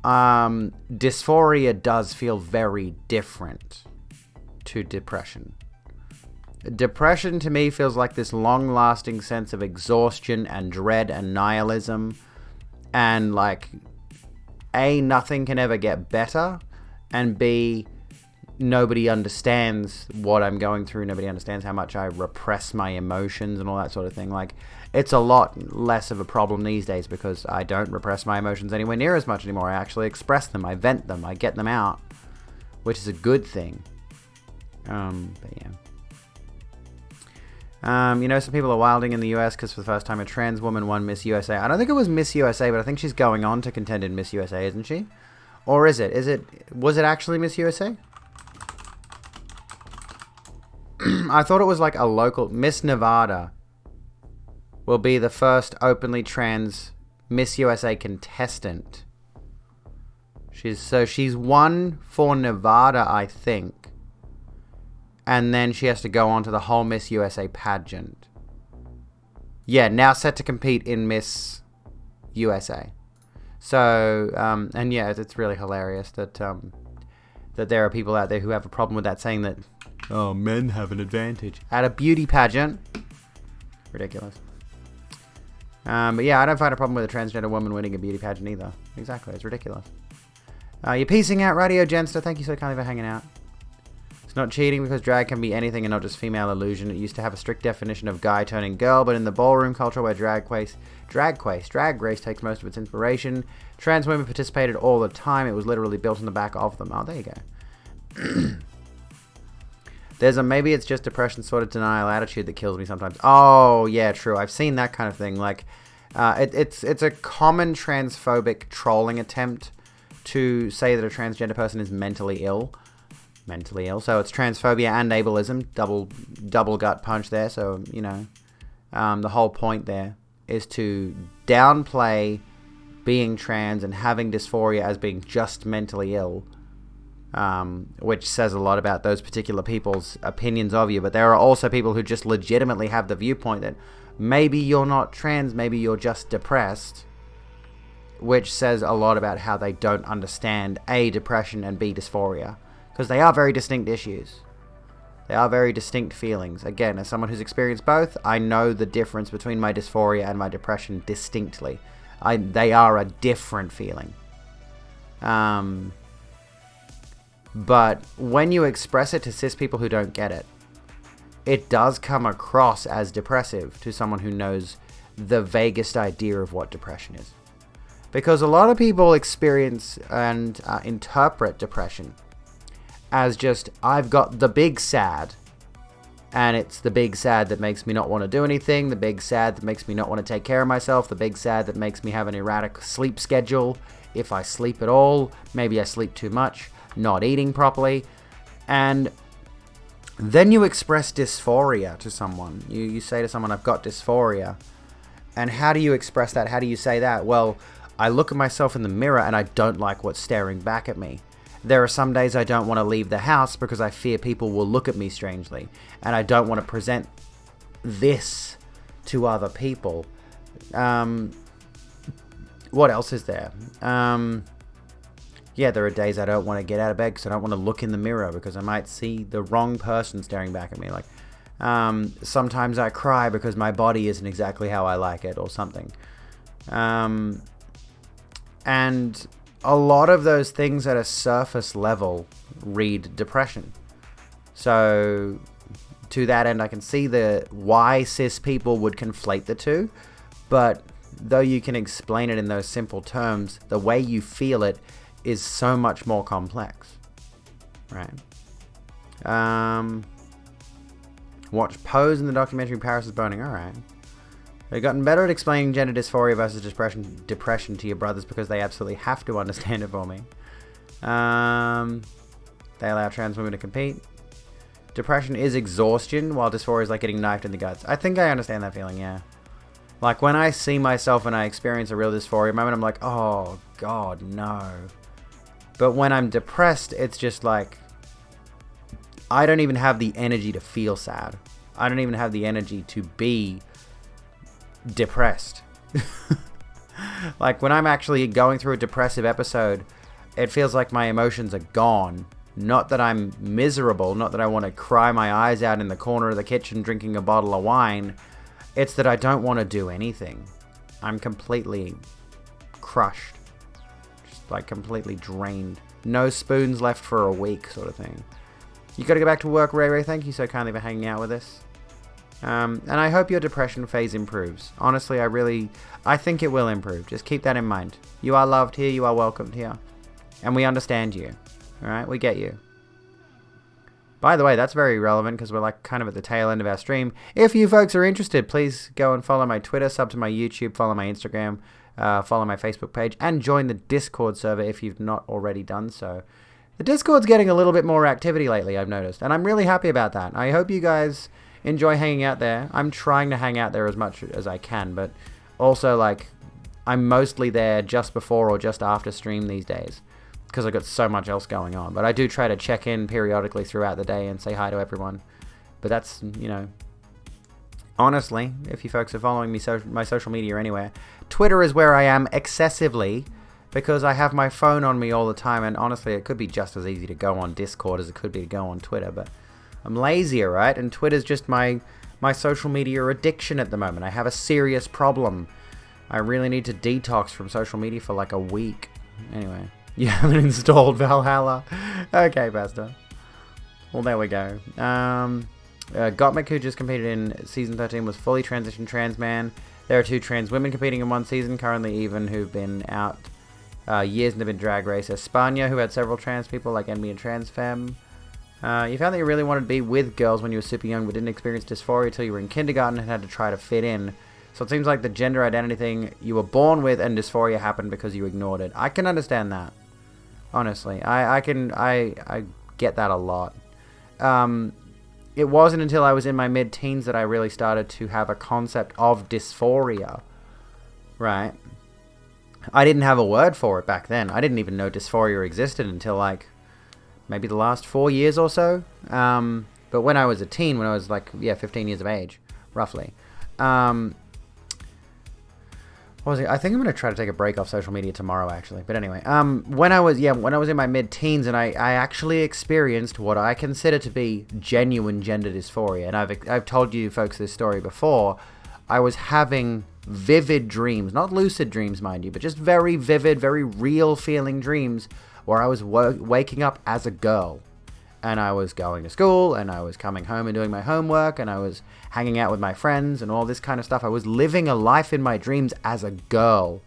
dysphoria does feel very different to depression. Depression to me feels like this long-lasting sense of exhaustion and dread and nihilism, and like, A, nothing can ever get better, and B, nobody understands what I'm going through. Nobody understands how much I repress my emotions and all that sort of thing. Like, it's a lot less of a problem these days because I don't repress my emotions anywhere near as much anymore. I actually express them. I vent them. I get them out, which is a good thing. But yeah. Some people are wilding in the US because for the first time a trans woman won Miss USA. I don't think it was Miss USA, but I think she's going on to contend in Miss USA, isn't she? Or is it? Was it actually Miss USA? I thought it was like a local... Miss Nevada will be the first openly trans Miss USA contestant. She's won for Nevada, I think. And then she has to go on to the whole Miss USA pageant. Yeah, now set to compete in Miss USA. So, and yeah, it's really hilarious that there are people out there who have a problem with that, saying that, oh, men have an advantage at a beauty pageant. Ridiculous. But yeah, I don't find a problem with a transgender woman winning a beauty pageant either. Exactly, it's ridiculous. You're piecing out, Radio Genster. Thank you so kindly for hanging out. It's not cheating because drag can be anything and not just female illusion. It used to have a strict definition of guy turning girl, but in the ballroom culture where drag race takes most of its inspiration, trans women participated all the time. It was literally built on the back of them. Oh, there you go. Maybe it's just depression sort of denial attitude that kills me sometimes. Oh, yeah, true. I've seen that kind of thing. Like, it's a common transphobic trolling attempt to say that a transgender person is mentally ill. So it's transphobia and ableism, double gut punch there. So, the whole point there is to downplay being trans and having dysphoria as being just mentally ill, which says a lot about those particular people's opinions of you. But there are also people who just legitimately have the viewpoint that maybe you're not trans, maybe you're just depressed, which says a lot about how they don't understand A, depression, and B, dysphoria. Because they are very distinct issues. They are very distinct feelings. Again, as someone who's experienced both, I know the difference between my dysphoria and my depression distinctly. They are a different feeling. But when you express it to cis people who don't get it, it does come across as depressive to someone who knows the vaguest idea of what depression is. Because a lot of people experience and interpret depression as just, I've got the big sad, and it's the big sad that makes me not want to do anything, the big sad that makes me not want to take care of myself, the big sad that makes me have an erratic sleep schedule, if I sleep at all, maybe I sleep too much, not eating properly, and then you express dysphoria to someone. You say to someone, I've got dysphoria, and how do you express that? How do you say that? Well, I look at myself in the mirror and I don't like what's staring back at me. There are some days I don't want to leave the house because I fear people will look at me strangely. And I don't want to present this to other people. What else is there? Yeah, there are days I don't want to get out of bed because I don't want to look in the mirror because I might see the wrong person staring back at me. Like, sometimes I cry because my body isn't exactly how I like it or something. And a lot of those things at a surface level read depression. So to that end, I can see why cis people would conflate the two, but though you can explain it in those simple terms, the way you feel it is so much more complex, right? Watch Pose in the documentary Paris is Burning. All right. They've gotten better at explaining gender dysphoria versus depression to your brothers because they absolutely have to understand it for me. They allow trans women to compete. Depression is exhaustion, while dysphoria is like getting knifed in the guts. I think I understand that feeling, yeah. Like, when I see myself and I experience a real dysphoria moment, I'm like, oh, God, no. But when I'm depressed, it's just like, I don't even have the energy to feel sad. I don't even have the energy to be depressed. Like, when I'm actually going through a depressive episode, it feels like my emotions are gone. Not that I'm miserable, not that I want to cry my eyes out in the corner of the kitchen drinking a bottle of wine. It's that I don't want to do anything. I'm completely crushed. Just like completely drained. No spoons left for a week, sort of thing. You got to go back to work, Ray Ray. Thank you so kindly for hanging out with us. And I hope your depression phase improves. Honestly, I think it will improve. Just keep that in mind. You are loved here. You are welcomed here. And we understand you. Alright, we get you. By the way, that's very relevant because we're like kind of at the tail end of our stream. If you folks are interested, please go and follow my Twitter, sub to my YouTube, follow my Instagram, follow my Facebook page, and join the Discord server if you've not already done so. The Discord's getting a little bit more activity lately, I've noticed, and I'm really happy about that. I hope you guys enjoy hanging out there. I'm trying to hang out there as much as I can, but also, like, I'm mostly there just before or just after stream these days, because I've got so much else going on. But I do try to check in periodically throughout the day and say hi to everyone. But that's, you know, honestly, if you folks are following me, my social media anywhere, Twitter is where I am excessively, because I have my phone on me all the time, and honestly, it could be just as easy to go on Discord as it could be to go on Twitter, but I'm lazier, right? And Twitter's just my social media addiction at the moment. I have a serious problem. I really need to detox from social media for like a week. Anyway. You haven't installed Valhalla. Okay, Pastor. Well, there we go. Gottmik, who just competed in Season 13, was fully transitioned trans man. There are 2 trans women competing in one season, currently even, who've been out years and have been drag race. Espana, who had several trans people, like Envy and Trans Femme. You found that you really wanted to be with girls when you were super young, but didn't experience dysphoria until you were in kindergarten and had to try to fit in. So it seems like the gender identity thing you were born with and dysphoria happened because you ignored it. I can understand that. Honestly, I get that a lot. It wasn't until I was in my mid-teens that I really started to have a concept of dysphoria, right? I didn't have a word for it back then. I didn't even know dysphoria existed until, like, maybe the last 4 years or so. But when I was a teen, when I was, like, 15 years of age, roughly, what was it? I think I'm going to try to take a break off social media tomorrow, actually. But anyway, when I was in my mid-teens, and I actually experienced what I consider to be genuine gender dysphoria, and I've told you folks this story before. I was having vivid dreams, not lucid dreams, mind you, but just very vivid, very real feeling dreams where I was waking up as a girl. And I was going to school, and I was coming home and doing my homework, and I was hanging out with my friends and all this kind of stuff. I was living a life in my dreams as a girl.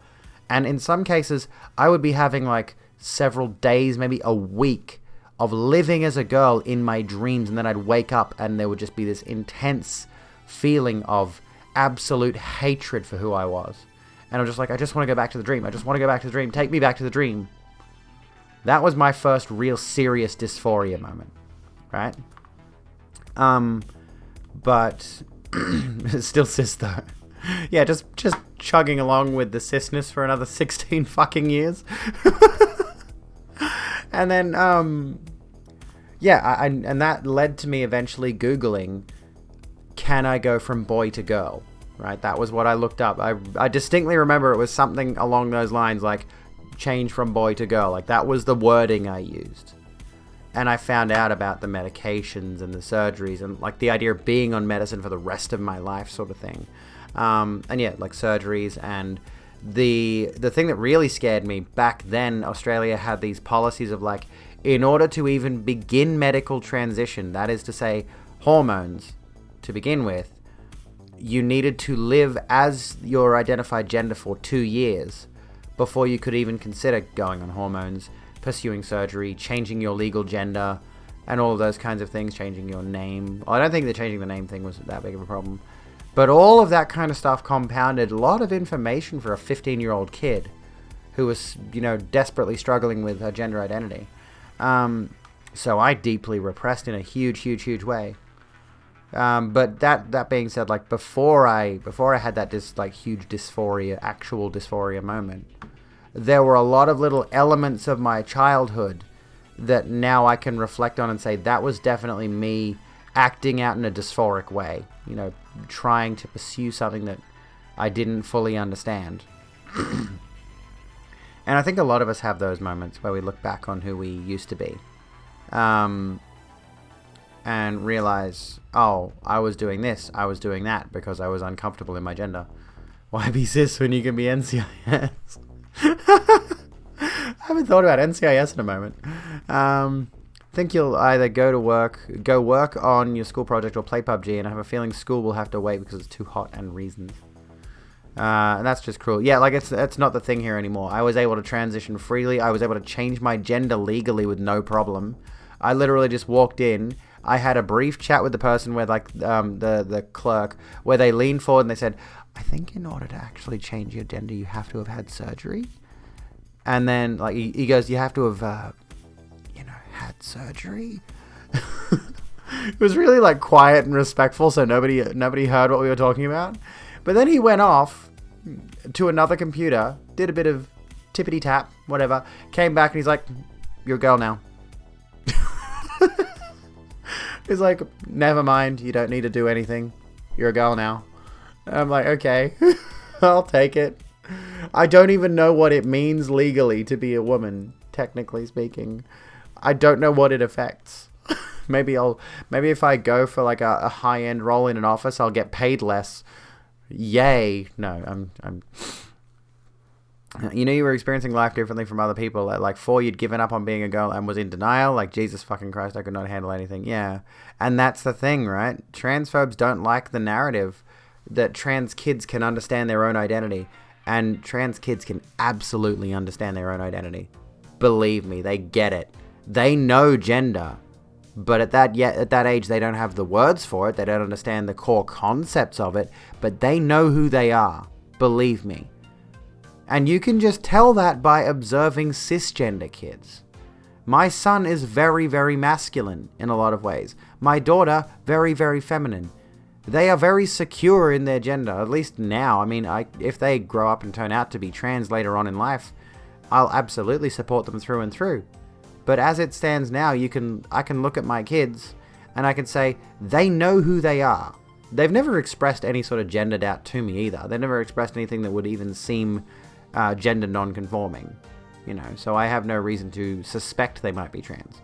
And in some cases, I would be having like several days, maybe a week, of living as a girl in my dreams, and then I'd wake up and there would just be this intense feeling of absolute hatred for who I was. And I'm just like, I just want to go back to the dream. I just want to go back to the dream. Take me back to the dream. That was my first real serious dysphoria moment, right? But still cis though. Yeah, just chugging along with the cisness for another 16 fucking years. And then, yeah, and that led to me eventually Googling, can I go from boy to girl, right? That was what I looked up. I distinctly remember it was something along those lines, like, change from boy to girl. Like, that was the wording I used. And I found out about the medications and the surgeries and, like, the idea of being on medicine for the rest of my life sort of thing. And yeah, like surgeries. And the thing that really scared me, back then Australia had these policies of, like, in order to even begin medical transition, that is to say hormones to begin with, you needed to live as your identified gender for 2 years before you could even consider going on hormones, pursuing surgery, changing your legal gender, and all of those kinds of things, changing your name. Well, I don't think the changing the name thing was that big of a problem. But all of that kind of stuff compounded a lot of information for a 15-year-old kid who was, you know, desperately struggling with her gender identity. So I deeply repressed in a huge, huge, huge way. But that being said, like, before I had that huge dysphoria, actual dysphoria moment, there were a lot of little elements of my childhood that now I can reflect on and say that was definitely me acting out in a dysphoric way, trying to pursue something that I didn't fully understand. And I think a lot of us have those moments where we look back on who we used to be, and realize, oh, I was doing this, I was doing that because I was uncomfortable in my gender. Why be cis when you can be NCIS? I haven't thought about NCIS in a moment. Think you'll either go work on your school project or play PUBG, and I have a feeling school will have to wait because it's too hot and reasons. And that's just cruel. Yeah, like it's not the thing here anymore. I was able to transition freely. I was able to change my gender legally with no problem. I literally just walked in. I had a brief chat with the person where the clerk, where they leaned forward and they said, I think in order to actually change your gender, you have to have had surgery. And then like he goes, you have to have, had surgery. It was really like quiet and respectful, so nobody heard what we were talking about. But then he went off to another computer, did a bit of tippity tap, whatever, came back and he's like, you're a girl now. He's like, never mind, you don't need to do anything. You're a girl now. And I'm like, okay, I'll take it. I don't even know what it means legally to be a woman, technically speaking. I don't know what it affects. Maybe if I go for like a high-end role in an office, I'll get paid less. Yay. No, I'm you were experiencing life differently from other people. At like 4, you'd given up on being a girl and was in denial. Like, Jesus fucking Christ, I could not handle anything. Yeah. And that's the thing, right? Transphobes don't like the narrative that trans kids can understand their own identity. And trans kids can absolutely understand their own identity. Believe me, they get it. They know gender. But at that age, they don't have the words for it. They don't understand the core concepts of it. But they know who they are. Believe me. And you can just tell that by observing cisgender kids. My son is very, very masculine in a lot of ways. My daughter, very, very feminine. They are very secure in their gender, at least now. I mean, if they grow up and turn out to be trans later on in life, I'll absolutely support them through and through. But as it stands now, I can look at my kids and I can say, they know who they are. They've never expressed any sort of gender doubt to me either. They've never expressed anything that would even seem gender non-conforming, so I have no reason to suspect they might be trans.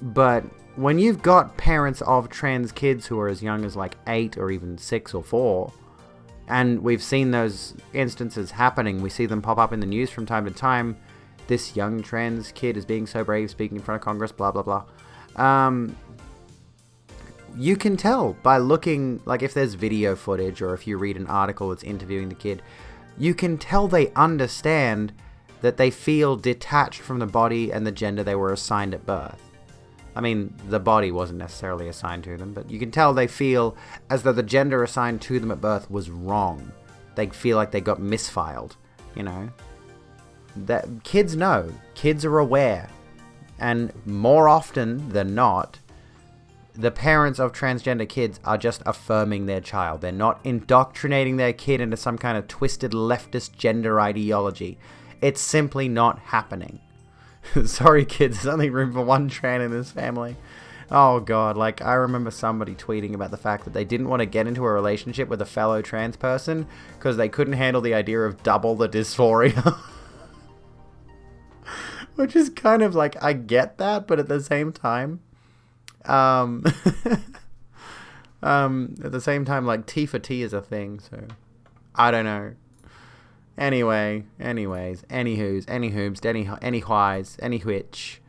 But when you've got parents of trans kids who are as young as like 8 or even 6 or 4, and we've seen those instances happening, we see them pop up in the news from time to time. This young trans kid is being so brave, speaking in front of Congress, blah, blah, blah. You can tell by looking, like if there's video footage or if you read an article that's interviewing the kid, you can tell they understand that they feel detached from the body and the gender they were assigned at birth. I mean, the body wasn't necessarily assigned to them, but you can tell they feel as though the gender assigned to them at birth was wrong. They feel like they got misfiled, That kids know. Kids are aware. And more often than not, the parents of transgender kids are just affirming their child. They're not indoctrinating their kid into some kind of twisted leftist gender ideology. It's simply not happening. Sorry, kids, there's only room for one trans in this family. Oh, God. Like, I remember somebody tweeting about the fact that they didn't want to get into a relationship with a fellow trans person because they couldn't handle the idea of double the dysphoria. Which is kind of like, I get that, but at the same time... at the same time, like, T for T is a thing, so I don't know. Anyways, anywho's, anyhoos, any which,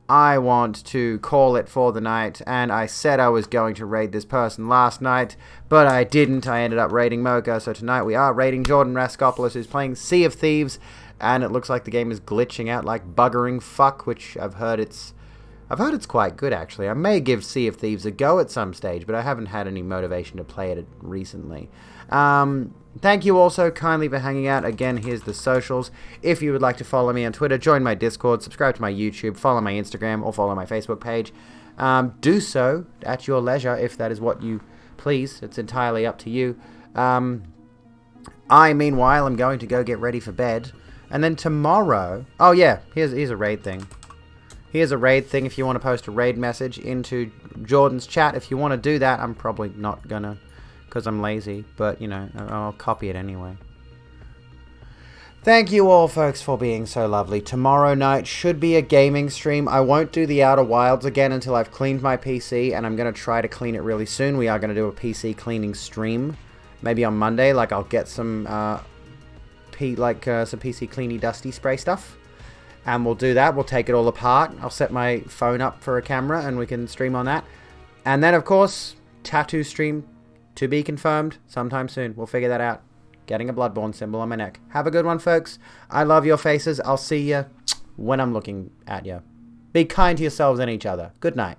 I want to call it for the night, and I said I was going to raid this person last night, but I didn't. I ended up raiding Mocha, so tonight we are raiding Jordan Raskopoulos, who's playing Sea of Thieves, and it looks like the game is glitching out like buggering fuck, which I've heard it's quite good, actually. I may give Sea of Thieves a go at some stage, but I haven't had any motivation to play it recently. Thank you also kindly for hanging out. Again, here's the socials. If you would like to follow me on Twitter, join my Discord, subscribe to my YouTube, follow my Instagram, or follow my Facebook page. Do so at your leisure if that is what you please. It's entirely up to you. I, meanwhile, am going to go get ready for bed. And then tomorrow... Oh, yeah. Here's a raid thing. Here's a raid thing if you want to post a raid message into Jordan's chat. If you want to do that, I'm probably not going to because I'm lazy. But, you know, I'll copy it anyway. Thank you all, folks, for being so lovely. Tomorrow night should be a gaming stream. I won't do the Outer Wilds again until I've cleaned my PC, and I'm going to try to clean it really soon. We are going to do a PC cleaning stream. Maybe on Monday, like I'll get some, some PC cleany dusty spray stuff. And we'll do that. We'll take it all apart. I'll set my phone up for a camera, and we can stream on that. And then, of course, tattoo stream to be confirmed sometime soon. We'll figure that out. Getting a Bloodborne symbol on my neck. Have a good one, folks. I love your faces. I'll see you when I'm looking at you. Be kind to yourselves and each other. Good night.